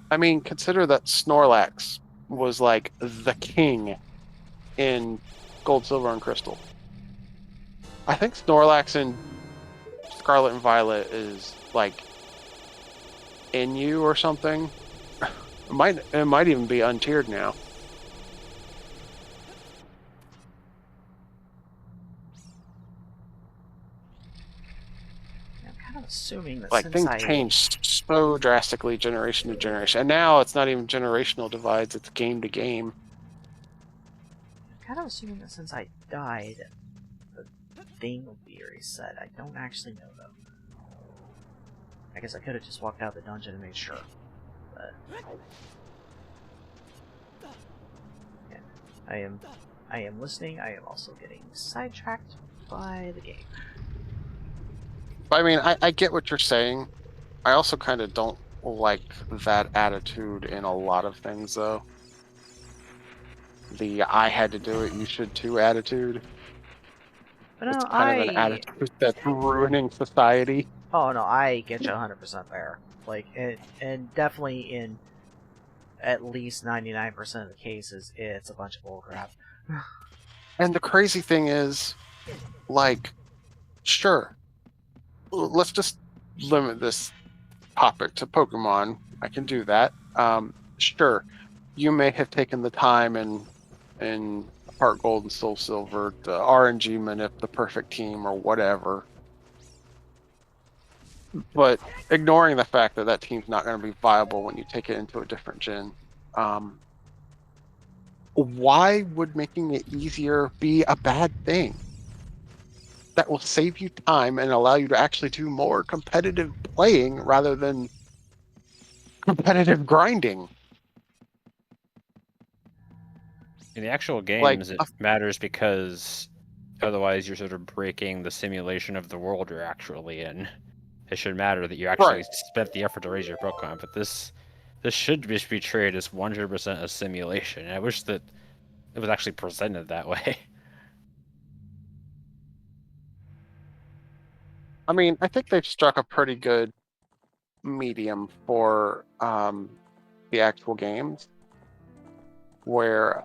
Speaker 6: I mean, consider that Snorlax was like the king in Gold, Silver, and Crystal. I think Snorlax in Scarlet and Violet is like Inu or something. It might even be untiered now.
Speaker 1: I'm kind of assuming that
Speaker 6: Like
Speaker 1: since
Speaker 6: things change so drastically generation to generation, and now it's not even generational divides; it's game to game.
Speaker 1: I'm kind of assuming that since I died, the thing will be reset. I don't actually know though. I guess I could have just walked out of the dungeon and made sure. But yeah, I am listening. I am also getting sidetracked by the game.
Speaker 6: I mean, I get what you're saying. I also kind of don't like that attitude in a lot of things, though. the "I had to do it, you should too" attitude.
Speaker 1: But
Speaker 6: It's
Speaker 1: no,
Speaker 6: kind of an attitude that's ruining society.
Speaker 1: Oh no, I get you 100% there. Like, and definitely in at least 99% of the cases, it's a bunch of bullcrap.
Speaker 6: And the crazy thing is, like, sure, let's just limit this topic to Pokemon. I can do that. Sure, you may have taken the time and Heart Gold and Soul Silver to RNG manip the perfect team or whatever. But ignoring the fact that that team's not going to be viable when you take it into a different gen, why would making it easier be a bad thing? That will save you time and allow you to actually do more competitive playing rather than competitive grinding.
Speaker 2: In the actual
Speaker 6: Like,
Speaker 2: games, it matters because otherwise you're sort of breaking the simulation of the world you're actually in. It should matter that you actually spent the effort to raise your Pokemon, but this should just be treated as 100% a simulation. And I wish that it was actually presented that way.
Speaker 6: I mean, I think they've struck a pretty good medium for the actual games, where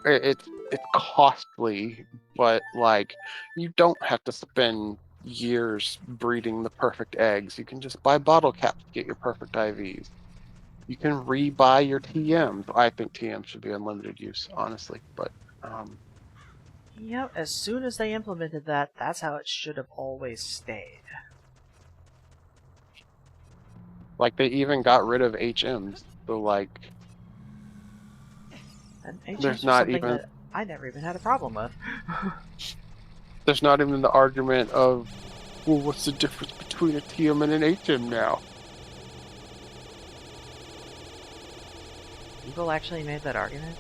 Speaker 6: it's costly, but like you don't have to spend years breeding the perfect eggs. You can just buy bottle caps to get your perfect IVs. You can re-buy your TMs. I think TMs should be unlimited use, honestly, but
Speaker 1: Yep, as soon as they implemented that, that's how it should have always stayed.
Speaker 6: like they even got rid of HMs. So like
Speaker 1: And
Speaker 6: there's
Speaker 1: HMs are
Speaker 6: not
Speaker 1: something
Speaker 6: even
Speaker 1: that I never even had a problem with.
Speaker 6: the argument of, well, what's the difference between a TM and an HM now?
Speaker 1: People actually made that argument?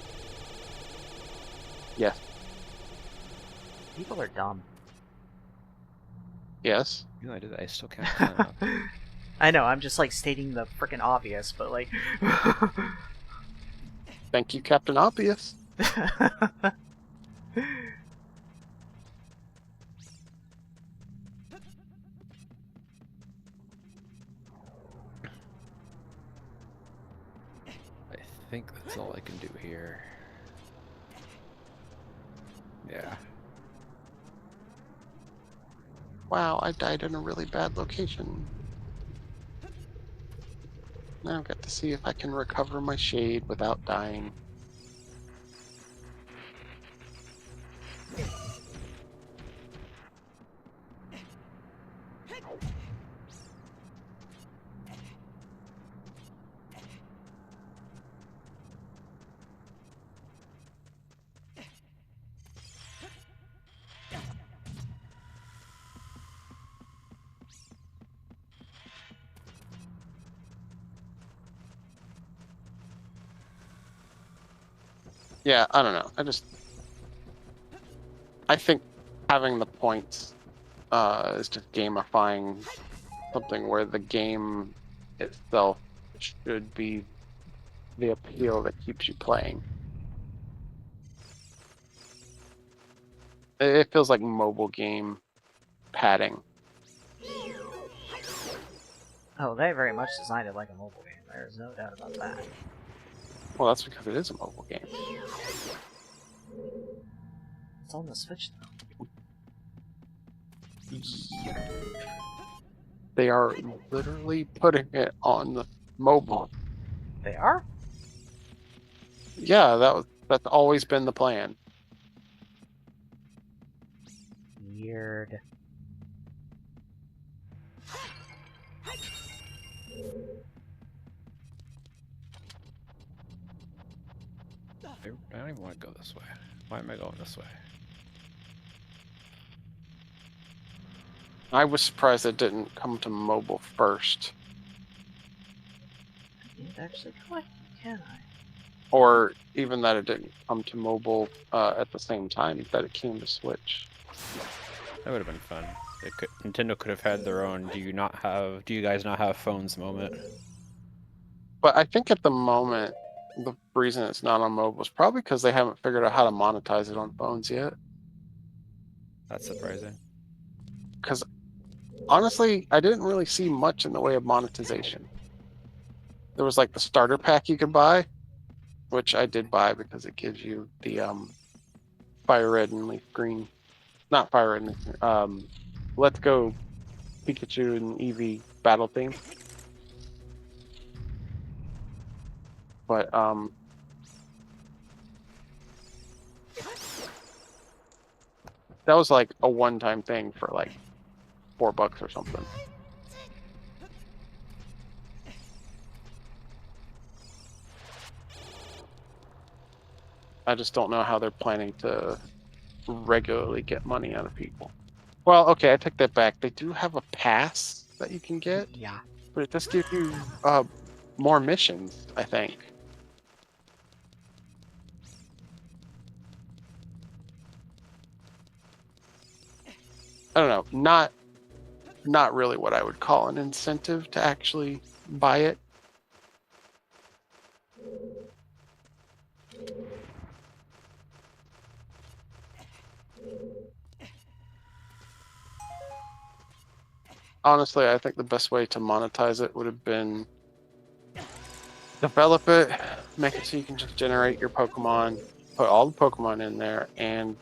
Speaker 6: Yes.
Speaker 1: People are dumb.
Speaker 6: Yes.
Speaker 2: No, I did. I still can't climb up.
Speaker 1: I know, I'm just like stating the freaking obvious, but like...
Speaker 6: Thank you, Captain Obvious.
Speaker 2: I think that's all I can do here. Yeah.
Speaker 6: Wow, I died in a really bad location. Now I've got to see if I can recover my shade without dying. Yeah, I don't know. I think having the points is just gamifying something where the game itself should be the appeal that keeps you playing. It feels like mobile game padding.
Speaker 1: Oh, they very much designed it like a mobile game. There's no doubt about that.
Speaker 6: Well, that's because it is a mobile game.
Speaker 1: It's on the Switch, though.
Speaker 6: They are literally putting it on the mobile.
Speaker 1: They are?
Speaker 6: Yeah, that's always been the plan.
Speaker 1: Weird.
Speaker 2: I don't even want to go this way. Why am I going this way?
Speaker 6: I was surprised it didn't come to mobile first.
Speaker 1: I can't actually collect them, can I?
Speaker 6: Or even that it didn't come to mobile at the same time that it came to Switch.
Speaker 2: That would have been fun. Nintendo could have had their own do you guys not have phones moment.
Speaker 6: But I think at the moment, the reason it's not on mobile is probably because they haven't figured out how to monetize it on phones yet.
Speaker 2: That's surprising.
Speaker 6: Because honestly, I didn't really see much in the way of monetization. There was like the starter pack you could buy, which I did buy because it gives you the fire red and leaf green, not fire red, Let's Go Pikachu and Eevee battle theme. But that was like a one-time thing for like $4 or something. I just don't know how they're planning to regularly get money out of people. Well, okay, I take that back. They do have a pass that you can get,
Speaker 1: Yeah.
Speaker 6: but it does give you more missions, I think. I don't know. Not really what I would call an incentive to actually buy it. Honestly, I think the best way to monetize it would have been develop it, make it so you can just generate your Pokemon, put all the Pokemon in there, and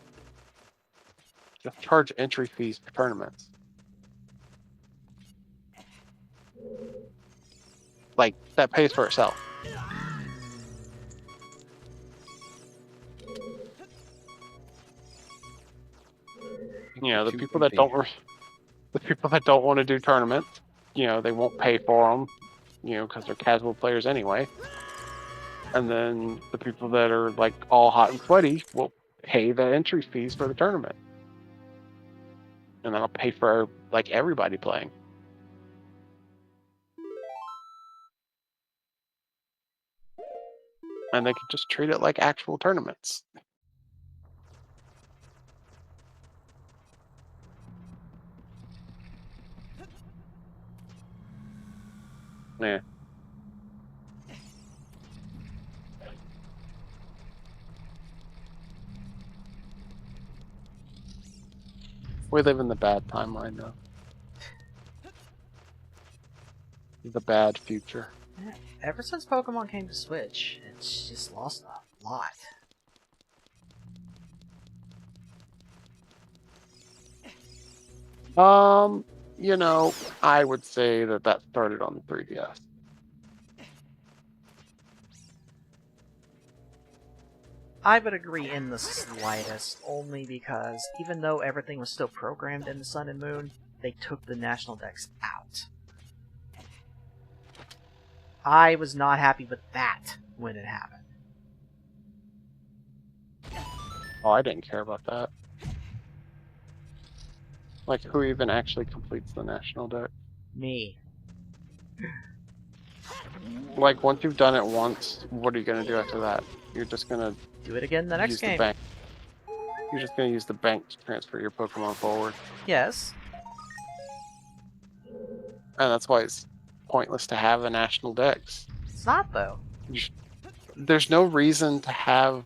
Speaker 6: just charge entry fees for tournaments. Like, that pays for itself. You know, the
Speaker 2: Too
Speaker 6: people that
Speaker 2: creepy.
Speaker 6: don't want to do tournaments, you know, they won't pay for them, you know, because they're casual players anyway. And then the people that are like all hot and sweaty will pay the entry fees for the tournament, and that'll pay for like everybody playing. And they could just treat it like actual tournaments. Yeah. We live in the bad timeline though. The bad future.
Speaker 1: Yeah. Ever since Pokemon came to Switch, it's just lost a lot.
Speaker 6: You know, I would say that started on the 3DS.
Speaker 1: I would agree in the slightest, only because even though everything was still programmed in the Sun and Moon, they took the National Dex out. I was not happy with that when it happened.
Speaker 6: Oh, I didn't care about that. Like, who even actually completes the National Deck?
Speaker 1: Me.
Speaker 6: Like, once you've done it once, what are you going to do after that? You're just going to
Speaker 1: Do it again the next
Speaker 6: use
Speaker 1: game.
Speaker 6: the bank. You're just going to use the bank to transfer your Pokemon forward.
Speaker 1: Yes.
Speaker 6: And that's why it's pointless to have a National Dex.
Speaker 1: It's not, though.
Speaker 6: There's no reason to have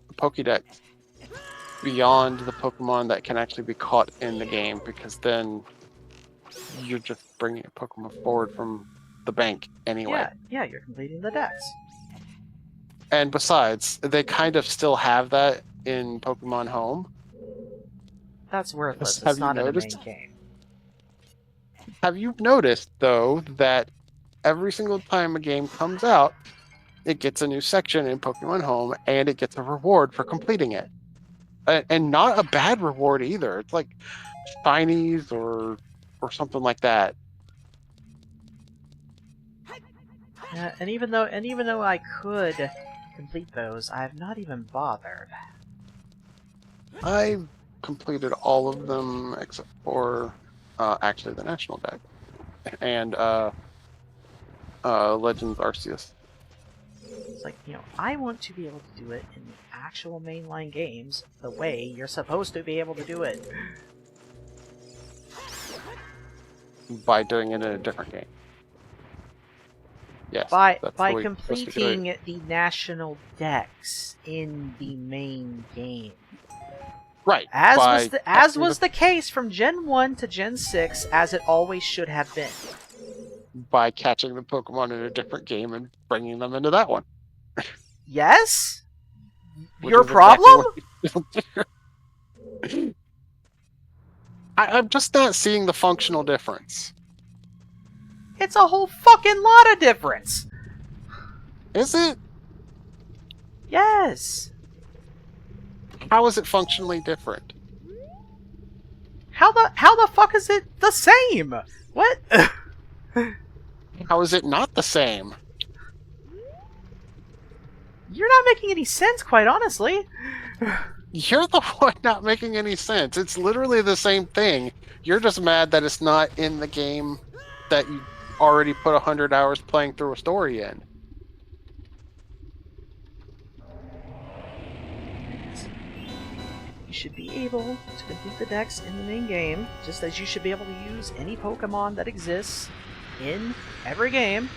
Speaker 6: a Pokédex beyond the Pokemon that can actually be caught in the game, because then you're just bringing a Pokemon forward from the bank anyway.
Speaker 1: Yeah, you're completing the Dex.
Speaker 6: And besides, they kind of still have that in Pokemon Home.
Speaker 1: That's worthless.
Speaker 6: Have
Speaker 1: It's
Speaker 6: you
Speaker 1: not in the
Speaker 6: noticed?
Speaker 1: main game.
Speaker 6: Have you noticed, though, that every single time a game comes out, it gets a new section in Pokemon Home, and it gets a reward for completing it? And not a bad reward either. It's like shinies or something like that.
Speaker 1: And even though I could complete those, I have not even bothered.
Speaker 6: I've completed all of them except for actually the National Deck and Legends Arceus.
Speaker 1: It's like, I want to be able to do it in the actual mainline games the way you're supposed to be able to do it.
Speaker 6: By doing it in a different game. Yes.
Speaker 1: By
Speaker 6: that's the way you're supposed to do
Speaker 1: completing
Speaker 6: it.
Speaker 1: the national dex in the main game.
Speaker 6: Right.
Speaker 1: As
Speaker 6: by catching
Speaker 1: was the case from Gen 1 to Gen 6, as it always should have been.
Speaker 6: by catching the Pokemon in a different game and bringing them into that one.
Speaker 1: Yes?
Speaker 6: Which
Speaker 1: Your
Speaker 6: is exactly
Speaker 1: problem?
Speaker 6: what you still do. I'm just not seeing the functional difference.
Speaker 1: It's a whole fucking lot of difference.
Speaker 6: Is it?
Speaker 1: Yes.
Speaker 6: How is it functionally different?
Speaker 1: How the fuck is it the same? What?
Speaker 6: How is it not the same?
Speaker 1: You're not making any sense, quite honestly.
Speaker 6: You're the one not making any sense. It's literally the same thing. You're just mad that it's not in the game that you already put 100 hours playing through a story in.
Speaker 1: You should be able to complete the dex in the main game, just as you should be able to use any Pokemon that exists in every game.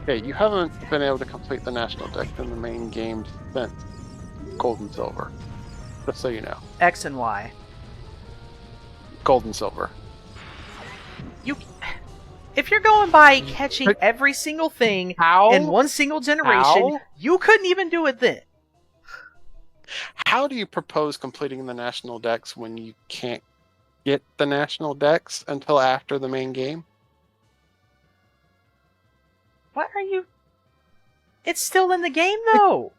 Speaker 6: Okay, you haven't been able to complete the national dex in the main game since Gold and Silver. Just so you know.
Speaker 1: X and Y.
Speaker 6: Gold and Silver.
Speaker 1: If you're going by catching every single thing in one single generation,
Speaker 6: How?
Speaker 1: you couldn't even do it then.
Speaker 6: How do you propose completing the national dex when you can't get the national dex until after the main game?
Speaker 1: What are you... It's still in the game, though.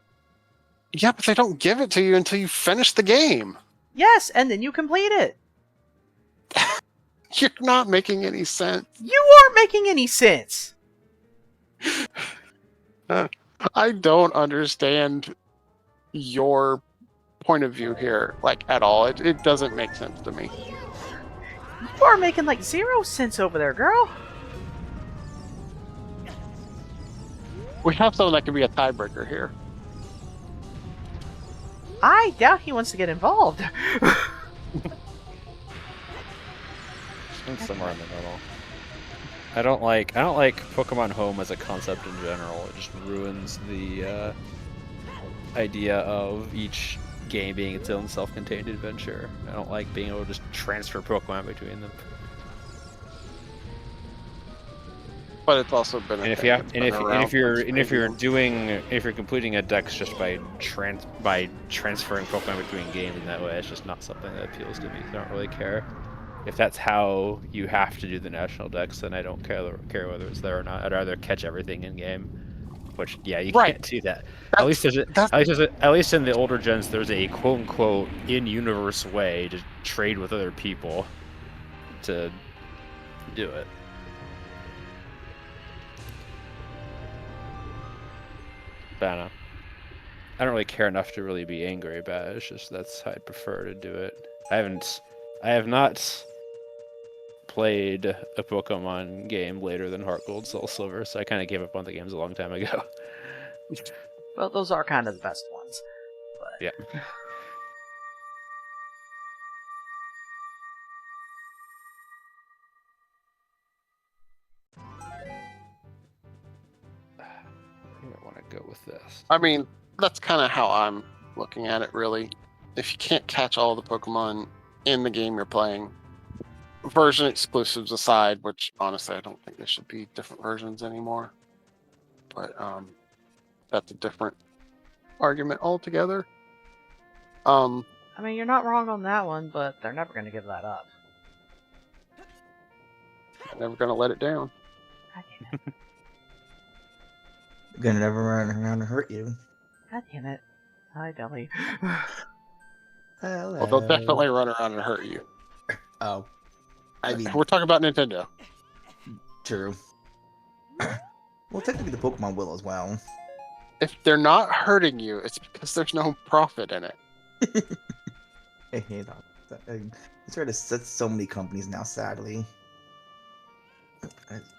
Speaker 6: Yeah, but they don't give it to you until you finish the game.
Speaker 1: Yes, and then you complete it.
Speaker 6: You're not making any sense.
Speaker 1: You aren't making any sense.
Speaker 6: I don't understand your point of view here, like, at all. It doesn't make sense to me.
Speaker 1: You are making, like, 0 sense over there, girl.
Speaker 6: We have someone that could be a tiebreaker here.
Speaker 1: I doubt he wants to get involved.
Speaker 2: I'm somewhere in the middle. I don't like Pokemon Home as a concept in general. It just ruins the idea of each game being its own self-contained adventure. I don't like being able to just transfer Pokemon between them.
Speaker 6: But it's also been.
Speaker 2: And if you're completing a dex just by transferring Pokemon between games in that way, it's just not something that appeals to me. I don't really care. If that's how you have to do the national dex, then I don't care whether it's there or not. I'd rather catch everything in game. Which, yeah, you can't do that. At least in the older gens, there's a quote unquote in-universe way to trade with other people to do it. But I don't know. I don't really care enough to really be angry about it. It's just that's how I prefer to do it. I have not played a Pokemon game later than Heart Gold, Soul Silver, so I kind of gave up on the games a long time ago.
Speaker 1: Well, those are kind of the best ones. But...
Speaker 2: Yeah. I don't want to go with this.
Speaker 6: I mean, that's kind of how I'm looking at it, really. If you can't catch all the Pokemon in the game you're playing, version exclusives aside, which honestly I don't think there should be different versions anymore. But that's a different argument altogether.
Speaker 1: I mean, you're not wrong on that one, but they're never going to give that up.
Speaker 6: Never gonna let it down.
Speaker 1: God damn it.
Speaker 7: They're gonna never run around and hurt you.
Speaker 1: God damn it. Hi, Deli.
Speaker 7: Hello.
Speaker 6: Well, they'll definitely run around and hurt you.
Speaker 7: Oh. I mean,
Speaker 6: We're talking about Nintendo.
Speaker 7: true. Well, technically the Pokemon will as well.
Speaker 6: If they're not hurting you, it's because there's no profit in it.
Speaker 7: Hey, it's right. That's so many companies now, sadly.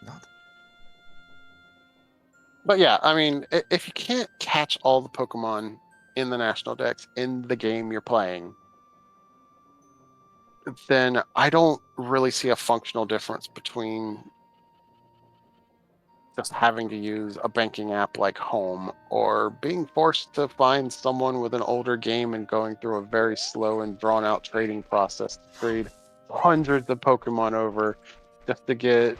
Speaker 7: Not.
Speaker 6: But yeah, I mean, if you can't catch all the Pokemon in the National Dex in the game you're playing, then I don't really see a functional difference between just having to use a banking app like Home or being forced to find someone with an older game and going through a very slow and drawn out trading process to trade hundreds of Pokemon over just to get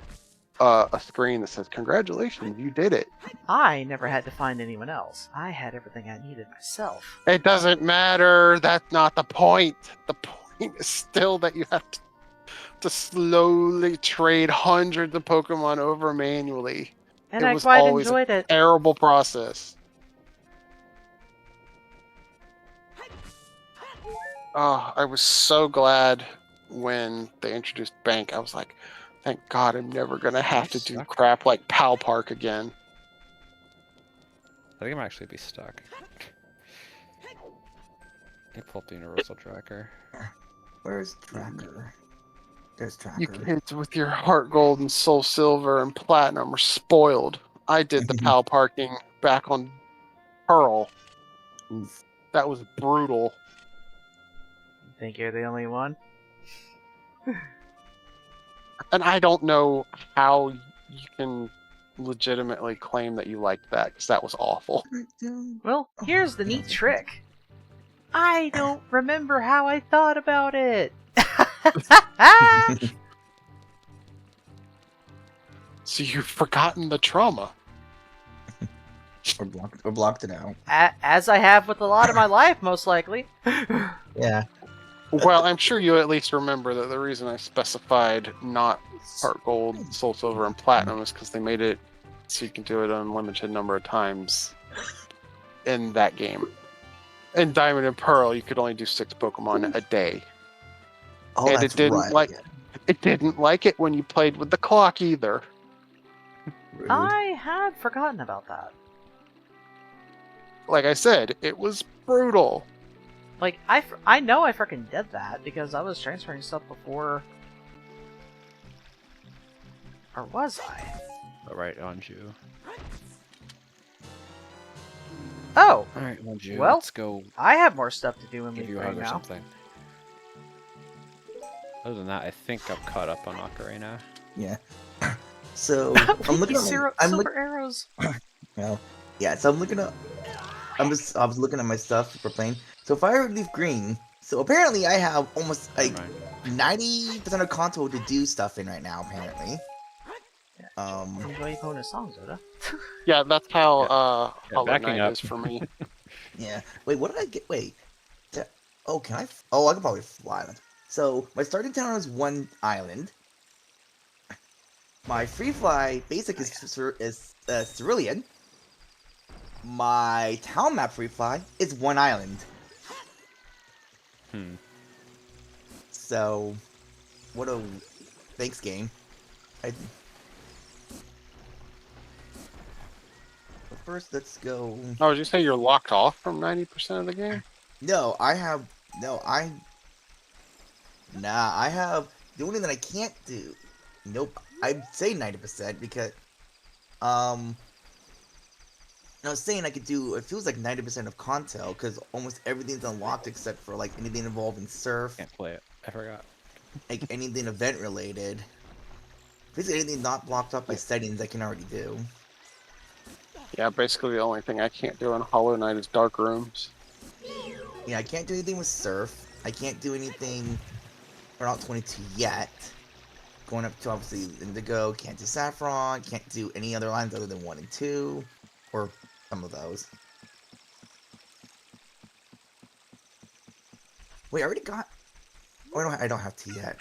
Speaker 6: a screen that says, "Congratulations, you did it."
Speaker 1: I never had to find anyone else. I had everything I needed myself.
Speaker 6: It doesn't matter. That's not the point. The point is still that you have to slowly trade hundreds of Pokemon over manually.
Speaker 1: And
Speaker 6: It
Speaker 1: I
Speaker 6: was
Speaker 1: quite
Speaker 6: always
Speaker 1: enjoyed
Speaker 6: a
Speaker 1: it.
Speaker 6: terrible process. Oh, I was so glad when they introduced Bank. I was like, thank God I'm never going to have to do
Speaker 2: Stuck?
Speaker 6: crap like Pal Park again.
Speaker 2: I think I might actually be stuck. I pull up the universal tracker.
Speaker 7: Where's Tracker? There's
Speaker 6: You
Speaker 7: Tracker.
Speaker 6: kids with your Heart Gold and Soul Silver and Platinum are spoiled. I did the Pal Parking back on Pearl. That was brutal.
Speaker 1: You think you're the only one?
Speaker 6: And I don't know how you can legitimately claim that you liked that, because that was awful.
Speaker 1: Well, here's the neat trick. I don't remember how I thought about it.
Speaker 6: So you've forgotten the trauma.
Speaker 7: Or blocked it out.
Speaker 1: As I have with a lot of my life, most likely.
Speaker 7: Yeah.
Speaker 6: Well, I'm sure you at least remember that the reason I specified not Heart Gold, Soul Silver, and Platinum is because they made it so you can do it an unlimited number of times in that game. In Diamond and Pearl, you could only do 6 Pokemon a day.
Speaker 7: Oh,
Speaker 6: And
Speaker 7: that's
Speaker 6: it didn't
Speaker 7: right.
Speaker 6: it didn't like it when you played with the clock either.
Speaker 7: Rude.
Speaker 1: I had forgotten about that.
Speaker 6: Like I said, it was brutal.
Speaker 1: Like, I know I freaking did that because I was transferring stuff before. Or was I?
Speaker 2: Right on you.
Speaker 1: Oh!
Speaker 2: Alright, on you.
Speaker 1: Well,
Speaker 2: Let's go
Speaker 1: I have more stuff to do in
Speaker 2: give you a hug
Speaker 1: LeafGreen
Speaker 2: or
Speaker 1: now.
Speaker 2: something. Other than that, I think I'm caught up on Ocarina.
Speaker 7: Yeah. So I'm looking at
Speaker 1: silver arrows.
Speaker 7: well, yeah. So I'm looking at. I was looking at my stuff for playing. So if I were LeafGreen, so apparently I have almost like
Speaker 2: Never mind.
Speaker 7: 90% of console to do stuff in right now. Apparently.
Speaker 1: Enjoy your bonus songs, Oda.
Speaker 6: Yeah, that's how
Speaker 2: Yeah,
Speaker 6: Hollow
Speaker 2: backing
Speaker 6: Knight
Speaker 2: up.
Speaker 6: is for me.
Speaker 7: Yeah. Wait, what did I get? Wait. Oh, can I? Oh, I can probably fly. So my starting town is one island. My free fly basic is Cerulean. My town map free fly is one island. So, what a thanks game. But first, let's go.
Speaker 6: Oh, did you say you're locked off from 90% of the game?
Speaker 7: No, I have I have the only thing that I can't do. Nope, I'd say 90% because I was saying I could do. It feels like 90% of Contel because almost everything's unlocked except for like anything involving surf,
Speaker 2: Can't play it. I forgot.
Speaker 7: like anything event related. Basically, anything not blocked up by settings I can already do.
Speaker 6: Yeah, basically the only thing I can't do in Hollow Knight is Dark Rooms.
Speaker 7: Yeah, I can't do anything with surf. I can't do anything. We're not 22 yet. Going up to obviously Indigo. Can't do Saffron. Can't do any other lines other than 1 and 2, or some of those. Wait, I already got. Oh, I don't have T yet.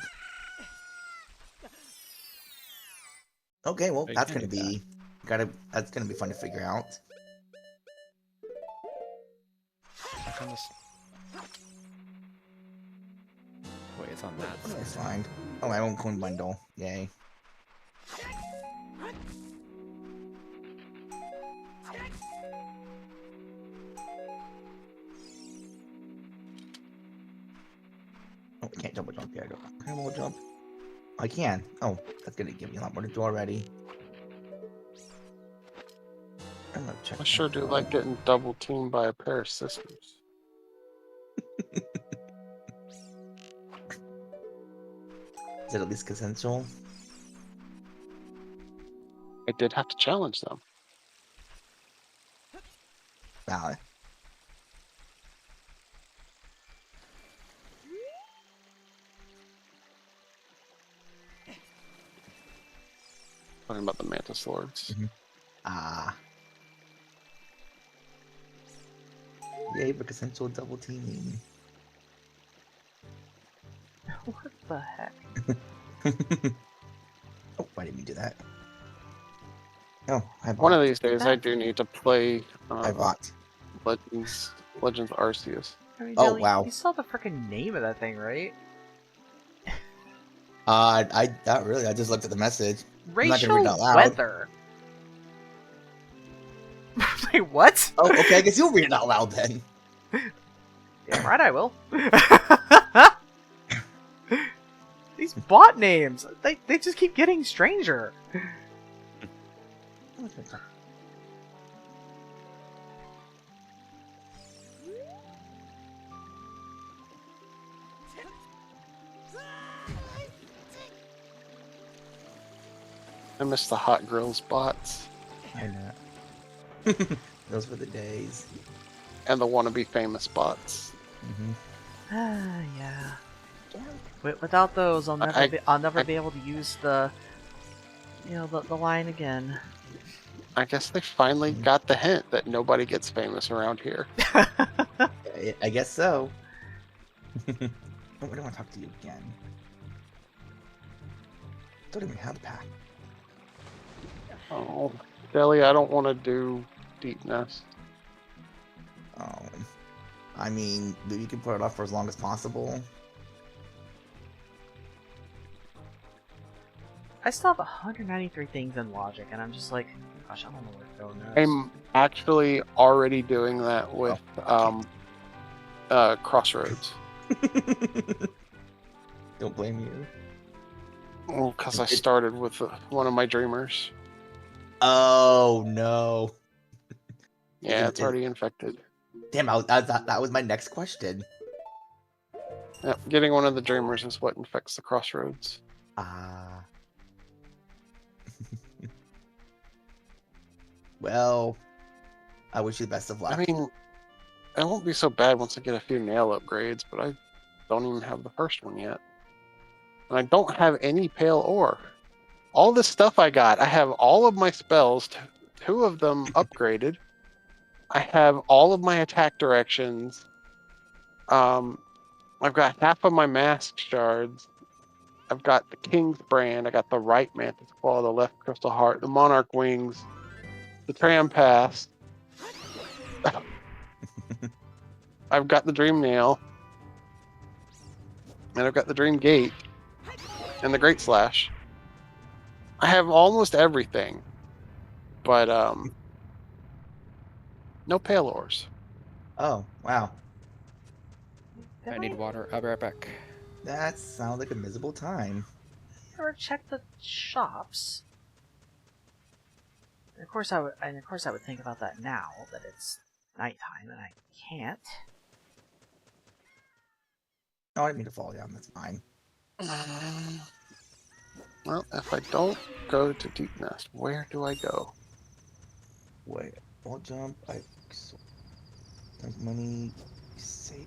Speaker 7: Okay, well,
Speaker 2: Oh, you
Speaker 7: that's
Speaker 2: can
Speaker 7: gonna
Speaker 2: do
Speaker 7: be that's gonna be fun to figure out.
Speaker 2: Back on this. Wait, it's on that
Speaker 7: What did I
Speaker 2: side.
Speaker 7: find? Oh, my own coin bundle. Yay. Oh, I can't double jump yet. Can I double jump? I can. Oh, that's gonna give me a lot more to do already. I'm gonna check.
Speaker 6: I sure do like getting double teamed by a pair of sisters.
Speaker 7: it at least consensual?
Speaker 6: I did have to challenge them.
Speaker 7: Valid.
Speaker 6: Talking about the Mantis Lords.
Speaker 7: Ah. Yay for consensual double teaming.
Speaker 1: What the heck?
Speaker 7: Oh, why didn't we do that? Oh, I bought.
Speaker 6: One of these days, I do need to play
Speaker 7: I bought.
Speaker 6: Legends Arceus.
Speaker 1: I mean,
Speaker 7: Oh,
Speaker 1: Dylan,
Speaker 7: wow.
Speaker 1: You saw the freaking name of that thing, right?
Speaker 7: Not really. I just looked at the message. I'm not gonna
Speaker 1: Racial
Speaker 7: read it out loud.
Speaker 1: weather. Wait, what?
Speaker 7: Oh, okay. I guess you'll read it out loud then.
Speaker 1: Damn right I will. These bot names, they just keep getting stranger.
Speaker 6: I miss the Hot Grills bots
Speaker 7: I know. Those were the days.
Speaker 6: and the wannabe famous bots.
Speaker 1: Yeah. Without those, I'll never be able to use the line again.
Speaker 6: I guess they finally got the hint that nobody gets famous around here.
Speaker 7: I guess so. I don't want to talk to you again. Don't even have the pack.
Speaker 6: Oh, Deli, I don't want to do Deep Nest.
Speaker 7: I mean, you can put it off for as long as possible.
Speaker 1: I still have 193 things in logic, and I'm just like, gosh, I don't know where to go next.
Speaker 6: I'm actually already doing that with Crossroads.
Speaker 7: Don't blame you.
Speaker 6: Well, because I started with one of my dreamers.
Speaker 7: Oh no.
Speaker 6: Yeah, it's already infected.
Speaker 7: Damn, that was my next question.
Speaker 6: Yep, getting one of the dreamers is what infects the Crossroads.
Speaker 7: Ah. Well, I wish you the best of luck.
Speaker 6: I mean, it won't be so bad once I get a few nail upgrades, but I don't even have the first one yet. And I don't have any pale ore. All this stuff I got, I have all of my spells, two of them upgraded. I have all of my attack directions. I've got half of my mask shards. I've got the King's Brand. I got the right Mantis Claw, the left Crystal Heart, the Monarch Wings, the Tram Pass. I've got the Dream Nail. And I've got the Dream Gate. And the Great Slash. I have almost everything. But, no pale ores.
Speaker 7: Oh, wow.
Speaker 2: I need water. I'll be right back.
Speaker 7: That sounds like a miserable time.
Speaker 1: Ever check the shops? And of course I would think about that now that it's nighttime and I can't.
Speaker 7: Oh, I didn't mean to fall down. That's fine.
Speaker 6: Well, if I don't go to Deep Nest, where do I go?
Speaker 7: Wait, wall jump. There's money. Save.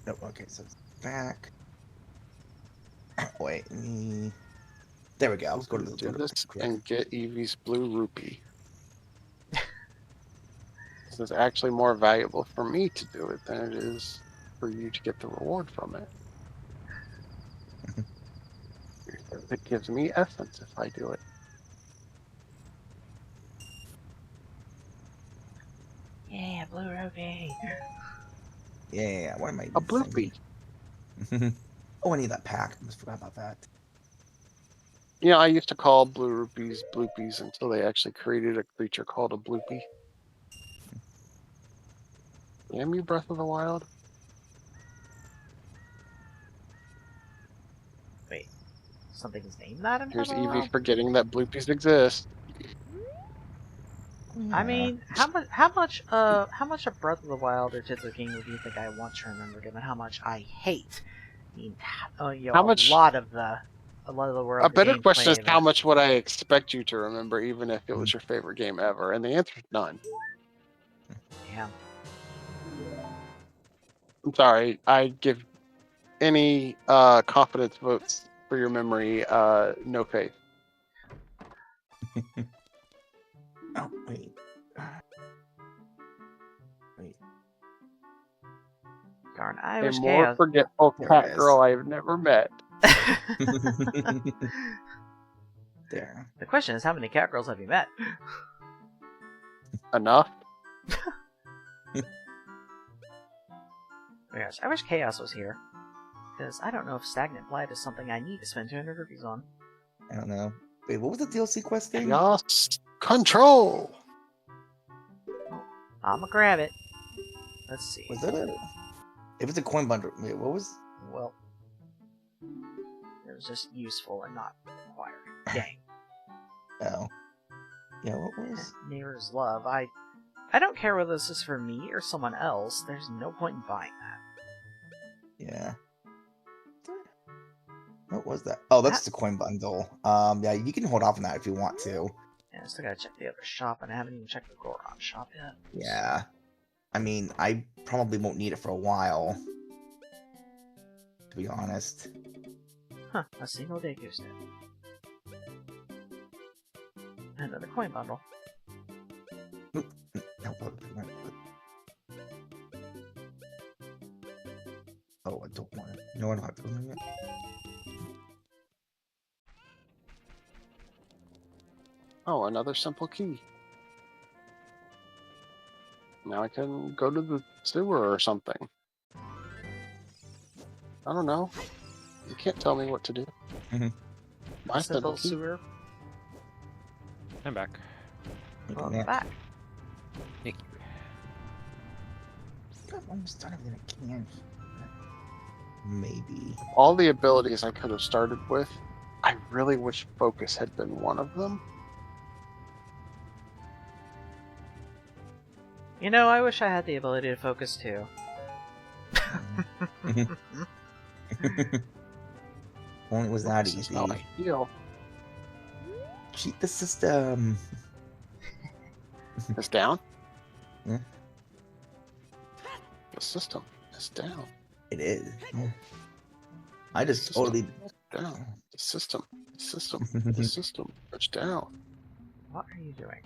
Speaker 7: No, okay, so it's back. Wait, there we go. Let's go to the
Speaker 6: Do this and get Eevee's blue rupee. This is actually more valuable for me to do it than it is for you to get the reward from it. It gives me essence if I do it.
Speaker 1: Yeah, blue rupee.
Speaker 7: Yeah, what am I?
Speaker 6: A bloopy.
Speaker 7: Oh, I need that pack. I almost forgot about that.
Speaker 6: Yeah, I used to call blue rupees bloopies until they actually created a creature called a bloopy. Damn you, Breath of the Wild.
Speaker 1: Wait, something is named that in
Speaker 6: Here's
Speaker 1: Breath of the
Speaker 6: Eevee
Speaker 1: Wild?
Speaker 6: forgetting that bloopies exist.
Speaker 1: I mean, how much of Breath of the Wild or Tears of the Kingdom do you think I want to remember, given how much I hate? I mean,
Speaker 6: How much?
Speaker 1: a lot of the world.
Speaker 6: A better question is
Speaker 1: gameplay,
Speaker 6: how much would I expect you to remember, even if it was your favorite game ever? And the answer is none.
Speaker 1: Yeah.
Speaker 6: I'm sorry. I give any confidence votes for your memory no faith.
Speaker 7: Oh, wait. Wait.
Speaker 1: Darn, I
Speaker 6: A
Speaker 1: wish
Speaker 6: more
Speaker 1: Chaos.
Speaker 6: forgetful
Speaker 7: There
Speaker 6: cat
Speaker 7: it is.
Speaker 6: girl I have never met.
Speaker 7: There.
Speaker 1: The question is, how many cat girls have you met?
Speaker 6: Enough?
Speaker 1: Oh gosh, I wish Chaos was here. Because I don't know if Stagnant Blight is something I need to spend 200 rupees on.
Speaker 7: I don't know. Wait, what was the DLC quest thing?
Speaker 6: Chaos control.
Speaker 1: I'ma grab it. Let's see.
Speaker 7: Was that a... If it's a coin bundle... Wait, what was...
Speaker 1: Well, it was just useful and not required. Dang.
Speaker 7: Oh. Yeah, what was...
Speaker 1: Neighbor's Love. I don't care whether this is for me or someone else. There's no point in buying that.
Speaker 7: Yeah. What was that? Oh, that's the coin bundle. Yeah, you can hold off on that if you want to.
Speaker 1: Yeah, I still gotta check the other shop, and I haven't even checked the Goron shop yet.
Speaker 7: Yeah. I mean, I probably won't need it for a while. To be honest.
Speaker 1: Huh, a single day goose tip. Another coin bundle.
Speaker 7: No, oh, I don't want it. No, I don't have to go there yet.
Speaker 6: Oh, another simple key. Now I can go to the sewer or something. I don't know. You can't tell me what to do. My simple key.
Speaker 1: sewer.
Speaker 2: I'm back.
Speaker 1: Well, I'm back.
Speaker 2: Thank you.
Speaker 7: I've almost done everything I can. Maybe.
Speaker 6: All the abilities I could have started with, I really wish focus had been one of them.
Speaker 1: You know, I wish I had the ability to focus too.
Speaker 7: Only it was that
Speaker 6: Focus is
Speaker 7: easy.
Speaker 6: how I feel.
Speaker 7: Cheat the system.
Speaker 6: It's down?
Speaker 7: Hmm?
Speaker 6: The system is down.
Speaker 7: It is. I just
Speaker 6: System
Speaker 7: totally.
Speaker 6: is down. The system. The system. The system. It's down.
Speaker 1: What are you doing?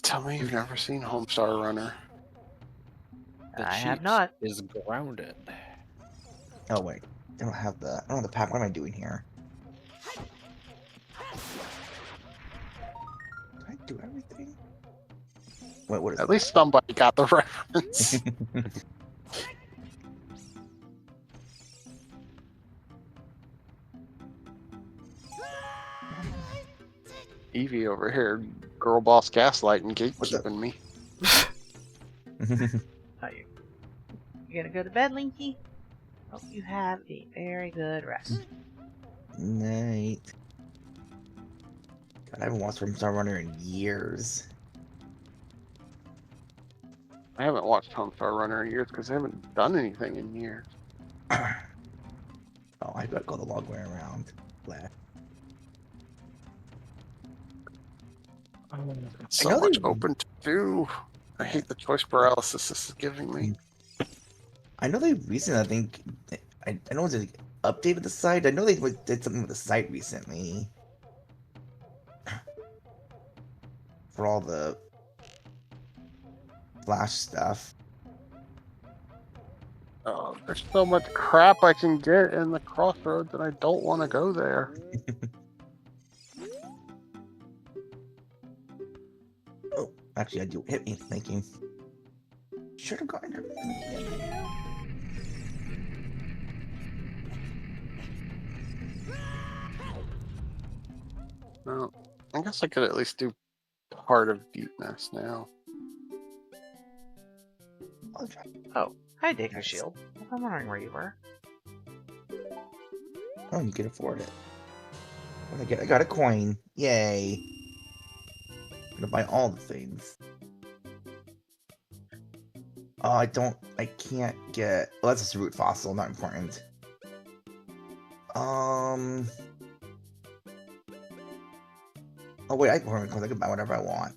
Speaker 6: Tell me you've never seen Homestar Runner.
Speaker 2: The
Speaker 1: I have
Speaker 2: Chiefs
Speaker 1: not.
Speaker 2: Is grounded.
Speaker 7: Oh wait, I don't have the pack. What am I doing here? Did I do everything? Wait, what is
Speaker 6: At
Speaker 7: that?
Speaker 6: least somebody got the reference. Evie over here, girl boss gaslighting, gatekeeping me.
Speaker 1: Are you gonna go to bed, Linky? Hope you have a very good rest.
Speaker 7: Night. God, I haven't watched Homestar Runner in years.
Speaker 6: I haven't watched Homestar Runner in years because I haven't done anything in years.
Speaker 7: Oh, I gotta go the long way around. Glad.
Speaker 6: So
Speaker 7: I know
Speaker 6: much
Speaker 7: they-
Speaker 6: open to do. I hate the choice paralysis this is giving me.
Speaker 7: I know they recently, I think, I know they updated the site. I know they did something with the site recently. For all the Flash stuff.
Speaker 6: Oh, there's so much crap I can get in the crossroads and I don't want to go there.
Speaker 7: Oh, actually, I do. Hit me, thinking. Should have gotten her.
Speaker 6: Well, I guess I could at least do part of Deepness now.
Speaker 7: I'll try.
Speaker 1: Oh, hi, Deku Shield. I'm wondering where you were.
Speaker 7: Oh, you can afford it. What did I get? I got a coin. Yay. gonna buy all the things. Oh, I can't get. Oh, that's just a root fossil, not important. Oh wait, I can buy whatever I want.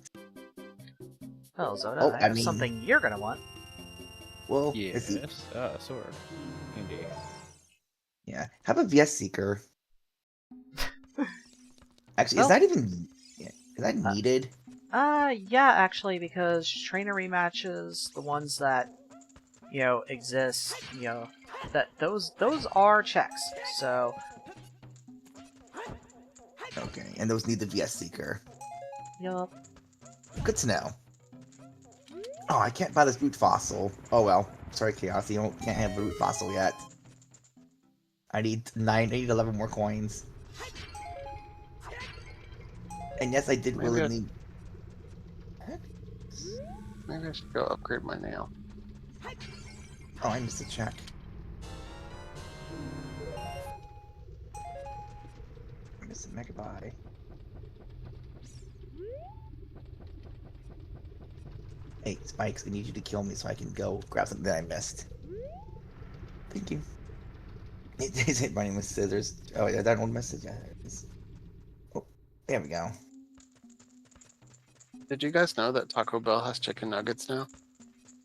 Speaker 1: Well, Zoda,
Speaker 7: Oh,
Speaker 1: I have something you're gonna want.
Speaker 7: Well,
Speaker 2: Yes. Sword. Indeed.
Speaker 7: Yeah, have a VS Seeker. Actually,
Speaker 1: Well,
Speaker 7: is that needed?
Speaker 1: Yeah, actually, because trainer rematches, the ones that exist, that those are checks. So
Speaker 7: Okay, and those need the VS Seeker.
Speaker 1: yup.
Speaker 7: Good to know. Oh, I can't buy this root fossil. Oh well. Sorry, Chaos. You can't have a root fossil yet. I need 11 more coins. And yes, I did
Speaker 6: Maybe
Speaker 7: need.
Speaker 6: Maybe I should go upgrade my nail.
Speaker 7: Oh, I missed a check. I missed a mega buy. Hey, Spikes, I need you to kill me so I can go grab something that I missed. Thank you. He's hit running with scissors. Oh, yeah, that old message. Yeah, there it is. Oh, there we go.
Speaker 6: Did you guys know that Taco Bell has chicken nuggets now?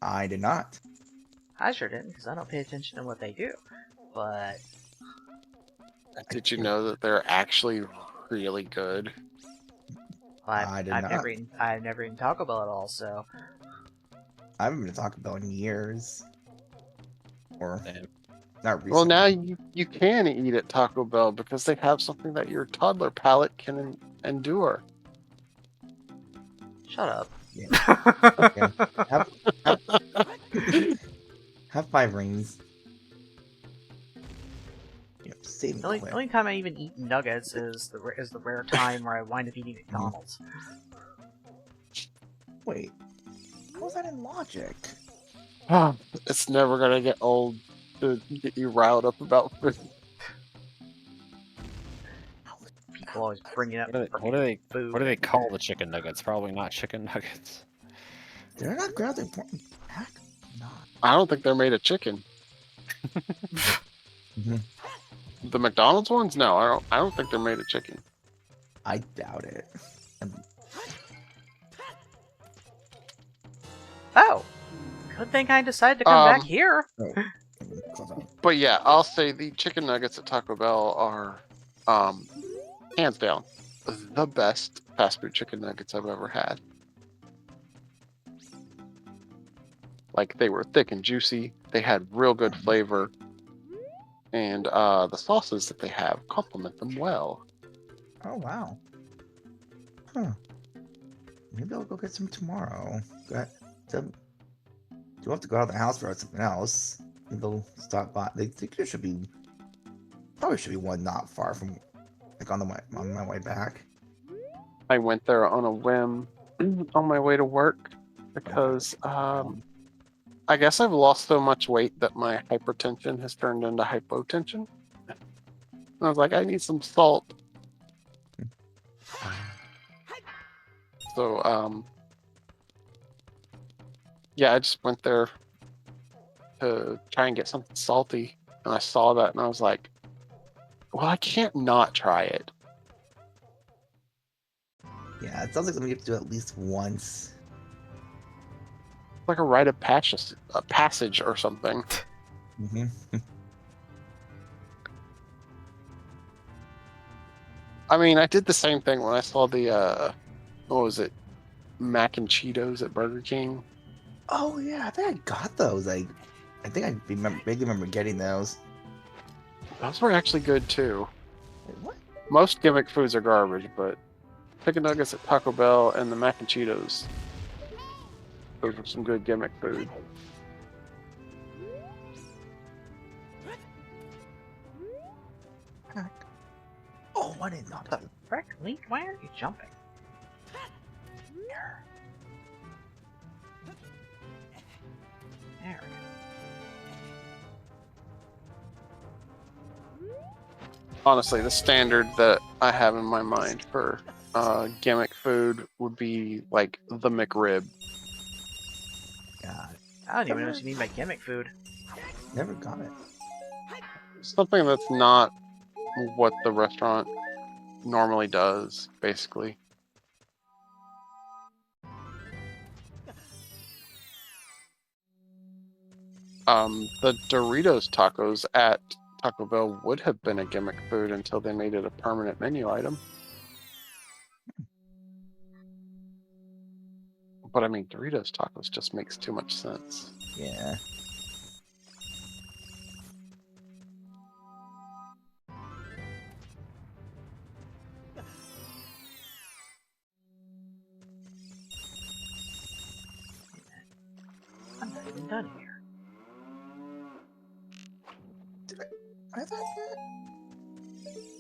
Speaker 7: I did not.
Speaker 1: I sure didn't, because I don't pay attention to what they do. But
Speaker 6: Did you know that they're actually really good?
Speaker 7: I did not.
Speaker 1: I've never eaten Taco Bell at all. So
Speaker 7: I haven't been to Taco Bell in years. Or
Speaker 2: Damn.
Speaker 7: not recently.
Speaker 6: Well, now you can eat at Taco Bell because they have something that your toddler palate can endure.
Speaker 1: shut up.
Speaker 7: Yeah. Have 5 rings. Yep, save
Speaker 1: The only time I even eat nuggets is the rare time where I wind up eating McDonald's.
Speaker 7: Wait, how was that in logic?
Speaker 6: It's never gonna get old to get you riled up about food.
Speaker 1: People always bring it up.
Speaker 2: What do they call the chicken nuggets? Probably not chicken nuggets.
Speaker 7: They're not ground important. Heck, not.
Speaker 6: I don't think they're made of chicken. The McDonald's ones? No, I don't think they're made of chicken.
Speaker 7: I doubt it.
Speaker 1: Oh, good thing I decided to come back here.
Speaker 6: But yeah, I'll say the chicken nuggets at Taco Bell are, hands down, the best fast food chicken nuggets I've ever had. Like, they were thick and juicy. They had real good flavor. And the sauces that they have complement them well.
Speaker 7: Oh, wow. Huh. Maybe I'll go get some tomorrow. Do have to go out of the house for something else. Maybe they'll stop by. They think there should be one not far from, like, on my way back.
Speaker 6: I went there on a whim on my way to work because I guess I've lost so much weight that my hypertension has turned into hypotension. I was like, I need some salt. So, yeah, I just went there to try and get something salty. And I saw that and I was like, well, I can't not try it.
Speaker 7: Yeah, it sounds like something you have to do at least once.
Speaker 6: Like a rite of passage or something. I mean, I did the same thing when I saw the, what was it? Mac and Cheetos at Burger King.
Speaker 7: Oh yeah, I think I got those. I think I vaguely remember getting those.
Speaker 6: Those were actually good too.
Speaker 7: Wait, what?
Speaker 6: Most gimmick foods are garbage, but chicken nuggets at Taco Bell and the mac and Cheetos, those were some good gimmick food.
Speaker 7: Oh, I didn't know that.
Speaker 1: Frick, Link, why aren't you jumping? There we go.
Speaker 6: Honestly, the standard that I have in my mind for gimmick food would be like the McRib.
Speaker 7: God,
Speaker 1: I don't even know what you mean by gimmick food.
Speaker 7: never got it.
Speaker 6: Something that's not what the restaurant normally does, basically. The Doritos tacos at Taco Bell would have been a gimmick food until they made it a permanent menu item. But I mean, Doritos tacos just makes too much sense.
Speaker 7: Yeah.
Speaker 1: I'm not even done here.
Speaker 7: I thought that.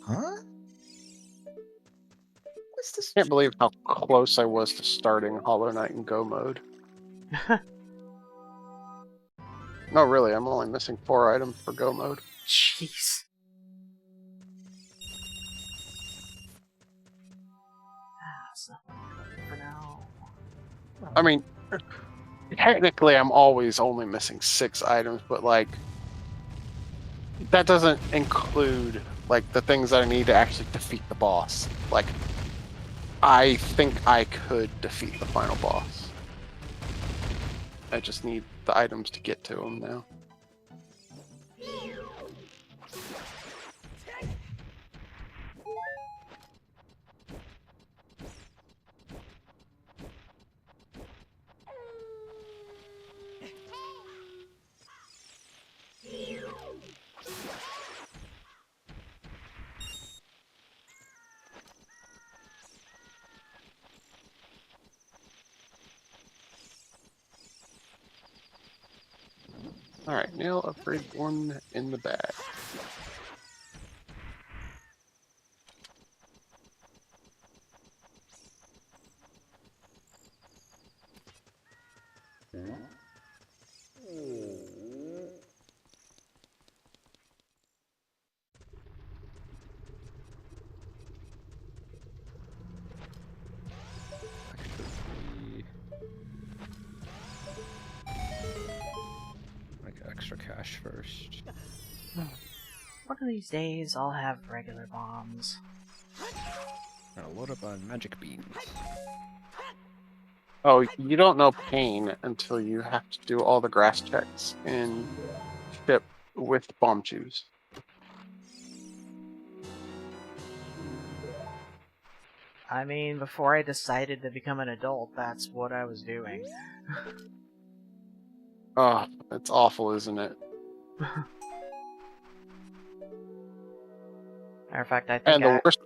Speaker 7: Huh? What's this?
Speaker 6: Can't believe how close I was to starting Hollow Knight in Go mode. No, really, I'm only missing 4 items for Go mode.
Speaker 1: Jeez. That's not what I'm going for now.
Speaker 6: I mean, technically I'm always only missing 6 items, but like, that doesn't include like the things that I need to actually defeat the boss. Like, I think I could defeat the final boss. I just need the items to get to him now. Alright, nail upgrade 1 in the bag.
Speaker 2: Like extra cash first.
Speaker 1: One of these days, I'll have regular bombs.
Speaker 2: Now load up on magic beans.
Speaker 6: Oh, you don't know pain until you have to do all the grass checks in ship with bomb chews.
Speaker 1: I mean, before I decided to become an adult, that's what I was doing.
Speaker 6: Oh, it's awful, isn't it?
Speaker 1: Matter of fact, I think
Speaker 6: And the worst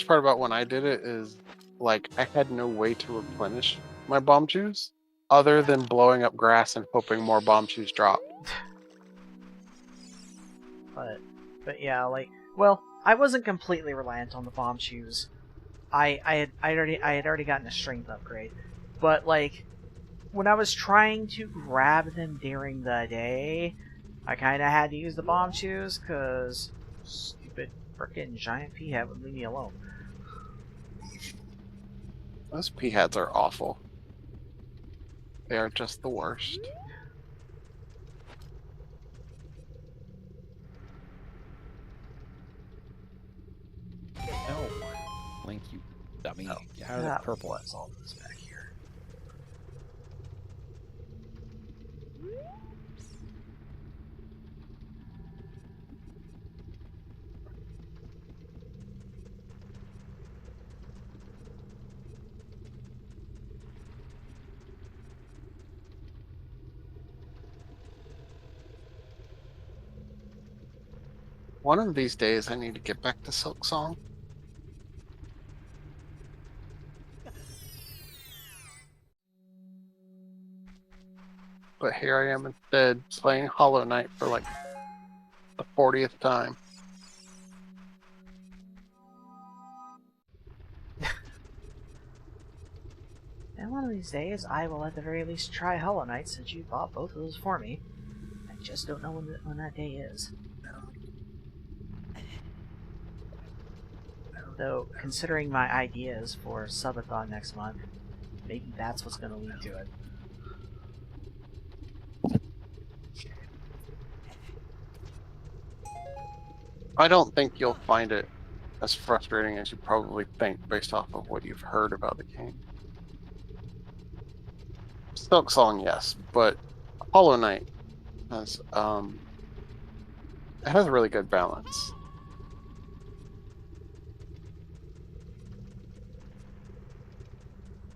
Speaker 6: part about when I did it is, like, I had no way to replenish my bomb chews other than blowing up grass and hoping more bomb chews dropped.
Speaker 1: But yeah, like, well, I wasn't completely reliant on the bomb shoes. I had already gotten a strength upgrade, but like, when I was trying to grab them during the day, I kind of had to use the bomb shoes because stupid frickin' giant peahead would leave me alone.
Speaker 6: Those peaheads are awful. They are just the worst.
Speaker 2: No! Link, you dummy.
Speaker 1: Oh,
Speaker 2: Get out of
Speaker 1: that
Speaker 2: the purple.
Speaker 1: was all this back here.
Speaker 6: One of these days, I need to get back to Silk Song. But here I am instead, playing Hollow Knight for like the 40th time.
Speaker 1: And one of these days, I will at the very least try Hollow Knight since you bought both of those for me. I just don't know when that day is.
Speaker 3: I don't
Speaker 1: Though, considering my ideas for subathon next month, maybe that's what's going to lead to it.
Speaker 6: I don't think you'll find it as frustrating as you probably think based off of what you've heard about the game. Silk Song, yes, but Hollow Knight has it has a really good balance.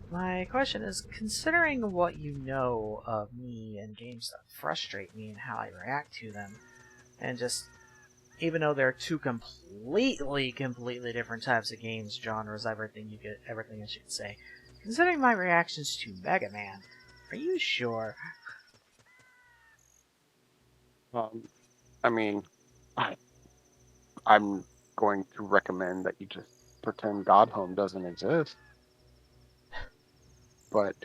Speaker 1: My question is, considering what you know of me and games that frustrate me and how I react to them, and just, even though they're two completely different types of games, genres, everything I should say, considering my reactions to Mega Man, are you sure?
Speaker 6: I mean, I'm going to recommend that you just pretend God Home doesn't exist. But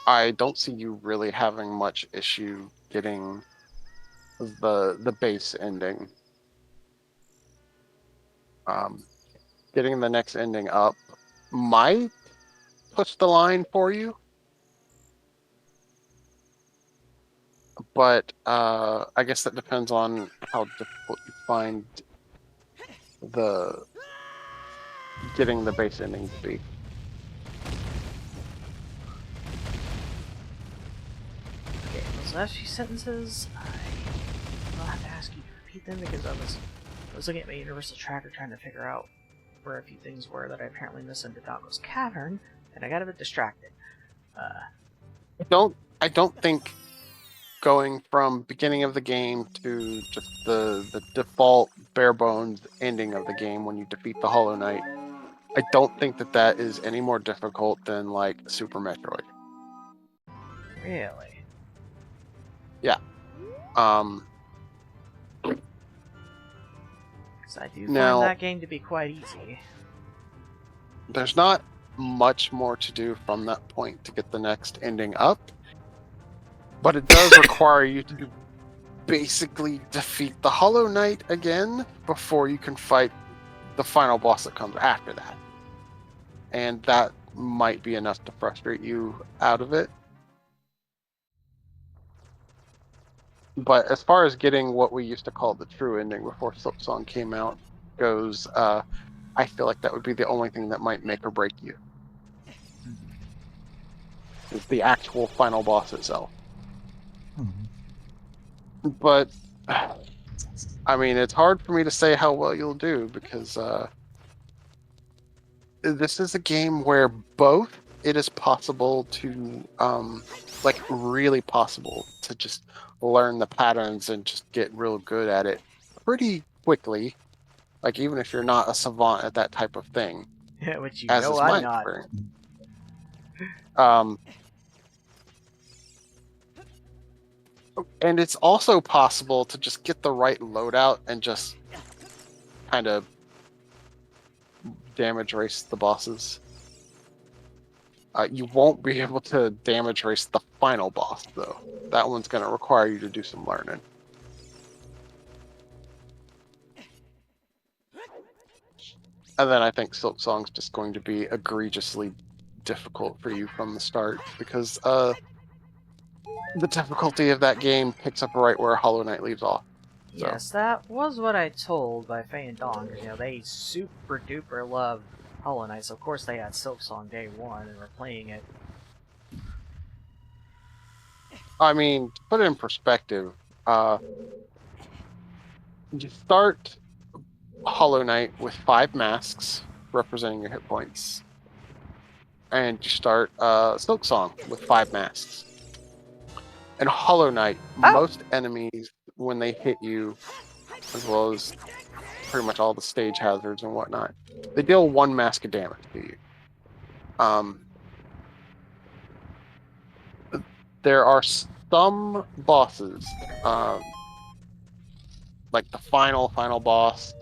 Speaker 6: I don't see you really having much issue getting the base ending. Getting the next ending up might push the line for you, but I guess that depends on how difficult you find the getting the base ending to be.
Speaker 1: Okay, those last few sentences, I'll have to ask you to repeat them because I was looking at my universal tracker trying to figure out where a few things were that I apparently missed in Dodongo's cavern, and I got a bit distracted.
Speaker 6: I don't think going from beginning of the game to just the default bare bones ending of the game when you defeat the Hollow Knight, I don't think that is any more difficult than like Super Metroid.
Speaker 1: Really?
Speaker 6: Yeah.
Speaker 1: Because I do
Speaker 6: Now,
Speaker 1: find that game to be quite easy.
Speaker 6: there's not much more to do from that point to get the next ending up, but it does require you to basically defeat the Hollow Knight again before you can fight the final boss that comes after that. And that might be enough to frustrate you out of it. But as far as getting what we used to call the true ending before Silk Song came out goes, I feel like that would be the only thing that might make or break you. Is the actual final boss itself. But I mean, it's hard for me to say how well you'll do because this is a game where both it is possible to, like, really possible to just learn the patterns and just get real good at it pretty quickly. Like, even if you're not a savant at that type of thing,
Speaker 1: Which you
Speaker 6: as
Speaker 1: know
Speaker 6: is
Speaker 1: I'm
Speaker 6: my
Speaker 1: not.
Speaker 6: experience. And it's also possible to just get the right loadout and just kind of damage race the bosses. You won't be able to damage race the final boss, though. That one's going to require you to do some learning. And then I think Silk Song's just going to be egregiously difficult for you from the start, because the difficulty of that game picks up right where Hollow Knight leaves off. So.
Speaker 1: Yes, that was what I told by Faye and Dawn, because, they super duper love Hollow Knight, so of course they had Silk Song day one and were playing it.
Speaker 6: I mean, to put it in perspective, you start Hollow Knight with 5 masks representing your hit points, and you start Silk Song with 5 masks. And Hollow Knight, most enemies, when they hit you, as well as pretty much all the stage hazards and whatnot, they deal 1 mask of damage to you. There are some bosses, like the final boss,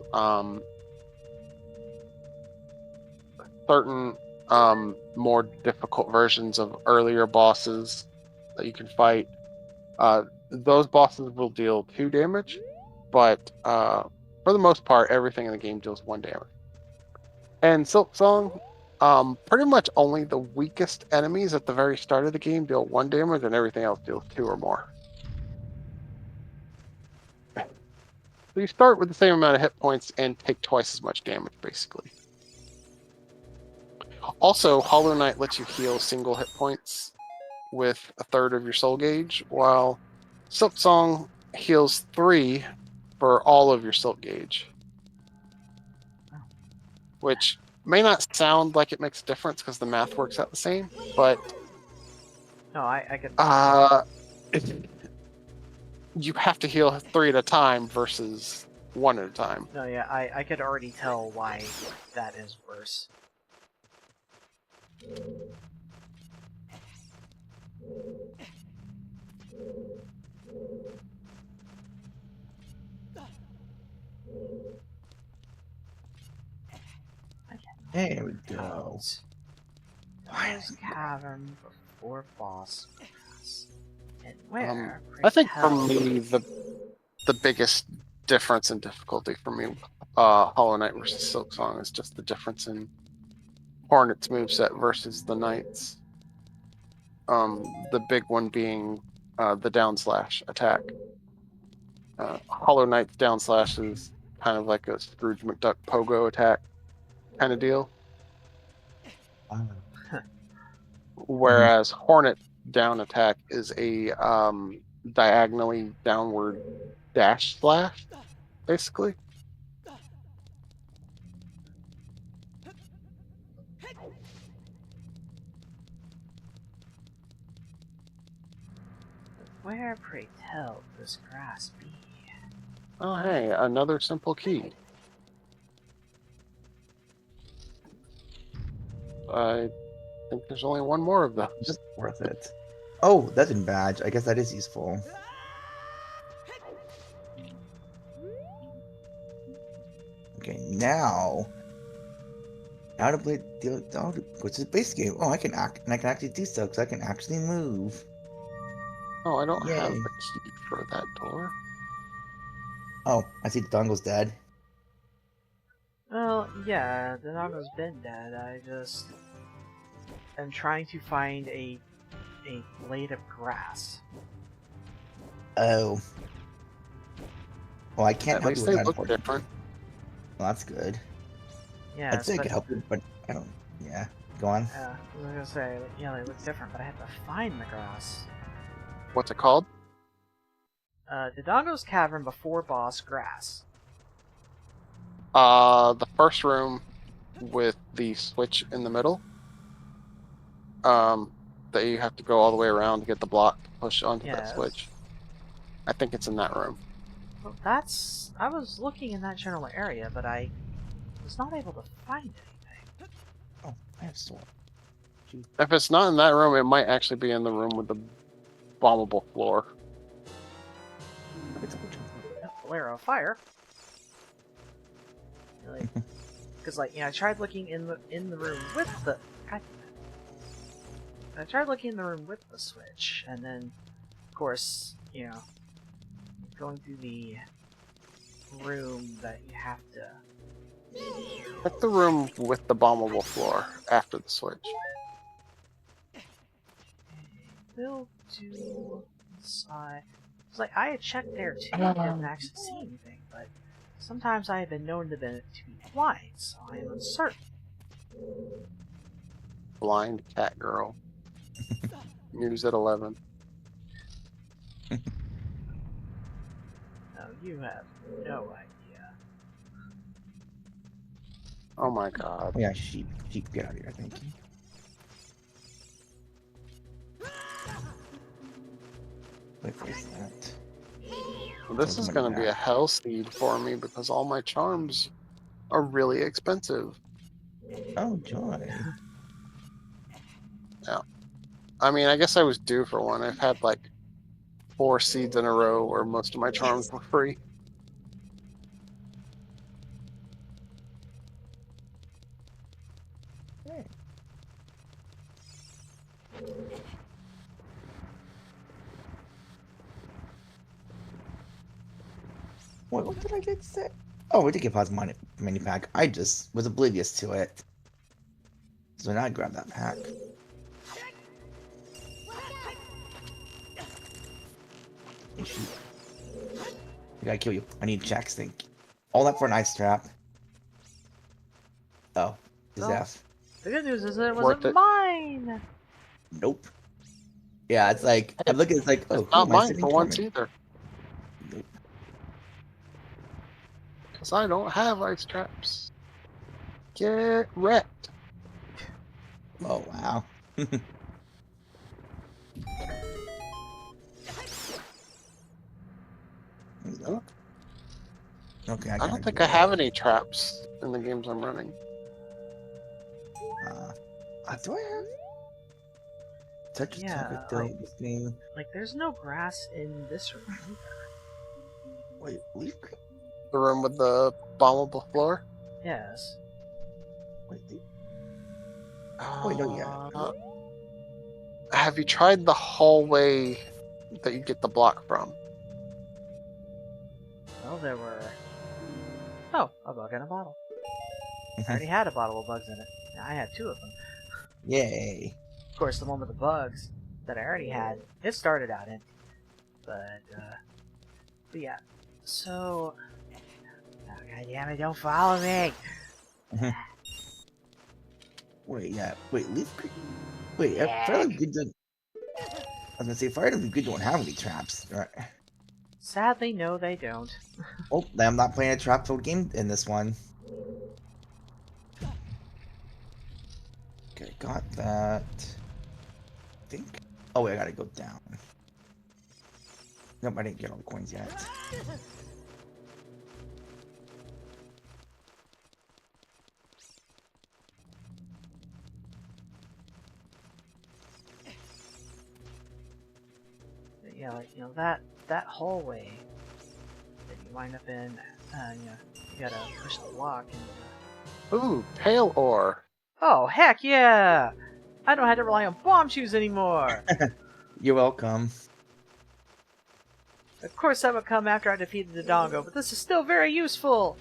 Speaker 6: certain more difficult versions of earlier bosses that you can fight. Those bosses will deal 2 damage, but for the most part, everything in the game deals 1 damage. And Silk Song, pretty much only the weakest enemies at the very start of the game deal 1 damage, and everything else deals 2 or more. So you start with the same amount of hit points and take twice as much damage, basically. Also, Hollow Knight lets you heal single hit points with a third of your soul gauge, while Silk Song heals 3 for all of your silk gauge. Which may not sound like it makes a difference because the math works out the same, but
Speaker 1: No, I could.
Speaker 6: you have to heal 3 at a time versus 1 at a time.
Speaker 1: No, yeah, I could already tell why that is worse.
Speaker 7: There we go.
Speaker 1: Where's Cavern before boss class? And where?
Speaker 6: I think for me, the biggest difference in difficulty for me, Hollow Knight versus Silk Song, is just the difference in Hornet's moveset versus the Knight's. The big one being the down slash attack. Hollow Knight's down slash is kind of like a Scrooge McDuck pogo attack kind of deal. Whereas Hornet down attack is a diagonally downward dash slash, basically.
Speaker 1: Where, pray tell, this grass be?
Speaker 6: Oh, hey, another simple key. I think there's only one more of them.
Speaker 7: Just worth it. Oh, Legend Badge. I guess that is useful. Okay, now to play go to the base game. Oh, I can actually do stuff because I can actually move.
Speaker 6: Oh, I don't
Speaker 7: Yay.
Speaker 6: have the key for that door.
Speaker 7: Oh, I see the dongle's dead.
Speaker 1: Well, yeah, the Nago's been dead. I just am trying to find a blade of grass.
Speaker 7: Oh. Well, I can't
Speaker 6: At
Speaker 7: help you
Speaker 6: least
Speaker 7: with
Speaker 6: they
Speaker 7: that.
Speaker 6: look
Speaker 7: Unfortunately.
Speaker 6: different.
Speaker 7: Well, that's good.
Speaker 1: Yeah,
Speaker 7: I'd say I could help you, but I don't. Yeah, go on.
Speaker 1: I was gonna say, yeah, they look different, but I have to find the grass.
Speaker 6: What's it called?
Speaker 1: Dodongo's Cavern before boss grass.
Speaker 6: The first room with the switch in the middle. That you have to go all the way around to get the block to push onto that switch. I think it's in that room.
Speaker 1: Well, I was looking in that general area, but I was not able to find anything.
Speaker 7: Oh, I have sword.
Speaker 6: If it's not in that room, it might actually be in the room with the bombable floor.
Speaker 1: Flare of fire. Because I tried looking in the room with the. I tried looking in the room with the switch, and then, of course, going through the room that you have to.
Speaker 6: Pick the room with the bombable floor after the switch.
Speaker 1: Will do inside. It's like I had checked there too, and didn't actually see anything, but sometimes I have been known to be blind, so I am uncertain.
Speaker 6: Blind cat girl. News at 11.
Speaker 1: No, you have no idea.
Speaker 6: Oh my god.
Speaker 7: Oh yeah, sheep. Sheep, get out of here, thank you. What is that?
Speaker 6: This is going to be a hell seed for me because all my charms are really expensive.
Speaker 7: Oh, joy.
Speaker 6: Yeah. I mean, I guess I was due for one. I've had like 4 seeds in a row where most of my charms were free.
Speaker 7: Hey. What did I get set? Oh, we did get pause mini pack. I just was oblivious to it. So now I grab that pack. Oh, shoot. I gotta kill you. I need Jack's thing. All that for an ice trap. Oh, is
Speaker 1: Well,
Speaker 7: F.
Speaker 1: The good news is that it
Speaker 6: Worth
Speaker 1: wasn't
Speaker 6: it.
Speaker 1: mine.
Speaker 7: Nope. Yeah, it's like I'm looking. It's like, oh,
Speaker 6: It's
Speaker 7: who
Speaker 6: not
Speaker 7: am I
Speaker 6: mine
Speaker 7: sitting
Speaker 6: for once
Speaker 7: torment?
Speaker 6: either,
Speaker 7: Nope.
Speaker 6: because I don't have ice traps. Get wrecked.
Speaker 7: Oh wow.
Speaker 6: Oop.
Speaker 7: Okay, I
Speaker 6: I
Speaker 7: gotta
Speaker 6: don't think
Speaker 7: go.
Speaker 6: I have any traps in the games I'm running.
Speaker 7: Do I have? Touch
Speaker 1: Yeah,
Speaker 7: Taco Dome with me.
Speaker 1: Like, there's no grass in this room either.
Speaker 7: Wait, LeafGreen?
Speaker 6: The room with the bombable floor.
Speaker 1: Yes.
Speaker 7: Wait, Wait, no, yeah.
Speaker 6: Have you tried the hallway that you get the block from?
Speaker 1: Well, there were... Oh, a bug in a bottle. I already had a bottle of bugs in it. I had 2 of them.
Speaker 7: Yay.
Speaker 1: Of course, the one with the bugs that I already had, it started out empty. But yeah. So... Oh, God damn it, don't follow me!
Speaker 7: Wait, yeah. Wait, LeafGreen? Wait, fairly good. I was gonna say, fairly good don't have any traps. Right.
Speaker 1: Sadly, no, they don't.
Speaker 7: Oh, then I'm not playing a trap-filled game in this one. Okay, got that. I think. Oh wait, I gotta go down. Nope, I didn't get all the coins yet.
Speaker 1: But yeah, like, that hallway that you wind up in, you gotta push the block and...
Speaker 6: Ooh, pale ore.
Speaker 1: Oh, heck yeah! I don't have to rely on bomb shoes anymore!
Speaker 7: You're welcome.
Speaker 1: Of course that would come after I defeated the Dongo, but this is still very useful!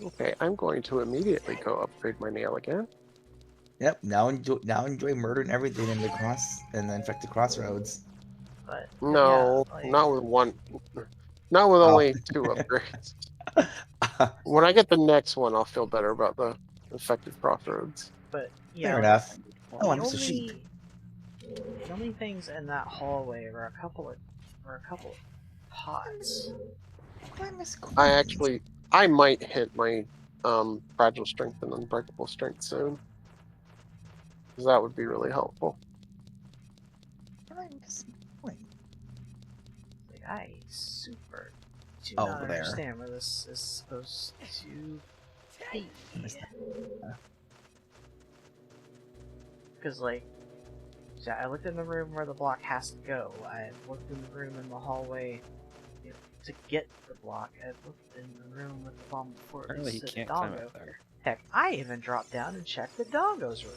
Speaker 6: Okay, I'm going to immediately go upgrade my nail again.
Speaker 7: Yep. Now enjoy murdering everything in the infected crossroads.
Speaker 1: But
Speaker 6: No,
Speaker 1: yeah, like,
Speaker 6: not with one. Not with
Speaker 7: Oh.
Speaker 6: only 2 upgrades. When I get the next one, I'll feel better about the infected crossroads.
Speaker 1: but yeah,
Speaker 7: Fair
Speaker 1: like,
Speaker 7: enough. Oh, I
Speaker 1: the
Speaker 7: missed a sheep.
Speaker 1: only things in that hallway were a couple of pots.
Speaker 7: Why did I miss coins?
Speaker 6: I might hit my fragile strength and unbreakable strength soon. Because that would be really helpful.
Speaker 7: Why did I miss coins?
Speaker 1: Like, I super do
Speaker 7: Oh,
Speaker 1: not
Speaker 7: over there.
Speaker 1: understand where this is supposed to be.
Speaker 7: missed
Speaker 1: Because, like, so I looked in the room where the block has to go. I looked in the room in the hallway to get the block. I looked in the room with the bomb before it
Speaker 2: Apparently he
Speaker 1: to the
Speaker 2: can't climb
Speaker 1: Dongo.
Speaker 2: up there.
Speaker 1: Heck, I even dropped down and checked the Dongo's room.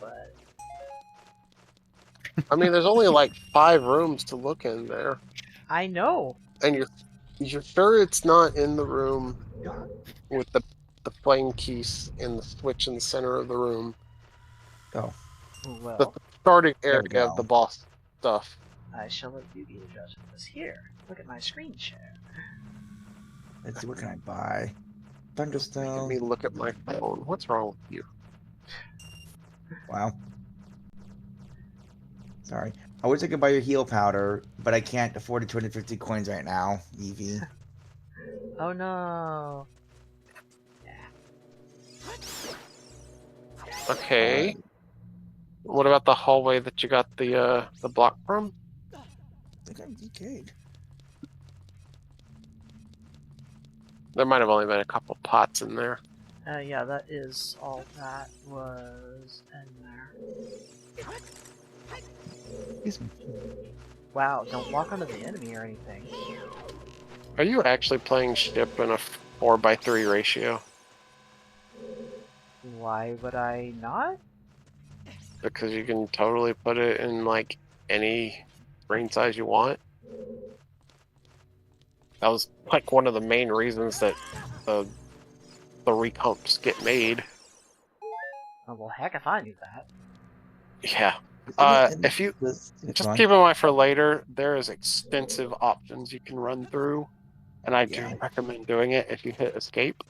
Speaker 1: But
Speaker 6: I mean, there's only like 5 rooms to look in there.
Speaker 1: I know.
Speaker 6: And you're sure it's not in the room with the flame keys and the switch in the center of the room.
Speaker 7: Oh,
Speaker 6: The
Speaker 1: Well,
Speaker 6: starting
Speaker 7: There we
Speaker 6: area of
Speaker 7: go.
Speaker 6: the boss stuff.
Speaker 1: I shall let you be the judge of this. Here, look at my screen share.
Speaker 7: let's see. What can I buy?
Speaker 6: Let
Speaker 7: Thunderstone.
Speaker 6: me look at my phone. What's wrong with you?
Speaker 7: Wow. Sorry. I wish I could buy your heal powder, but I can't afford the 250 coins right now, Evie.
Speaker 1: Oh no.
Speaker 6: Okay. What about the hallway that you got the block from?
Speaker 7: I think I'm DK'd.
Speaker 6: There might have only been a couple pots in there.
Speaker 1: Yeah, that is all that was in there.
Speaker 7: Excuse me.
Speaker 1: Wow, don't walk onto the enemy or anything.
Speaker 6: Are you actually playing ship in a 4:3 ratio?
Speaker 1: Why would I not?
Speaker 6: Because you can totally put it in like any screen size you want. That was like one of the main reasons that the recomps get made.
Speaker 1: Oh, well, heck if I knew that.
Speaker 6: Yeah. If you just keep in mind for later, there is extensive options you can run through, and I do recommend doing it if you hit escape.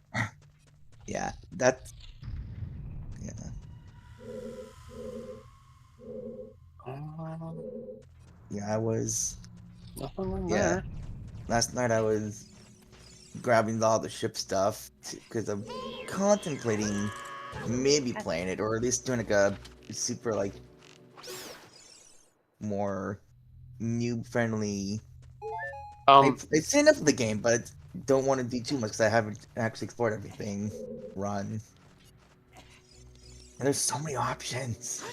Speaker 7: Yeah, that's yeah. Yeah, I was.
Speaker 6: Nothing in
Speaker 7: Yeah,
Speaker 6: there.
Speaker 7: last night I was grabbing all the ship stuff because I'm contemplating maybe playing it, or at least doing like a super like more new friendly. I've seen enough of the game, but don't want to do too much because I haven't actually explored everything. Run. And there's so many options.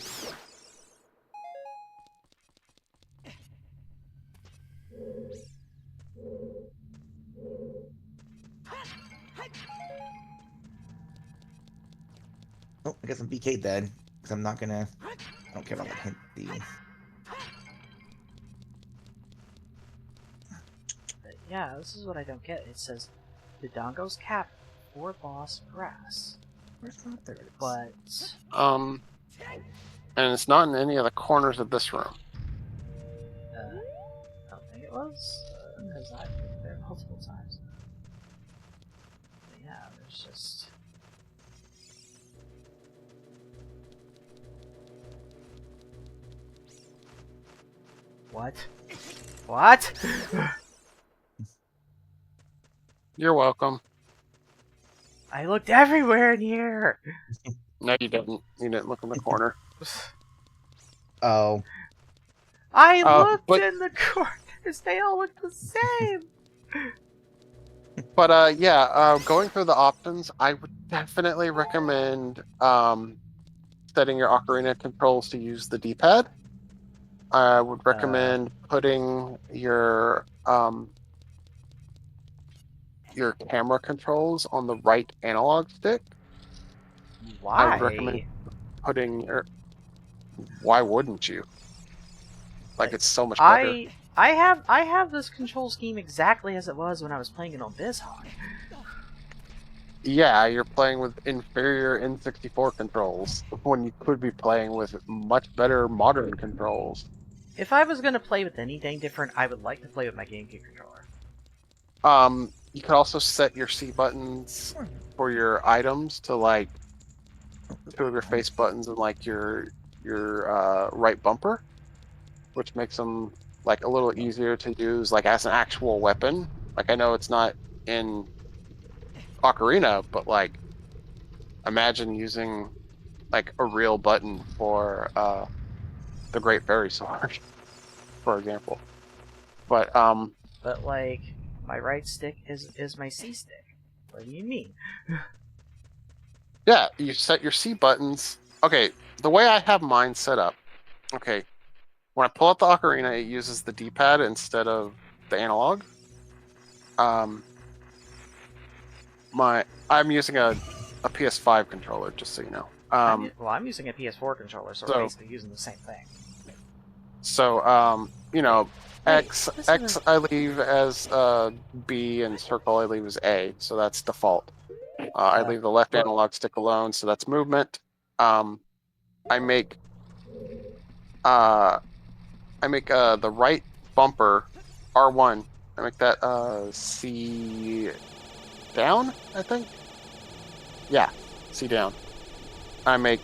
Speaker 7: Oh, I guess I'm BK dead because I'm not gonna. I don't care about that hint.
Speaker 1: But yeah, this is what I don't get. It says Dodongo's Cavern, 4 boss grass.
Speaker 7: Where's that? There it is.
Speaker 1: But
Speaker 6: And it's not in any of the corners of this room.
Speaker 1: I don't think it was, because I've been there multiple times. But yeah, there's just. What? What?
Speaker 6: You're welcome.
Speaker 1: I looked everywhere in here!
Speaker 6: No, you didn't. You didn't look in the corner.
Speaker 7: Oh.
Speaker 1: I looked in the corners! They all look the same!
Speaker 6: But yeah, going through the options, I would definitely recommend setting your Ocarina controls to use the D-pad. I would recommend putting your camera controls on the right analog stick.
Speaker 1: Why?
Speaker 6: I would recommend putting your. Why wouldn't you? Like it's so much better.
Speaker 1: I have this control scheme exactly as it was when I was playing it on BizHawk.
Speaker 6: Yeah, you're playing with inferior N64 controls when you could be playing with much better modern controls.
Speaker 1: If I was going to play with anything different, I would like to play with my GameCube controller.
Speaker 6: You could also set your C buttons for your items to like 2 of your face buttons and like your right bumper, which makes them like a little easier to use like as an actual weapon. Like I know it's not in Ocarina, but like imagine using like a real button for the Great Fairy Sword, for example. But
Speaker 1: like my right stick is my C stick. What do you mean?
Speaker 6: yeah, you set your C buttons. Okay, the way I have mine set up. Okay, when I pull out the Ocarina, it uses the D-pad instead of the analog. I'm using a PS5 controller, just so you know.
Speaker 1: I'm using a PS4 controller, so we're basically using the same thing.
Speaker 6: So, X I leave as B, and circle I leave as A, so that's default. I leave the left analog stick alone, so that's movement. I make the right bumper R1. I make that C down, I think. Yeah, C down. I make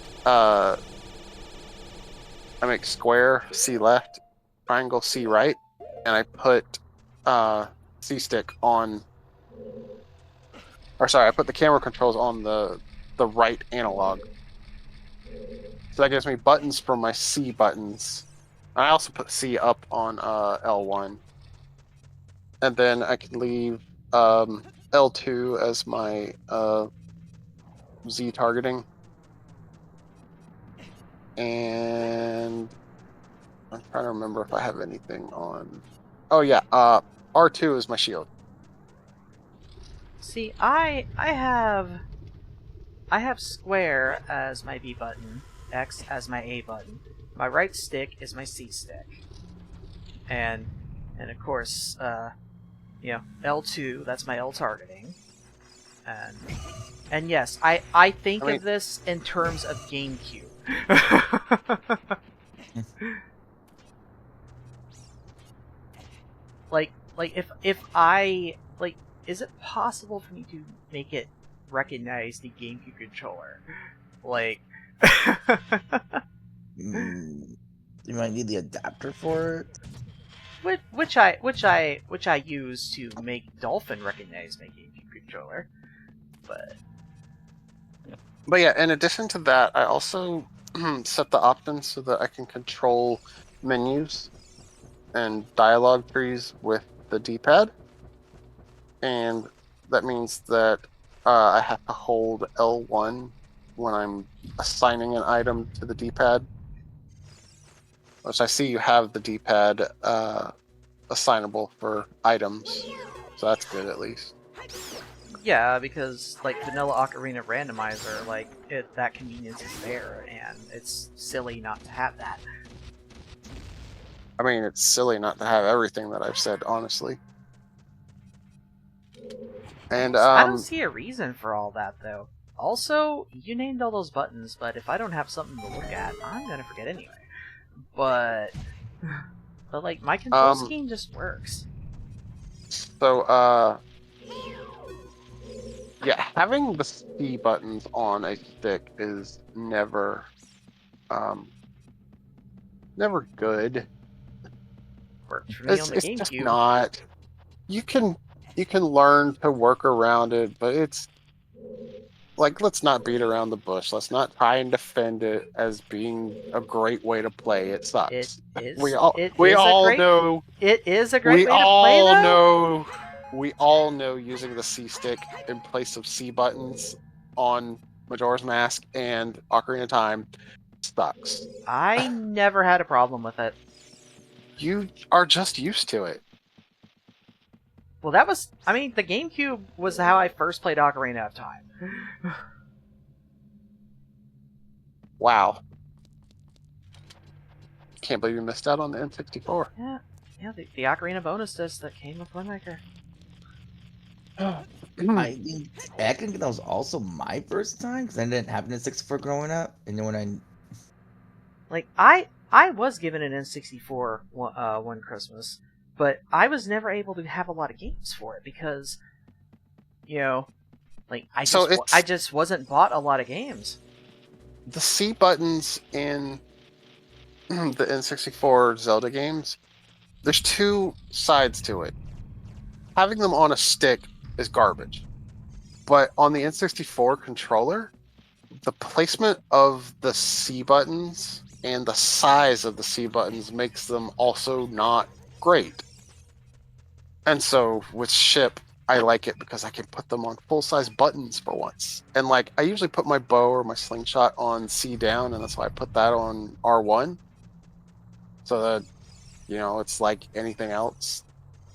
Speaker 6: square C left, triangle C right, and I put C stick on. Or sorry, I put the camera controls on the right analog. So that gives me buttons for my C buttons. I also put C up on L1. And then I can leave L2 as my Z targeting. And I'm trying to remember if I have anything on. Oh yeah, R2 is my shield.
Speaker 1: See, I have square as my B button, X as my A button. My right stick is my C stick. and of course, L2. That's my L targeting, and yes, I think of this in terms of GameCube. like if I like, is it possible for me to make it recognize the GameCube controller? Like,
Speaker 7: You might need the adapter for it.
Speaker 1: which I use to make Dolphin recognize my GameCube controller, but
Speaker 6: yeah, in addition to that, I also set the options so that I can control menus and dialogue trees with the D-pad, and that means that I have to hold L1 when I'm assigning an item to the D-pad. Which I see you have the D-pad assignable for items, so that's good at least.
Speaker 1: yeah, because like vanilla Ocarina randomizer, like that convenience is there, and it's silly not to have that.
Speaker 6: I mean, it's silly not to have everything that I've said, honestly. And
Speaker 1: I don't see a reason for all that, though. Also, you named all those buttons, but if I don't have something to look at, I'm gonna forget anyway. But like, my control scheme just works.
Speaker 6: So, yeah, having the C buttons on a stick is never good.
Speaker 1: Worked for me on the
Speaker 6: It's just
Speaker 1: GameCube.
Speaker 6: not. You can learn to work around it, but it's like, let's not beat around the bush. Let's not try and defend it as being a great way to play. It sucks.
Speaker 1: It is.
Speaker 6: We all know.
Speaker 1: It is a great way to play, though.
Speaker 6: We all know using the C stick in place of C buttons on Majora's Mask and Ocarina of Time sucks.
Speaker 1: I never had a problem with it.
Speaker 6: You are just used to it.
Speaker 1: Well, that was... I mean, the GameCube was how I first played Ocarina of Time.
Speaker 6: Wow. Can't believe you missed out on the N64.
Speaker 1: Yeah, the Ocarina bonus disc that came with Windmaker.
Speaker 7: I think that was also my first time, because I didn't have an N64 growing up, and then when I...
Speaker 1: Like, I was given an N64 one Christmas, but I was never able to have a lot of games for it because, like, I just wasn't bought a lot of games.
Speaker 6: The C buttons in the N64 Zelda games, there's two sides to it. Having them on a stick is garbage. But on the N64 controller, the placement of the C buttons and the size of the C buttons makes them also not great. And so with Ship, I like it because I can put them on full-size buttons for once. And like, I usually put my bow or my slingshot on C down, and that's why I put that on R1. So that, it's like anything else.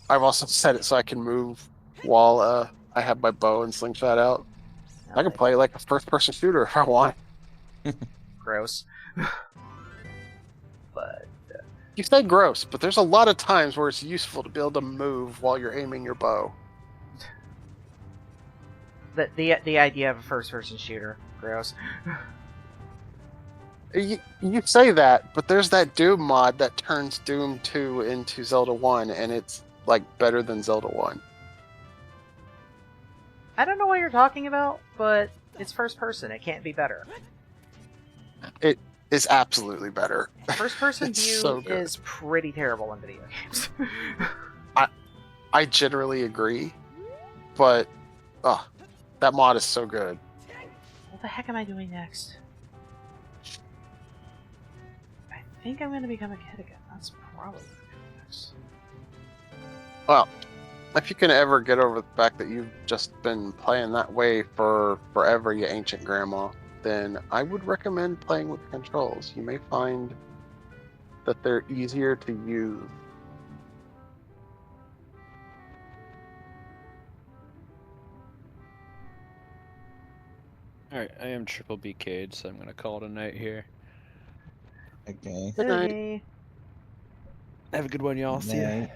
Speaker 6: I've also set it so I can move while I have my bow and slingshot out. I can play like a first-person shooter if I want.
Speaker 1: Gross. But...
Speaker 6: You say gross, but there's a lot of times where it's useful to be able to move while you're aiming your bow.
Speaker 1: The idea of a first-person shooter, gross.
Speaker 6: You say that, but there's that Doom mod that turns Doom 2 into Zelda 1, and it's like better than Zelda 1.
Speaker 1: I don't know what you're talking about, but it's first-person. It can't be better.
Speaker 6: It is absolutely better.
Speaker 1: First-person view
Speaker 6: so
Speaker 1: is pretty terrible in video games.
Speaker 6: I generally agree, but that mod is so good.
Speaker 1: What the heck am I doing next? I think I'm going to become a kid again. That's probably what I'm doing next.
Speaker 6: Well, if you can ever get over the fact that you've just been playing that way for forever, you ancient grandma, then I would recommend playing with controls. You may find that they're easier to use.
Speaker 2: Alright, I am triple BK'd, so I'm gonna call it a night here.
Speaker 7: Okay.
Speaker 6: Good night.
Speaker 1: Okay.
Speaker 2: Have a good one, y'all. See ya.
Speaker 7: Night.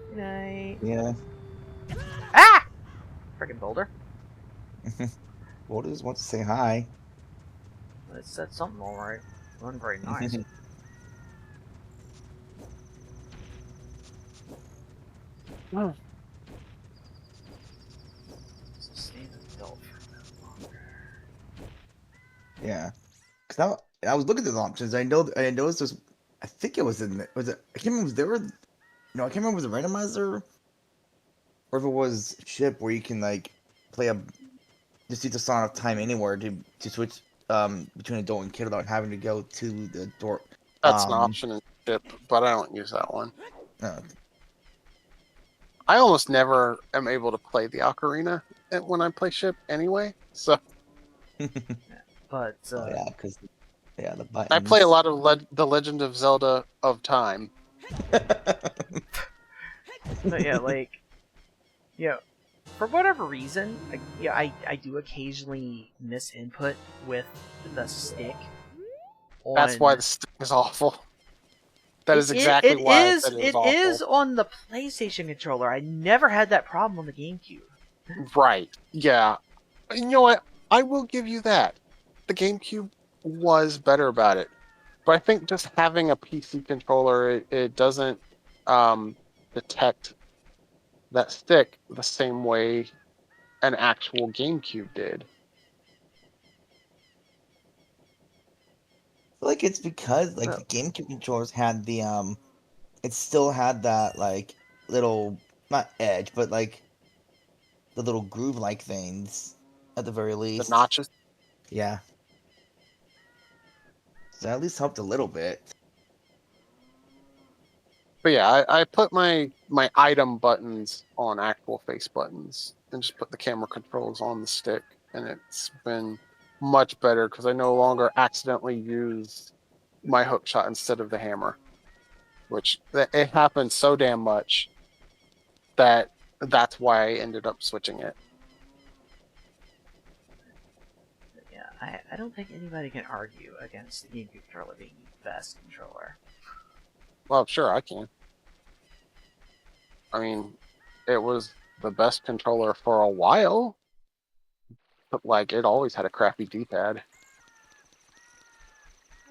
Speaker 1: Good night.
Speaker 7: Yeah.
Speaker 1: Ah! Freaking boulder.
Speaker 7: Boulders wants to say hi.
Speaker 1: It said something alright. Wasn't very nice.
Speaker 2: Oh.
Speaker 1: Sustain adult for no longer.
Speaker 7: Yeah. Cause now I was looking at the options. I noticed this. I think it was in. Was it? I can't remember. Was there? No, I can't remember. Was it randomizer, or if it was ship where you can like play a just use the Song of Time anywhere to switch between adult and kid without having to go to the door.
Speaker 6: That's an option in ship, but I don't use that one.
Speaker 7: Uh,
Speaker 6: I almost never am able to play the Ocarina when I play ship anyway. So
Speaker 1: But,
Speaker 7: oh yeah, because the buttons.
Speaker 6: I play a lot of the Legend of Zelda of Time.
Speaker 1: but yeah, like, for whatever reason, I do occasionally miss input with the stick.
Speaker 6: That's why the stick is awful. That is exactly why I said it was awful.
Speaker 1: It is on the PlayStation controller. I never had that problem on the GameCube.
Speaker 6: Right. Yeah. You know what? I will give you that. The GameCube was better about it. But I think just having a PC controller, it doesn't detect that stick the same way an actual GameCube did.
Speaker 7: I feel like it's because the GameCube controllers had the it still had that like little not edge but like the little groove like things at the very least.
Speaker 6: The notches.
Speaker 7: Yeah. So that at least helped a little bit.
Speaker 6: But yeah, I put my item buttons on actual face buttons and just put the camera controls on the stick, and it's been much better because I no longer accidentally use my hook shot instead of the hammer, which it happens so damn much that's why I ended up switching it.
Speaker 1: Yeah, I don't think anybody can argue against the GameCube controller being the best controller.
Speaker 6: Well, sure, I can. I mean, it was the best controller for a while, but it always had a crappy D-pad.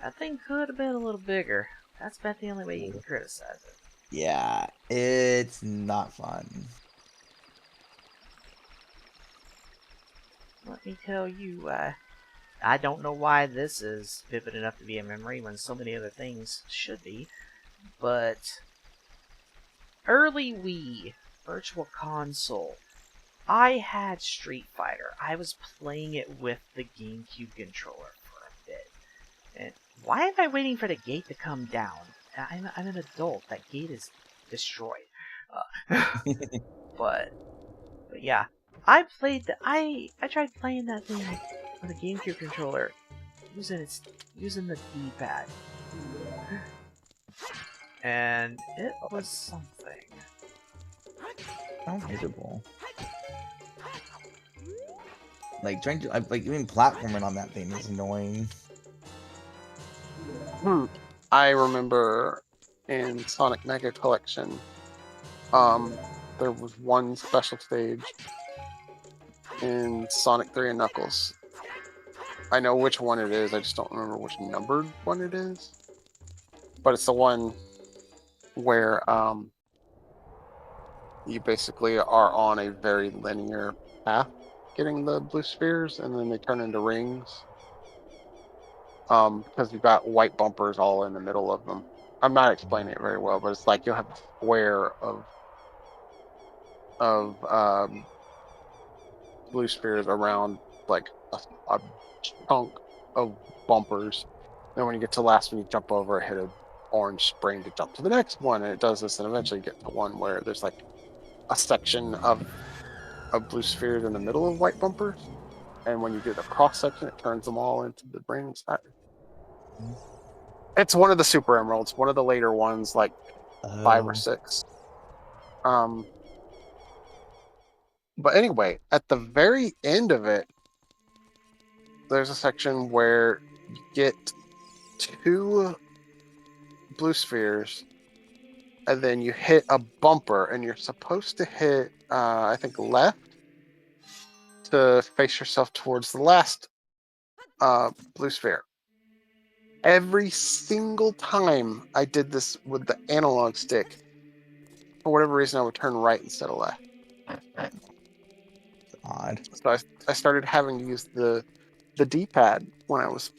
Speaker 1: That thing could have been a little bigger. That's about the only way you can criticize it.
Speaker 7: Yeah, it's not fun.
Speaker 1: Let me tell you, I don't know why this is vivid enough to be a memory when so many other things should be, but early Wii Virtual Console, I had Street Fighter. I was playing it with the GameCube controller for a bit. And why am I waiting for the gate to come down? I'm an adult. That gate is destroyed. But yeah, I tried playing that thing with a GameCube controller using the D-pad, and it was something.
Speaker 7: How miserable. Trying to even platforming on that thing is annoying.
Speaker 6: I remember in Sonic Mega Collection, there was one special stage in Sonic 3 and Knuckles. I know which one it is, I just don't remember which numbered one it is. But it's the one where you basically are on a very linear path getting the blue spheres, and then they turn into rings. Because you've got white bumpers all in the middle of them. I'm not explaining it very well, but it's like you'll have a square of blue spheres around a chunk of bumpers. Then when you get to the last one, you jump over it, hit an orange spring to jump to the next one, and it does this, and eventually you get to one where there's a section of blue spheres in the middle of white bumpers, and when you do the cross section, it turns them all into the rings. It's one of the Super Emeralds, one of the later ones, 5 or 6. But anyway, at the very end of it, there's a section where you get 2 blue spheres, and then you hit a bumper, and you're supposed to hit, I think, left to face yourself towards the last blue sphere. Every single time I did this with the analog stick, for whatever reason, I would turn right instead of left.
Speaker 7: Odd.
Speaker 6: So I started having to use the D-pad when I was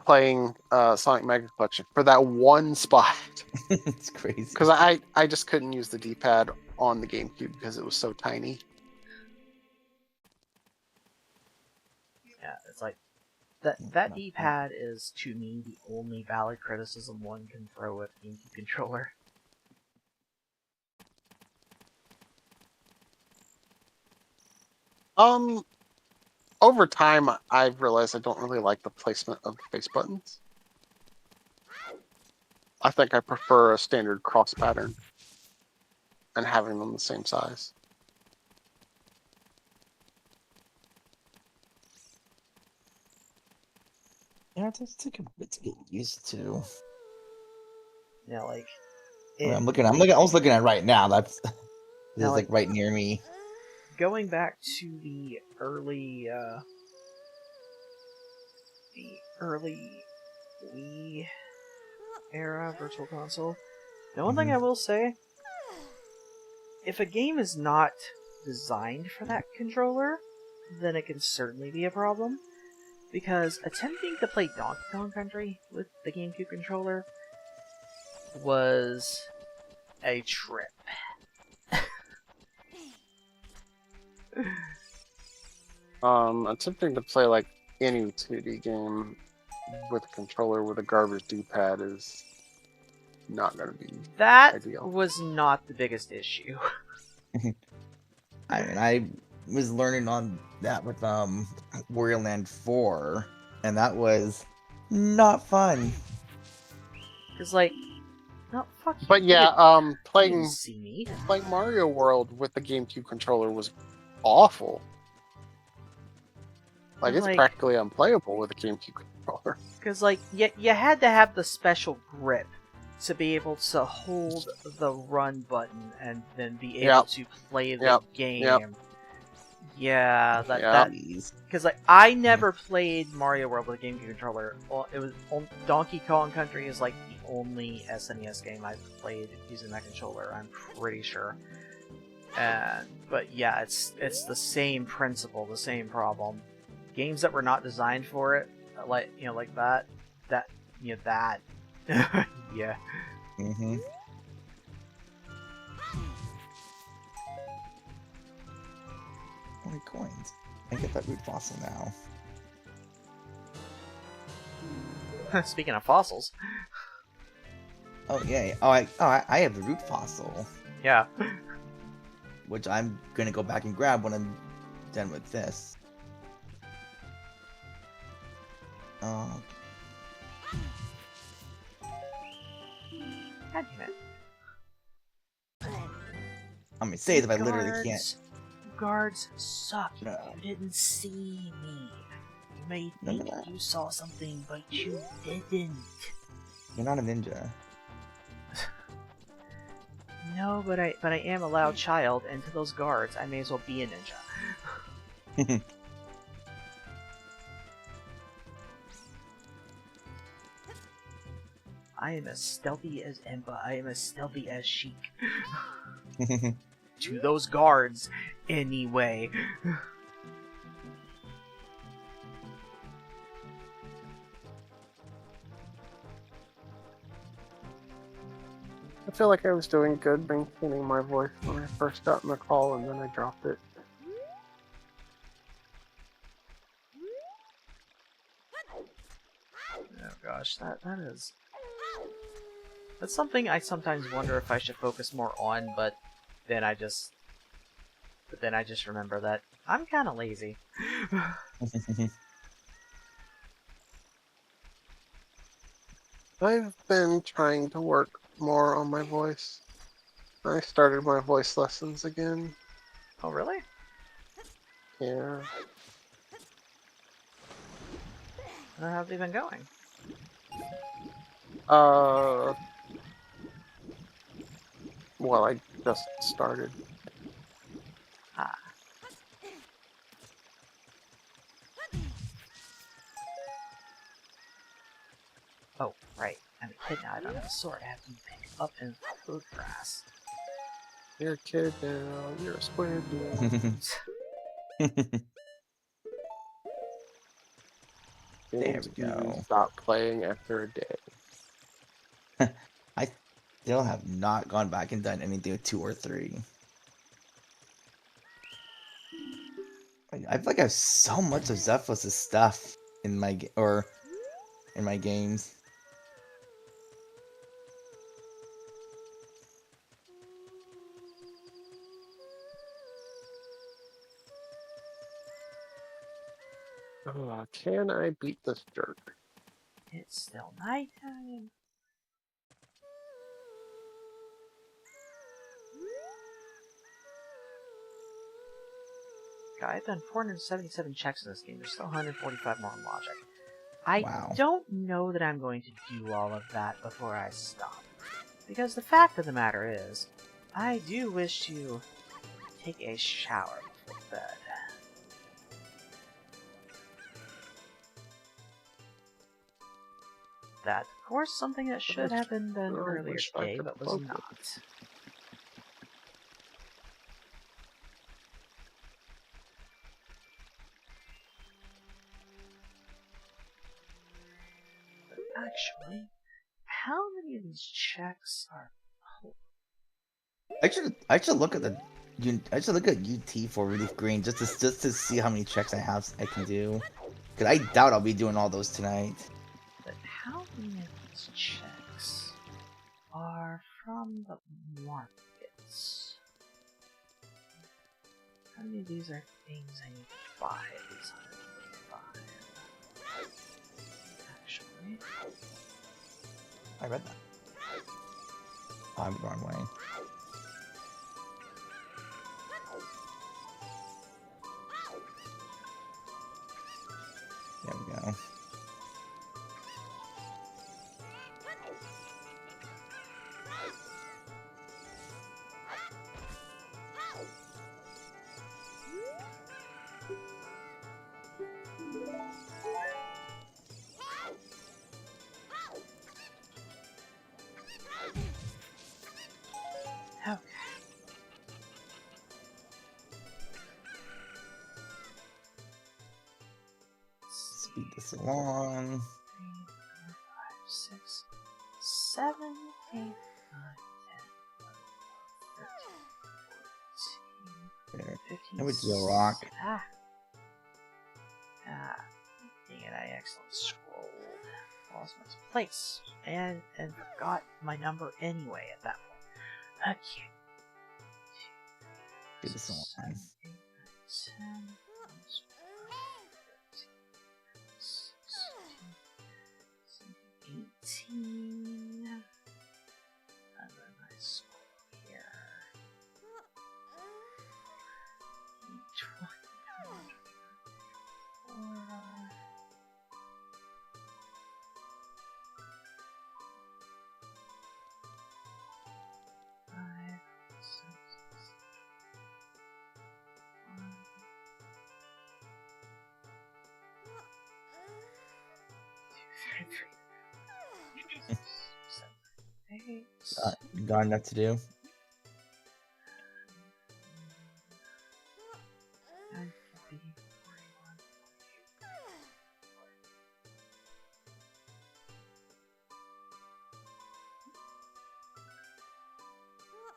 Speaker 6: playing Sonic Mega Collection for that one spot.
Speaker 7: It's crazy.
Speaker 6: Because I just couldn't use the D-pad on the GameCube because it was so tiny.
Speaker 1: Yeah, it's like that D-pad is, to me, the only valid criticism one can throw at the GameCube controller.
Speaker 6: Over time, I've realized I don't really like the placement of the face buttons. I think I prefer a standard cross pattern and having them the same size.
Speaker 7: Yeah, it's take a bit to get used to.
Speaker 1: Yeah, like
Speaker 7: I mean, I was looking at it right now. That's
Speaker 1: Now,
Speaker 7: like right near me.
Speaker 1: going back to the early Wii era Virtual Console. The one thing I will say, if a game is not designed for that controller, then it can certainly be a problem. Because attempting to play Donkey Kong Country with the GameCube controller was a trip.
Speaker 6: Attempting to play like any 2D game with a controller with a garbage D-pad is not going to be
Speaker 1: That
Speaker 6: ideal.
Speaker 1: was not the biggest issue.
Speaker 7: I mean, I was learning on that with Wario Land 4, and that was not fun.
Speaker 1: Cause like, no, fuck you.
Speaker 6: But yeah,
Speaker 1: You
Speaker 6: playing
Speaker 1: didn't see me.
Speaker 6: Mario World with the GameCube controller was awful. Like, it's
Speaker 1: Like,
Speaker 6: practically unplayable with a GameCube controller.
Speaker 1: Because, like, you had to have the special grip to be able to hold the run button and then be able to play the game. Yeah, that because like I never played Mario World with a GameCube controller. Well, it was Donkey Kong Country is like the only SNES game I've played using that controller. I'm pretty sure. But yeah, it's the same principle, the same problem. Games that were not designed for it, like that, yeah.
Speaker 7: Mm-hmm. Only coins. I get that root fossil now.
Speaker 1: Speaking of fossils.
Speaker 7: Oh yeah. I have the root fossil.
Speaker 1: Yeah.
Speaker 7: Which I'm gonna go back and grab when I'm done with this. Oh.
Speaker 1: God damn it.
Speaker 7: I'm gonna say that I literally can't.
Speaker 1: Guards suck.
Speaker 7: No.
Speaker 1: You didn't see me. You may think you saw something, but you didn't.
Speaker 7: You're not a ninja.
Speaker 1: No, but I am a loud child, and to those guards, I may as well be a ninja. I am as stealthy as Emba. I am as stealthy as Sheik. To those guards, anyway.
Speaker 6: I feel like I was doing good maintaining my voice when I first got in the call, and then I dropped it.
Speaker 1: Oh gosh, that's something I sometimes wonder if I should focus more on, but then I just remember that I'm kind of lazy.
Speaker 6: I've been trying to work more on my voice. I started my voice lessons again.
Speaker 1: Oh really?
Speaker 6: Yeah.
Speaker 1: How's they been going?
Speaker 6: Well, I just started.
Speaker 1: Ah. Oh, right. I'm a kid now. I don't have a sword. I have to pick up and food grass.
Speaker 6: You're a kid now. You're a squid now.
Speaker 7: There we
Speaker 6: You
Speaker 7: go.
Speaker 6: stop playing after a day.
Speaker 7: I still have not gone back and done anything with 2 or 3. I feel like I have so much of Zephyrus' stuff in my in my games.
Speaker 6: Can I beat this jerk?
Speaker 1: It's still nighttime. God, I've done 477 checks in this game. There's still 145 more in logic. I
Speaker 7: Wow.
Speaker 1: don't know that I'm going to do all of that before I stop. Because the fact of the matter is, I do wish to take a shower before bed. That, of course, something that should have been done
Speaker 6: I
Speaker 1: earlier
Speaker 6: wish I
Speaker 1: today,
Speaker 6: could
Speaker 1: but was
Speaker 6: focus.
Speaker 1: not. But actually, how many of these checks are...
Speaker 7: I should look at I should look at UT for Relief Green just to see how many checks I can do. Cause I doubt I'll be doing all those tonight.
Speaker 1: But how many of these checks are from the markets? How many of these are things I need to buy? These 145. Actually,
Speaker 7: I read that. Oh, I'm the wrong way. There we go.
Speaker 1: okay.
Speaker 7: Speed this along.
Speaker 1: 3, 4, 5, 6, 7, 8, 9, 10, 11, 12, 13, 14,
Speaker 7: There.
Speaker 1: 15.
Speaker 7: There we go, Rock.
Speaker 1: Ah. Dang it, I accidentally scrolled. Lost my place. And forgot my number anyway at that point. Okay.
Speaker 7: Do this along.
Speaker 1: 7, 8, 9, 10, 11, 18. And then I scroll here. 20, 24. Five, six, 1, 2, 3, 7, 8.
Speaker 7: You got enough to do.
Speaker 1: 9, 40, 41.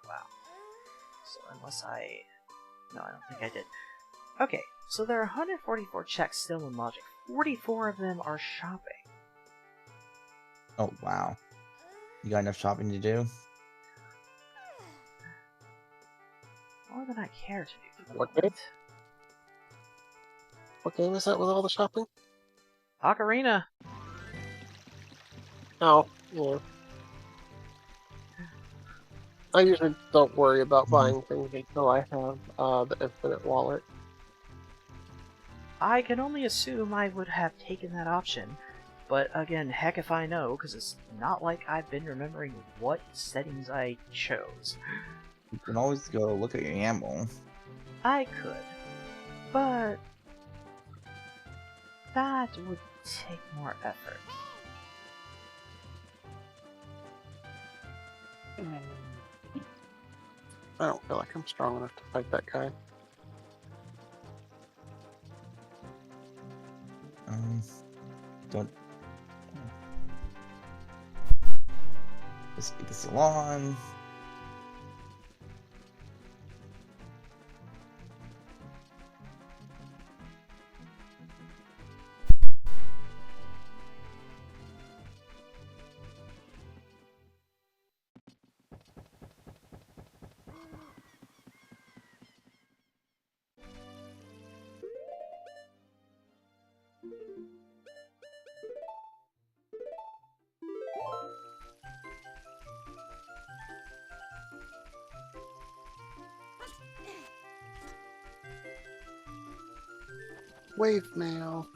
Speaker 1: Wow. So unless no, I don't think I did. Okay, so there are 144 checks still in logic. 44 of them are shopping.
Speaker 7: Oh wow. You got enough shopping to do?
Speaker 1: More than I care to do for the
Speaker 6: What
Speaker 1: moment.
Speaker 6: What game is that with all the shopping?
Speaker 1: Ocarina!
Speaker 6: Oh, yeah. I usually don't worry about buying things until I have the infinite wallet.
Speaker 1: I can only assume I would have taken that option, But again, heck if I know, because it's not like I've been remembering what settings I chose.
Speaker 7: You can always go look at your ammo.
Speaker 1: I could, but that would take more effort.
Speaker 6: I don't feel like I'm strong enough to fight that guy.
Speaker 7: Don't. Let's get this along.
Speaker 6: Wave mail.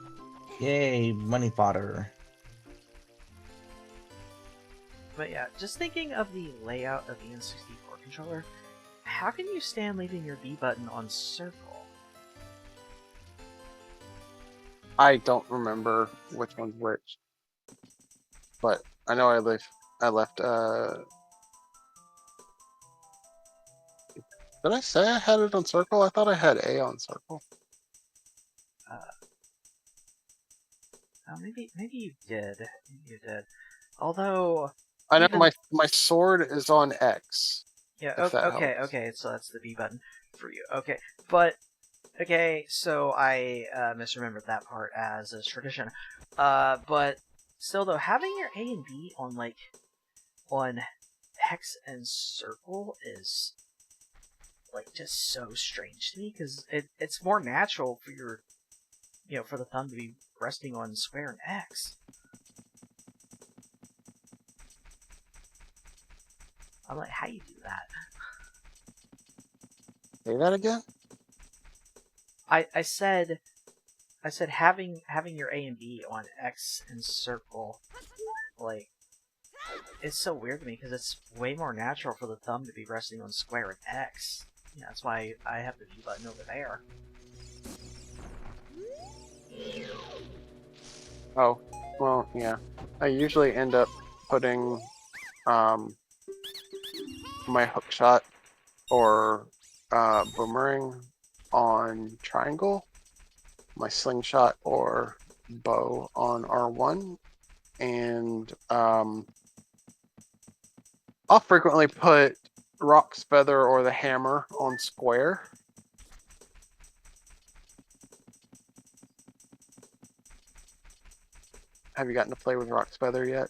Speaker 7: Yay, money fodder.
Speaker 1: But yeah, just thinking of the layout of the N64 controller, how can you stand leaving your B button on circle?
Speaker 6: I don't remember which one's which, but I know I left. Did I say I had it on circle? I thought I had A on circle.
Speaker 1: Maybe you did. Maybe you did. Although
Speaker 6: I know
Speaker 1: even-
Speaker 6: my sword is on X.
Speaker 1: yeah,
Speaker 6: if that
Speaker 1: okay,
Speaker 6: helps.
Speaker 1: okay, so that's the B button for you. Okay, but okay, so I misremembered that part as a tradition. But still though, having your A and B on X and circle is like just so strange to me because it's more natural for your for the thumb to be resting on square and X. I'm like, how you do that?
Speaker 6: Say that again?
Speaker 1: I said having your A and B on X and circle, like, it's so weird to me because it's way more natural for the thumb to be resting on square and X. Yeah, that's why I have the B button over there.
Speaker 6: Oh, well, yeah. I usually end up putting my hook shot or boomerang on triangle, my slingshot or bow on R1, and I'll frequently put Rock's Feather or the hammer on square. Have you gotten to play with Rock's Feather yet?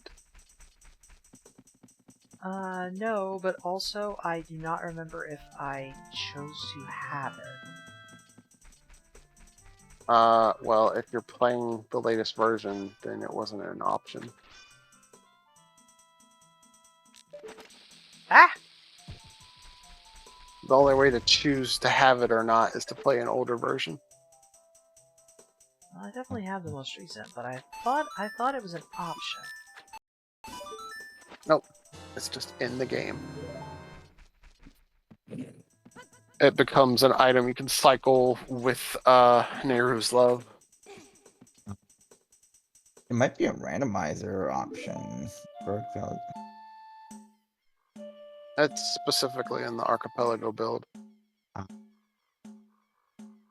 Speaker 1: No, but also I do not remember if I chose to have it.
Speaker 6: Well, if you're playing the latest version, then it wasn't an option.
Speaker 1: Ah!
Speaker 6: The only way to choose to have it or not is to play an older version.
Speaker 1: Well, I definitely have the most recent, but I thought it was an option.
Speaker 6: Nope. It's just in the game. It becomes an item you can cycle with Nehru's Love.
Speaker 7: It might be a randomizer option for
Speaker 6: That's specifically in the Archipelago build.
Speaker 7: Ah.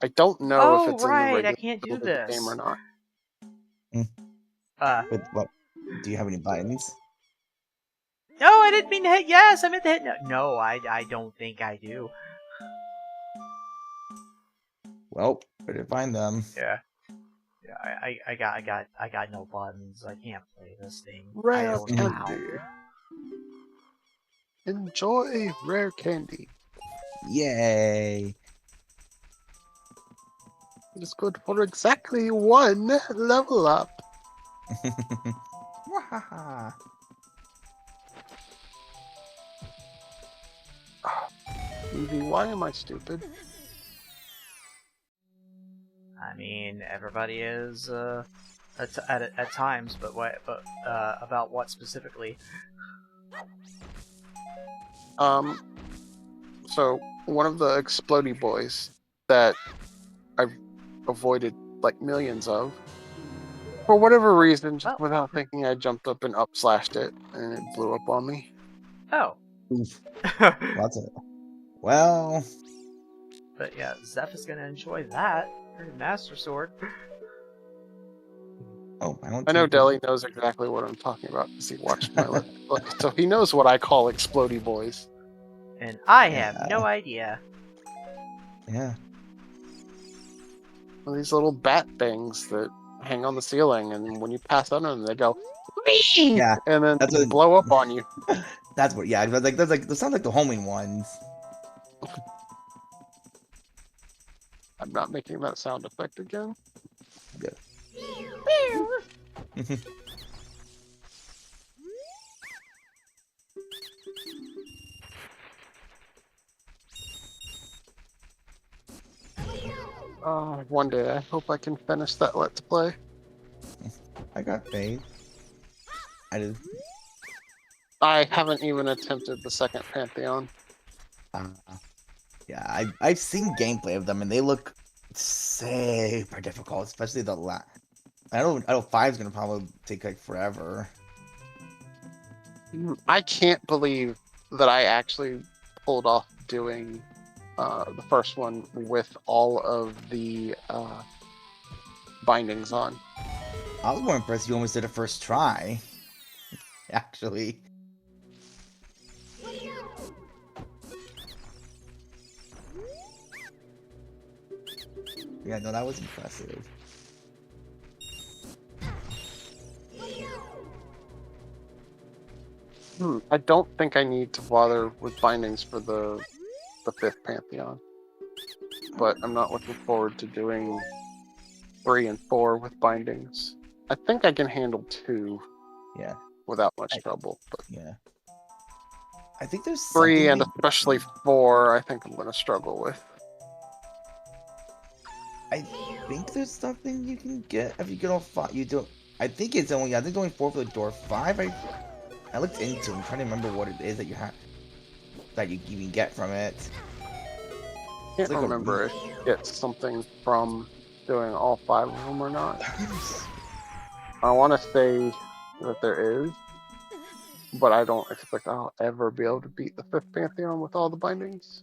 Speaker 6: I don't know if it's in the
Speaker 1: Right, I
Speaker 6: regular
Speaker 1: can't do
Speaker 6: build of the game
Speaker 1: this.
Speaker 6: or not.
Speaker 7: With what? Do you have any buttons?
Speaker 1: No, I didn't mean to hit yes, I meant to hit no. No, I don't think I do.
Speaker 7: Well, where to find them?
Speaker 1: Yeah. Yeah, I got no buttons. I can't play this thing. I
Speaker 6: Rare
Speaker 1: don't know how.
Speaker 6: candy. Enjoy rare candy.
Speaker 7: Yay!
Speaker 6: It is good for exactly one level up.
Speaker 7: Wahaha!
Speaker 6: Evie, why am I stupid?
Speaker 1: I mean, everybody is at times, but about what specifically?
Speaker 6: So one of the explodey boys that I've avoided like millions of, for whatever reason, just
Speaker 1: Well-
Speaker 6: without thinking, I jumped up and up slashed it, and it blew up on me.
Speaker 1: Oh.
Speaker 7: Oof. Lots of. Well,
Speaker 1: But yeah, Zeph is gonna enjoy that. Her Master Sword.
Speaker 7: oh, I don't.
Speaker 6: I know
Speaker 7: think-
Speaker 6: Deli knows exactly what I'm talking about because he watched my Let's Play, so he knows what I call explodey boys.
Speaker 1: And I have
Speaker 7: Yeah.
Speaker 1: no idea.
Speaker 7: Yeah.
Speaker 6: Well, these little bat things that hang on the ceiling, and when you pass under them, they go, "Whee!"
Speaker 7: Yeah,
Speaker 6: and then
Speaker 7: that's what-
Speaker 6: blow up on you.
Speaker 7: That's what. Yeah, but like those sound like the homing ones.
Speaker 6: I'm not making that sound effect again.
Speaker 7: Good.
Speaker 6: One day I hope I can finish that Let's Play.
Speaker 7: I got faith. I did.
Speaker 6: I haven't even attempted the second Pantheon.
Speaker 7: Yeah, I've seen gameplay of them and they look super difficult, especially the last. I know five's gonna probably take like forever.
Speaker 6: I can't believe that I actually pulled off doing the first one with all of the bindings on.
Speaker 7: I was more impressed you almost did a first try. Actually. Yeah, no, that was impressive.
Speaker 6: I don't think I need to bother with bindings for the fifth Pantheon, but I'm not looking forward to doing 3 and 4 with bindings. I think I can handle 2
Speaker 7: Yeah,
Speaker 6: without much trouble, but
Speaker 7: yeah. I think there's
Speaker 6: 3
Speaker 7: something
Speaker 6: and
Speaker 7: you-
Speaker 6: especially 4, I think I'm going to struggle with.
Speaker 7: I think there's something you can get if you get all 5. You don't. I think it's only. I think it's only 4 for the door. 5. I looked into. I'm trying to remember what it is that you have. That you can get from it.
Speaker 6: Can't
Speaker 7: like a
Speaker 6: remember if it's something from doing all 5 of them or not. I want to say that there is, but I don't expect I'll ever be able to beat the 5th Pantheon with all the bindings.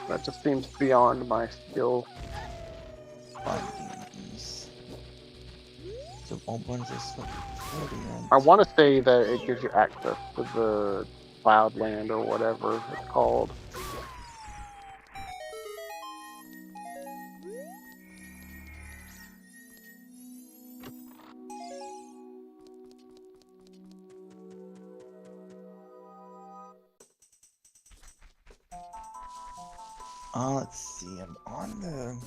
Speaker 6: That just seems beyond my skill.
Speaker 7: Bindings. So all buttons are slightly
Speaker 6: I want to say that it gives you access to the Cloudland or whatever it's called.
Speaker 7: Let's see. I'm on the.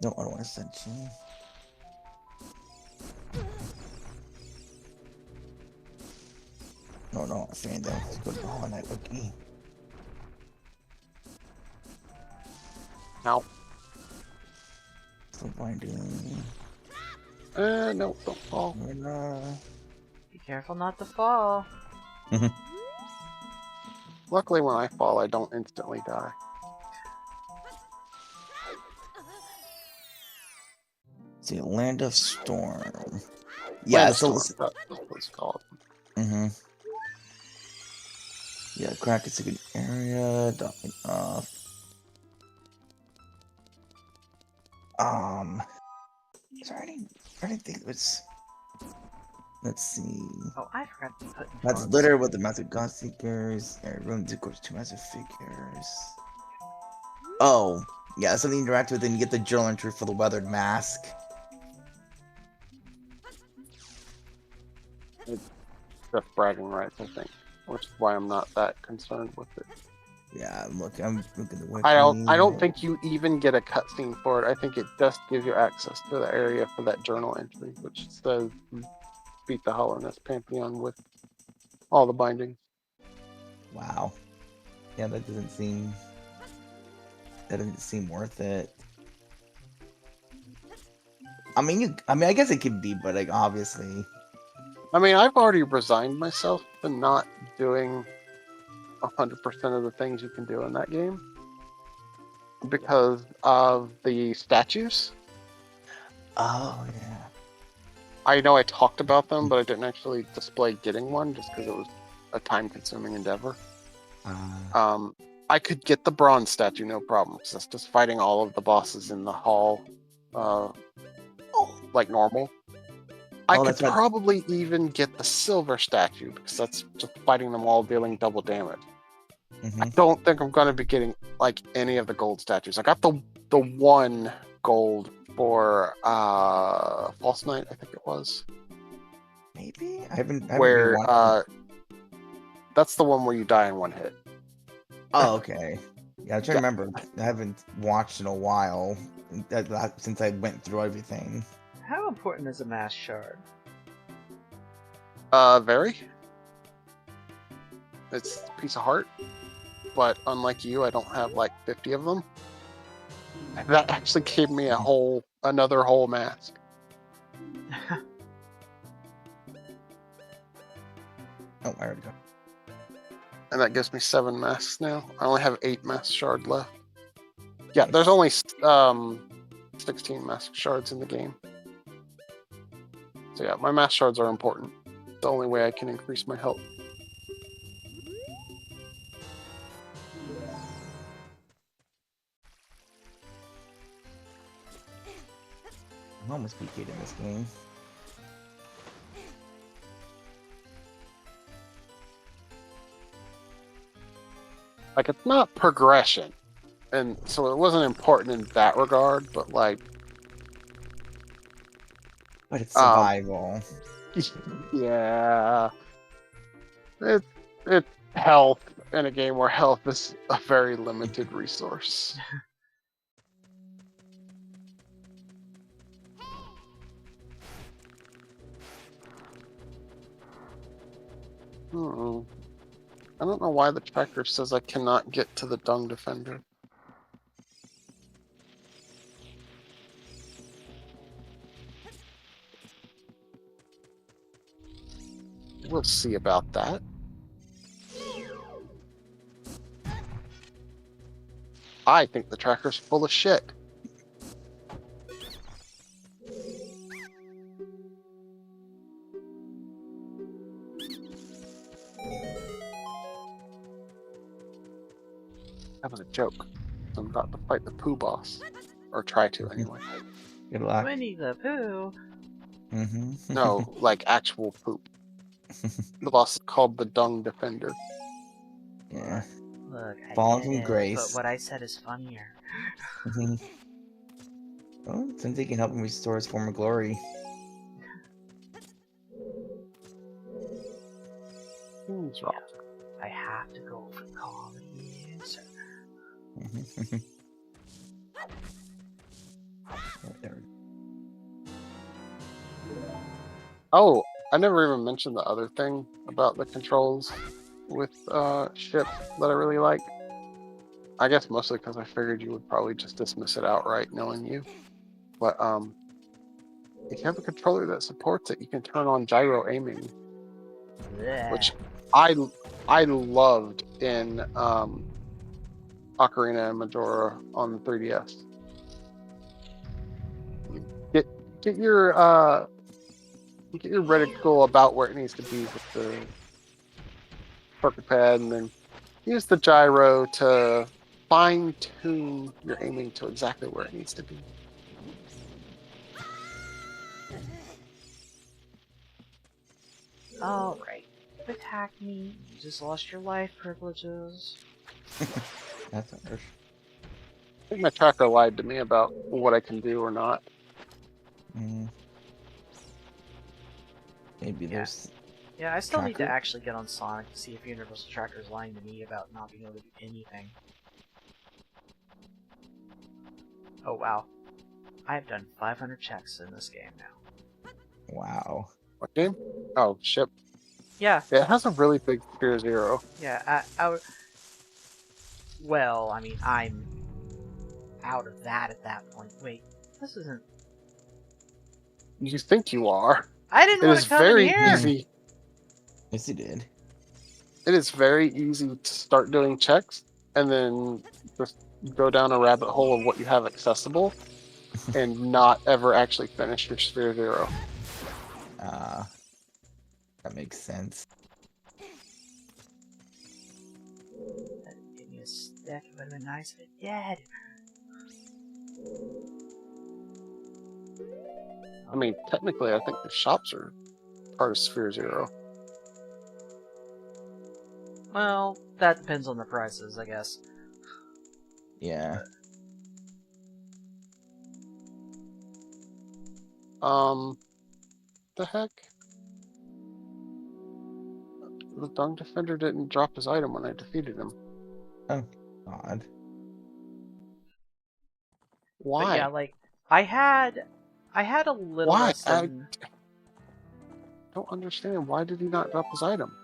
Speaker 7: No, I don't want to send you. No, I'm saying that. Let's go to the Hollow Knight Wiki.
Speaker 6: Now,
Speaker 7: Still finding.
Speaker 6: no, don't fall.
Speaker 1: Be careful not to fall.
Speaker 6: Luckily, when I fall, I don't instantly die.
Speaker 7: See, Land of Storm. Yeah,
Speaker 6: Land
Speaker 7: so.
Speaker 6: of Storm, that's what it's called.
Speaker 7: Mm-hmm. Yeah, crack is a good area. Dropping off. Sorry, I didn't think it was. Let's see.
Speaker 1: Oh, I forgot to put.
Speaker 7: That's litter with the massive god seekers. Room to course 2 massive figures. Oh, yeah, something you interact with, and you get the journal entry for the weathered mask.
Speaker 6: Just bragging rights, I think, which is why I'm not that concerned with it.
Speaker 7: Yeah, I'm looking at the wiki.
Speaker 6: I don't think you even get a cutscene for it. I think it just gives you access to the area for that journal entry, which says beat the Hollowness Pantheon with all the bindings.
Speaker 7: Wow. Yeah, that doesn't seem. That doesn't seem worth it. I mean, I guess it could be, but like obviously.
Speaker 6: I mean, I've already resigned myself to not doing 100% of the things you can do in that game because of the statues.
Speaker 7: Oh yeah.
Speaker 6: I know I talked about them, but I didn't actually display getting one just because it was a time-consuming endeavor. I could get the bronze statue, no problem, because that's just fighting all of the bosses in the hall, like normal. I could
Speaker 7: that's right.
Speaker 6: probably even get the silver statue, because that's just fighting them all, dealing double damage. I don't think I'm going to be getting like any of the gold statues. I got the one gold for False Knight, I think it was.
Speaker 7: Maybe I haven't
Speaker 6: Where
Speaker 7: rewatched it.
Speaker 6: that's the one where you die in one hit.
Speaker 7: Oh, okay. Yeah, I'm trying to remember. I haven't watched in a while since I went through everything.
Speaker 1: How important is a mass shard?
Speaker 6: Very. It's a piece of heart, but unlike you, I don't have like 50 of them. That actually gave me another whole mask.
Speaker 7: Oh, I already got.
Speaker 6: And that gives me 7 masks now. I only have 8 mask shard left. Yeah, there's only 16 mask shards in the game. So yeah, my mask shards are important. It's the only way I can increase my health.
Speaker 7: I'm almost beat in this game.
Speaker 6: Like, it's not progression. And so it wasn't important in that regard, but like...
Speaker 7: But it's survival.
Speaker 6: Yeah. It's health in a game where health is a very limited resource. I don't know why the tracker says I cannot get to the Dung Defender. We'll see about that. I think the tracker's full of shit. That was a joke. I'm about to fight the poo boss. Or try to, anyway.
Speaker 7: Good luck.
Speaker 1: Winnie the Pooh.
Speaker 6: No, like actual poop. The boss is called the Dung Defender.
Speaker 7: Yeah.
Speaker 1: Look, I
Speaker 7: Fallen
Speaker 1: get
Speaker 7: from
Speaker 1: it,
Speaker 7: grace.
Speaker 1: but what I said is funnier.
Speaker 7: Oh, since they can help him restore his former glory.
Speaker 6: Who's wrong?
Speaker 1: I have to go for comedy answer.
Speaker 6: Oh, I never even mentioned the other thing about the controls with ship that I really like. I guess mostly because I figured you would probably just dismiss it outright knowing you. But if you have a controller that supports it, you can turn on gyro aiming, which I loved in Ocarina and Majora on the 3DS. Get your reticle about where it needs to be with the circuit pad, and then use the gyro to fine-tune your aiming to exactly where it needs to be.
Speaker 1: Alright, attack me. You just lost your life privileges.
Speaker 7: That's harsh.
Speaker 6: I think my tracker lied to me about what I can do or not.
Speaker 7: Maybe there's...
Speaker 1: Yeah, I still need to
Speaker 7: Tracker?
Speaker 1: actually get on Sonic to see if Universal Tracker is lying to me about not being able to do anything. Oh wow. I have done 500 checks in this game now.
Speaker 7: Wow.
Speaker 6: What game? Oh, ship.
Speaker 1: Yeah.
Speaker 6: It has a really big tier 0.
Speaker 1: Yeah, well, I mean, I'm out of that at that point. Wait, this isn't...
Speaker 6: You think you are.
Speaker 1: I didn't
Speaker 6: It
Speaker 1: want
Speaker 6: is
Speaker 1: to come in
Speaker 6: very
Speaker 1: here.
Speaker 6: easy.
Speaker 7: Yes, you did.
Speaker 6: It is very easy to start doing checks and then just go down a rabbit hole of what you have accessible and not ever actually finish your Sphere Zero.
Speaker 7: Ah, that makes sense.
Speaker 1: Give me a stick. It would have been nice if it did.
Speaker 6: I mean, technically, I think the shops are part of Sphere Zero.
Speaker 1: Well, that depends on the prices, I guess.
Speaker 7: Yeah.
Speaker 6: The heck? The Dung Defender didn't drop his item when I defeated him.
Speaker 7: Oh, odd.
Speaker 6: Why?
Speaker 1: But yeah, like I had a little
Speaker 6: Why?
Speaker 1: less than.
Speaker 6: Don't understand. Why did he not drop his item?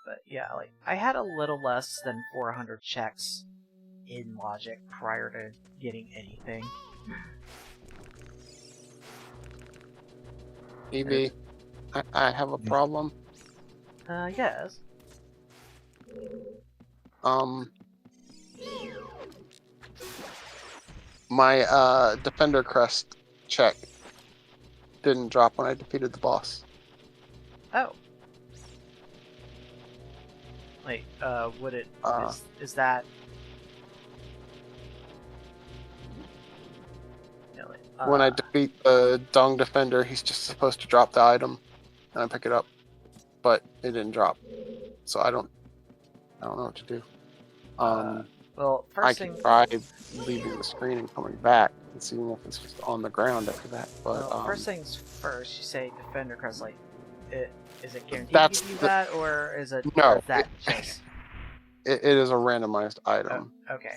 Speaker 1: But yeah, like I had a little less than 400 checks in Logic prior to getting anything.
Speaker 6: EV, I have a problem.
Speaker 1: Yes.
Speaker 6: My Defender Crest check didn't drop when I defeated the boss.
Speaker 1: Oh. Wait, would it is that
Speaker 6: when I defeat the Dung Defender, he's just supposed to drop the item, and I pick it up, but it didn't drop, so I don't know what to do.
Speaker 1: well,
Speaker 6: I
Speaker 1: first
Speaker 6: can
Speaker 1: thing
Speaker 6: try leaving the screen and coming back and seeing if it's just on the ground after that. But
Speaker 1: well, first things first, you say Defender Crest, like is it guaranteed
Speaker 6: That's
Speaker 1: to give you
Speaker 6: the-
Speaker 1: that, or is it
Speaker 6: No,
Speaker 1: or is that just
Speaker 6: it is a randomized item.
Speaker 1: okay.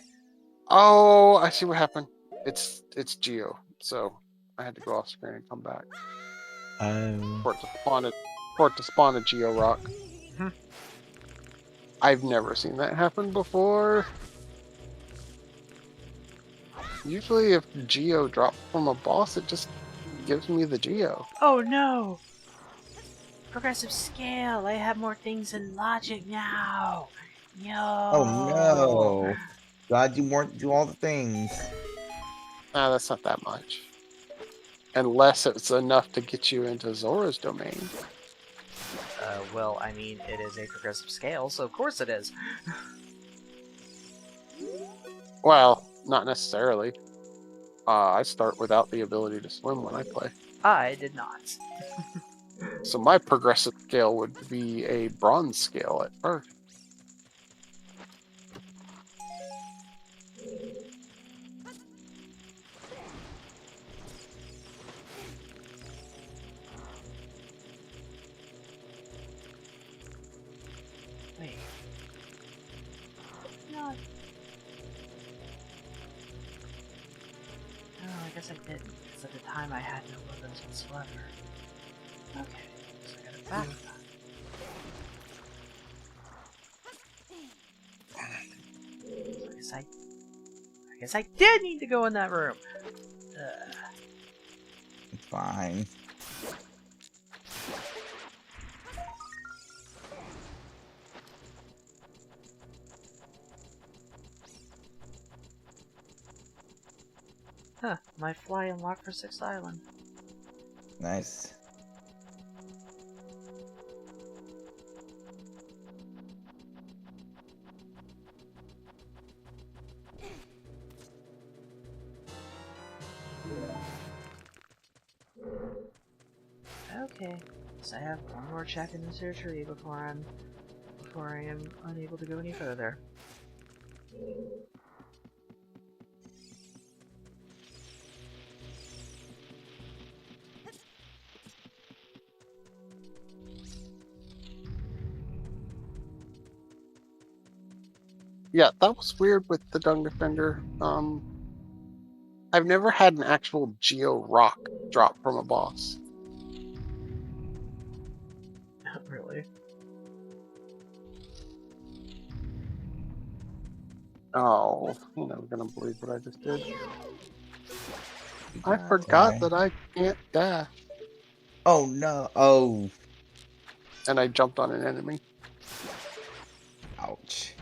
Speaker 6: Oh, I see what happened. It's Geo, so I had to go off screen and come back for it to spawn a Geo Rock.
Speaker 1: Hmm.
Speaker 6: I've never seen that happen before. Usually, if Geo drops from a boss, it just gives me the Geo.
Speaker 1: Oh no! Progressive scale. I have more things in Logic now. No.
Speaker 7: Oh no! Glad you weren't do all the things.
Speaker 6: Nah, that's not that much. Unless it's enough to get you into Zora's domain.
Speaker 1: Well, I mean, it is a progressive scale, so of course it is.
Speaker 6: Well, not necessarily. I start without the ability to swim when I play.
Speaker 1: I did not.
Speaker 6: So my progressive scale would be a bronze scale at first.
Speaker 1: Wait. No. No, I guess I didn't, because at the time I had no weapons whatsoever. Okay, so I got it back. So I guess I did need to go in that room.
Speaker 7: It's fine.
Speaker 1: Huh, my fly unlocked for 6th Island.
Speaker 7: Nice.
Speaker 1: Okay, so I have one more check in this here tree before I am unable to go any further.
Speaker 6: Yeah, that was weird with the Dung Defender. I've never had an actual Geo Rock drop from a boss.
Speaker 1: Really?
Speaker 6: Oh, you're never gonna believe what I just did. I forgot that I can't dash,
Speaker 7: Oh no! Oh,
Speaker 6: and I jumped on an enemy.
Speaker 7: ouch!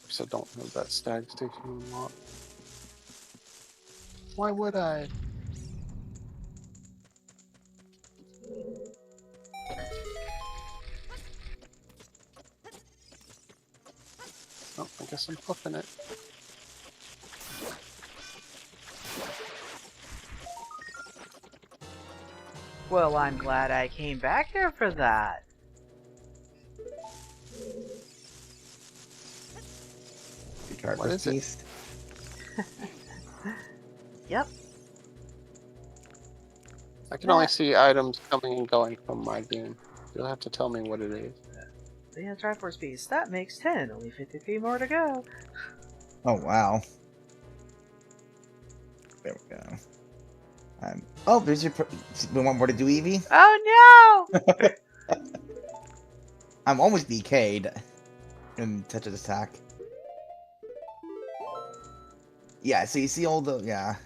Speaker 6: So don't have that stag station unlocked. Why would I? Oh, I guess I'm flipping it.
Speaker 1: Well, I'm glad I came back here for that.
Speaker 6: What is it?
Speaker 1: Yep.
Speaker 6: I can only see items coming and going from my game. You'll have to tell me what it is.
Speaker 1: The Triforce piece. That makes 10. Only 53 more to go.
Speaker 7: Oh wow! There we go. Oh, there's your. We want more to do, Eevee?
Speaker 1: Oh no!
Speaker 7: I'm almost BK'd. Touch of attack. Yeah, so you see all the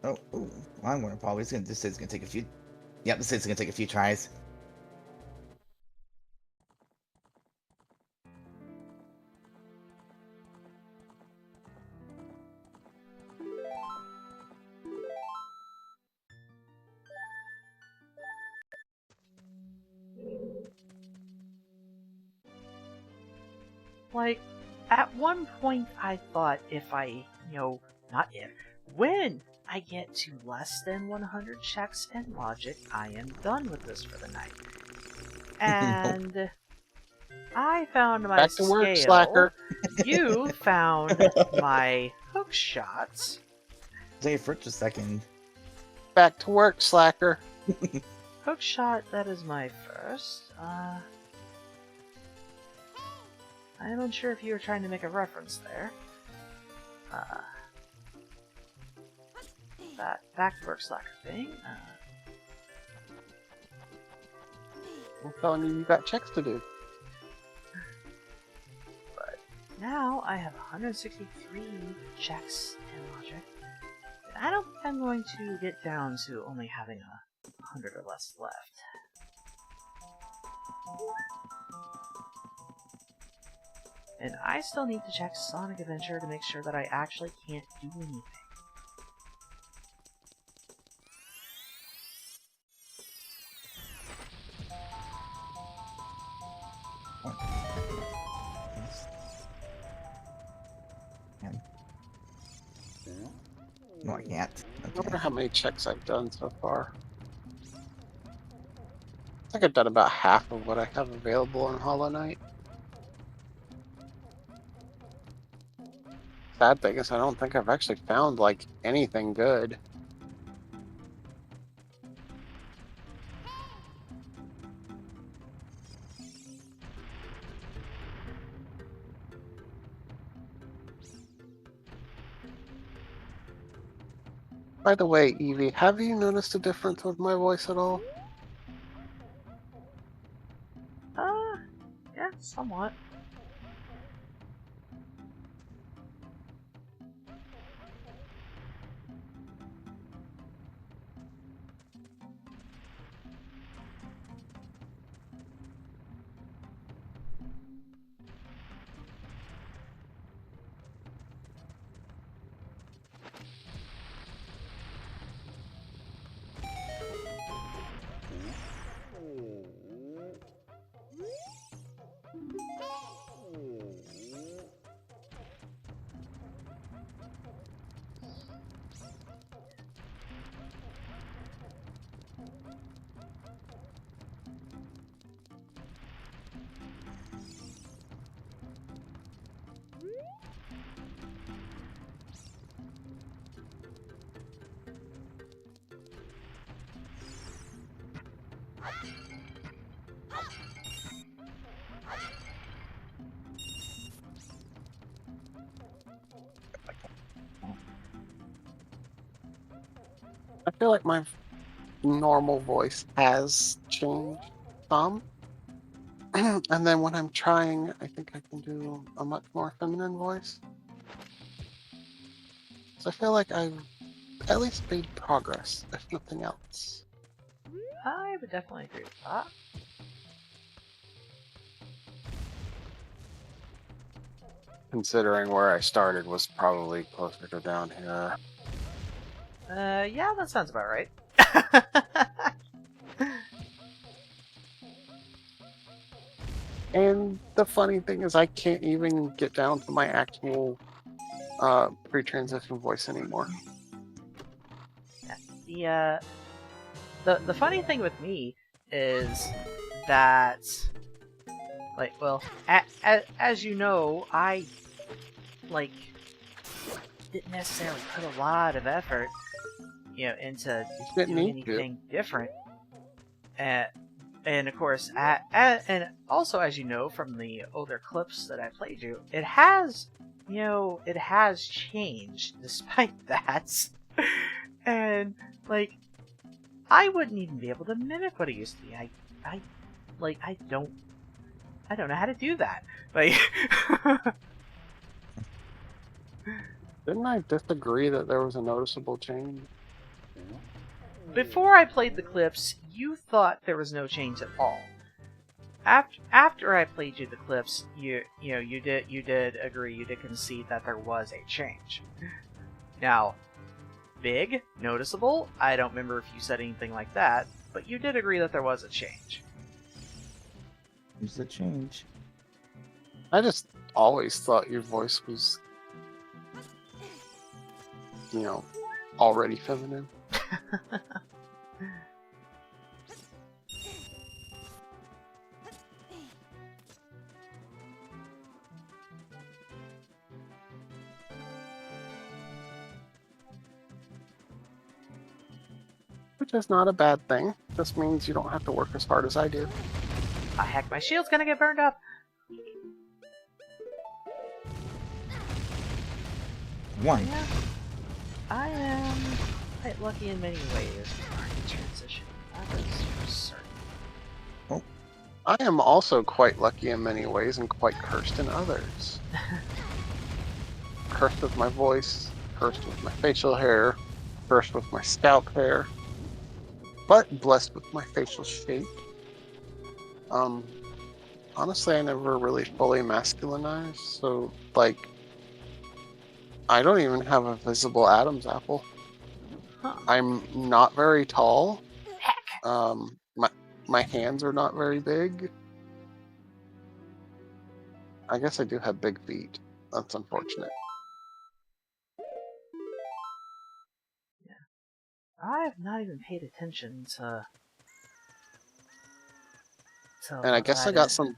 Speaker 7: Oh, ooh, well, I'm gonna probably. This is gonna take a few. Yep, this is gonna take a few tries.
Speaker 1: Like, at one point I thought if I, not if, when I get to less than 100 checks and logic, I am done with this for the night. And I found my
Speaker 6: Back to
Speaker 1: scale.
Speaker 6: work, slacker.
Speaker 1: You found my hook shots.
Speaker 7: Say it for just a second.
Speaker 6: Back to work, slacker.
Speaker 1: Hook shot, that is my first. I am unsure if you were trying to make a reference there. That back to work slacker thing.
Speaker 6: I'm telling you, you got checks to do.
Speaker 1: But now I have 163 checks and logic. And I don't think I'm going to get down to only having 100 or less left. And I still need to check Sonic Adventure to make sure that I actually can't do anything.
Speaker 7: No, I can't.
Speaker 6: I
Speaker 7: Okay.
Speaker 6: wonder how many checks I've done so far. I think I've done about half of what I have available on Hollow Knight. Sad thing is, I don't think I've actually found, like, anything good. By the way, Evie, have you noticed a difference with my voice at all?
Speaker 1: Yeah, somewhat.
Speaker 6: feel like my normal voice has changed some. And then when I'm trying, I think I can do a much more feminine voice. So I feel like I've at least made progress, if nothing else.
Speaker 1: I would definitely agree with that.
Speaker 6: Considering where I started was probably closer to down here.
Speaker 1: Yeah, that sounds about right.
Speaker 6: And the funny thing is I can't even get down to my actual pre-transition voice anymore.
Speaker 1: The funny thing with me is that, like, well, as you know, I like didn't necessarily put a lot of effort, into
Speaker 6: Didn't
Speaker 1: doing
Speaker 6: need to.
Speaker 1: anything different. And of course, and also as you know from the older clips that I played you, it has changed despite that. And like, I wouldn't even be able to mimic what it used to be. I don't know how to do that. Like,
Speaker 6: Didn't I disagree that there was a noticeable change?
Speaker 1: before I played the clips, you thought there was no change at all. After I played you the clips, you did agree, you did concede that there was a change. Now, big, noticeable, I don't remember if you said anything like that, but you did agree that there was a change.
Speaker 7: There's a change.
Speaker 6: I just always thought your voice was, already feminine. Which is not a bad thing. This means you don't have to work as hard as I do.
Speaker 1: Ah, heck, my shield's gonna get burned up.
Speaker 7: One.
Speaker 1: Yeah, I am quite lucky in many ways regarding transition. That is for certain.
Speaker 6: I am also quite lucky in many ways and quite cursed in others. Cursed with my voice, cursed with my facial hair, cursed with my scalp hair, but blessed with my facial shape. Honestly, I never really fully masculinized, so, I don't even have a visible Adam's apple.
Speaker 1: Huh.
Speaker 6: I'm not very tall.
Speaker 1: Heck!
Speaker 6: My hands are not very big. I guess I do have big feet. That's unfortunate.
Speaker 1: I have not even paid attention to
Speaker 6: And I
Speaker 1: what
Speaker 6: guess
Speaker 1: that
Speaker 6: I got
Speaker 1: is.
Speaker 6: some.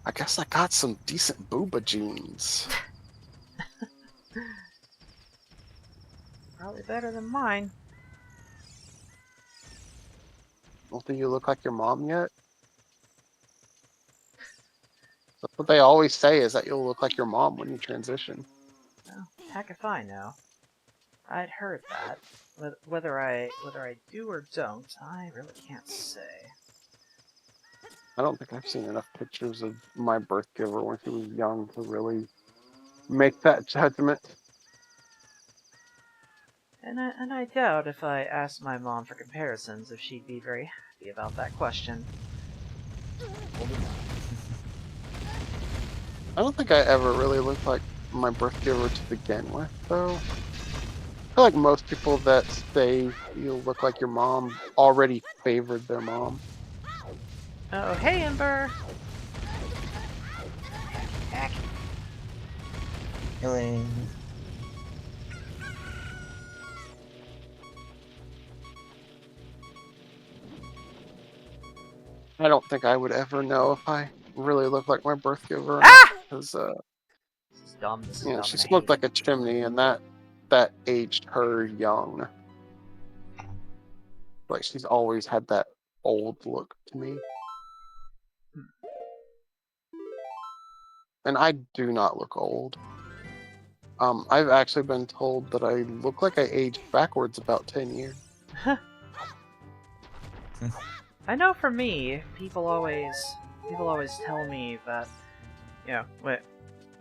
Speaker 6: I guess I got some decent booba genes.
Speaker 1: Probably better than mine.
Speaker 6: Well, do you look like your mom yet? That's what they always say, is that you'll look like your mom when you transition.
Speaker 1: Well, heck if I know. I'd heard that. Whether I do or don't, I really can't say.
Speaker 6: I don't think I've seen enough pictures of my birth giver when she was young to really make that judgment.
Speaker 1: And I doubt if I asked my mom for comparisons if she'd be very happy about that question.
Speaker 6: I don't think I ever really looked like my birth giver to begin with, though. I feel like most people that say you look like your mom already favored their mom.
Speaker 1: Oh, hey, Ember! Heck.
Speaker 7: Healing.
Speaker 6: I don't think I would ever know if I really look like my birth giver or not,
Speaker 1: Ah!
Speaker 6: because
Speaker 1: This is dumb, this is dumb.
Speaker 6: she
Speaker 1: and I
Speaker 6: smoked
Speaker 1: hate
Speaker 6: like a chimney, and that aged her young. Like, she's always had that old look to me. And I do not look old. I've actually been told that I look like I aged backwards about 10 years.
Speaker 1: I know for me, people always tell me that,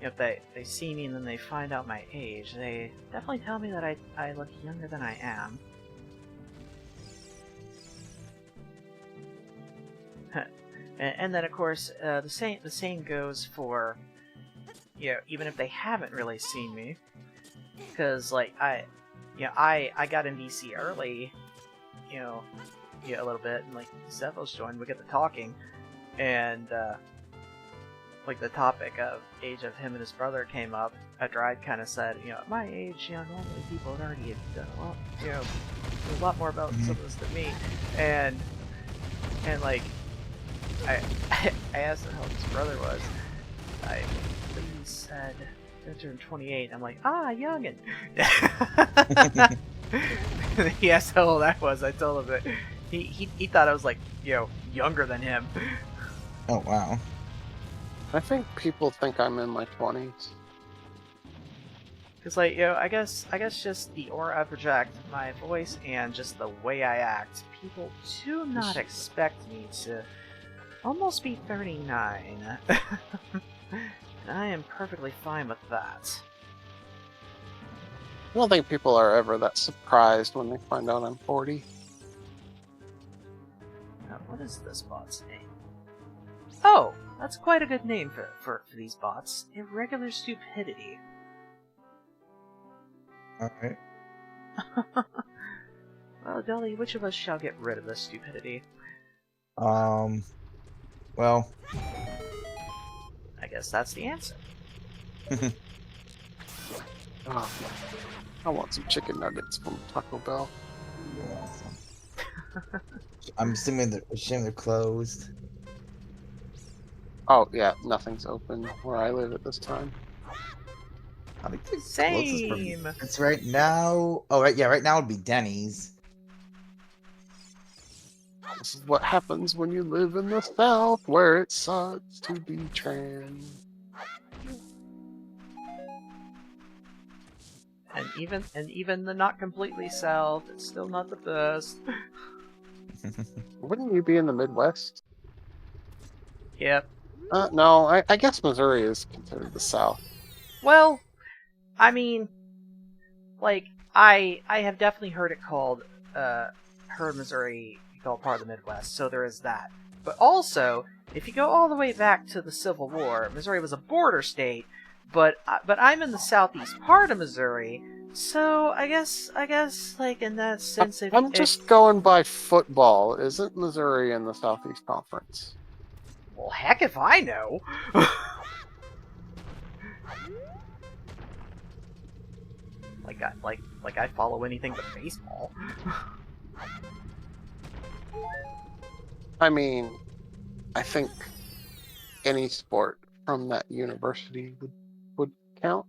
Speaker 1: if they see me and then they find out my age, they definitely tell me that I look younger than I am. And then of course, the same goes for, even if they haven't really seen me, because like I got in DC early, a little bit, and like Zephos joined, we got to talking, and like the topic of age of him and his brother came up after I kind of said, at my age, normally people had already done a lot, a lot more about some of this than me, and like I asked him how his brother was. I believe he said he turned 28. I'm like, youngin'. He asked how old I was. I told him that he thought I was like, younger than him.
Speaker 7: Oh wow.
Speaker 6: I think people think I'm in my 20s.
Speaker 1: Cause like, I guess just the aura I project, my voice, and just the way I act, people do not expect me to almost be 39. I am perfectly fine with that.
Speaker 6: I don't think people are ever that surprised when they find out I'm 40.
Speaker 1: Now, what is this bot's name? Oh, that's quite a good name for these bots. Irregular Stupidity.
Speaker 7: Alright.
Speaker 1: Well, Dolly, which of us shall get rid of this stupidity?
Speaker 7: Well.
Speaker 1: I guess that's the answer.
Speaker 6: Oh, I want some chicken nuggets from Taco Bell.
Speaker 7: I'm assuming they're closed.
Speaker 6: Oh, yeah, nothing's open where I live at this time.
Speaker 7: I think the
Speaker 1: Same.
Speaker 7: closest it's right now. Oh, right, yeah, right now it'd be Denny's.
Speaker 6: This is what happens when you live in the South, where it sucks to be trans.
Speaker 1: And even the not completely South, it's still not the best.
Speaker 6: Wouldn't you be in the Midwest?
Speaker 1: Yep.
Speaker 6: No, I guess Missouri is considered the South.
Speaker 1: Well, I mean, like, I have definitely heard it called, heard Missouri called part of the Midwest, so there is that. But also, if you go all the way back to the Civil War, Missouri was a border state, but I'm in the southeast part of Missouri, so I guess like in that sense,
Speaker 6: I'm just going by football. Isn't Missouri in the Southeast Conference?
Speaker 1: Well, heck if I know. like I follow anything but baseball.
Speaker 6: I mean, I think any sport from that university would count.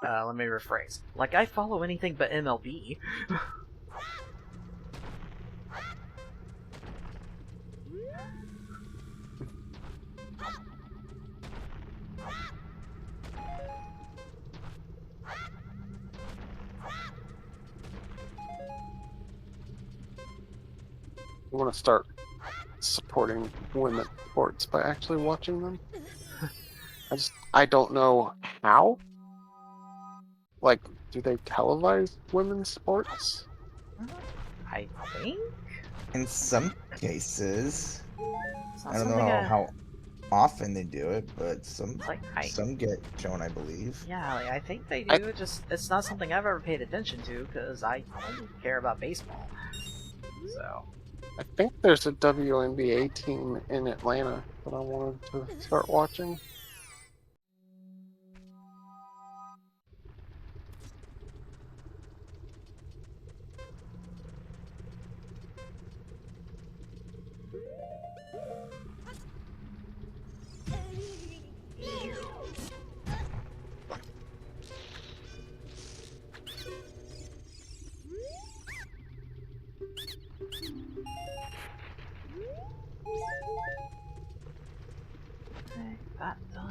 Speaker 1: Let me rephrase. Like I follow anything but MLB.
Speaker 6: I want to start supporting women's sports by actually watching them. I don't know how. Like, do they televise women's sports?
Speaker 1: I think?
Speaker 7: In some cases.
Speaker 1: It's not
Speaker 7: I don't know
Speaker 1: something
Speaker 7: how often they do it, but some get shown, I believe.
Speaker 1: Yeah, like, I think they do. It's not something I've ever paid attention to because I only care about baseball. So
Speaker 6: I think there's a WNBA team in Atlanta that I wanted to start watching.
Speaker 1: okay, that done.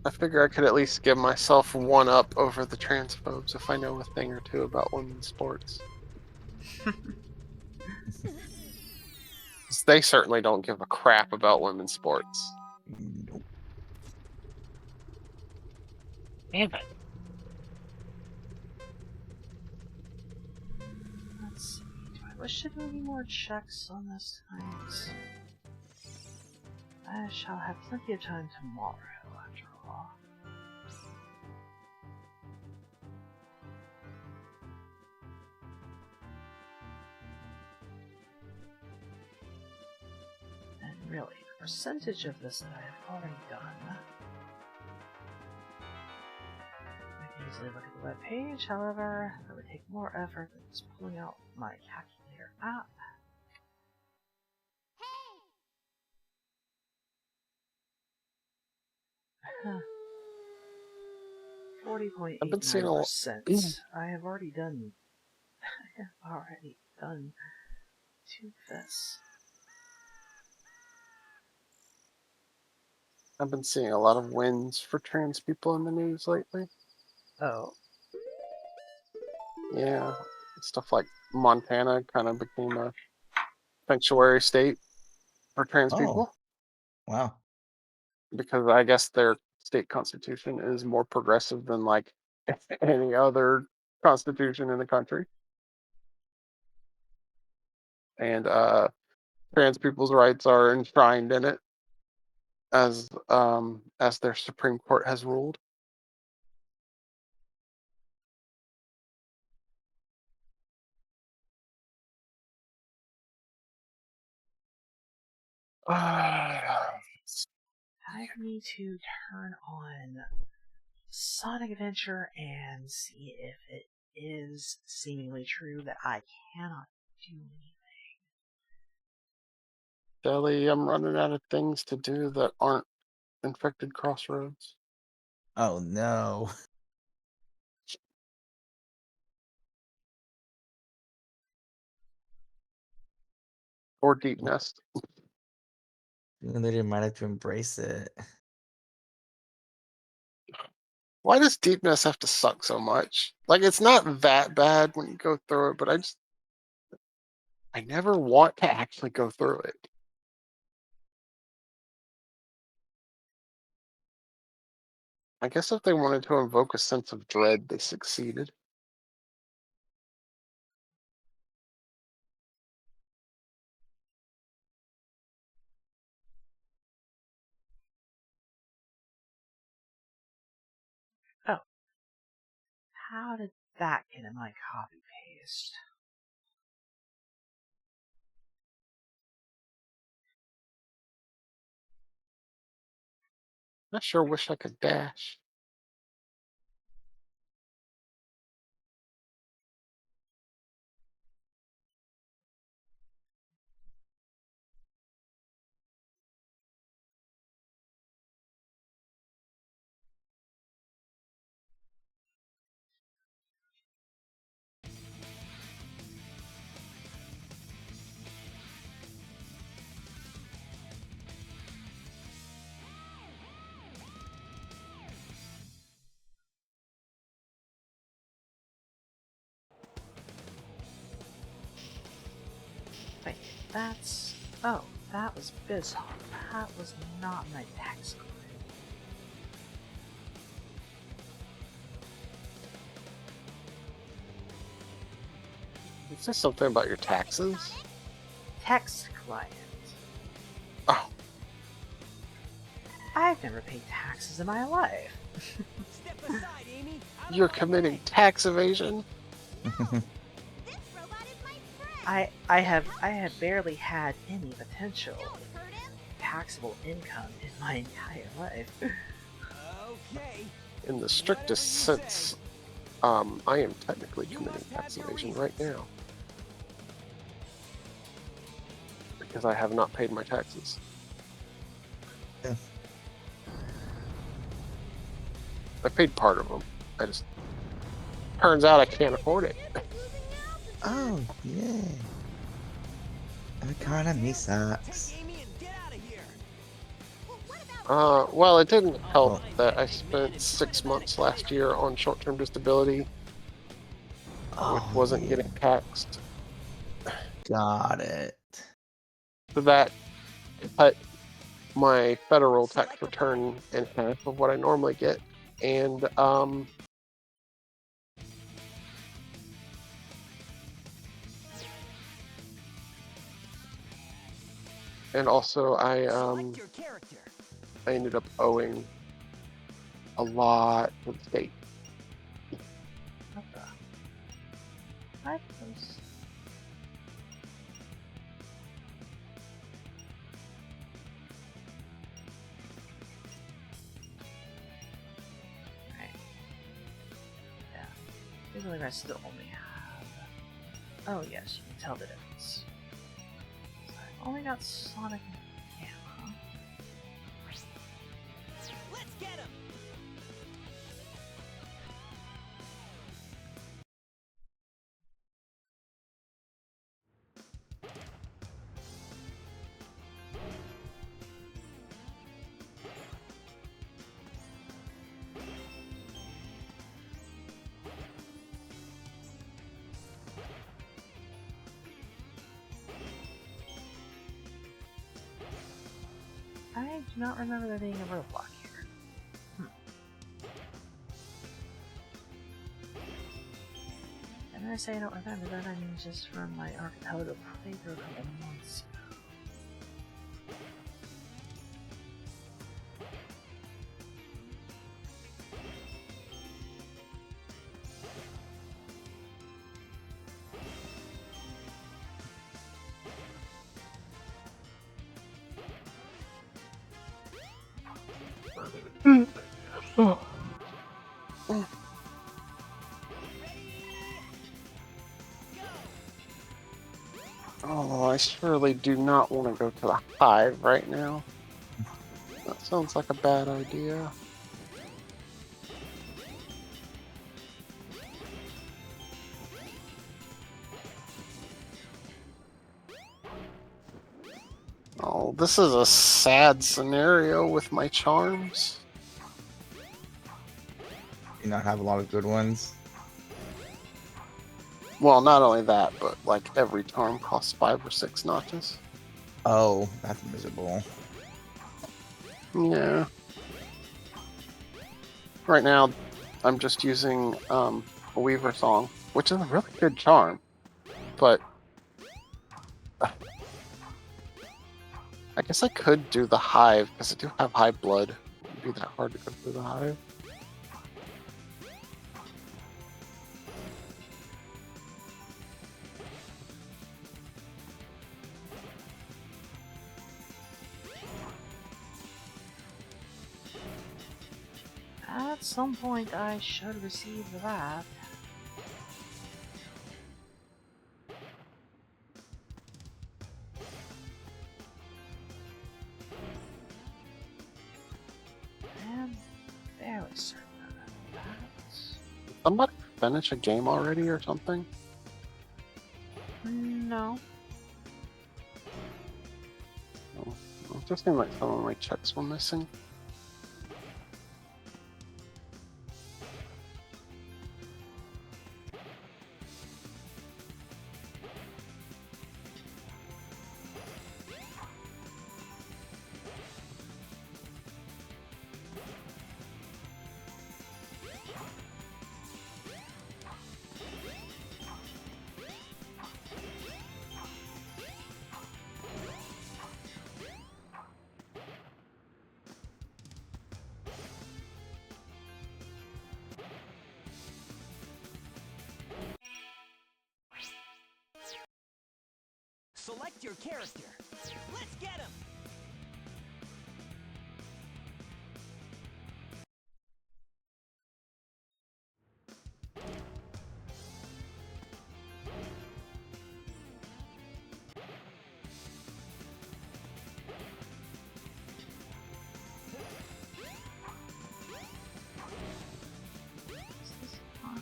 Speaker 6: I figure I could at least give myself one up over the transphobes if I know a thing or two about women's sports. 'Cause they certainly don't give a crap about women's sports.
Speaker 7: Nope.
Speaker 6: Damn it.
Speaker 1: Let's see. Do I wish to do any more checks on this tonight? I shall have plenty of time tomorrow, after all. And really, the percentage of this that I have already done. I can easily look at the web page, however, that would take more effort than just pulling out my calculator app. 40.89%. I have already done 2/5.
Speaker 6: I've been seeing a lot of wins for trans people in the news lately.
Speaker 1: Oh.
Speaker 6: Yeah. Stuff like Montana kind of became a sanctuary state for trans people.
Speaker 7: Wow.
Speaker 6: Because I guess their state constitution is more progressive than like any other constitution in the country. And trans people's rights are enshrined in it as their Supreme Court has ruled.
Speaker 1: I need to turn on Sonic Adventure and see if it is seemingly true that I cannot do anything.
Speaker 6: Shelly, I'm running out of things to do that aren't infected crossroads.
Speaker 7: Oh no.
Speaker 6: Or Deep Nest.
Speaker 7: They might have to embrace it.
Speaker 6: Why does Deep Nest have to suck so much? Like, it's not that bad when you go through it, but I never want to actually go through it. I guess if they wanted to invoke a sense of dread, they succeeded.
Speaker 1: Oh. How did that get in my copy paste?
Speaker 6: I sure wish I could dash.
Speaker 1: Wait, that's... Oh, that was Bizarre. That was not my tax card.
Speaker 6: Is this something about your taxes?
Speaker 1: Text client.
Speaker 6: Oh.
Speaker 1: I've never paid taxes in my life.
Speaker 8: Step aside, Amy.
Speaker 6: You're committing tax evasion?
Speaker 1: I have barely had any potential taxable income in my entire life.
Speaker 8: Okay.
Speaker 6: In the strictest sense, I am technically committing tax evasion right now. Because I have not paid my taxes.
Speaker 7: Yeah.
Speaker 6: I paid part of them. I just... Turns out I can't afford it.
Speaker 7: Oh, yeah. Economy sucks.
Speaker 8: Take Amy and get out of here.
Speaker 9: Well, what about
Speaker 6: Well, it didn't help
Speaker 7: Oh.
Speaker 6: that I spent 6 months last year on short-term disability, which
Speaker 7: Oh,
Speaker 6: wasn't
Speaker 7: yeah.
Speaker 6: getting taxed.
Speaker 7: Got it.
Speaker 6: So that cut my federal tax return in half of what I normally get, and also
Speaker 8: Select your character.
Speaker 6: I ended up owing a lot to the state.
Speaker 1: What the? What was... Right. Yeah. I believe I still only have... Oh yes, you can tell the difference. So I've only got Sonic and Gamma.
Speaker 8: Let's get him.
Speaker 1: I do not remember there being a roadblock here. And when I say I don't remember that, I mean just from my Archipelago playthrough a couple months ago.
Speaker 6: Oh, I surely do not want to go to the hive right now. That sounds like a bad idea. Oh, this is a sad scenario with my charms.
Speaker 7: You not have a lot of good ones.
Speaker 6: Well, not only that, but like every charm costs 5 or 6 notches.
Speaker 7: Oh, that's miserable.
Speaker 6: Yeah. Right now, I'm just using a Weaver Song, which is a really good charm, but I guess I could do the Hive, because I do have high blood. It wouldn't be that hard to go through the Hive.
Speaker 1: At some point, I should receive that. I'm fairly certain of that.
Speaker 6: Somebody finish a game already or something?
Speaker 1: No.
Speaker 6: No. It just seemed like some of my checks were missing.
Speaker 8: Select your character. Let's get him.
Speaker 1: This is not...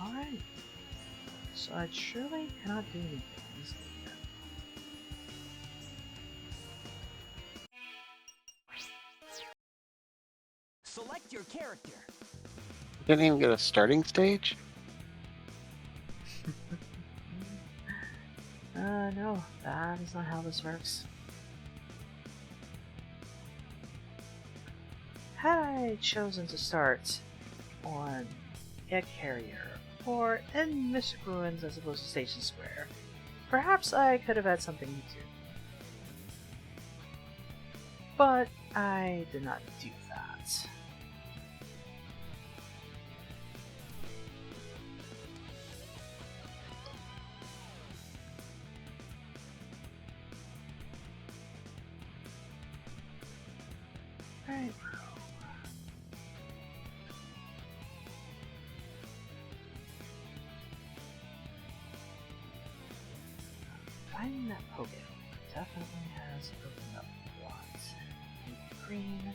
Speaker 1: Alright. So I truly cannot do anything easily here.
Speaker 8: Select your character.
Speaker 6: Didn't even get a starting stage?
Speaker 1: No, that is not how this works. Had I chosen to start on Egg Carrier or in Mystic Ruins as opposed to Station Square, perhaps I could have had something to do. But I did not do that. Alright, bro. Finding that Pokemon definitely has opened up a lot. Green.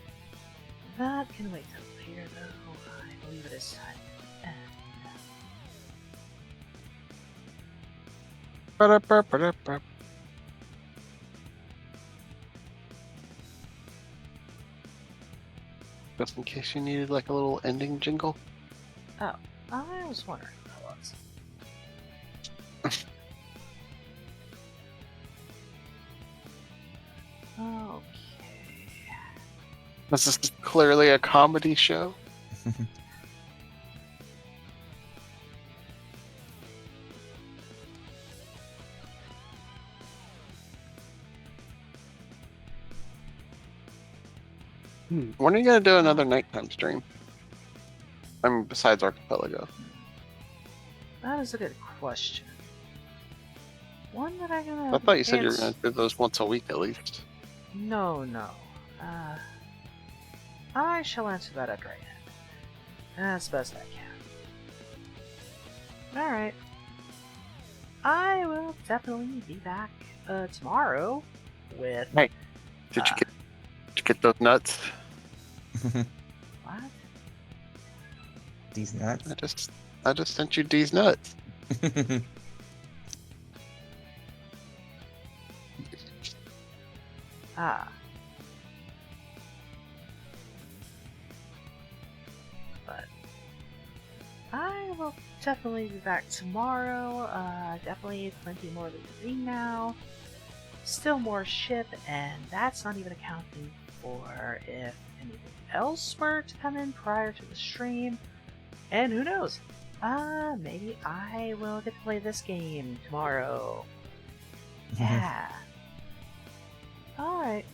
Speaker 1: That can wait till later though. I believe it is time to end.
Speaker 6: Ba-da-ba-ba-da-ba. Just in case you needed like a little ending jingle.
Speaker 1: Oh, I was wondering what that was. Okay.
Speaker 6: This is clearly a comedy show. When are you gonna do another nighttime stream? I mean, besides Archipelago.
Speaker 1: That is a good question. One that I'm gonna
Speaker 6: I thought you said you were
Speaker 1: ans-
Speaker 6: gonna do those once a week at least.
Speaker 1: No. I shall answer that at right end. As best I can. Alright. I will definitely be back tomorrow with...
Speaker 6: Hey, did you get those nuts?
Speaker 1: What?
Speaker 7: These nuts.
Speaker 6: I just sent you these nuts.
Speaker 1: Ah. But I will definitely be back tomorrow. Definitely plenty more LeafGreen now. Still more ship, and that's not even accounting for if anything else were to come in prior to the stream. And who knows? Maybe I will get to play this game tomorrow. Yeah. Alright.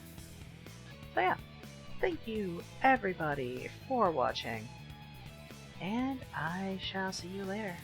Speaker 1: So yeah, thank you everybody for watching, and I shall see you later.